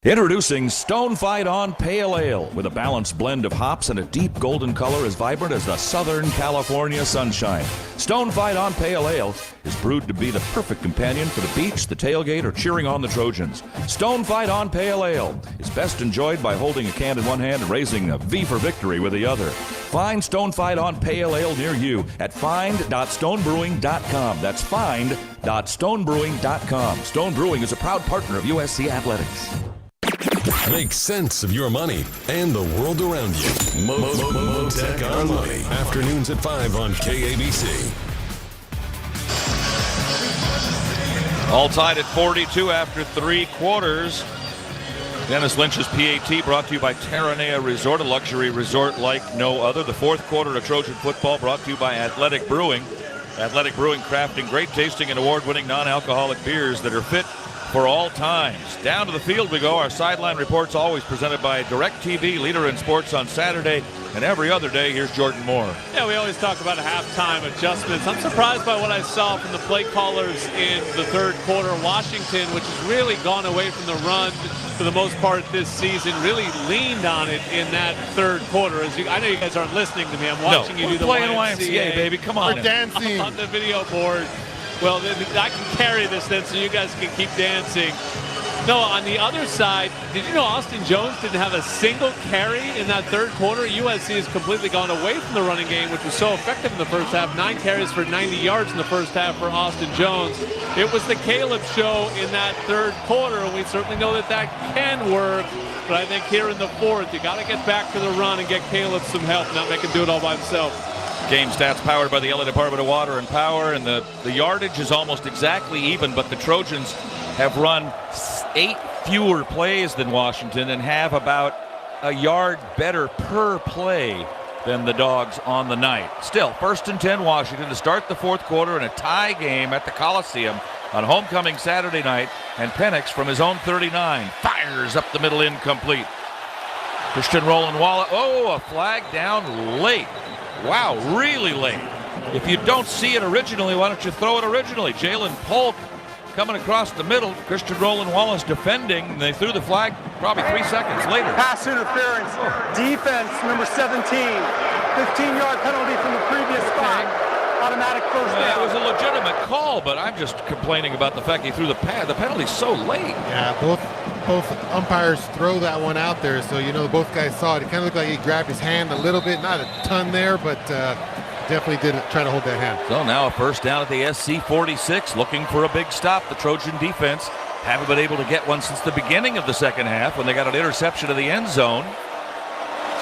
Introducing Stone Fight On Pale Ale, with a balanced blend of hops and a deep golden color as vibrant as the Southern California sunshine. Stone Fight On Pale Ale is brewed to be the perfect companion for the beach, the tailgate, or cheering on the Trojans. Stone Fight On Pale Ale is best enjoyed by holding a can in one hand and raising a V for victory with the other. Find Stone Fight On Pale Ale near you at find.stonebrewing.com. That's find.stonebrewing.com. Stone Brewing is a proud partner of USC Athletics. Make sense of your money and the world around you. Motech on Money. Afternoons at 5 on KABC. All tied at 42 after 3 quarters. Dennis Lynch's PAT brought to you by Terranea Resort, a luxury resort like no other. The fourth quarter of Trojan football brought to you by Athletic Brewing. Athletic Brewing, crafting great tasting and award-winning non-alcoholic beers that are fit for all times. Down to the field we go. Our sideline reports always presented by DirecTV, leader in sports on Saturday and every other day. Here's Jordan Moore. Yeah, we always talk about halftime adjustments. I'm surprised by what I saw from the play callers in the third quarter. Washington, which has really gone away from the run for the most part this season, really leaned on it in that third quarter. I know you guys aren't listening to me. I'm watching you do the YMCA, baby. Come on. We're dancing on the video board. Well, I can carry this then so you guys can keep dancing. No, on the other side, did you know Austin Jones didn't have a single carry in that third quarter? USC has completely gone away from the running game, which was so effective in the first half. 9 carries for 90 yards in the first half for Austin Jones. It was the Caleb show in that third quarter, and we certainly know that that can work. But I think here in the fourth, you got to get back to the run and get Caleb some help, not make him do it all by himself. Game stats powered by the LA Department of Water and Power, and the yardage is almost exactly even, but the Trojans have run 8 fewer plays than Washington and have about a yard better per play than the Dogs on the night. Still, 1st and 10 Washington to start the fourth quarter in a tie game at the Coliseum on homecoming Saturday night, and Penix from his own 39 fires up the middle, incomplete. Christian Roland Wallace, a flag down late. Wow, really late. If you don't see it originally, why don't you throw it originally? Jalen Polk coming across the middle. Christian Roland Wallace defending. They threw the flag probably 3 seconds later. Pass interference. Defense, number 17. 15-yard penalty from the previous spot. Automatic first down. It was a legitimate call, but I'm just complaining about the fact he threw the penalty's so late. Yeah, both umpires throw that one out there, so both guys saw it. It kind of looked like he grabbed his hand a little bit, not a ton there, but definitely did try to hold that hand. So now a first down at the SC 46, looking for a big stop. The Trojan defense haven't been able to get one since the beginning of the second half when they got an interception of the end zone.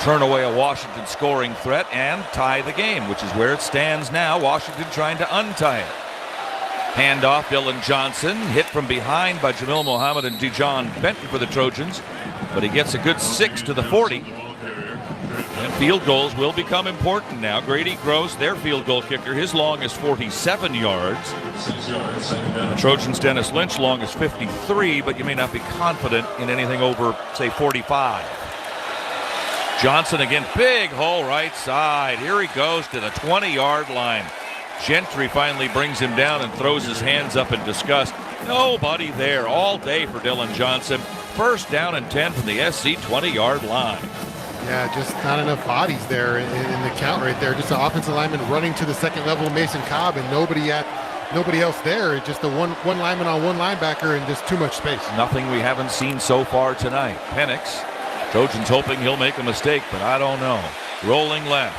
Turn away a Washington scoring threat and tie the game, which is where it stands now. Washington trying to untie it. Handoff, Dylan Johnson, hit from behind by Jamil Mohammed and Dijon Benton for the Trojans, but he gets a good 6 to the 40. And field goals will become important now. Grady Gross, their field goal kicker, his long is 47 yards. The Trojans' Dennis Lynch long is 53, but you may not be confident in anything over, say, 45. Johnson again, big hole right side. Here he goes to the 20-yard line. Gentry finally brings him down and throws his hands up in disgust. Nobody there all day for Dylan Johnson. First down and 10 from the SC 20-yard line. Yeah, just not enough bodies there in the count right there. Just an offensive lineman running to the second level of Mason Cobb and nobody else there. It's just a one lineman on one linebacker and just too much space. Nothing we haven't seen so far tonight. Penix, Trojans hoping he'll make a mistake, but I don't know. Rolling left,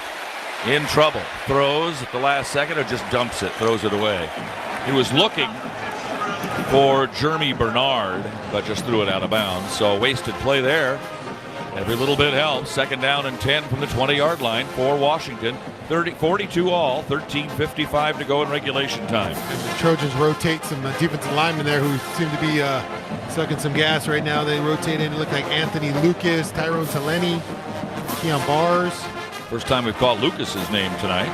in trouble. Throws at the last second or just dumps it, throws it away. He was looking for Jeremy Bernard, but just threw it out of bounds. So wasted play there. Every little bit helps. Second down and 10 from the 20-yard line for Washington. 42 all, 13:55 to go in regulation time. The Trojans rotate some defensive linemen there who seem to be sucking some gas right now. They rotate in. It look like Anthony Lucas, Tyrone Taleni, Keon Bars. First time we've caught Lucas's name tonight.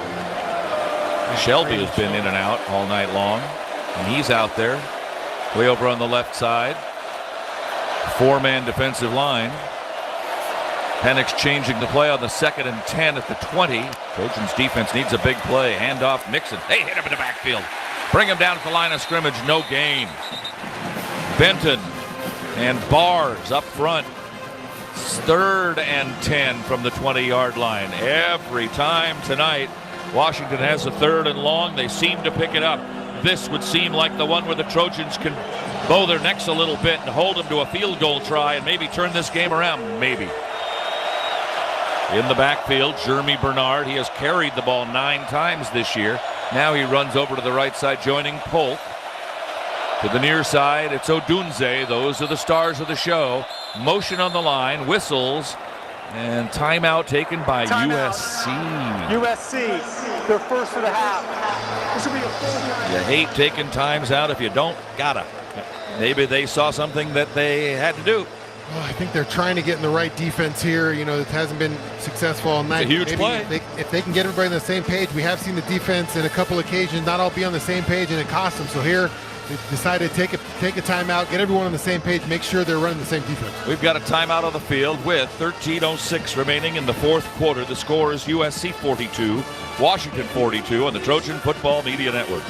Shelby has been in and out all night long, and he's out there way over on the left side. Four-man defensive line. Penix changing the play on the 2nd and 10 at the 20. Trojans defense needs a big play. Handoff, Mixon. They hit him in the backfield. Bring him down at the line of scrimmage. No gain. Benton and Bars up front. 3rd and 10 from the 20-yard line. Every time tonight, Washington has a 3rd and long. They seem to pick it up. This would seem like the one where the Trojans can bow their necks a little bit and hold them to a field goal try and maybe turn this game around. Maybe. In the backfield, Jeremy Bernard. He has carried the ball 9 times this year. Now he runs over to the right side, joining Polk. To the near side, it's Odunze. Those are the stars of the show. Motion on the line, whistles, and timeout taken by USC. USC, their first of the half. This will be a full time. You hate taking times out if you don't gotta. Maybe they saw something that they had to do. Oh, I think they're trying to get in the right defense here. You know, it hasn't been successful all night. It's a huge play. If they can get everybody on the same page, we have seen the defense in a couple occasions not all be on the same page, and it cost them. So here, they decided to take a timeout, get everyone on the same page, make sure they're running the same defense. We've got a timeout on the field with 13:06 remaining in the 4th quarter. The score is USC 42, Washington 42 on the Trojan Football Media Network.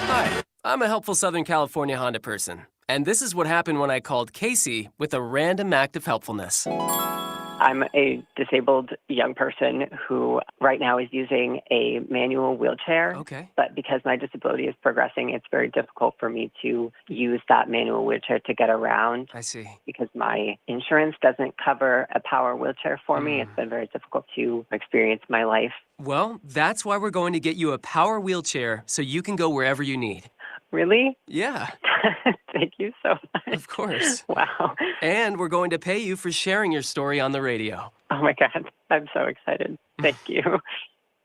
Hi, I'm a helpful Southern California Honda person. And this is what happened when I called Casey with a random act of helpfulness. I'm a disabled young person who right now is using a manual wheelchair. Okay. But because my disability is progressing, it's very difficult for me to use that manual wheelchair to get around. I see. Because my insurance doesn't cover a power wheelchair for me. It's been very difficult to experience my life. Well, that's why we're going to get you a power wheelchair so you can go wherever you need. Really? Yeah. Thank you so much. Of course. Wow. And we're going to pay you for sharing your story on the radio. Oh my God. I'm so excited. Thank you.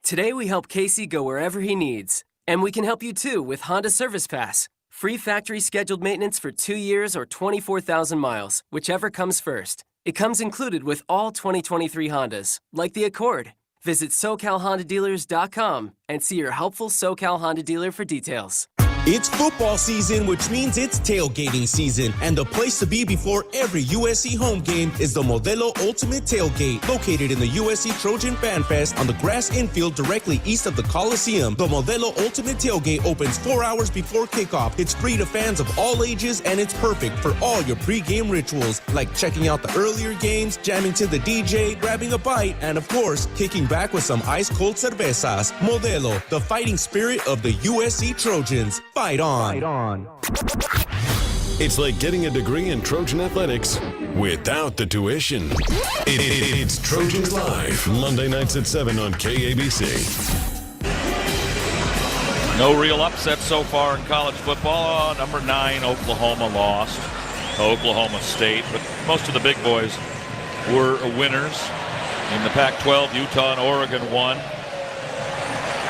Today we help Casey go wherever he needs. And we can help you too with Honda Service Pass. Free factory scheduled maintenance for 2 years or 24,000 miles, whichever comes first. It comes included with all 2023 Hondas, like the Accord. Visit SoCalHondaDealers.com and see your helpful SoCal Honda dealer for details. It's football season, which means it's tailgating season. And the place to be before every USC home game is the Modelo Ultimate Tailgate, located in the USC Trojan Fan Fest on the grass infield directly east of the Coliseum. The Modelo Ultimate Tailgate opens 4 hours before kickoff. It's free to fans of all ages, and it's perfect for all your pregame rituals, like checking out the earlier games, jamming to the DJ, grabbing a bite, and of course, kicking back with some ice-cold cervezas. Modelo, the fighting spirit of the USC Trojans. Fight on. Fight on. It's like getting a degree in Trojan athletics without the tuition. It's Trojans Live, Monday nights at 7 on KABC. No real upset so far in college football. Number 9, Oklahoma lost to Oklahoma State, but most of the big boys were winners. In the Pac-12, Utah and Oregon won.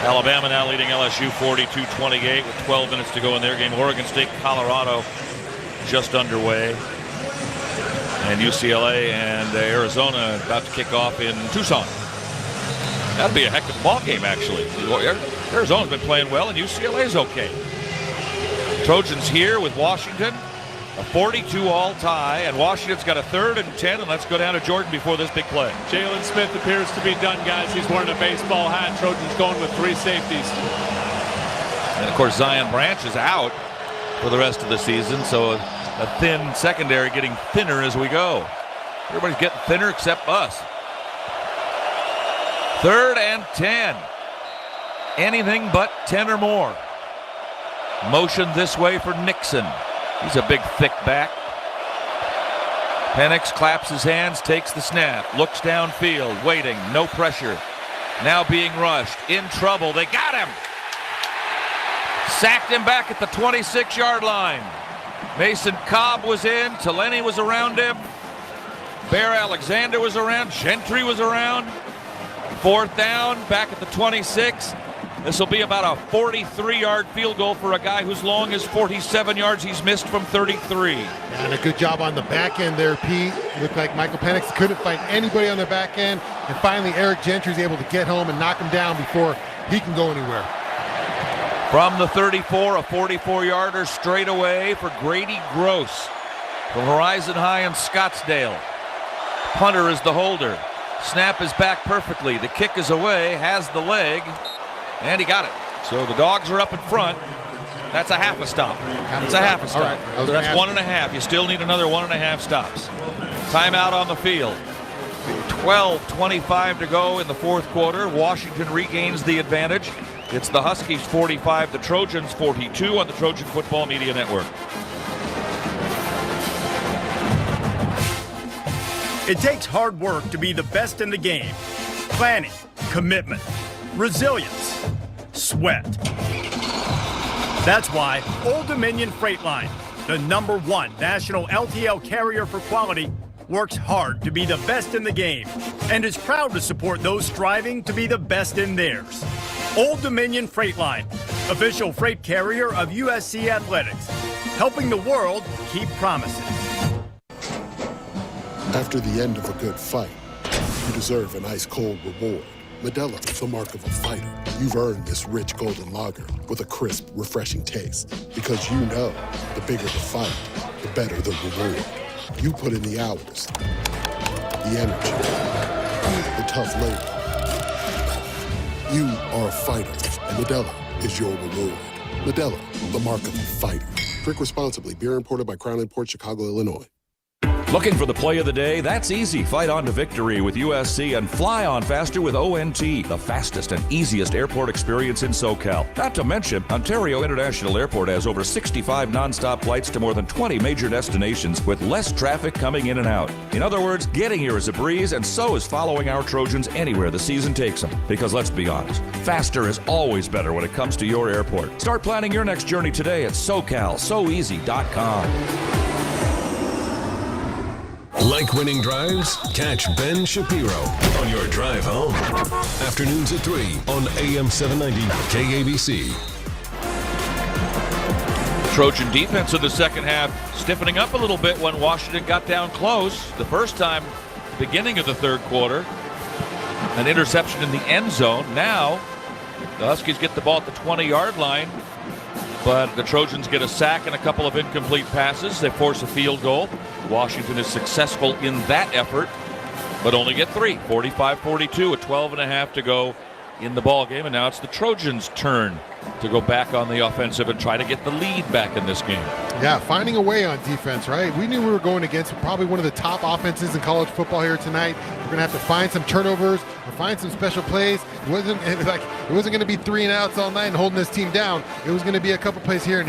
Alabama now leading LSU 42-28 with 12 minutes to go in their game. Oregon State, Colorado just underway. And UCLA and Arizona about to kick off in Tucson. That'll be a heck of a ball game, actually. Arizona's been playing well, and UCLA's okay. Trojans here with Washington. A 42-all tie, and Washington's got a 3rd and 10, and let's go down to Jordan before this big play. Jalen Smith appears to be done, guys. He's wearing a baseball hat. Trojans going with 3 safeties. And, of course, Zion Branch is out for the rest of the season, so a thin secondary getting thinner as we go. Everybody's getting thinner except us. 3rd and 10. Anything but 10 or more. Motion this way for Nixon. He's a big, thick back. Penix claps his hands, takes the snap, looks downfield, waiting, no pressure. Now being rushed, in trouble, they got him! Sacked him back at the 26-yard line. Mason Cobb was in, Taleni was around him, Bear Alexander was around, Gentry was around. 4th down, back at the 26. This will be about a 43-yard field goal for a guy whose long as 47 yards he's missed from 33. And a good job on the back end there, Pete. Looked like Michael Penix couldn't find anybody on the back end. And finally, Eric Gentry's able to get home and knock him down before he can go anywhere. From the 34, a 44-yarder straight away for Grady Gross from Horizon High in Scottsdale. Punter is the holder. Snap is back perfectly. The kick is away, has the leg. And he got it. So the Dogs are up in front. That's a half a stop. It's a half a stop. All right. So that's 1.5. You still need another 1.5 stops. Timeout on the field. 12:25 to go in the 4th quarter. Washington regains the advantage. It's the Huskies 45, the Trojans 42 on the Trojan Football Media Network. It takes hard work to be the best in the game. Planning, commitment, resilience, sweat. That's why Old Dominion Freight Line, the #1 national LTL carrier for quality, works hard to be the best in the game and is proud to support those striving to be the best in theirs. Old Dominion Freight Line, official freight carrier of USC Athletics, helping the world keep promises. After the end of a good fight, you deserve an ice-cold reward. Modelo, the mark of a fighter. You've earned this rich golden lager with a crisp, refreshing taste. Because you know, the bigger the fight, the better the reward. You put in the hours, the energy, the tough labor. You are a fighter, and Modelo is your reward. Modelo, the mark of a fighter. Drink responsibly. Beer imported by Crown Imports, Chicago, Illinois. Looking for the play of the day? That's easy. Fight on to victory with USC and fly on faster with ONT, the fastest and easiest airport experience in SoCal. Not to mention, Ontario International Airport has over 65 nonstop flights to more than 20 major destinations with less traffic coming in and out. In other words, getting here is a breeze, and so is following our Trojans anywhere the season takes them. Because let's be honest, faster is always better when it comes to your airport. Start planning your next journey today at SoCalSoEasy.com. Like winning drives? Catch Ben Shapiro on your drive home. Afternoons at 3 on AM 790 KABC. Trojan defense in the second half stiffening up a little bit when Washington got down close. The first time, beginning of the 3rd quarter, an interception in the end zone. Now, the Huskies get the ball at the 20-yard line, but the Trojans get a sack and a couple of incomplete passes. They force a field goal. Washington is successful in that effort, but only get 3. 45-42, a 12.5 to go in the ball game, and now it's the Trojans' turn to go back on the offensive and try to get the lead back in this game. Yeah, finding a way on defense, right? We knew we were going against probably one of the top offenses in college football here tonight. We're going to have to find some turnovers or find some special plays. It wasn't going to be 3 and outs all night and holding this team down. It was going to be a couple plays here and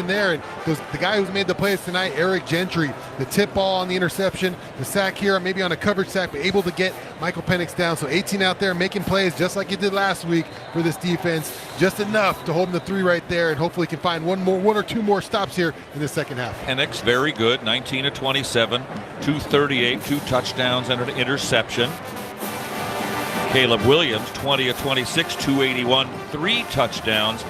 there. And the guy who's made the plays tonight, Eric Gentry, the tip ball on the interception, the sack here, maybe on a coverage sack, but able to get Michael Penix down. So 18 out there making plays just like he did last week for this defense. Just enough to hold him to 3 right there, and hopefully can find one or two more stops here in the second half. Penix very good, 19 of 27, 238, 2 touchdowns and an interception. Caleb Williams, 20 of 26, 281, 3 touchdowns.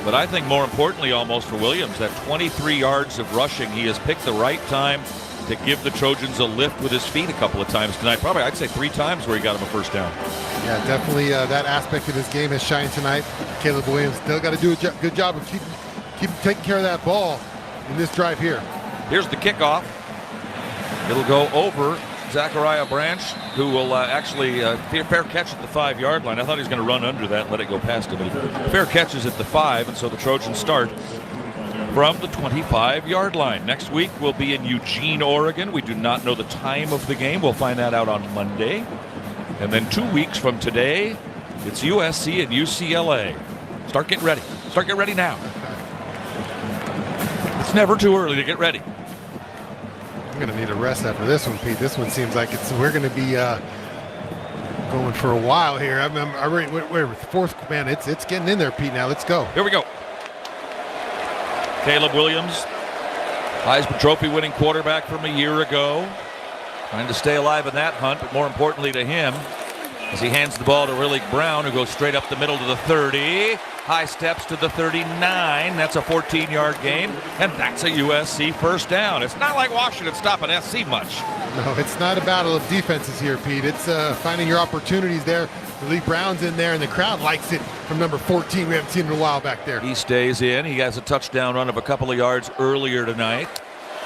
But I think more importantly almost for Williams, that 23 yards of rushing, he has picked the right time to give the Trojans a lift with his feet a couple of times tonight. Probably, I'd say 3 times where he got him a first down. Yeah, definitely that aspect of his game has shined tonight. Caleb Williams still got to do a good job of keep taking care of that ball in this drive here. Here's the kickoff. It'll go over Zachariah Branch, who will actually fair catch at the 5-yard line. I thought he was going to run under that and let it go past him. But fair catch is at the 5, and so the Trojans start from the 25-yard line. Next week we'll be in Eugene, Oregon. We do not know the time of the game. We'll find that out on Monday. And then 2 weeks from today, it's USC and UCLA. Start getting ready. Start getting ready now. It's never too early to get ready. I'm going to need a rest after this one, Pete. This one seems like we're going to be going for a while here. We're fourth, man. It's getting in there, Pete. Now let's go. Here we go. Caleb Williams, Heisman Trophy winning quarterback from a year ago. Trying to stay alive in that hunt, but more importantly to him, as he hands the ball to Rillick Brown, who goes straight up the middle to the 30. High steps to the 39. That's a 14-yard gain, and that's a USC first down. It's not like Washington stopping SC much. No, it's not a battle of defenses here, Pete. It's finding your opportunities there. Rillick Brown's in there, and the crowd likes it from number 14. We haven't seen him in a while back there. He stays in. He has a touchdown run of a couple of yards earlier tonight.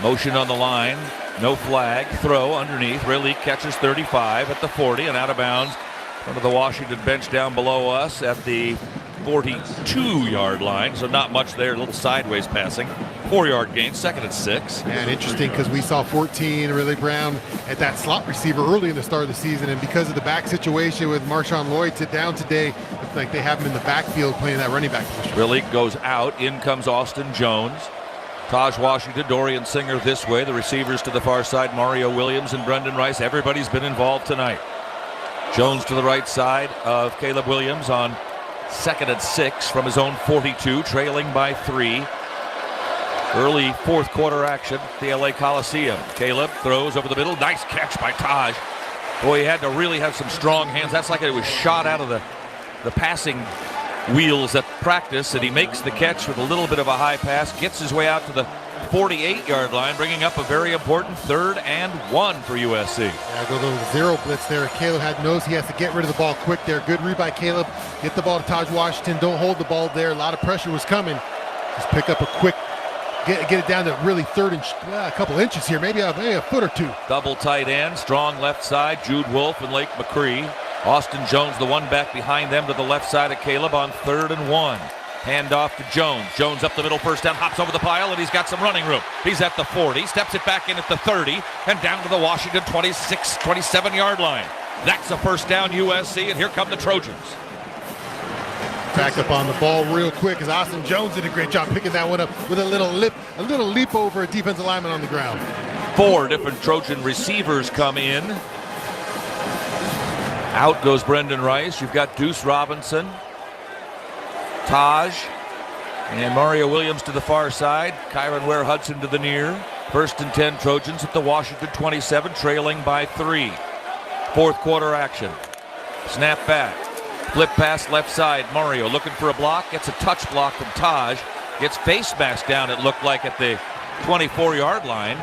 Motion on the line. No flag. Throw underneath. Rillick catches 35 at the 40 and out of bounds. Front of the Washington bench down below us at the 42-yard line, so not much there. A little sideways passing. 4-yard gain, 2nd and 6. And interesting because we saw 14, Rillick Brown at that slot receiver early in the start of the season, and because of the back situation with Marshawn Lloyd sit down today, it's like they have him in the backfield playing that running back position. Rillick goes out. In comes Austin Jones. Taj Washington, Dorian Singer this way. The receivers to the far side, Mario Williams and Brendan Rice. Everybody's been involved tonight. Jones to the right side of Caleb Williams on 2nd and 6 from his own 42, trailing by 3. Early fourth quarter action at the LA Coliseum. Caleb throws over the middle. Nice catch by Taj. Boy, he had to really have some strong hands. That's like it was shot out of the passing wheels at practice, and he makes the catch with a little bit of a high pass, gets his way out to the 48-yard line, bringing up a very important 3rd and 1 for USC. Yeah, go to the zero blitz there. Caleb knows he has to get rid of the ball quick there. Good read by Caleb. Get the ball to Taj Washington. Don't hold the ball there. A lot of pressure was coming. Just pick up a quick, get it down to really 3rd and a couple inches here, maybe a foot or two. Double tight end, strong left side, Jude Wolfe and Lake McCree. Austin Jones, the one back behind them to the left side of Caleb on 3rd and 1. Hand off to Jones. Jones up the middle, first down, hops over the pile, and he's got some running room. He's at the 40, steps it back in at the 30, and down to the Washington 26, 27-yard line. That's a first down USC, and here come the Trojans. Back up on the ball real quick as Austin Jones did a great job picking that one up with a little leap over a defensive lineman on the ground. 4 different Trojan receivers come in. Out goes Brendan Rice. You've got Deuce Robinson, Taj, and Mario Williams to the far side. Kyron Ware Hudson to the near. 1st and 10 Trojans at the Washington 27, trailing by 3. Fourth quarter action. Snap back. Flip pass left side. Mario looking for a block. Gets a touch block from Taj. Gets face masked down, it looked like, at the 24-yard line.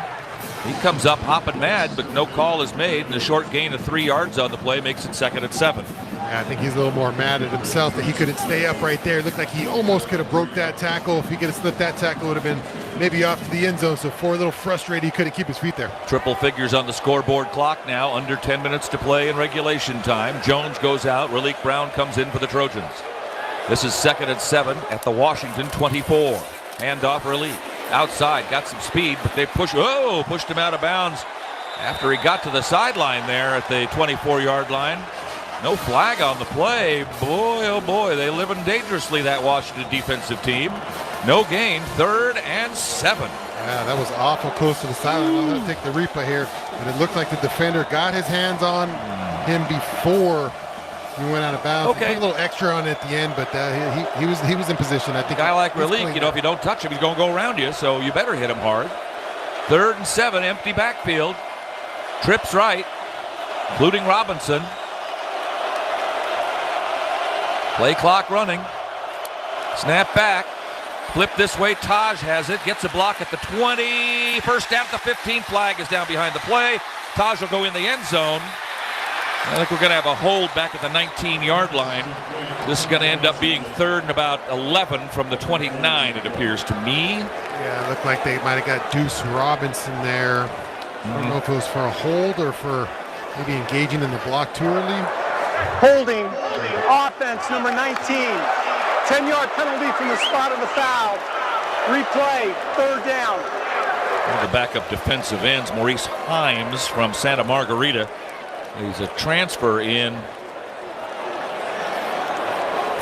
He comes up hopping mad, but no call is made, and a short gain of 3 yards on the play makes it 2nd and 7. Yeah, I think he's a little more mad at himself that he couldn't stay up right there. It looked like he almost could have broke that tackle. If he could have slipped that tackle, it would have been maybe off to the end zone. So a little frustrated, he couldn't keep his feet there. Triple figures on the scoreboard clock now, under 10 minutes to play in regulation time. Jones goes out. Rillick Brown comes in for the Trojans. This is 2nd and 7 at the Washington 24. Handoff Rillick. Outside, got some speed, but they pushed him out of bounds after he got to the sideline there at the 24-yard line. No flag on the play. Boy, oh boy, they living dangerously, that Washington defensive team. No gain, 3rd and 7. Yeah, that was awful close to the sideline. I'm going to take the replay here, but it looked like the defender got his hands on him before he went out of bounds. Okay. He put a little extra on it at the end, but he was in position. I think a guy like Rillick, if you don't touch him, he's going to go around you, so you better hit him hard. 3rd and 7, empty backfield. Trips right, including Robinson. Play clock running. Snap back. Flip this way. Taj has it. Gets a block at the 20. First down at the 15. Flag is down behind the play. Taj will go in the end zone. I think we're going to have a hold back at the 19-yard line. This is going to end up being 3rd and about 11 from the 29, it appears to me. Yeah, it looked like they might have got Deuce Robinson there. I don't know if it was for a hold or for maybe engaging in the block too early. Holding offense number 19. 10-yard penalty from the spot of the foul. Replay, 3rd down. One of the backup defensive ends, Maurice Himes from Santa Margarita. He's a transfer in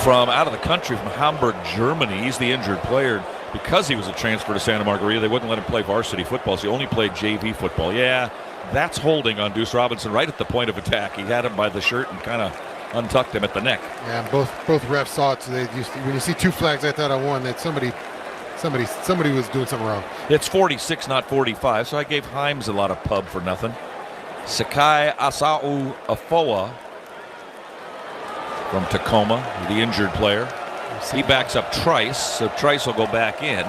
from out of the country, from Hamburg, Germany. He's the injured player. Because he was a transfer to Santa Margarita, they wouldn't let him play varsity football, so he only played JV football. Yeah, that's holding on Deuce Robinson right at the point of attack. He had him by the shirt and kind of untucked him at the neck. Yeah, both refs saw it, so when you see 2 flags, I thought I won. That somebody was doing something wrong. It's 46, not 45, so I gave Himes a lot of pub for nothing. Sakai Asau Afoa from Tacoma, the injured player. He backs up Trice, so Trice will go back in.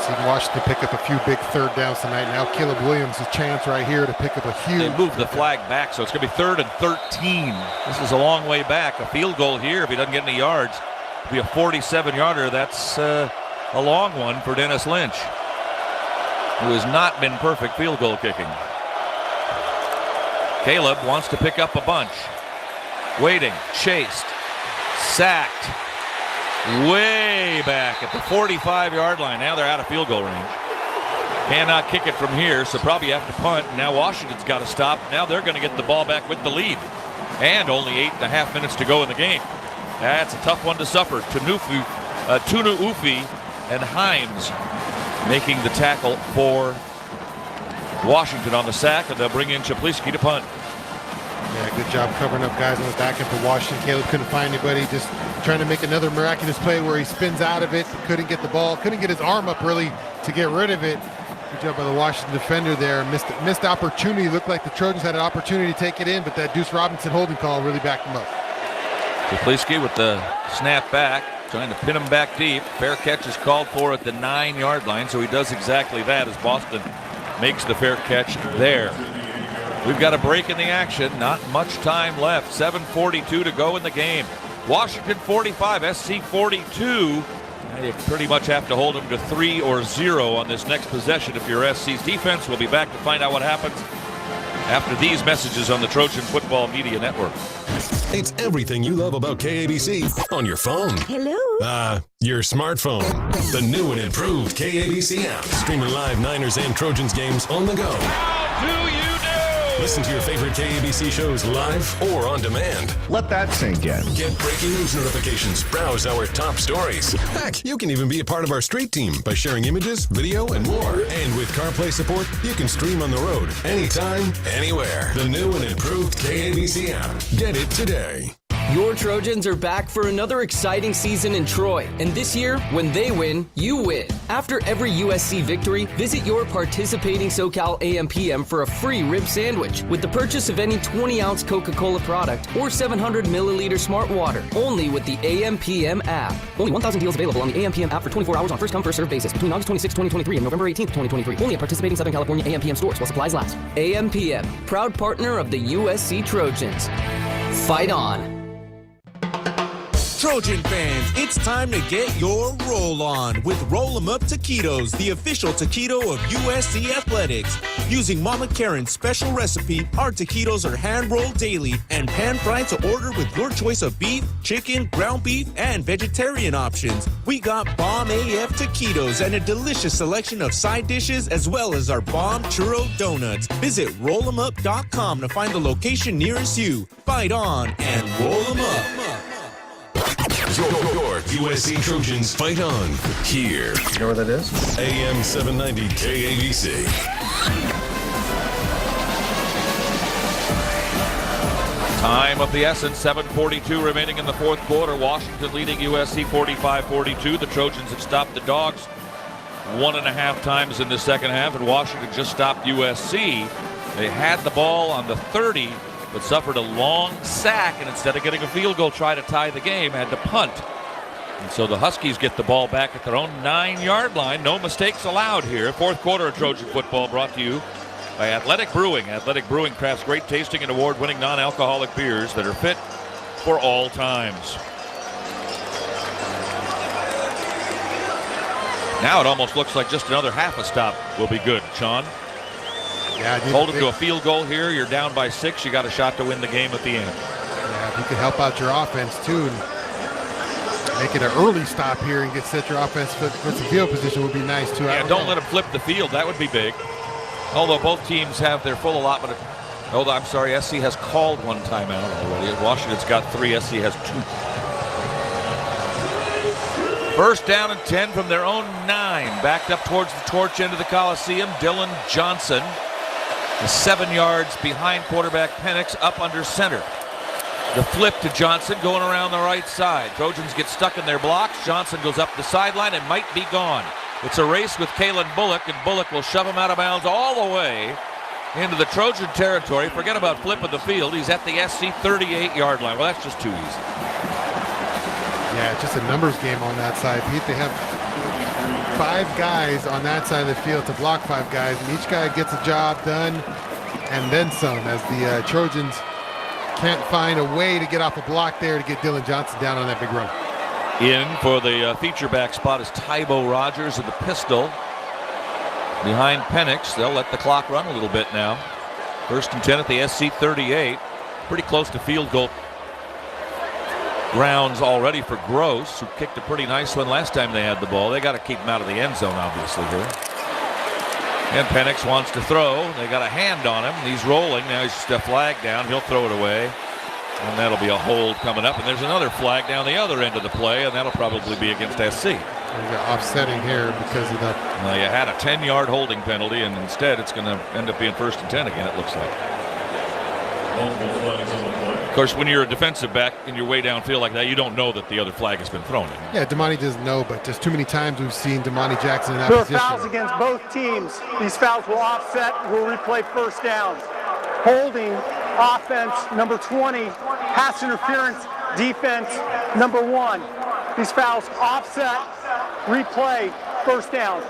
See Washington pick up a few big 3rd downs tonight. Now Caleb Williams' a chance right here to pick up a huge. They moved the flag back, so it's going to be 3rd and 13. This is a long way back. A field goal here, if he doesn't get any yards, it'll be a 47-yarder. That's a long one for Dennis Lynch, who has not been perfect field goal kicking. Caleb wants to pick up a bunch. Waiting, chased, sacked, way back at the 45-yard line. Now they're out of field goal range. Cannot kick it from here, so probably have to punt. Now Washington's got to stop. Now they're going to get the ball back with the lead. And only 8.5 minutes to go in the game. That's a tough one to suffer. Tunu Ufi and Himes making the tackle for Washington on the sack, and they'll bring in Chapliski to punt. Yeah, good job covering up guys on the back end for Washington. Caleb couldn't find anybody, just trying to make another miraculous play where he spins out of it, couldn't get the ball, couldn't get his arm up really to get rid of it. Good job by the Washington defender there. Missed opportunity. Looked like the Trojans had an opportunity to take it in, but that Deuce Robinson holding call really backed him up. Chapliski with the snap back, trying to pin him back deep. Fair catch is called for at the 9-yard line, so he does exactly that as Boston makes the fair catch there. We've got a break in the action. Not much time left. 7:42 to go in the game. Washington 45, SC 42. And you pretty much have to hold them to 3 or 0 on this next possession if you're SC's defense. We'll be back to find out what happens after these messages on the Trojan Football Media Network. It's everything you love about KABC on your phone. Hello? Your smartphone. The new and improved KABC app. Streaming live Niners and Trojans games on the go. How do you do? Listen to your favorite KABC shows live or on demand. Let that sink in. Get breaking news notifications. Browse our top stories. Heck, you can even be a part of our street team by sharing images, video, and more. And with CarPlay support, you can stream on the road anytime, anywhere. The new and improved KABC app. Get it today. Your Trojans are back for another exciting season in Troy. And this year, when they win, you win. After every USC victory, visit your participating SoCal AM/PM for a free rib sandwich with the purchase of any 20-ounce Coca-Cola product or 700-milliliter Smart Water. Only with the AM/PM app. Only 1,000 deals available on the AM/PM app for 24 hours on first-come, first-served basis between August 26, 2023 and November 18, 2023. Only at participating Southern California AM/PM stores while supplies last. AM/PM, proud partner of the USC Trojans. Fight on. Trojan fans, it's time to get your roll on with Roll 'em Up Taquitos, the official taquito of USC Athletics. Using Mama Karen's special recipe, our taquitos are hand-rolled daily and pan-fried to order with your choice of beef, chicken, ground beef, and vegetarian options. We got bomb AF taquitos and a delicious selection of side dishes as well as our bomb churro donuts. Visit rollemup.com to find the location nearest you. Fight on and roll 'em up. Your USC Trojans fight on here. You know where that is? AM 790 KABC. Time of the essence, 7:42 remaining in the fourth quarter. Washington leading USC 45-42. The Trojans have stopped the Dogs 1.5 times in the second half, and Washington just stopped USC. They had the ball on the 30, but suffered a long sack, and instead of getting a field goal, try to tie the game, had to punt. And so the Huskies get the ball back at their own 9-yard line. No mistakes allowed here. Fourth quarter of Trojan football brought to you by Athletic Brewing. Athletic Brewing crafts great tasting and award-winning non-alcoholic beers that are fit for all times. Now it almost looks like just another half a stop will be good, Shaun. Yeah, hold them to a field goal here. You're down by 6. You got a shot to win the game at the end. Yeah, if you could help out your offense too and make it an early stop here and set your offense for some field position would be nice too. Yeah, don't let them flip the field. That would be big. Although both teams have their full allotment of... Oh, I'm sorry. SC has called one timeout already. Washington's got 3. SC has 2. First down and 10 from their own 9. Backed up towards the torch end of the Coliseum. Dylan Johnson is 7 yards behind quarterback Penix, up under center. The flip to Johnson going around the right side. Trojans get stuck in their blocks. Johnson goes up the sideline and might be gone. It's a race with Kalen Bullock, and Bullock will shove him out of bounds all the way into the Trojan territory. Forget about flipping the field. He's at the SC 38-yard line. Well, that's just too easy. Yeah, it's just a numbers game on that side, Pete. They have 5 guys on that side of the field to block 5 guys, and each guy gets a job done and then some, as the Trojans can't find a way to get off a block there to get Dylan Johnson down on that big run. In for the feature back spot is Tybo Rogers of the pistol. Behind Penix, they'll let the clock run a little bit now. First and 10 at the SC 38. Pretty close to field goal grounds already for Gross, who kicked a pretty nice one last time they had the ball. They got to keep him out of the end zone, obviously, here. And Penix wants to throw. They got a hand on him. He's rolling. Now he's just a flag down. He'll throw it away. And that'll be a hold coming up. And there's another flag down the other end of the play, and that'll probably be against SC. They're offsetting here because of the... Well, you had a 10-yard holding penalty, and instead it's going to end up being first and 10 again, it looks like. Of course, when you're a defensive back and you're way downfield like that, you don't know that the other flag has been thrown in. Yeah, Damani doesn't know, but just too many times we've seen Damani Jackson in that there position. There are fouls against both teams. These fouls will offset, will replay first downs. Holding, offense, number 20. Pass interference, defense, number 1. These fouls offset, replay, first down.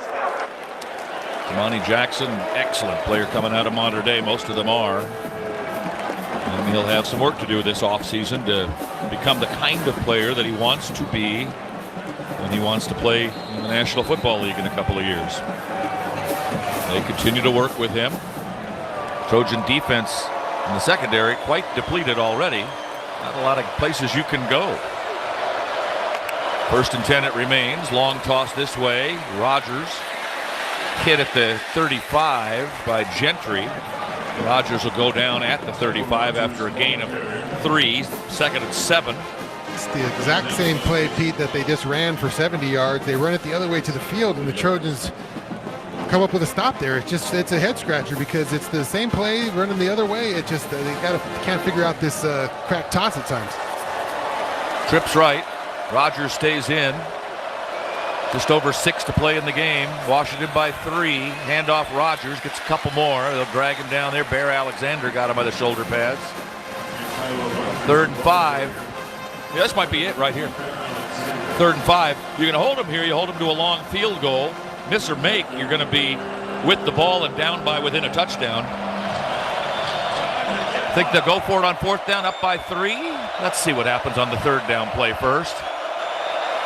Damani Jackson, excellent player coming out of Mater Dei. Most of them are. And he'll have some work to do this offseason to become the kind of player that he wants to be when he wants to play in the National Football League in a couple of years. They continue to work with him. Trojan defense in the secondary quite depleted already. Not a lot of places you can go. First and 10 it remains. Long toss this way. Rogers hit at the 35 by Gentry. Rogers will go down at the 35 after a gain of 3. Second and 7. It's the exact same play, Pete, that they just ran for 70 yards. They run it the other way to the field, and the Trojans come up with a stop there. It's a head scratcher because it's the same play running the other way. It just they can't figure out this crack toss at times. Trips right. Rogers stays in. Just over 6 to play in the game. Washington by 3. Handoff Rogers. Gets a couple more. They'll drag him down there. Bear Alexander got him by the shoulder pads. 3rd and 5. Yeah, this might be it right here. 3rd and 5. You're going to hold him here. You hold him to a long field goal. Miss or make, you're going to be with the ball and down by within a touchdown. Think they'll go for it on 4th down, up by 3. Let's see what happens on the 3rd down play first.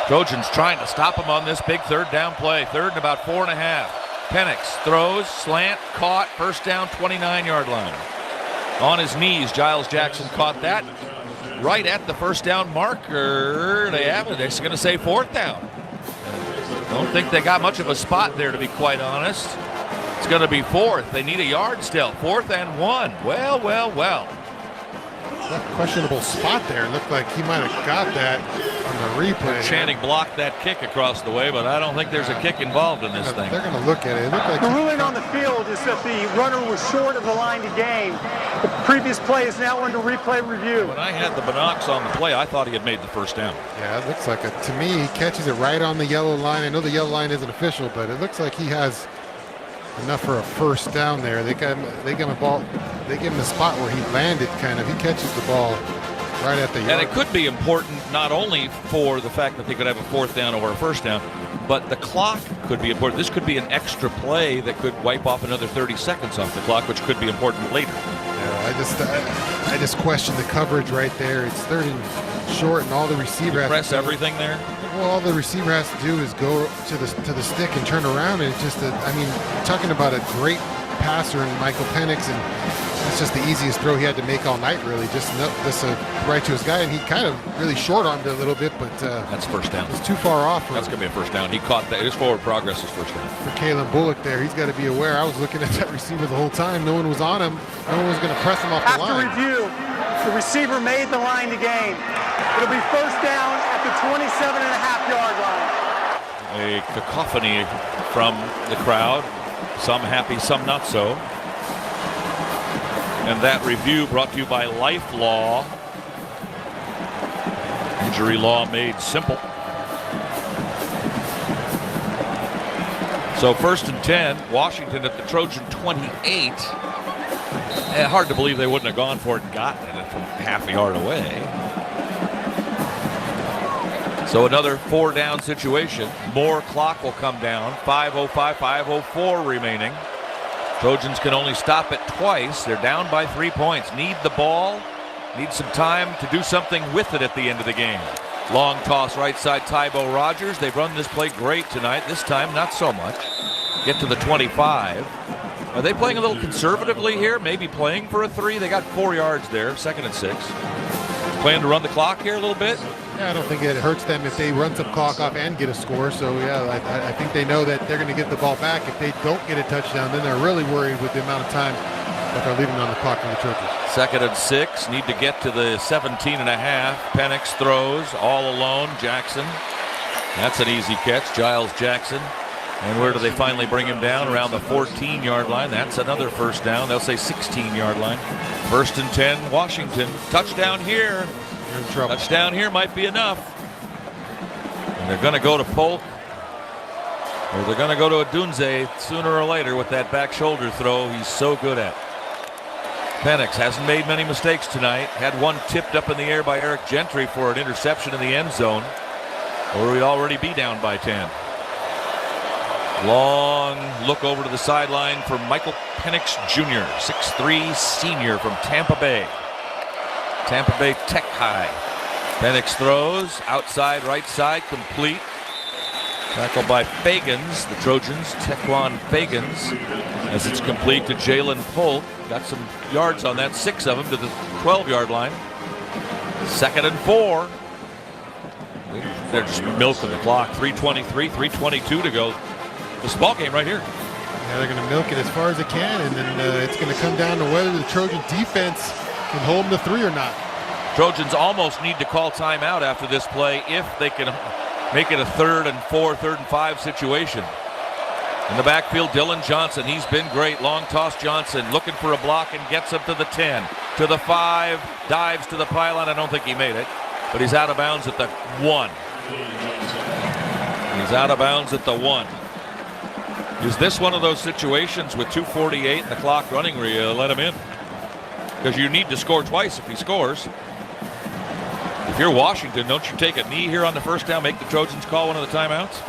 Trojans trying to stop him on this big 3rd down play. 3rd and about 4.5. Penix throws, slant, caught, first down, 29-yard line. On his knees, Giles Jackson caught that right at the first down marker. They have it. They're going to say 4th down. Don't think they got much of a spot there, to be quite honest. It's going to be 4th. They need a yard still. 4th and 1. Well. That questionable spot there. Looked like he might have got that on the replay. Channing blocked that kick across the way, but I don't think there's a kick involved in this thing. They're going to look at it. It looked like the ruling on the field is that the runner was short of the line to gain. The previous play is now under replay review. When I had the binocs on the play, I thought he had made the first down. Yeah, it looks like it. To me, he catches it right on the yellow line. I know the yellow line isn't official, but it looks like he has enough for a first down there. They give him a ball. They give him the spot where he landed, kind of. He catches the ball right at the yard. And it could be important not only for the fact that they could have a 4th down or a first down, but the clock could be important. This could be an extra play that could wipe off another 30 seconds off the clock, which could be important later. Yeah, I just question the coverage right there. It's third and short, and all the receiver has press to do, everything there. Well, all the receiver has to do is go to the stick and turn around, and it's just talking about a great passer in Michael Penix, and it's just the easiest throw he had to make all night, really. Just right to his guy, and he kind of really short-armed it a little bit, but that's first down. It's too far off. That's going to be a first down. He caught that. His forward progress is first down. For Kalen Bullock there, he's got to be aware. I was looking at that receiver the whole time. No one was on him. No one was going to press him off the line. After review, the receiver made the line to gain. It'll be first down at the 27.5-yard line. A cacophony from the crowd. Some happy, some not so. And that review brought to you by Life Law. Injury law made simple. So 1st and 10, Washington at the Trojan 28. Hard to believe they wouldn't have gone for it and gotten it from half a yard away. So another 4-down situation. More clock will come down. 5:05, 5:04 remaining. Trojans can only stop it twice. They're down by 3 points. Need the ball. Need some time to do something with it at the end of the game. Long toss right side, Tybo Rogers. They've run this play great tonight. This time, not so much. Get to the 25. Are they playing a little conservatively here? Maybe playing for a 3? They got 4 yards there, 2nd and 6. Playing to run the clock here a little bit? Yeah, I don't think it hurts them if they run some clock off and get a score. So, yeah, I think they know that they're going to get the ball back. If they don't get a touchdown, then they're really worried with the amount of time that they're leaving on the clock from the Trojans. 2nd and 6. Need to get to the 17.5. Penix throws all alone. Jackson. That's an easy catch. Giles Jackson. And where do they finally bring him down? Around the 14-yard line. That's another first down. They'll say 16-yard line. 1st and 10, Washington. Touchdown here. You're in trouble. Touchdown here might be enough. And they're going to go to Polk. Or they're going to go to Adunze sooner or later with that back shoulder throw he's so good at. Penix hasn't made many mistakes tonight. Had one tipped up in the air by Eric Gentry for an interception in the end zone. Or we'd already be down by 10. Long look over to the sideline for Michael Penix Jr., 6'3", senior from Tampa Bay. Tampa Bay Tech High. Penix throws outside right side, complete. Tackled by Fagans, the Trojans, Tequan Fagans, as it's complete to Jalen Polk. Got some yards on that, 6 of them to the 12-yard line. 2nd and 4. They're just milking the clock. 3:23, 3:22 to go. This ball game right here. Yeah, they're going to milk it as far as they can, and then it's going to come down to whether the Trojan defense can hold them to 3 or not. Trojans almost need to call timeout after this play if they can make it a 3rd and 4, 3rd and 5 situation. In the backfield, Dylan Johnson. He's been great. Long toss Johnson looking for a block and gets up to the 10, to the 5, dives to the pylon. I don't think he made it, but he's out of bounds at the 1. He's out of bounds at the 1. Is this one of those situations with 2:48 and the clock running where you let him in? Because you need to score twice if he scores. If you're Washington, don't you take a knee here on the first down, make the Trojans call one of the timeouts?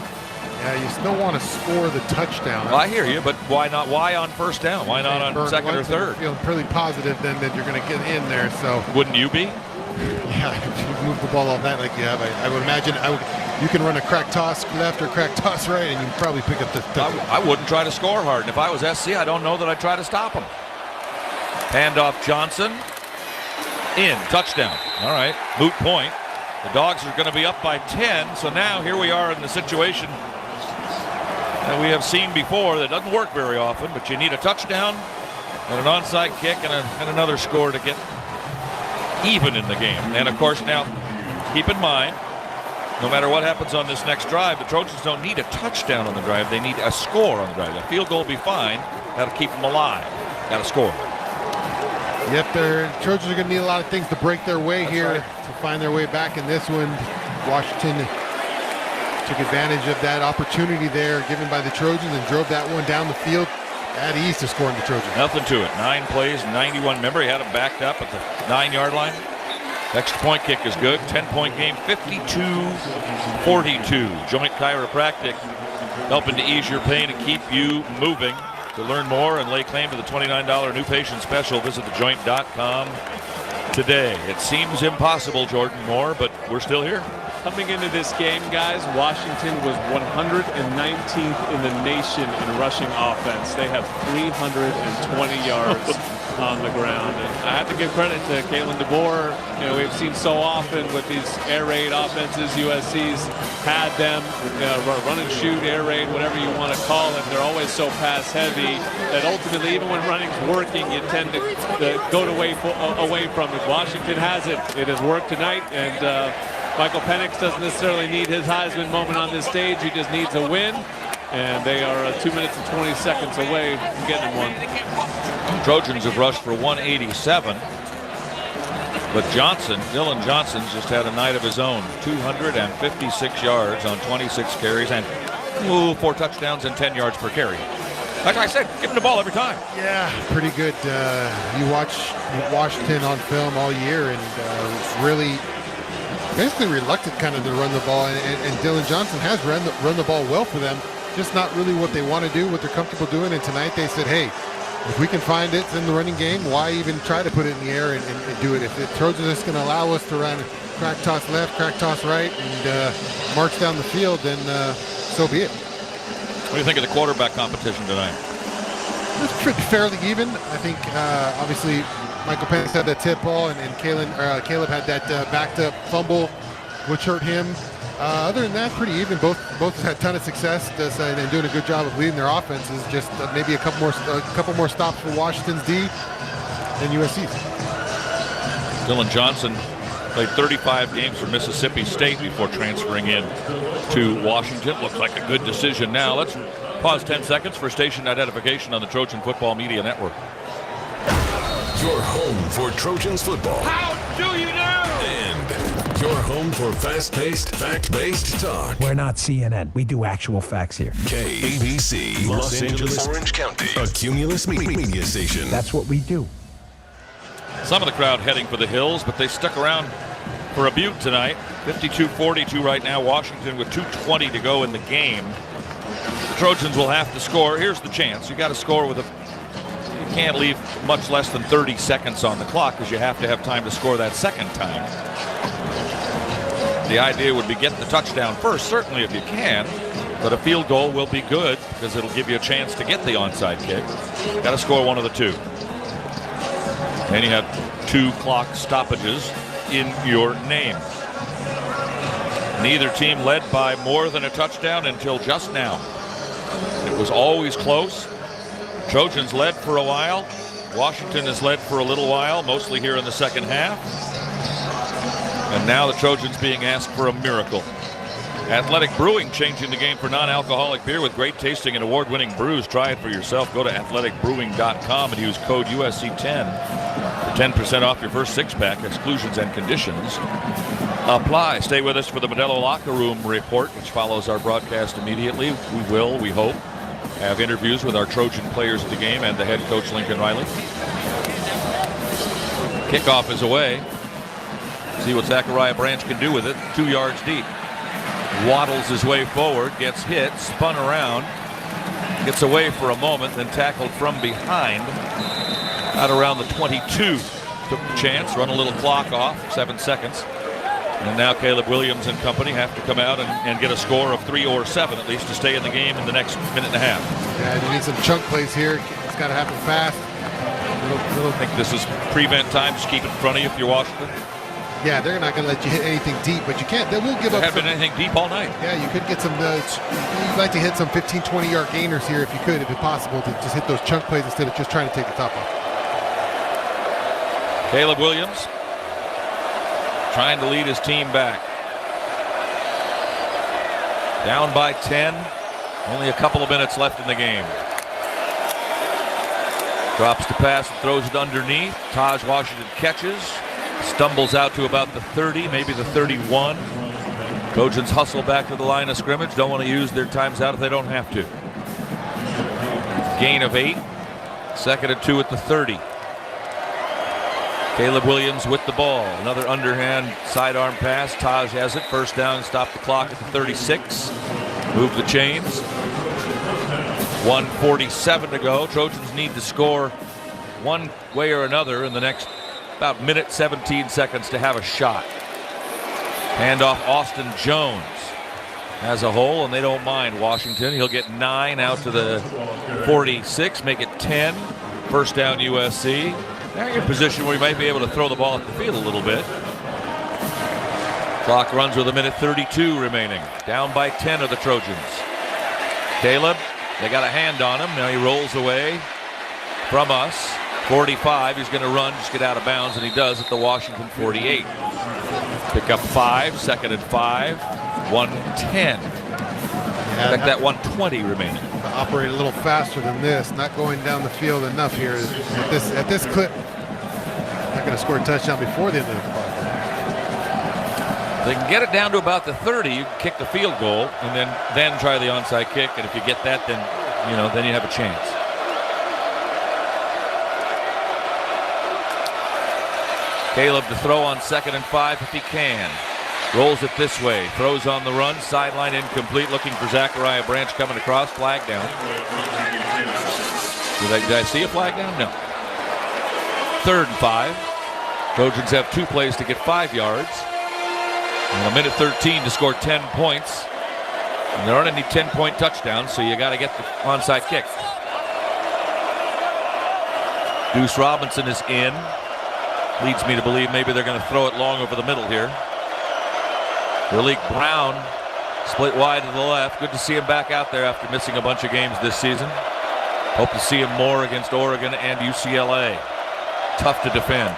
Yeah, you still want to score the touchdown. Well, I hear you, but why not? Why on first down? Why not on 2nd or 3rd? Feeling pretty positive then that you're going to get in there. So wouldn't you be? Yeah, if you move the ball all night like you have, I would imagine you can run a crack toss left or crack toss right, and you can probably pick up the I wouldn't try to score hard. And if I was SC, I don't know that I'd try to stop him. Handoff Johnson. In. Touchdown. All right. Moot point. The Dogs are going to be up by 10. So now here we are in the situation that we have seen before that doesn't work very often, but you need a touchdown and an onside kick and another score to get even in the game. And of course now, keep in mind, no matter what happens on this next drive, the Trojans don't need a touchdown on the drive. They need a score on the drive. A field goal will be fine. Got to keep them alive. Got to score. Yep, the Trojans are going to need a lot of things to break their way to find their way back in this one. Washington took advantage of that opportunity there given by the Trojans and drove that one down the field at ease to scoring the Trojans. Nothing to it. 9 plays, 91. Remember, he had him backed up at the 9-yard line. Extra point kick is good. 10-point game, 52-42. Joint chiropractic helping to ease your pain and keep you moving. To learn more and lay claim to the $29 new patient special, visit thejoint.com today. It seems impossible, Jordan Moore, but we're still here. Coming into this game, guys, Washington was 119th in the nation in rushing offense. They have 320 yards on the ground. And I have to give credit to Kalen DeBoer. You know, we've seen so often with these air raid offenses, USC's had them run and shoot, air raid, whatever you want to call it. They're always so pass heavy that ultimately, even when running's working, you tend to go away from it. Washington has it. It has worked tonight, and Michael Penix doesn't necessarily need his Heisman moment on this stage. He just needs a win, and they are 2 minutes and 20 seconds away from getting one. Trojans have rushed for 187, but Dylan Johnson's just had a night of his own. 256 yards on 26 carries and 4 touchdowns and 10 yards per carry. Like I said, give him the ball every time. Yeah, pretty good. You watch Washington on film all year, and really basically reluctant kind of to run the ball, and Dylan Johnson has run the ball well for them, just not really what they want to do, what they're comfortable doing. And tonight they said, hey, if we can find it in the running game, why even try to put it in the air and do it? If the Trojans are just going to allow us to run crack toss left, crack toss right, and march down the field, then so be it. What do you think of the quarterback competition tonight? It's fairly even. I think obviously Michael Penix had that tip ball, and Caleb had that backed up fumble, which hurt him. Other than that, pretty even. Both had a ton of success and doing a good job of leading their offenses. Just maybe a couple more stops for Washington's D than USC's. Dylan Johnson played 35 games for Mississippi State before transferring in to Washington. Looks like a good decision now. Let's pause 10 seconds for station identification on the Trojan Football Media Network. Your home for Trojans football. How do you know? And your home for fast-paced, fact-based talk. We're not CNN. We do actual facts here. KABC, Los Angeles, Orange County, a Cumulus media station. That's what we do. Some of the crowd heading for the hills, but they stuck around for a Butte tonight. 52-42 right now. Washington with 2:20 to go in the game. The Trojans will have to score. Here's the chance. You got to score with you can't leave much less than 30 seconds on the clock because you have to have time to score that second time. The idea would be get the touchdown first, certainly if you can, but a field goal will be good because it'll give you a chance to get the onside kick. Got to score one of the two. And you have 2 clock stoppages in your name. Neither team led by more than a touchdown until just now. It was always close. Trojans led for a while. Washington has led for a little while, mostly here in the second half. And now the Trojans being asked for a miracle. Athletic Brewing changing the game for non-alcoholic beer with great tasting and award-winning brews. Try it for yourself. Go to athleticbrewing.com and use code USC10 for 10% off your first 6-pack. Exclusions and conditions apply. Stay with us for the Modelo Locker Room Report, which follows our broadcast immediately. We hope, have interviews with our Trojan players at the game and the head coach, Lincoln Riley. Kickoff is away. See what Zachariah Branch can do with it. 2 yards deep. Waddles his way forward, gets hit, spun around, gets away for a moment, then tackled from behind. Out around the 22. Took the chance, run a little clock off, 7 seconds. And now Caleb Williams and company have to come out and get a score of 3 or 7 at least to stay in the game in the next minute and a half. Yeah, you need some chunk plays here. It's got to happen fast. I think this is prevent time. Just keep it in front of you if you're Washington. Yeah, they're not going to let you hit anything deep, but you can't. They will give there up. There haven't been anything deep all night. Yeah, you could get some. You'd like to hit some 15, 20-yard gainers here if you could, if it's possible, to just hit those chunk plays instead of just trying to take the top off. Caleb Williams trying to lead his team back. Down by 10. Only a couple of minutes left in the game. Drops the pass and throws it underneath. Taj Washington catches. Stumbles out to about the 30, maybe the 31. Trojans hustle back to the line of scrimmage. Don't want to use their times out if they don't have to. Gain of 8. 2nd and 2 at the 30. Caleb Williams with the ball. Another underhand sidearm pass. Taj has it. First down. Stop the clock at the 36. Move the chains. 1:47 to go. Trojans need to score one way or another in the next about minute 17 seconds to have a shot. Hand off Austin Jones as a hole, and they don't mind Washington. He'll get 9 out to the 46, make it 10. First down USC. Now you're in a position where you might be able to throw the ball at the field a little bit. Clock runs with a minute 32 remaining. Down by 10 of the Trojans. Caleb, they got a hand on him. Now he rolls away from us. 45, he's going to run, just get out of bounds, and he does at the Washington 48. Pick up 5, second and 5, 110. Like that 120 remaining. Operate a little faster than this, not going down the field enough here. At this clip, they're going to score a touchdown before the end of the clock. They can get it down to about the 30. You can kick the field goal and then try the onside kick. And if you get that, then you have a chance. Caleb to throw on second and 5 if he can. Rolls it this way. Throws on the run. Sideline incomplete. Looking for Zachariah Branch coming across. Flag down. Did I see a flag down? No. 3rd and 5. Trojans have 2 plays to get 5 yards. And a minute 13 to score 10 points. And there aren't any 10-point touchdowns, so you got to get the onside kick. Deuce Robinson is in. Leads me to believe maybe they're going to throw it long over the middle here. Malik Brown split wide to the left. Good to see him back out there after missing a bunch of games this season. Hope to see him more against Oregon and UCLA. Tough to defend.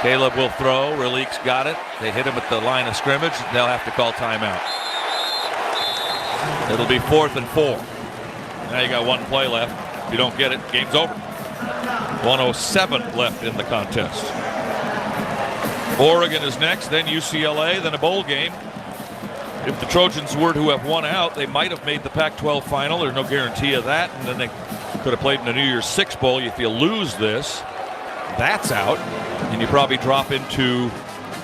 Caleb will throw. Ralik's got it. They hit him at the line of scrimmage. They'll have to call timeout. It'll be 4th and 4. Now you got 1 play left. If you don't get it, game's over. 1:07 left in the contest. Oregon is next, then UCLA, then a bowl game. If the Trojans were to have won out, they might have made the Pac-12 final. There's no guarantee of that. And then they could have played in the New Year's Six Bowl. If you lose this, that's out. And you probably drop into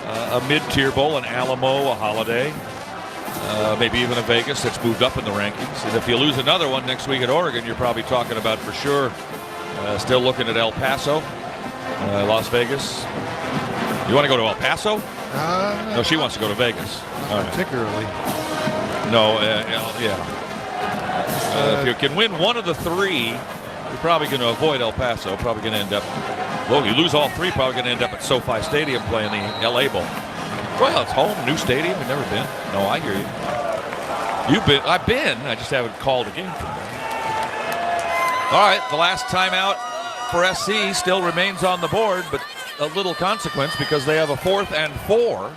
a mid-tier bowl, an Alamo, a Holiday, maybe even a Vegas that's moved up in the rankings. And if you lose another one next week at Oregon, you're probably talking about for sure still looking at El Paso, Las Vegas. You want to go to El Paso? No, she wants to go to Vegas. Particularly. No, yeah. If you can win one of the 3, you're probably going to avoid El Paso. Probably going to end up. Well, you lose all 3, probably going to end up at SoFi Stadium playing the LA Bowl. Well, it's home, new stadium. You've never been. No, I hear you. You've been. I've been. I just haven't called a game from there. All right, the last timeout for SC still remains on the board, but a little consequence because they have a 4th and 4.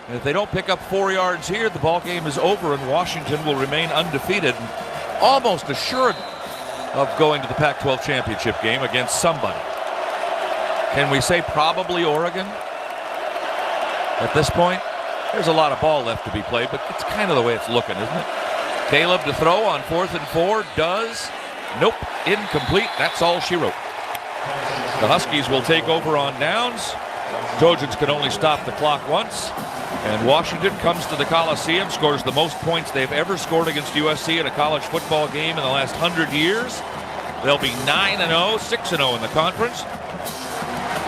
And if they don't pick up 4 yards here, the ball game is over and Washington will remain undefeated, almost assured of going to the Pac-12 championship game against somebody. Can we say probably Oregon at this point? There's a lot of ball left to be played, but it's kind of the way it's looking, isn't it? Caleb to throw on 4th and 4, does. Nope, incomplete. That's all she wrote. The Huskies will take over on downs. Trojans can only stop the clock once. And Washington comes to the Coliseum, scores the most points they've ever scored against USC in a college football game in the last 100 years. They'll be 9-0, 6-0 in the conference.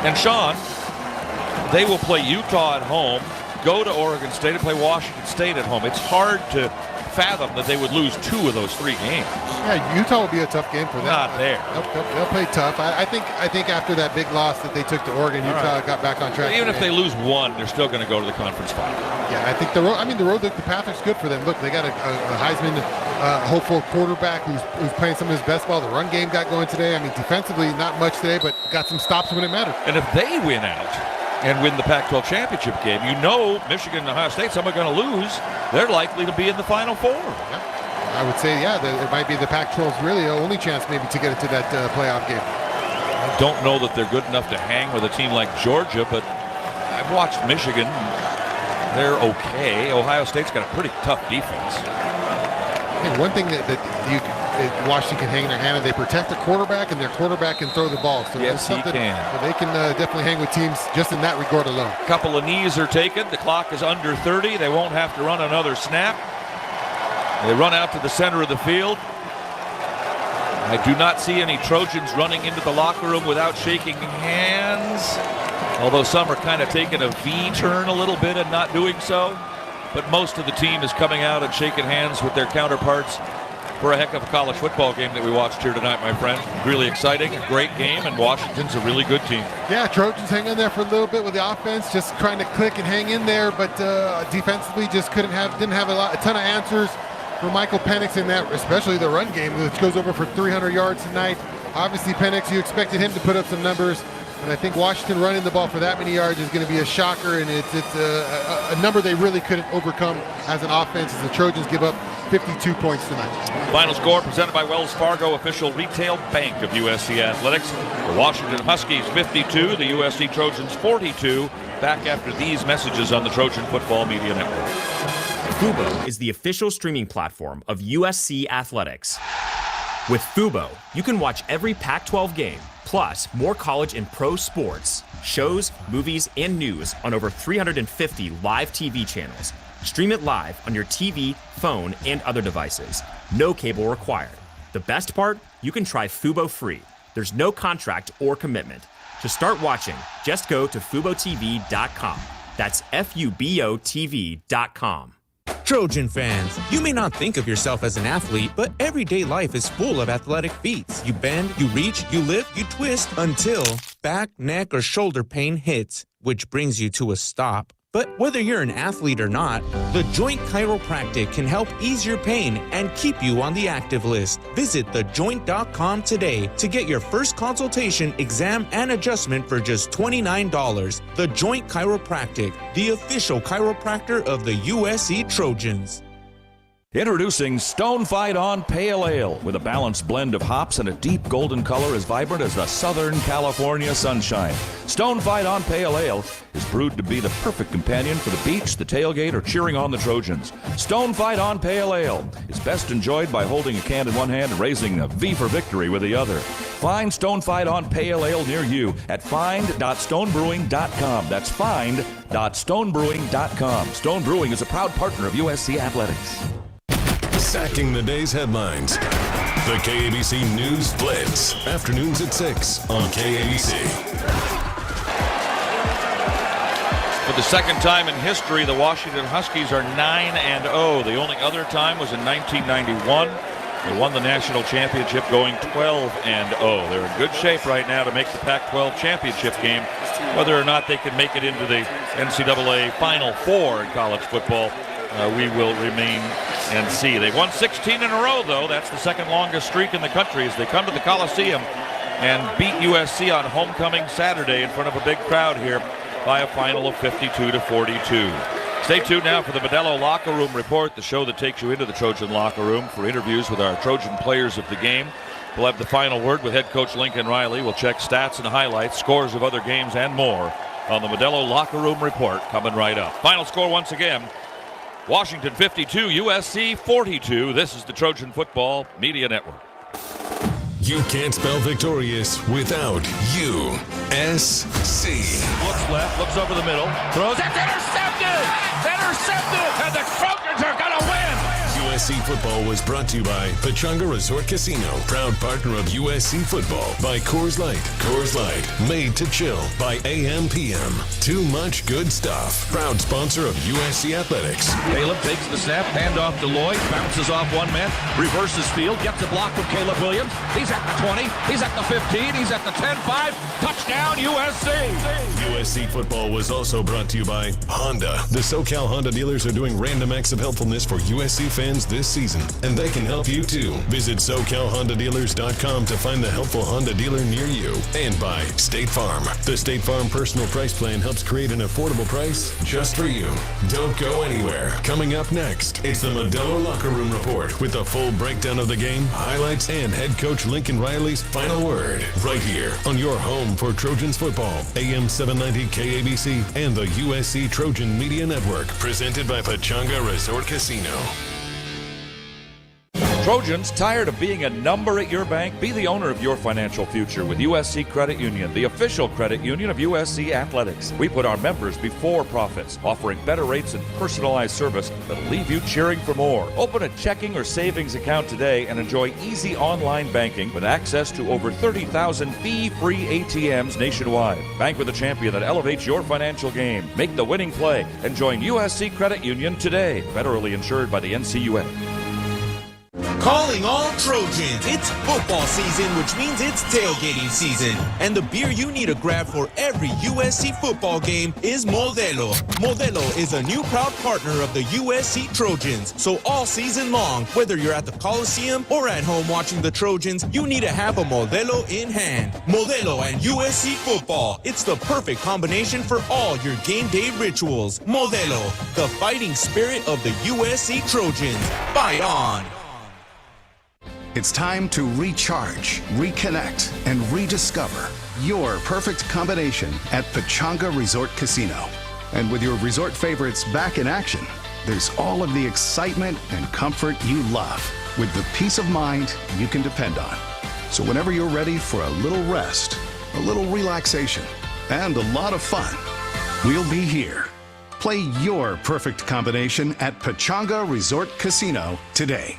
And Shaun, they will play Utah at home, go to Oregon State, and play Washington State at home. It's hard to fathom that they would lose 2 of those 3 games. Yeah, Utah will be a tough game for them. Not there. They'll play tough. I think after that big loss that they took to Oregon, Utah got back on track. Even if they lose 1, they're still going to go to the conference final. Yeah, I think the path is good for them. Look, they got a Heisman hopeful quarterback who's playing some of his best ball. The run game got going today. I mean, defensively, not much today, but got some stops when it mattered. And if they win out and win the Pac-12 championship game, Michigan and Ohio State, some are going to lose. They're likely to be in the Final Four. Yeah. I would say, it might be the Pac-12's really only chance maybe to get into that playoff game. I don't know that they're good enough to hang with a team like Georgia, but I've watched Michigan. They're okay. Ohio State's got a pretty tough defense. And one thing that Washington can hang their hand on, they protect the quarterback, and their quarterback can throw the ball. So yes, he can. So they can definitely hang with teams just in that regard alone. A couple of knees are taken. The clock is under 30. They won't have to run another snap. They run out to the center of the field. I do not see any Trojans running into the locker room without shaking hands, although some are kind of taking a V-turn a little bit and not doing so. But most of the team is coming out and shaking hands with their counterparts for a heck of a college football game that we watched here tonight, my friend. Really exciting, a great game, and Washington's a really good team. Yeah, Trojans hang in there for a little bit with the offense, just trying to click and hang in there, but defensively just didn't have a ton of answers for Michael Penix in that, especially the run game, which goes over for 300 yards tonight. Obviously, Penix, you expected him to put up some numbers, and I think Washington running the ball for that many yards is going to be a shocker, and it's a number they really couldn't overcome as an offense as the Trojans give up 52 points tonight. Final score presented by Wells Fargo, official retail bank of USC Athletics. The Washington Huskies 52, the USC Trojans 42. Back after these messages on the Trojan Football Media Network. Fubo is the official streaming platform of USC Athletics. With Fubo, you can watch every Pac-12 game, plus more college and pro sports, shows, movies, and news on over 350 live TV channels. Stream it live on your TV, phone, and other devices. No cable required. The best part? You can try Fubo free. There's no contract or commitment. To start watching, just go to FuboTV.com. That's FuboTV.com. Trojan fans, you may not think of yourself as an athlete, but everyday life is full of athletic feats. You bend, you reach, you lift, you twist until back, neck, or shoulder pain hits, which brings you to a stop. But whether you're an athlete or not, the Joint Chiropractic can help ease your pain and keep you on the active list. Visit thejoint.com today to get your first consultation, exam, and adjustment for just $29. The Joint Chiropractic, the official chiropractor of the USC Trojans. Introducing Stone Fight On Pale Ale, with a balanced blend of hops and a deep golden color as vibrant as the Southern California sunshine. Stone Fight On Pale Ale is brewed to be the perfect companion for the beach, the tailgate, or cheering on the Trojans. Stone Fight On Pale Ale is best enjoyed by holding a can in one hand and raising a V for victory with the other. Find Stone Fight On Pale Ale near you at find.stonebrewing.com. That's find.stonebrewing.com. Stone Brewing is a proud partner of USC Athletics. Sacking the day's headlines. The KABC News Blitz. Afternoons at 6 on KABC. For the second time in history, the Washington Huskies are 9-0. The only other time was in 1991. They won the national championship going 12-0. They're in good shape right now to make the Pac-12 championship game. Whether or not they can make it into the NCAA Final Four in college football, we will remain and see. They've won 16 in a row, though. That's the second longest streak in the country as they come to the Coliseum and beat USC on homecoming Saturday in front of a big crowd here by a final of 52-42. Stay tuned now for the Modelo Locker Room Report, the show that takes you into the Trojan locker room for interviews with our Trojan players of the game. We'll have the final word with head coach Lincoln Riley. We'll check stats and highlights, scores of other games, and more on the Modelo Locker Room Report coming right up. Final score once again, Washington 52, USC 42. This is the Trojan Football Media Network. You can't spell victorious without USC. Looks left, looks over the middle, throws. It's intercepted! Intercepted! And the Trojans are going to win! USC football was brought to you by Pechanga Resort Casino, proud partner of USC football. By Coors Light. Coors Light, made to chill. By AM/PM. Too much good stuff. Proud sponsor of USC Athletics. Caleb takes the snap, handoff to Lloyd, bounces off one man, reverses field, gets a block from Caleb Williams. He's at the 20, he's at the 15, he's at the 10-5. Touchdown USC! USC football was also brought to you by Honda. The SoCal Honda dealers are doing random acts of helpfulness for USC fans this season, and they can help you too. Visit SoCalHondaDealers.com to find the helpful Honda dealer near you. And by State Farm. The State Farm Personal Price Plan helps create an affordable price just for you. Don't go anywhere. Coming up next, it's the Modelo Locker Room Report with a full breakdown of the game, highlights, and head coach Lincoln Riley's final word. Right here on your home for Trojans football, AM 790 KABC and the USC Trojan Media Network. Presented by Pechanga Resort Casino. Trojans, tired of being a number at your bank? Be the owner of your financial future with USC Credit Union, the official credit union of USC Athletics. We put our members before profits, offering better rates and personalized service that'll leave you cheering for more. Open a checking or savings account today and enjoy easy online banking with access to over 30,000 fee-free ATMs nationwide. Bank with a champion that elevates your financial game. Make the winning play and join USC Credit Union today. Federally insured by the NCUA. Calling all Trojans, it's football season, which means it's tailgating season. And the beer you need to grab for every USC football game is Modelo. Modelo is a new proud partner of the USC Trojans. So all season long, whether you're at the Coliseum or at home watching the Trojans, you need to have a Modelo in hand. Modelo and USC football. It's the perfect combination for all your game day rituals. Modelo, the fighting spirit of the USC Trojans. Fight on! It's time to recharge, reconnect, and rediscover your perfect combination at Pechanga Resort Casino. And with your resort favorites back in action, there's all of the excitement and comfort you love with the peace of mind you can depend on. So whenever you're ready for a little rest, a little relaxation, and a lot of fun, we'll be here. Play your perfect combination at Pechanga Resort Casino today.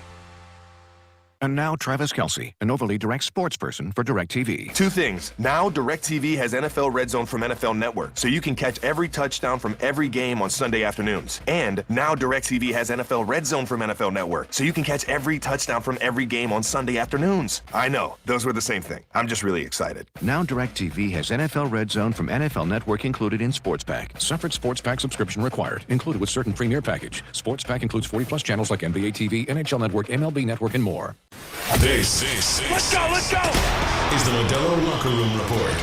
And now Travis Kelce, an overly direct sports person for DirecTV. Two things. Now DirecTV has NFL Red Zone from NFL Network, so you can catch every touchdown from every game on Sunday afternoons. And now DirecTV has NFL Red Zone from NFL Network, so you can catch every touchdown from every game on Sunday afternoons. I know, those were the same thing. I'm just really excited. Now DirecTV has NFL Red Zone from NFL Network included in Sports Pack. Separate Sports Pack subscription required. Included with certain Premier package. Sports Pack includes 40-plus channels like NBA TV, NHL Network, MLB Network, and more. This Let's go! is the Modelo Locker Room Report.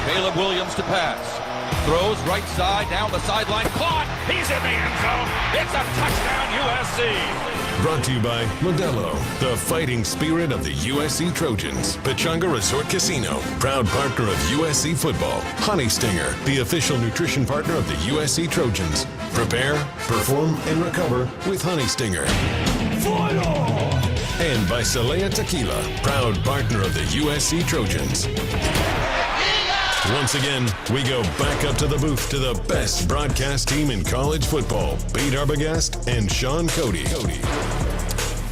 Caleb Williams to pass. Throws right side, down the sideline. Caught! He's in the end zone. It's a touchdown, USC. Brought to you by Modelo, the fighting spirit of the USC Trojans. Pechanga Resort Casino, proud partner of USC football. Honey Stinger, the official nutrition partner of the USC Trojans. Prepare, perform, and recover with Honey Stinger. And by Celaya Tequila, proud partner of the USC Trojans. Once again, we go back up to the booth to the best broadcast team in college football. Pete Arbogast and Shaun Cody.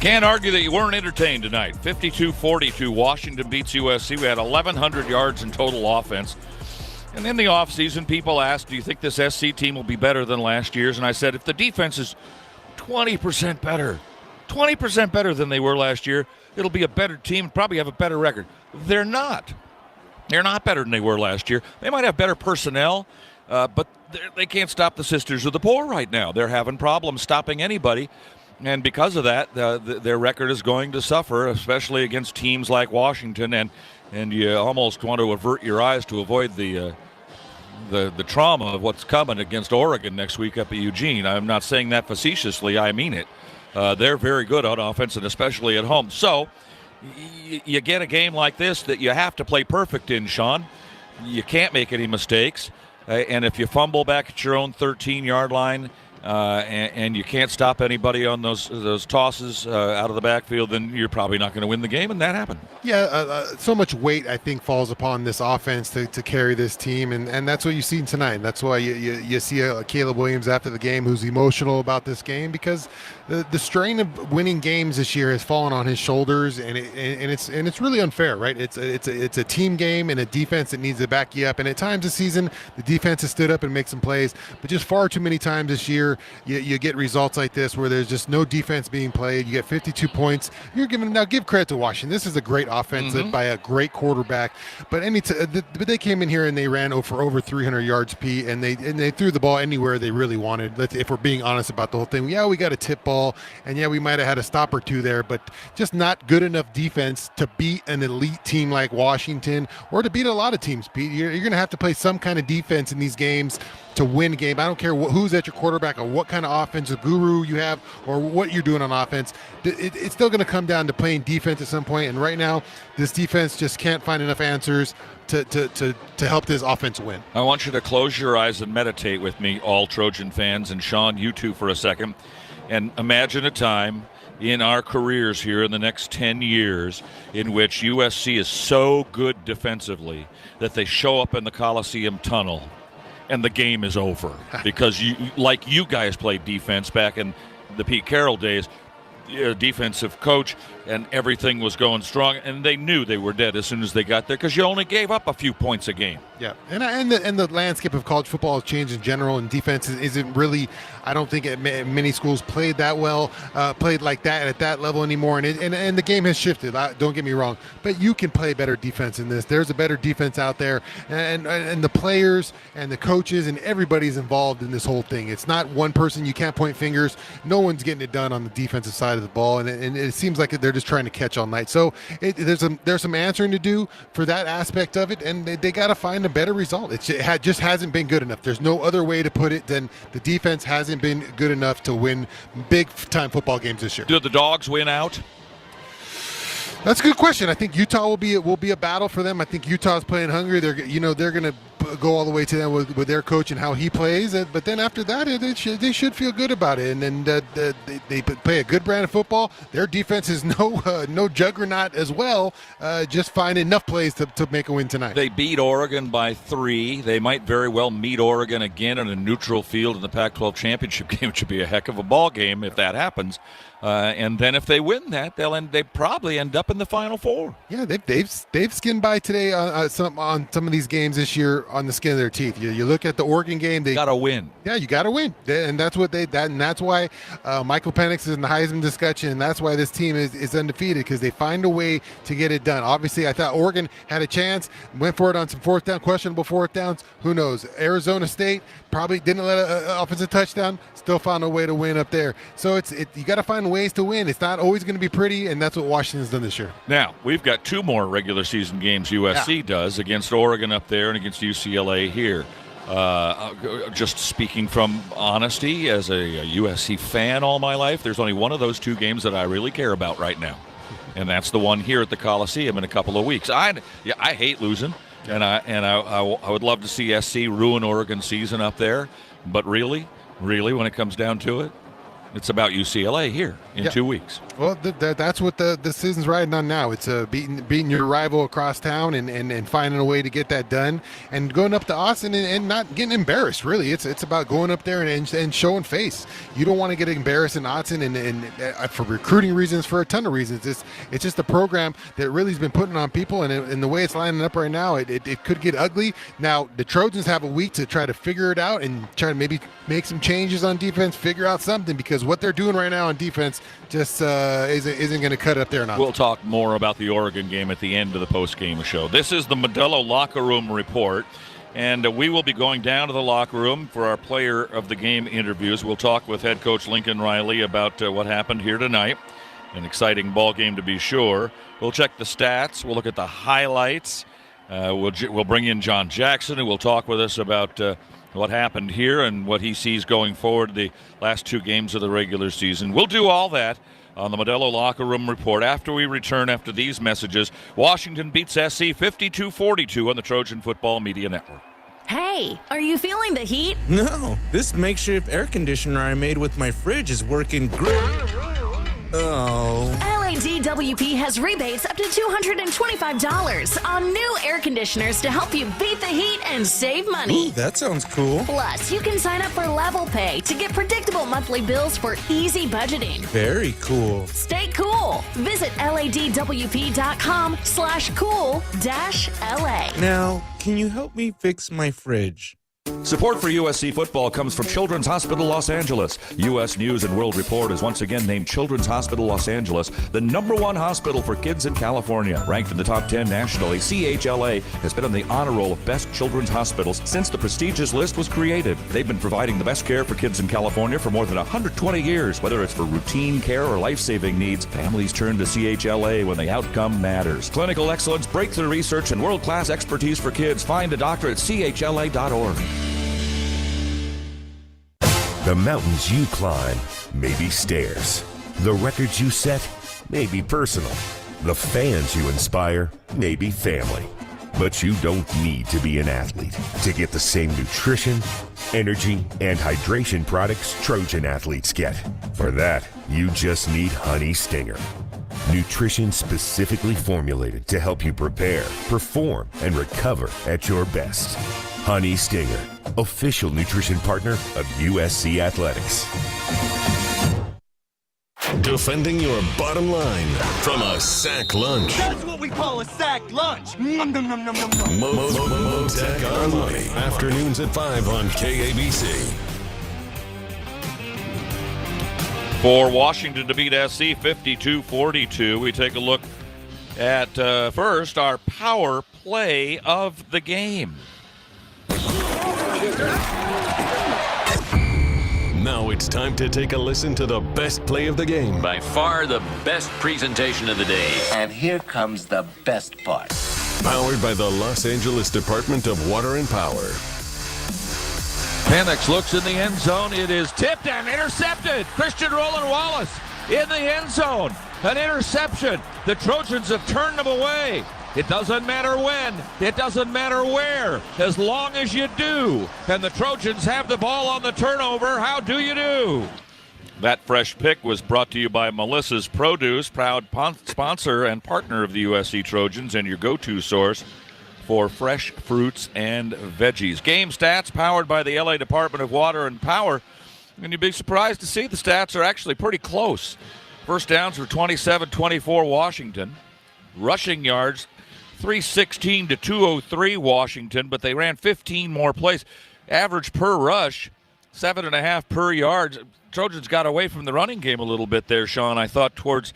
Can't argue that you weren't entertained tonight. 52-42, Washington beats USC. We had 1,100 yards in total offense. And in the offseason, people asked, do you think this SC team will be better than last year's? And I said, if the defense is 20% better, 20% better than they were last year, it'll be a better team, probably have a better record. They're not. They're not better than they were last year. They might have better personnel, but they can't stop the Sisters of the Poor right now. They're having problems stopping anybody, and because of that, their record is going to suffer, especially against teams like Washington, and you almost want to avert your eyes to avoid the trauma of what's coming against Oregon next week up at Eugene. I'm not saying that facetiously. I mean it. They're very good on offense, and especially at home. So you get a game like this that you have to play perfect in, Shaun. You can't make any mistakes. And if you fumble back at your own 13-yard line and you can't stop anybody on those tosses out of the backfield, then you're probably not going to win the game, and that happened. Yeah, so much weight, I think, falls upon this offense to carry this team, and that's what you see tonight. And that's why you see Caleb Williams after the game who's emotional about this game, because the strain of winning games this year has fallen on his shoulders, and it's really unfair, right? It's a team game and a defense that needs to back you up. And at times this season, the defense has stood up and made some plays, but just far too many times this year, you get results like this where there's just no defense being played. You get 52 points. Now give credit to Washington. This is a great offense led by a great quarterback. But but they came in here and they ran for over 300 yards, Pete, and they threw the ball anywhere they really wanted. If we're being honest about the whole thing, yeah, we got a tip ball, and yeah, we might have had a stop or two there, but just not good enough defense to beat an elite team like Washington or to beat a lot of teams, Pete. You're going to have to play some kind of defense in these games to win a game. I don't care who's at your quarterback or what kind of offensive guru you have or what you're doing on offense. It's still going to come down to playing defense at some point, and right now this defense just can't find enough answers to help this offense win. I want you to close your eyes and meditate with me, all Trojan fans, and Shaun, you too, for a second, and imagine a time in our careers here in the next 10 years in which USC is so good defensively that they show up in the Coliseum tunnel and the game is over because you guys played defense back in the Pete Carroll days. Defensive coach, and everything was going strong, and they knew they were dead as soon as they got there because you only gave up a few points a game. Yeah, and the landscape of college football has changed in general, and defense isn't really, I don't think many schools played that well, played like that at that level anymore, and the game has shifted. Don't get me wrong, but you can play better defense in this. There's a better defense out there, and the players and the coaches and everybody's involved in this whole thing. It's not one person. You can't point fingers. No one's getting it done on the defensive side of the ball, and it seems like they're just trying to catch all night. So there's some answering to do for that aspect of it, and they got to find a better result. It just hasn't been good enough. There's no other way to put it than the defense hasn't been good enough to win big-time football games this year. Do the Dogs win out? That's a good question. I think Utah will be a battle for them. I think Utah's playing hungry. They're going to go all the way to them with their coach and how he plays. But then after that, they should feel good about it. And then they play a good brand of football. Their defense is no juggernaut as well. Just find enough plays to make a win tonight. They beat Oregon by 3. They might very well meet Oregon again on a neutral field in the Pac-12 championship game, which would be a heck of a ball game if that happens. And then if they win that, they probably end up in the Final Four. Yeah, they've skinned by today on some of these games this year on the skin of their teeth. You look at the Oregon game, they got to win. Yeah, you got to win, and that's what and that's why Michael Penix is in the Heisman discussion, and that's why this team is undefeated because they find a way to get it done. Obviously, I thought Oregon had a chance, went for it on some questionable fourth downs. Who knows? Arizona State probably didn't let an offensive touchdown, still found a way to win up there. So you got to find ways to win. It's not always going to be pretty, and that's what Washington's done this year. Now, we've got 2 more regular season games USC does against Oregon up there and against UCLA here. Just speaking from honesty, as a USC fan all my life, there's only one of those 2 games that I really care about right now, and that's the one here at the Coliseum in a couple of weeks. I hate losing, and I would love to see SC ruin Oregon's season up there, but really, when it comes down to it, it's about UCLA here in 2 weeks. Well, that's what the season's riding on now. It's beating your rival across town and finding a way to get that done and going up to Austin and not getting embarrassed, really. It's about going up there and showing face. You don't want to get embarrassed in Austin and for recruiting reasons, for a ton of reasons. It's just a program that really has been putting on people, and the way it's lining up right now, it could get ugly. Now, the Trojans have a week to try to figure it out and try to maybe make some changes on defense, figure out something, because what they're doing right now on defense just isn't going to cut it up there or not. We'll talk more about the Oregon game at the end of the postgame show. This is the Modelo Locker Room Report, and we will be going down to the locker room for our player of the game interviews. We'll talk with head coach Lincoln Riley about what happened here tonight. An exciting ball game to be sure. We'll check the stats. We'll look at the highlights. We'll bring in John Jackson, who will talk with us about what happened here and what he sees going forward the last 2 games of the regular season. We'll do all that on the Modelo Locker Room Report after we return after these messages. Washington beats SC 52-42 on the Trojan Football Media Network. Hey, are you feeling the heat? No, this makeshift air conditioner I made with my fridge is working great. Oh. LADWP has rebates up to $225 on new air conditioners to help you beat the heat and save money. Ooh, that sounds cool. Plus, you can sign up for Level Pay to get predictable monthly bills for easy budgeting. Very cool. Stay cool. Visit ladwp.com/cool-LA. Now, can you help me fix my fridge? Support for USC football comes from Children's Hospital Los Angeles. U.S. News and World Report has once again named Children's Hospital Los Angeles the #1 hospital for kids in California. Ranked in the top 10 nationally, CHLA has been on the honor roll of best children's hospitals since the prestigious list was created. They've been providing the best care for kids in California for more than 120 years. Whether it's for routine care or life-saving needs, families turn to CHLA when the outcome matters. Clinical excellence, breakthrough research, and world-class expertise for kids. Find a doctor at chla.org. The mountains you climb may be stairs. The records you set may be personal. The fans you inspire may be family. But you don't need to be an athlete to get the same nutrition, energy, and hydration products Trojan athletes get. For that, you just need Honey Stinger. Nutrition specifically formulated to help you prepare, perform, and recover at your best. Honey Stinger, official nutrition partner of USC Athletics. Defending your bottom line from a sack lunch. That's what we call a sack lunch. Motec Online. Afternoons at 5 on KABC. For Washington to beat SC 52-42, we take a look at first our power play of the game. Now it's time to take a listen to the best play of the game. By far the best presentation of the day. And here comes the best part. Powered by the Los Angeles Department of Water and Power. Penix looks in the end zone. It is tipped and intercepted. Christian Roland Wallace in the end zone. An interception. The Trojans have turned them away. It doesn't matter when. It doesn't matter where. As long as you do. And the Trojans have the ball on the turnover. How do you do? That fresh pick was brought to you by Melissa's Produce, proud sponsor and partner of the USC Trojans and your go-to source for fresh fruits and veggies. Game stats powered by the LA Department of Water and Power. And you'd be surprised to see the stats are actually pretty close. First downs were 27-24 Washington. Rushing yards, 316 to 203 Washington, but they ran 15 more plays. Average per rush, 7.5 per yard. Trojans got away from the running game a little bit there, Shaun. I thought towards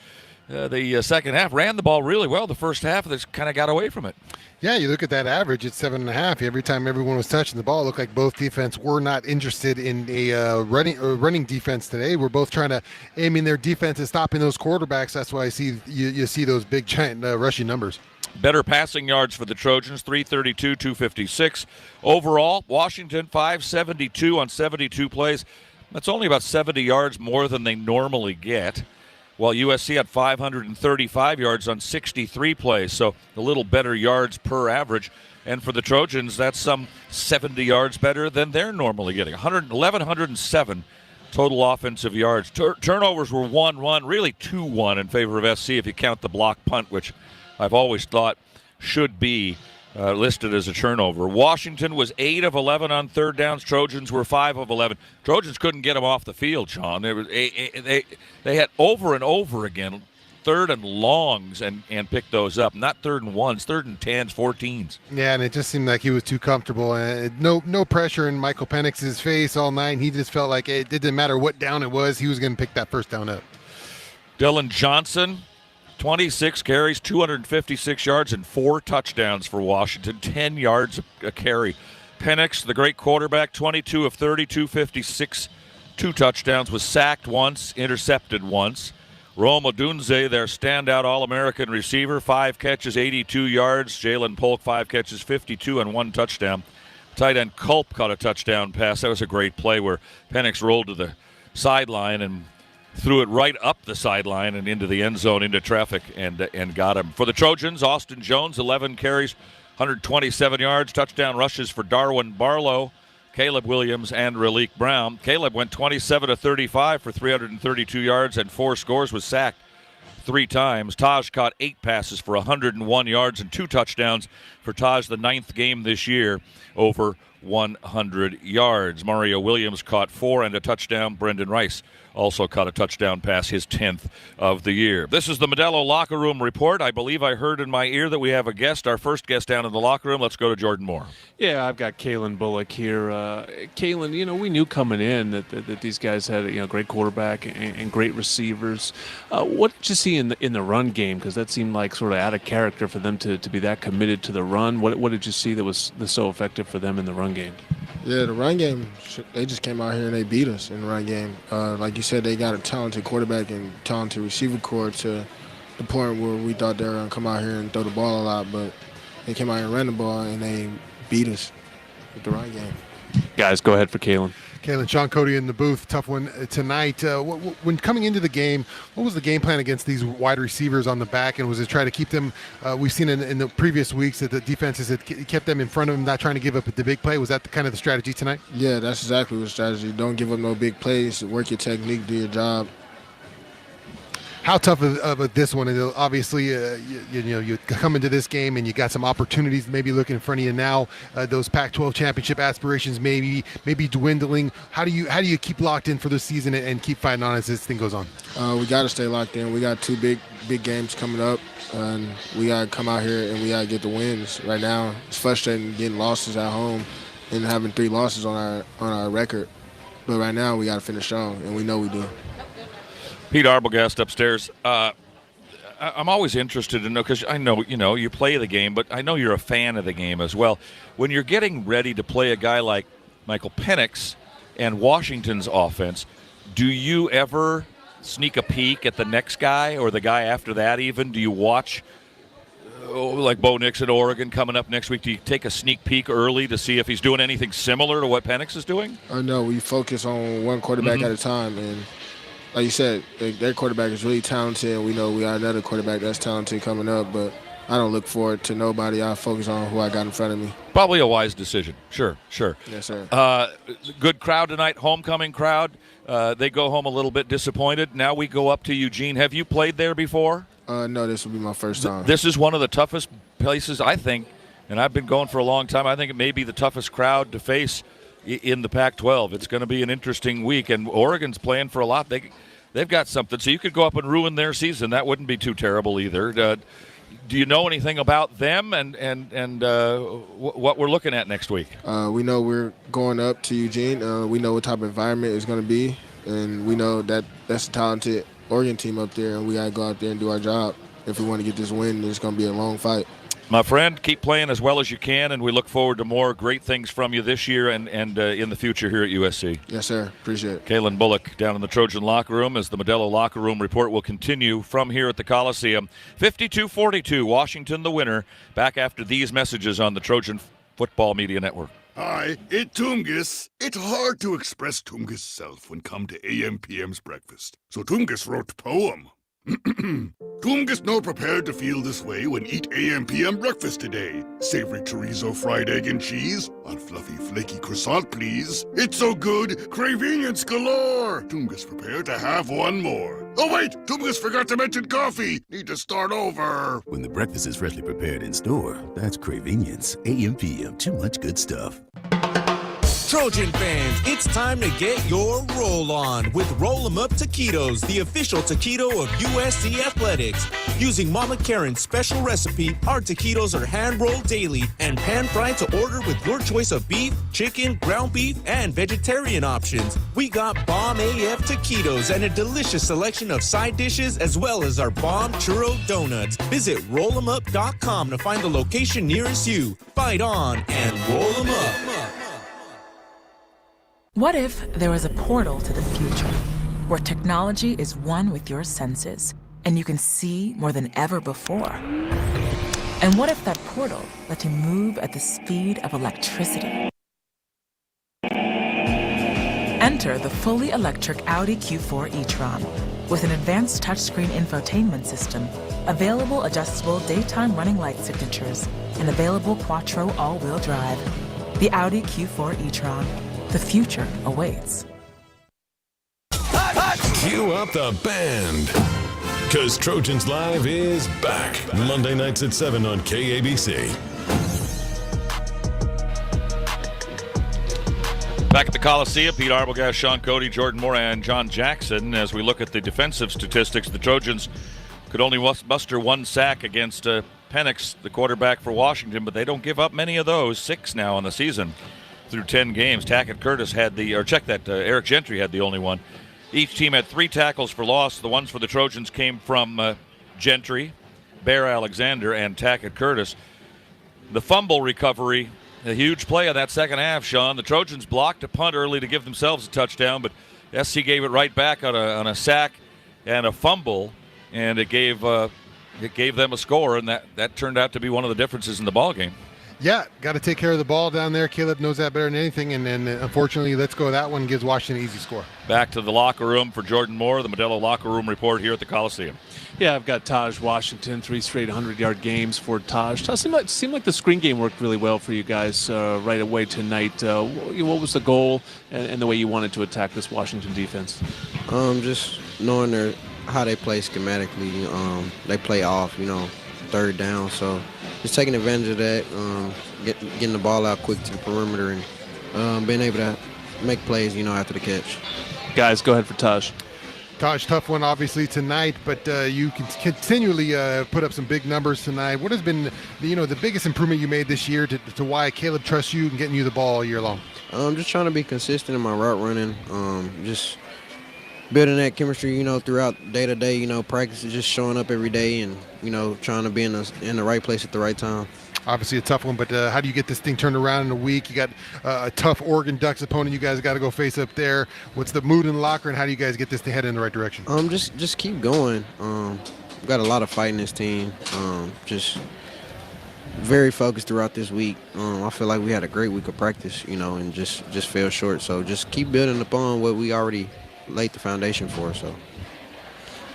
the second half, ran the ball really well. The first half, they kind of got away from it. Yeah, you look at that average, it's 7.5. Every time everyone was touching the ball, it looked like both defense were not interested in a running defense today. We're both trying to aim in their defense and stopping those quarterbacks. That's why you see those big, giant rushing numbers. Better passing yards for the Trojans, 332, 256. Overall, Washington 572 on 72 plays. That's only about 70 yards more than they normally get, while USC had 535 yards on 63 plays, so a little better yards per average. And for the Trojans, that's some 70 yards better than they're normally getting. 1,107 total offensive yards. Turnovers were 1-1, really 2-1 in favor of SC if you count the block punt, which I've always thought should be listed as a turnover. Washington was 8 of 11 on third downs. Trojans were 5 of 11. Trojans couldn't get them off the field, Shaun. They had over and over again third and longs and picked those up. Not third and ones, third and 10s, 14s. Yeah, and it just seemed like he was too comfortable. No pressure in Michael Penix's face all night. He just felt like it didn't matter what down it was. He was going to pick that first down up. Dylan Johnson, 26 carries, 256 yards, and 4 touchdowns for Washington, 10 yards a carry. Penix, the great quarterback, 22 of 30, 256, 2 touchdowns, was sacked once, intercepted once. Rome Odunze, their standout All-American receiver, 5 catches, 82 yards. Jalen Polk, 5 catches, 52, and 1 touchdown. Tight end Culp caught a touchdown pass. That was a great play where Penix rolled to the sideline and threw it right up the sideline and into the end zone, into traffic, and got him. For the Trojans, Austin Jones, 11 carries, 127 yards, touchdown rushes for Darwin Barlow, Caleb Williams, and Raleek Brown. Caleb went 27 of 35 for 332 yards and 4 scores, was sacked 3 times. Taj caught 8 passes for 101 yards and 2 touchdowns for Taj, the 9th game this year over 100 yards. Mario Williams caught 4 and a touchdown. Brendan Rice also caught a touchdown pass, his 10th of the year. This is the Modelo Locker Room Report. I believe I heard in my ear that we have a guest, our first guest down in the locker room. Let's go to Jordan Moore. Yeah, I've got Kalen Bullock here. Kalen, we knew coming in that these guys had a great quarterback and great receivers. What did you see in the run game? Because that seemed like sort of out of character for them to be that committed to the run. What did you see that was so effective for them in the run game? Yeah, the run game, they just came out here and they beat us in the run game. Like you said, they got a talented quarterback and talented receiver core to the point where we thought they were going to come out here and throw the ball a lot, but they came out here and ran the ball and they beat us with the run game. Guys, go ahead for Kalen. Kalen, Shaun, Cody in the booth. Tough one tonight. When coming into the game, what was the game plan against these wide receivers on the back? And was it try to keep them? We've seen in the previous weeks that the defenses had kept them in front of them, not trying to give up the big play. Was that the strategy tonight? Yeah, that's exactly the strategy. Don't give up no big plays. Work your technique, do your job. How tough of this one is? Obviously, you come into this game and you got some opportunities maybe looking in front of you now. Those Pac-12 championship aspirations maybe dwindling. How do you keep locked in for the season and keep fighting on as this thing goes on? We got to stay locked in. We got 2 big games coming up, and we got to come out here and we got to get the wins. Right now, it's frustrating getting losses at home and having 3 losses on our record. But right now, we got to finish strong, and we know we do. Pete Arbogast upstairs. I'm always interested to know, because I know you play the game, but I know you're a fan of the game as well. When you're getting ready to play a guy like Michael Penix and Washington's offense, do you ever sneak a peek at the next guy or the guy after that even? Do you watch like Bo Nix at Oregon coming up next week? Do you take a sneak peek early to see if he's doing anything similar to what Penix is doing? No, we focus on one quarterback at a time, and like you said, their quarterback is really talented, and we know we got another quarterback that's talented coming up, but I don't look forward to nobody. I focus on who I got in front of me. Probably a wise decision. Sure. Yes, sir. Good crowd tonight, homecoming crowd. They go home a little bit disappointed. Now we go up to Eugene. Have you played there before? No, this will be my first time. This is one of the toughest places, I think, and I've been going for a long time. I think it may be the toughest crowd to face in the Pac-12. It's going to be an interesting week, and Oregon's playing for a lot. They've got something, so you could go up and ruin their season. That wouldn't be too terrible either. Do you know anything about them and what we're looking at next week? We know we're going up to Eugene. We know what type of environment it's going to be, and we know that that's a talented Oregon team up there, and we got to go out there and do our job. If we want to get this win, it's going to be a long fight. My friend, keep playing as well as you can, and we look forward to more great things from you this year and in the future here at USC. Yes, sir. Appreciate it. Kalen Bullock down in the Trojan locker room as the Modelo locker room report will continue from here at the Coliseum. 52-42, Washington the winner. Back after these messages on the Trojan Football Media Network. Hi, it's Tungus. It's hard to express Tungus' self when come to AM/PM's breakfast. So Tungus wrote a poem. Tungus no prepared to feel this way when eat AM/PM breakfast today. Savory chorizo, fried egg and cheese on fluffy, flaky croissant, please. It's so good, cravenience galore. Tungus prepared to have one more. Oh wait, Tungus forgot to mention coffee. Need to start over. When the breakfast is freshly prepared in store, that's cravenience. AM/PM, too much good stuff. Trojan fans, it's time to get your roll on with Roll 'em Up Taquitos, the official taquito of USC Athletics. Using Mama Karen's special recipe, our taquitos are hand-rolled daily and pan-fried to order with your choice of beef, chicken, ground beef, and vegetarian options. We got bomb AF taquitos and a delicious selection of side dishes as well as our bomb churro donuts. Visit rollemup.com to find the location nearest you. Fight on and roll 'em up. What if there was a portal to the future, where technology is one with your senses, and you can see more than ever before? And what if that portal let you move at the speed of electricity? Enter the fully electric Audi Q4 e-tron, with an advanced touchscreen infotainment system, available adjustable daytime running light signatures, and available Quattro all-wheel drive. The Audi Q4 e-tron. The future awaits. Cue up the band, because Trojans Live is back. Monday nights at 7 on KABC. Back at the Coliseum, Pete Arbogast, Shaun, Cody, Jordan Moore, and John Jackson. As we look at the defensive statistics, the Trojans could only muster one sack against Penix, the quarterback for Washington, but they don't give up many of those. 6 now in the season. Through 10 games, Tackett Curtis had Eric Gentry had the only one. Each team had 3 tackles for loss. The ones for the Trojans came from Gentry, Bear Alexander, and Tackett Curtis. The fumble recovery, a huge play on that second half, Shaun. The Trojans blocked a punt early to give themselves a touchdown, but SC gave it right back on a sack and a fumble, and it gave them a score, and that turned out to be one of the differences in the ballgame. Yeah, got to take care of the ball down there. Caleb knows that better than anything, and unfortunately, let's go that one gives Washington an easy score. Back to the locker room for Jordan Moore, the Modelo locker room report here at the Coliseum. Yeah, I've got Taj Washington, 3 straight 100-yard games for Taj. Taj, seemed like the screen game worked really well for you guys right away tonight. What was the goal and the way you wanted to attack this Washington defense? Just knowing how they play schematically. They play off, third down. So just taking advantage of that, getting the ball out quick to the perimeter and being able to make plays, after the catch. Guys, go ahead for Taj. Taj, tough one obviously tonight, but you can continually put up some big numbers tonight. What has been, the biggest improvement you made this year to why Caleb trusts you and getting you the ball all year long? Just trying to be consistent in my route running. Just building that chemistry, throughout day to day. Practice is just showing up every day and trying to be in the right place at the right time. Obviously a tough one, but how do you get this thing turned around in a week? You got a tough Oregon Ducks opponent you guys got to go face up there. What's the mood in the locker, and how do you guys get this thing headed in the right direction? Just keep going. We've got a lot of fight in this team. Just very focused throughout this week. I feel like we had a great week of practice, and just fell short. So just keep building upon what we already laid the foundation for. So.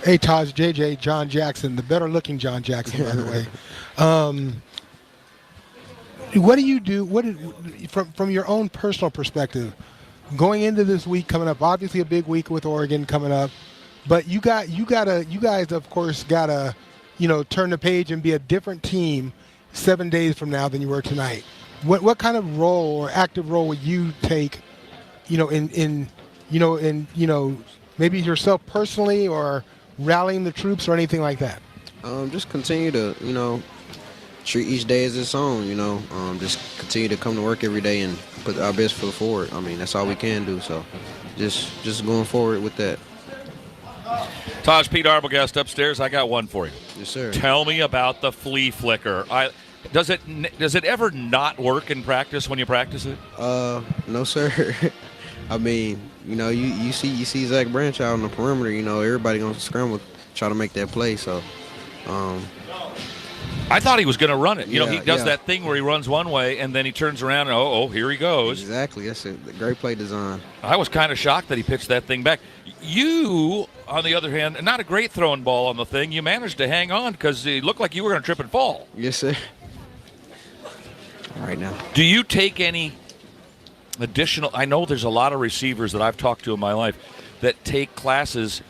Hey, Taj, JJ, John Jackson, the better-looking John Jackson, by the way. What do you do? From your own personal perspective, going into this week coming up? Obviously, a big week with Oregon coming up, but you guys, of course, gotta, turn the page and be a different team 7 days from now than you were tonight. What kind of role or active role would you take, in maybe yourself personally or rallying the troops or anything like that? Just continue to, treat each day as its own, just continue to come to work every day and put our best foot forward. I mean, that's all we can do. So just going forward with that. Taj, Pete Arbogast upstairs. I got one for you. Yes, sir. Tell me about the flea flicker. Does it ever not work in practice when you practice it? No, sir. I mean, you see Zach Branch out on the perimeter, everybody gonna scramble, try to make that play. So, I thought he was going to run it. He does that thing where he runs one way and then he turns around and here he goes. Exactly. That's a great play design. I was kind of shocked that he pitched that thing back. You, on the other hand, not a great throwing ball on the thing. You managed to hang on because it looked like you were going to trip and fall. Yes, sir. All right now. Do you take any additional? I know there's a lot of receivers that I've talked to in my life that take classes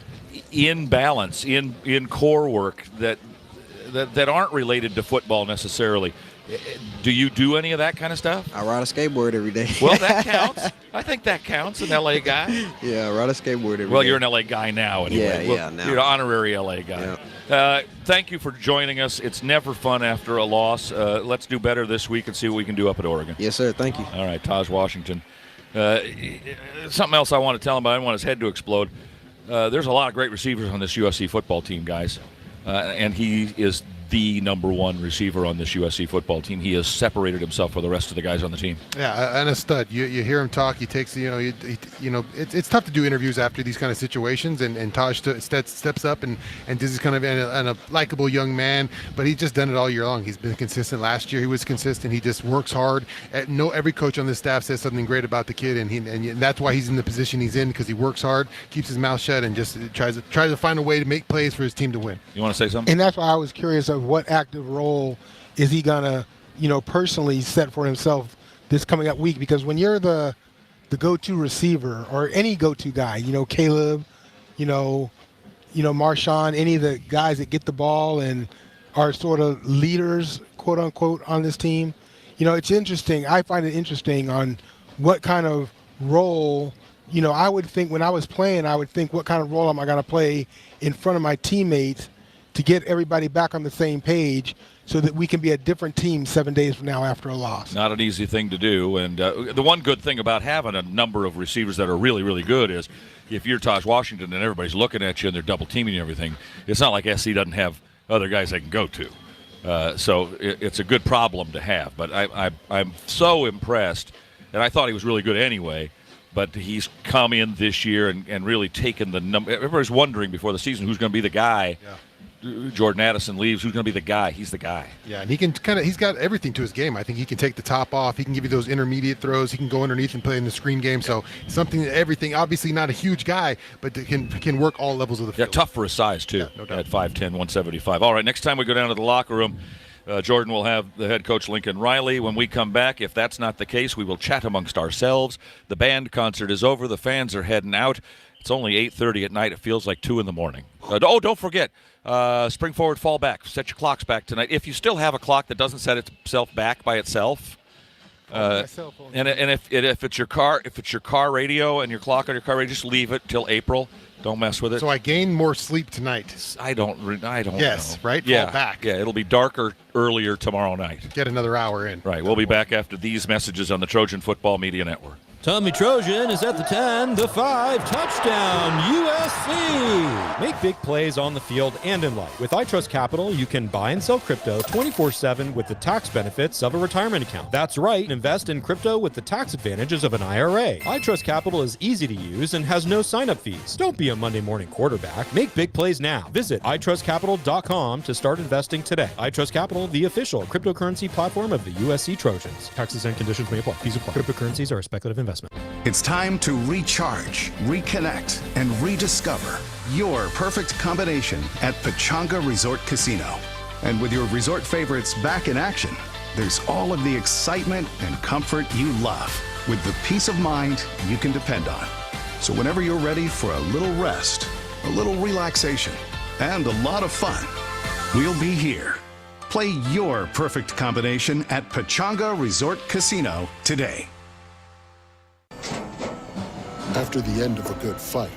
in balance, in core work that aren't related to football necessarily. Do you do any of that kind of stuff? I ride a skateboard every day. Well, that counts. I think that counts, an LA guy. Yeah, I ride a skateboard every day. Well, you're an LA guy now anyway. Yeah, now. You're an honorary LA guy. Yeah. Thank you for joining us. It's never fun after a loss. Let's do better this week and see what we can do up at Oregon. Yes, sir. Thank you. All right, Taj Washington. Something else I want to tell him, but I don't want his head to explode. There's a lot of great receivers on this USC football team, guys. And he is the number one receiver on this USC football team. He has separated himself from the rest of the guys on the team. Yeah, and a stud. You hear him talk. He takes, it's tough to do interviews after these kind of situations. And Taj steps up and does this kind of and a likable young man. But he's just done it all year long. He's been consistent. Last year he was consistent. He just works hard. Every coach on this staff says something great about the kid, and that's why he's in the position he's in, because he works hard, keeps his mouth shut, and just tries to find a way to make plays for his team to win. You want to say something? And that's why I was curious of what active role is he gonna, personally set for himself this coming up week? Because when you're the go-to receiver or any go-to guy, Caleb, Marshawn, any of the guys that get the ball and are sort of leaders, quote unquote, on this team, it's interesting. I find it interesting on what kind of role. I would think when I was playing, what kind of role am I going to play in front of my teammates to get everybody back on the same page so that we can be a different team 7 days from now after a loss. Not an easy thing to do. And the one good thing about having a number of receivers that are really, really good is if you're Taj Washington and everybody's looking at you and they're double teaming and everything, it's not like SC doesn't have other guys they can go to. So it's a good problem to have. But I'm so impressed, and I thought he was really good anyway, but he's come in this year and really taken the number. Everybody's wondering before the season who's going to be the guy Jordan Addison leaves, who's going to be the guy? He's the guy. Yeah, and he's got everything to his game. I think he can take the top off. He can give you those intermediate throws. He can go underneath and play in the screen game. So everything. Obviously not a huge guy, but can work all levels of the field. Yeah, tough for his size too. Yeah, no doubt. At 5'10", 175. All right, next time we go down to the locker room, Jordan will have the head coach Lincoln Riley. When we come back, if that's not the case, we will chat amongst ourselves. The band concert is over. The fans are heading out. It's only 8:30 at night. It feels like 2 in the morning. Don't forget, spring forward, fall back. Set your clocks back tonight. If you still have a clock that doesn't set itself back by itself, and if it's your car radio and your clock on your car radio, just leave it till April. Don't mess with it. So I gain more sleep tonight. I don't Yes, know. right? Yeah, Fall back. Yeah, it'll be darker earlier tomorrow night. Get another hour in. Right. We'll be back after these messages on the Trojan Football Media Network. Tommy Trojan is at the 10, the 5, touchdown, USC! Make big plays on the field and in life. With iTrust Capital, you can buy and sell crypto 24/7 with the tax benefits of a retirement account. That's right, invest in crypto with the tax advantages of an IRA. iTrust Capital is easy to use and has no sign-up fees. Don't be a Monday morning quarterback. Make big plays now. Visit iTrustCapital.com to start investing today. iTrust Capital, the official cryptocurrency platform of the USC Trojans. Taxes and conditions may apply. Fees apply. Cryptocurrencies are a speculative investment. It's time to recharge, reconnect, and rediscover your perfect combination at Pechanga Resort Casino. And with your resort favorites back in action, there's all of the excitement and comfort you love with the peace of mind you can depend on. So whenever you're ready for a little rest, a little relaxation, and a lot of fun, we'll be here. Play your perfect combination at Pechanga Resort Casino today. After the end of a good fight,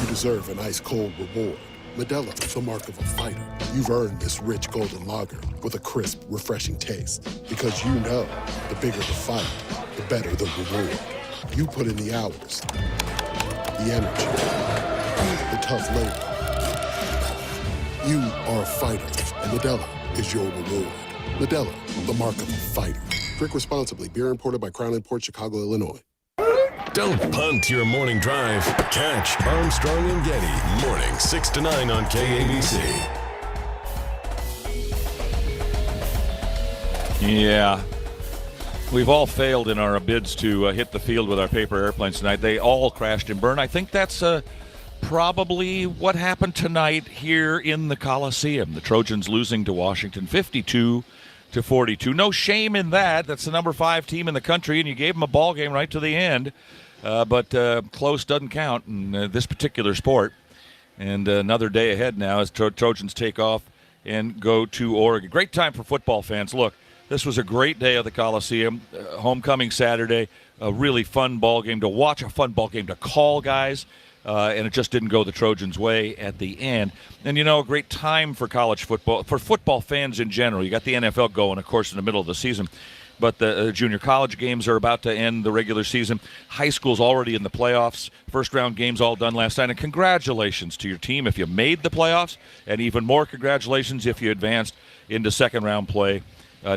you deserve an ice-cold reward. Modelo, the mark of a fighter. You've earned this rich golden lager with a crisp, refreshing taste. Because you know, the bigger the fight, the better the reward. You put in the hours, the energy, the tough labor. You are a fighter, and Modelo is your reward. Modelo, the mark of a fighter. Drink responsibly. Beer imported by Crown Imports, Chicago, Illinois. Don't punt your morning drive. Catch Armstrong and Getty, morning 6 to 9 on KABC. Yeah. We've all failed in our bids to hit the field with our paper airplanes tonight. They all crashed and burned. I think that's probably what happened tonight here in the Coliseum. The Trojans losing to Washington 52-42. No shame in that. That's the number 5 team in the country, and you gave them a ball game right to the end. But close doesn't count in this particular sport. And another day ahead now as Trojans take off and go to Oregon. Great time for football fans. Look, this was a great day at the Coliseum. Homecoming Saturday, a really fun ball game to watch, a fun ball game to call, guys. And it just didn't go the Trojans' way at the end. And, a great time for college football, for football fans in general. You got the NFL going, of course, in the middle of the season. But the junior college games are about to end the regular season. High school's already in the playoffs. First-round games all done last night. And congratulations to your team if you made the playoffs. And even more congratulations if you advanced into second-round play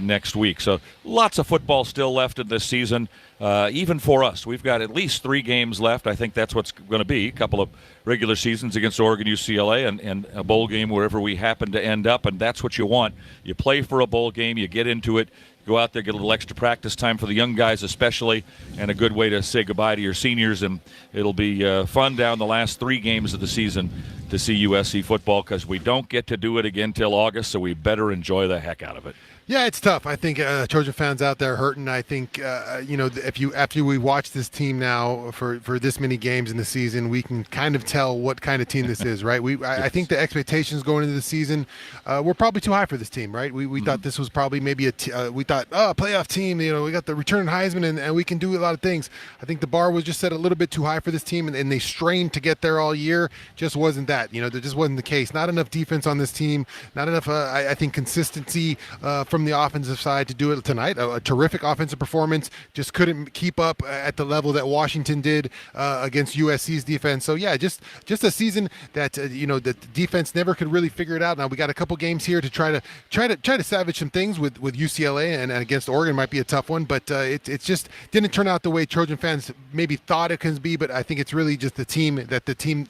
next week. So lots of football still left in this season. Even for us, we've got at least 3 games left. I think that's what's going to be. A couple of regular seasons against Oregon, UCLA, and a bowl game wherever we happen to end up. And that's what you want. You play for a bowl game. You get into it. Go out there, get a little extra practice time for the young guys especially, and a good way to say goodbye to your seniors. And it'll be fun down the last 3 games of the season to see USC football because we don't get to do it again till August, so we better enjoy the heck out of it. Yeah, it's tough. I think Trojan fans out there hurting. I think after we watch this team now for this many games in the season, we can kind of tell what kind of team this is, right? I think the expectations going into the season were probably too high for this team, right? We thought this was probably maybe a playoff team. We got the return Heisman and we can do a lot of things. I think the bar was just set a little bit too high for this team, and they strained to get there all year. Just wasn't that. There just wasn't the case. Not enough defense on this team. Not enough. I think consistency from from the offensive side to do it tonight. A terrific offensive performance. Just couldn't keep up at the level that Washington did against USC's defense. So yeah, just a season that that the defense never could really figure it out. Now we got a couple games here to try to salvage some things with UCLA, and against Oregon might be a tough one, but it just didn't turn out the way Trojan fans maybe thought it can be. But I think it's really just the team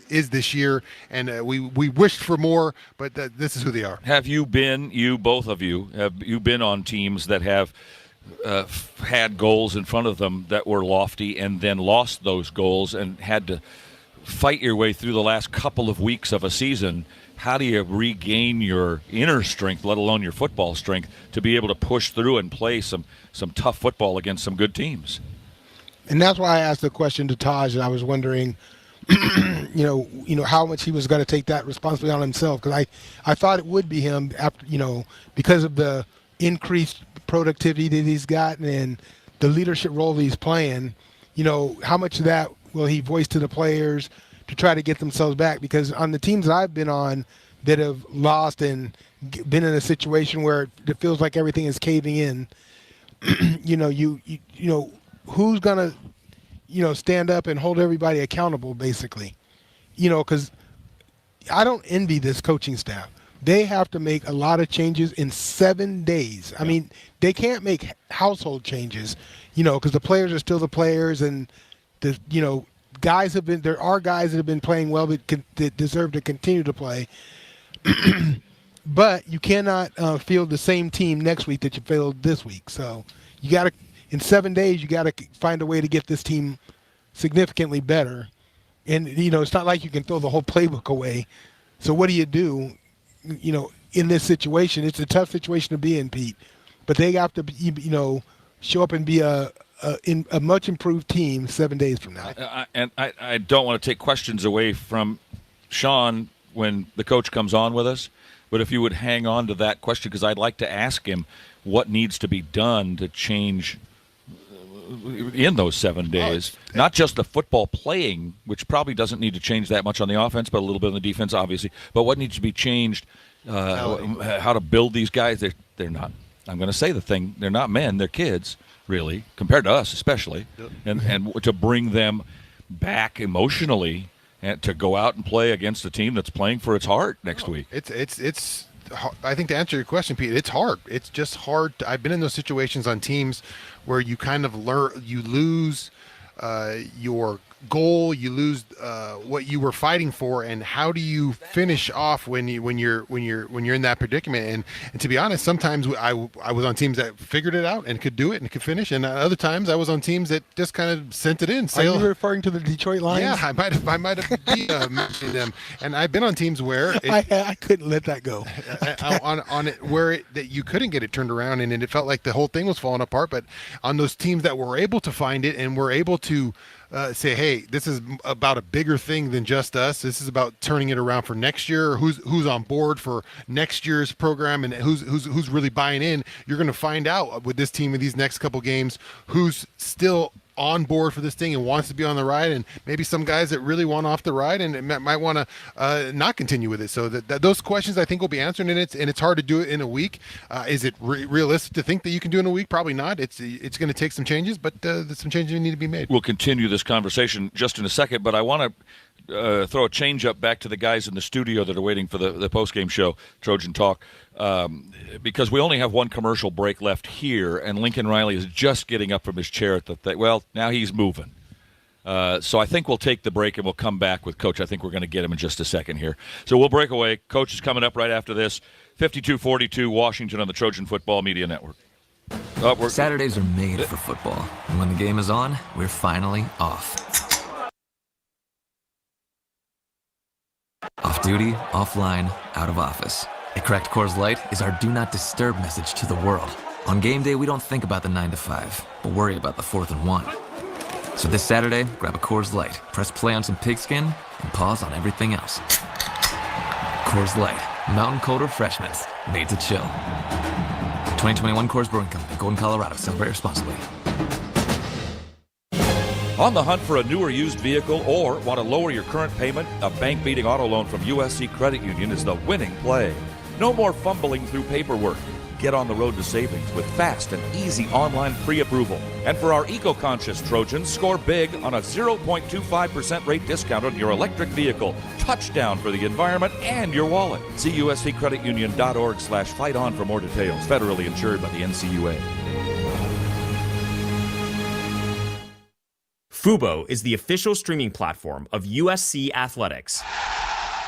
is this year, and we wished for more, but this is who they are. Have you been, both of you, have you been on teams that have had goals in front of them that were lofty and then lost those goals and had to fight your way through the last couple of weeks of a season? How do you regain your inner strength, let alone your football strength, to be able to push through and play some tough football against some good teams? And that's why I asked the question to Taj, and I was wondering, how much he was going to take that responsibility on himself, because I thought it would be him after, because of the increased productivity that he's gotten and the leadership role that he's playing. How much of that will he voice to the players to try to get themselves back? Because on the teams that I've been on that have lost and been in a situation where it feels like everything is caving in, who's gonna stand up and hold everybody accountable, basically? Because I don't envy this coaching staff. They have to make a lot of changes in 7 days. I mean, they can't make household changes, because the players are still the players, and guys have been. There are guys that have been playing well that deserve to continue to play. But you cannot field the same team next week that you fielded this week. So you got to, in 7 days, you got to find a way to get this team significantly better. And it's not like you can throw the whole playbook away. So what do you do? In this situation, it's a tough situation to be in, Pete. But they have to, show up and be a much improved team 7 days from now. I don't want to take questions away from Shaun when the coach comes on with us, but if you would hang on to that question, because I'd like to ask him what needs to be done to change in those 7 days. Not just the football playing, which probably doesn't need to change that much on the offense, but a little bit on the defense, obviously. But what needs to be changed, how to build these guys. They're not, I'm going to say the thing, they're not men, they're kids, really, compared to us especially. And to bring them back emotionally and to go out and play against a team that's playing for its heart next week. It's I think, to answer your question, Pete, it's hard. It's just hard. I've been in those situations on teams where you kind of lose your goal, you lose what you were fighting for, and how do you finish off when you're in that predicament? And to be honest, sometimes I was on teams that figured it out and could do it and could finish, and other times I was on teams that just kind of sent it in. Are you referring to the Detroit Lions? Yeah, I might have mentioned them, and I've been on teams where I couldn't let that go. on it where that you couldn't get it turned around, and it felt like the whole thing was falling apart. But on those teams that were able to find it and were able to say, hey, this is about a bigger thing than just us. This is about turning it around for next year. Who's on board for next year's program, and who's really buying in. You're going to find out with this team in these next couple games who's still on board for this thing and wants to be on the ride, and maybe some guys that really want off the ride and might want to not continue with it. So that those questions, I think, will be answered, and it's hard to do it in a week. Is it realistic to think that you can do it in a week? Probably not. It's going to take some changes, but some changes need to be made. We'll continue this conversation just in a second, but I want to throw a change up back to the guys in the studio that are waiting for the postgame show, Trojan Talk, because we only have one commercial break left here, and Lincoln Riley is just getting up from his chair at now he's moving. So I think we'll take the break and we'll come back with Coach. I think we're going to get him in just a second here. So we'll break away. Coach is coming up right after this. 52-42 Washington on the Trojan Football Media Network. Saturdays are made for football, and when the game is on, we're finally off. Off duty, offline, out of office. A cracked Coors Light is our do not disturb message to the world. On game day, we don't think about the 9 to 5, but worry about the 4th and 1. So this Saturday, grab a Coors Light, press play on some pigskin, and pause on everything else. Coors Light, mountain cold refreshments, made to chill. 2021 Coors Brewing Company, Golden, Colorado. Celebrate responsibly. On the hunt for a newer used vehicle or want to lower your current payment? A bank-beating auto loan from USC Credit Union is the winning play. No more fumbling through paperwork. get on the road to savings with fast and easy online pre-approval. And for our eco-conscious Trojans, score big on a 0.25% rate discount on your electric vehicle. Touchdown for the environment and your wallet. See usccreditunion.org/fight-on for more details. Federally insured by the NCUA. Fubo is the official streaming platform of USC Athletics.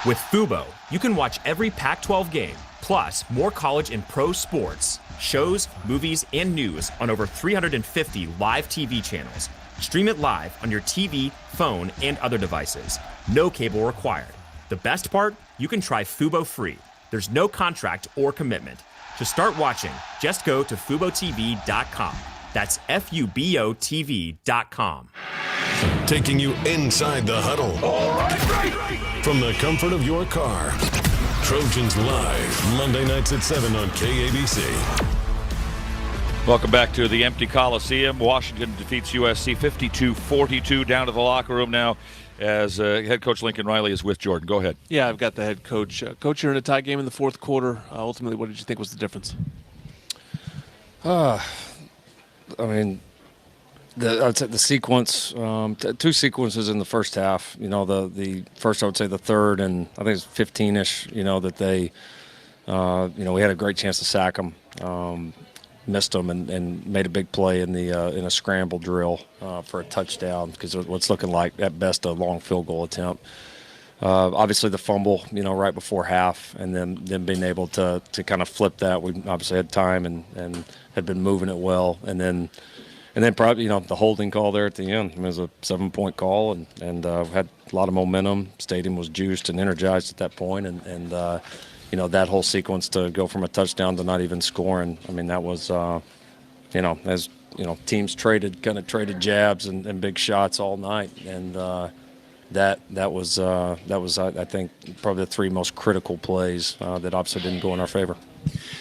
With Fubo, you can watch every Pac-12 game, plus more college and pro sports, shows, movies, and news on over 350 live TV channels. Stream it live on your TV, phone, and other devices. No cable required. The best part? You can try Fubo free. There's no contract or commitment. To start watching, just go to FuboTV.com. That's FuboTV.com. Taking you inside the huddle. From the comfort of your car. Trojans Live, Monday nights at 7 on KABC. Welcome back to the empty Coliseum. Washington defeats USC 52-42. Down to the locker room now as head coach Lincoln Riley is with Jordan. Go ahead. Yeah, I've got the head coach. Coach, you're in a tie game in the fourth quarter. Ultimately, what did you think was the difference? I mean, I'd say the sequence, two sequences in the first half. You know, the first, I would say the third, and I think it's 15-ish, that they, we had a great chance to sack them, missed them, and made a big play in a scramble drill for a touchdown because what's looking like, at best, a long field goal attempt. Obviously the fumble, right before half, and then being able to kind of flip that. We obviously had time and had been moving it well, and then probably the holding call there at the end. I mean, it was a 7-point call, and had a lot of momentum. Stadium was juiced and energized at that point, and that whole sequence to go from a touchdown to not even scoring. I mean, that was as teams traded jabs and big shots all night, and that was I think probably the three most critical plays that obviously didn't go in our favor.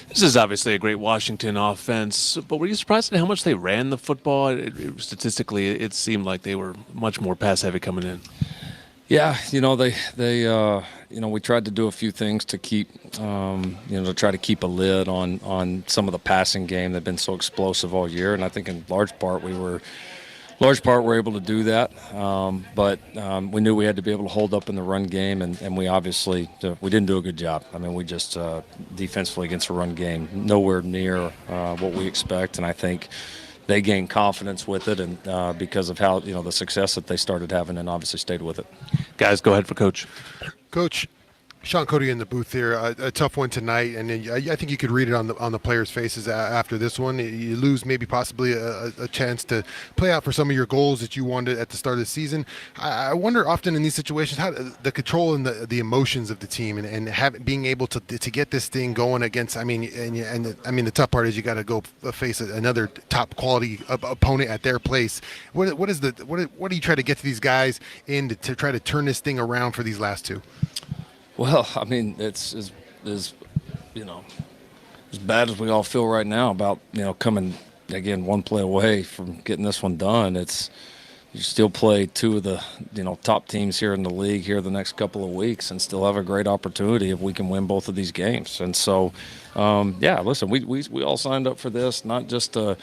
This is obviously a great Washington offense, but were you surprised at how much they ran the football? Statistically, it seemed like they were much more pass-heavy coming in. Yeah, we tried to do a few things to keep, to try to keep a lid on some of the passing game. They've been so explosive all year, and I think in large part we're able to do that, but we knew we had to be able to hold up in the run game, and we obviously we didn't do a good job. I mean, we just defensively against the run game, nowhere near what we expect, and I think they gained confidence with it, and because of how the success that they started having, and obviously stayed with it. Guys, go ahead for Coach. Coach, Shaun, Cody in the booth here. A tough one tonight, and I think you could read it on the players' faces after this one. You lose maybe possibly a chance to play out for some of your goals that you wanted at the start of the season. I wonder often in these situations how the control and the emotions of the team and being able to get this thing going against. The tough part is you got to go face another top quality opponent at their place. What do you try to get to these guys in to try to turn this thing around for these last two? Well, I mean, it's as bad as we all feel right now about coming again one play away from getting this one done. You still play two of the top teams here in the league here the next couple of weeks, and still have a great opportunity if we can win both of these games. And so, listen, we all signed up for this, not to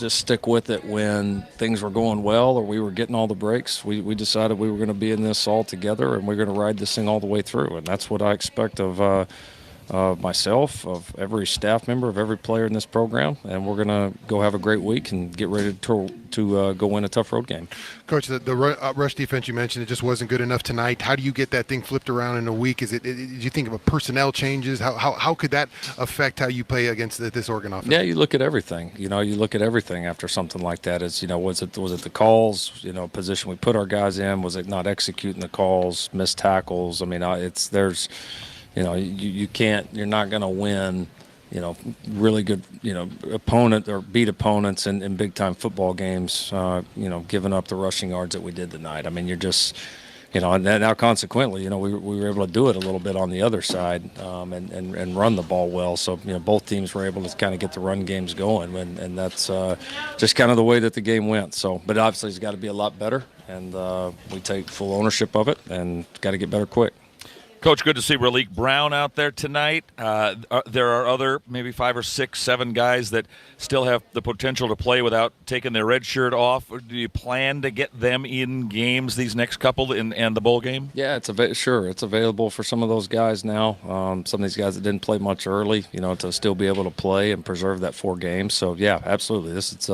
stick with it when things were going well or we were getting all the breaks. We decided we were going to be in this all together, and we're going to ride this thing all the way through. And that's what I expect of myself, of every staff member, of every player in this program. And we're going to go have a great week and get ready to go win a tough road game. Coach, the rush defense you mentioned, it just wasn't good enough tonight. How do you get that thing flipped around in a week? Did you think of personnel changes? How could that affect how you play against this Oregon offense? Yeah, you look at everything. You look at everything after something like that. Was it the calls? Position we put our guys in. Was it not executing the calls? Missed tackles? I mean, you can't. You're not going to win. Really good, opponent or beat opponents in big time football games, giving up the rushing yards that we did tonight. I mean, you're just, and now consequently, we were able to do it a little bit on the other side, and run the ball well. So, both teams were able to kind of get the run games going, and that's just kind of the way that the game went. So, but obviously it's got to be a lot better, and we take full ownership of it and got to get better quick. Coach, good to see Raleek Brown out there tonight. There are other maybe 5 or 6, 7 guys that still have the potential to play without taking their red shirt off. Do you plan to get them in games these next couple and the bowl game? Yeah, it's available for some of those guys now. Some of these guys that didn't play much early, to still be able to play and preserve that 4 games. So yeah, absolutely. This is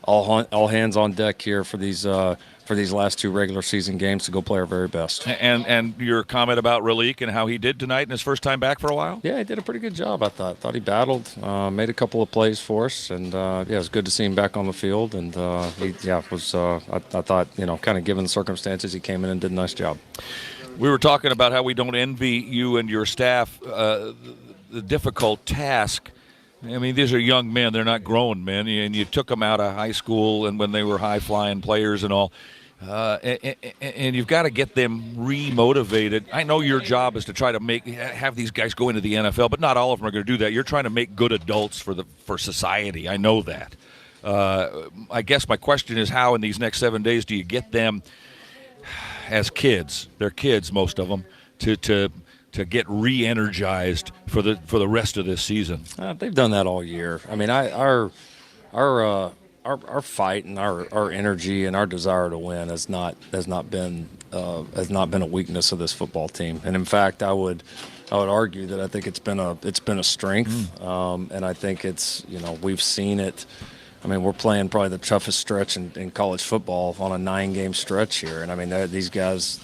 all hands on deck here for these last 2 regular season games to go play our very best. And your comment about Raleek and how he did tonight in his first time back for a while? Yeah, he did a pretty good job, I thought. Thought he battled, made a couple of plays for us, and it was good to see him back on the field. And I thought, kind of given the circumstances, he came in and did a nice job. We were talking about how we don't envy you and your staff the difficult task. I mean, these are young men. They're not grown men. And you took them out of high school and when they were high-flying players and all. And you've got to get them re-motivated. I know your job is to try to have these guys go into the NFL, but not all of them are going to do that. You're trying to make good adults for society. I know that. I guess my question is, how in these next 7 days do you get them as kids? They're kids, most of them, to get re-energized for the rest of this season. They've done that all year. I mean, our fight and our energy and our desire to win has not been a weakness of this football team. And in fact, I would argue that I think it's been a strength. And I think it's we've seen it. I mean, we're playing probably the toughest stretch in college football on a 9-game stretch here. And I mean, these guys,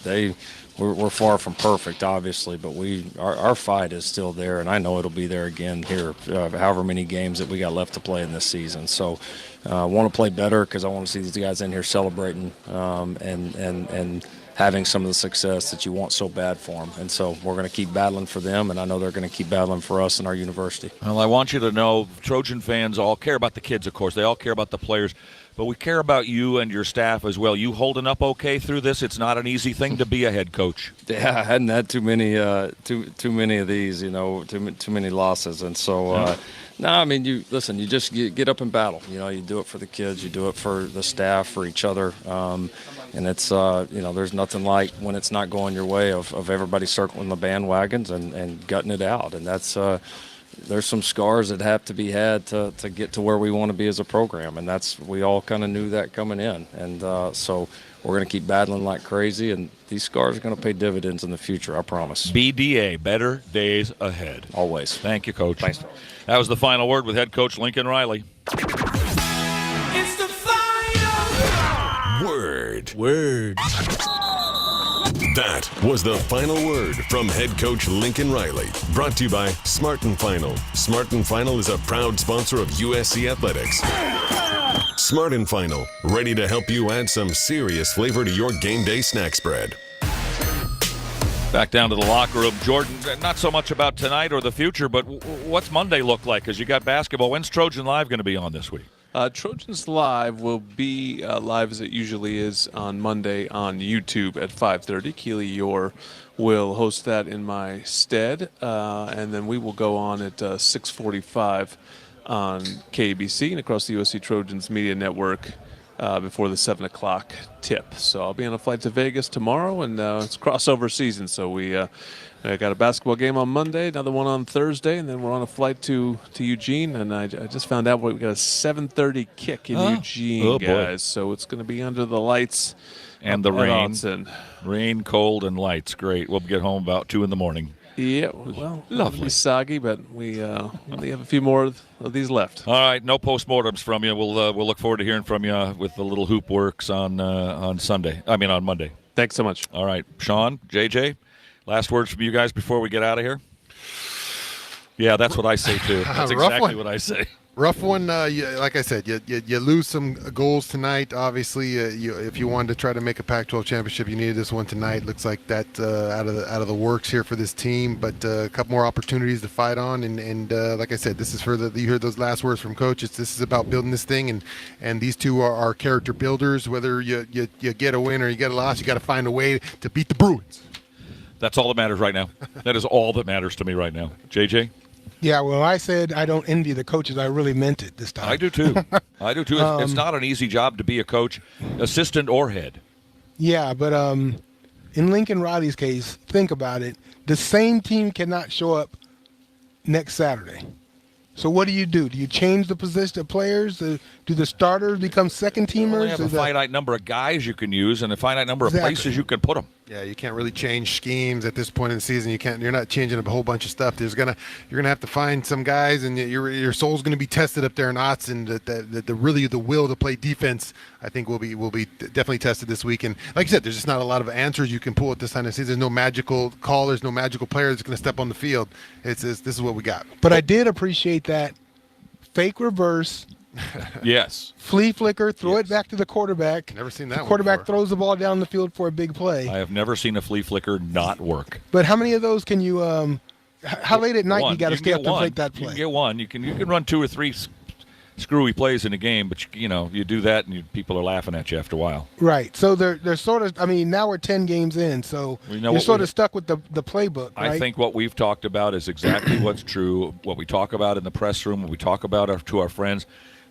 we're far from perfect, obviously, but our fight is still there, and I know it'll be there again here, however many games that we got left to play in this season. So I want to play better because I want to see these guys in here celebrating and having some of the success that you want so bad for them. And so we're going to keep battling for them, and I know they're going to keep battling for us and our university. Well, I want you to know Trojan fans all care about the kids, of course. They all care about the players. But we care about you and your staff as well. You holding up okay through this? It's not an easy thing to be a head coach. Yeah, I hadn't had too many of these, too many losses. And so, no, I mean, you just get up and battle. You do it for the kids, you do it for the staff, for each other. And it's, there's nothing like when it's not going your way of everybody circling the bandwagons and gutting it out. And that's there's some scars that have to be had to get to where we want to be as a program, and we all kind of knew that coming in, and so we're going to keep battling like crazy, and these scars are going to pay dividends in the future, I promise. BDA, better days ahead. Always. Thank you, Coach. Thanks. That was the final word with head coach Lincoln Riley. It's the final word. That was the final word from head coach Lincoln Riley. Brought to you by Smart & Final. Smart & Final is a proud sponsor of USC Athletics. Smart & Final, ready to help you add some serious flavor to your game day snack spread. Back down to the locker room. Jordan, not so much about tonight or the future, but what's Monday look like? Because you got basketball. When's Trojan Live going to be on this week? Trojans Live will be live as it usually is on Monday on YouTube at 5:30. Keely Yore will host that in my stead, and then we will go on at 6:45 on KBC and across the USC Trojans Media Network before the 7 o'clock tip. So I'll be on a flight to Vegas tomorrow, and it's crossover season, so we got a basketball game on Monday, another one on Thursday, and then we're on a flight to Eugene. And I just found out we got a 7:30 kick in Eugene, guys. So it's going to be under the lights and the rain, cold, and lights. Great. We'll get home about 2 in the morning. Yeah, well, lovely. It'll be soggy, but we only have a few more of these left. All right, no postmortems from you. We'll look forward to hearing from you with the little hoop works on Monday. Thanks so much. All right, Shaun, JJ. Last words from you guys before we get out of here? Yeah, that's what I say, too. That's exactly what I say. Rough one. Like I said, you lose some goals tonight. Obviously, if you wanted to try to make a Pac-12 championship, you needed this one tonight. Looks like that out of the works here for this team. But a couple more opportunities to fight on. And like I said, this is for you heard those last words from Coach. This is about building this thing. And these two are character builders. Whether you get a win or you get a loss, you got to find a way to beat the Bruins. That's all that matters right now. That is all that matters to me right now. JJ? Yeah, well, I said I don't envy the coaches. I really meant it this time. I do, too. It's not an easy job to be a coach, assistant or head. Yeah, but in Lincoln Riley's case, think about it. The same team cannot show up next Saturday. So what do? Do you change the position of players? Do the starters become second teamers? You only have a finite number of guys you can use and a finite number of places you can put them. Yeah, you can't really change schemes at this point in the season. You're not changing a whole bunch of stuff. You're gonna have to find some guys, and your soul's gonna be tested up there in Autzen. The will to play defense, I think, will be definitely tested this week. And like you said, there's just not a lot of answers you can pull at this time of the season. There's no magical call. There's no magical player that's gonna step on the field. This is what we got. But I did appreciate that fake reverse. Yes. Flea flicker, throw it back to the quarterback. Never seen that one quarterback before. throws the ball down the field for a big play. I have never seen a flea flicker not work. But how many of those can you how late at night you got to stay up to make that play? You can get one. You can run 2 or 3 screwy plays in a game, but you do that and people are laughing at you after a while. Right. So they're sort of, I mean, now we're 10 games in, so you're sort of stuck with the playbook, right? I think what we've talked about is exactly what's true. What we talk about in the press room, what we talk about to our friends,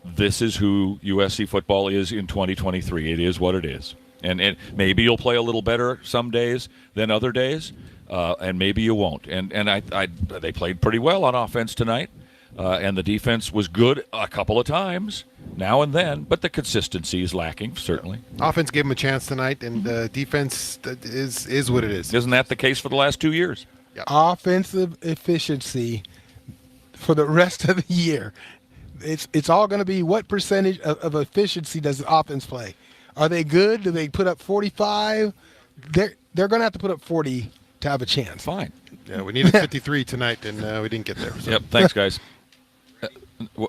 this is who USC football is in 2023. It is what it is. And maybe you'll play a little better some days than other days, and maybe you won't. And they played pretty well on offense tonight. And the defense was good a couple of times, now and then, but the consistency is lacking, certainly. Offense gave them a chance tonight, and defense is what it is. Isn't that the case for the last 2 years? Yeah. Offensive efficiency for the rest of the year. It's all going to be what percentage of efficiency does the offense play? Are they good? Do they put up 45? They're going to have to put up 40 to have a chance. Fine. Yeah, we needed 53 tonight, and we didn't get there. So. Yep, thanks, guys.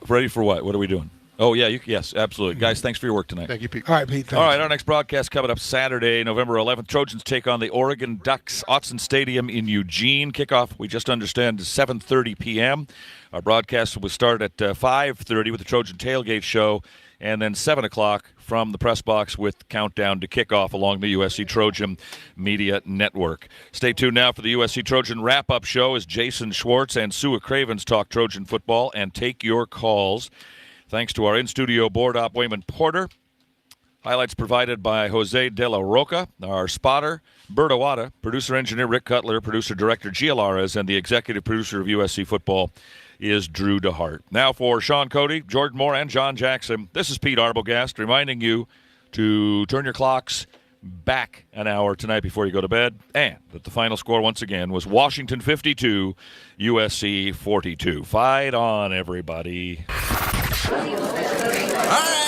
Ready for what? What are we doing? Oh, yeah, yes, absolutely. Guys, thanks for your work tonight. Thank you, Pete. All right, Pete. Thanks. All right, our next broadcast coming up Saturday, November 11th. Trojans take on the Oregon Ducks, Autzen Stadium in Eugene. Kickoff, we just understand, is 7:30 p.m. Our broadcast will start at 5:30 with the Trojan Tailgate Show, and then 7 o'clock from the press box with countdown to kickoff along the USC Trojan Media Network. Stay tuned now for the USC Trojan wrap-up show as Jason Schwartz and Sua Cravens talk Trojan football and take your calls. Thanks to our in-studio board op, Wayman Porter. Highlights provided by Jose De La Roca, our spotter, Bert Awada, producer-engineer Rick Cutler, producer-director Gia Lares, and the executive producer of USC Football is Drew DeHart. Now for Shaun, Cody, Jordan Moore, and John Jackson, this is Pete Arbogast reminding you to turn your clocks back an hour tonight before you go to bed, and that the final score once again was Washington 52, USC 42. Fight on, everybody. All right.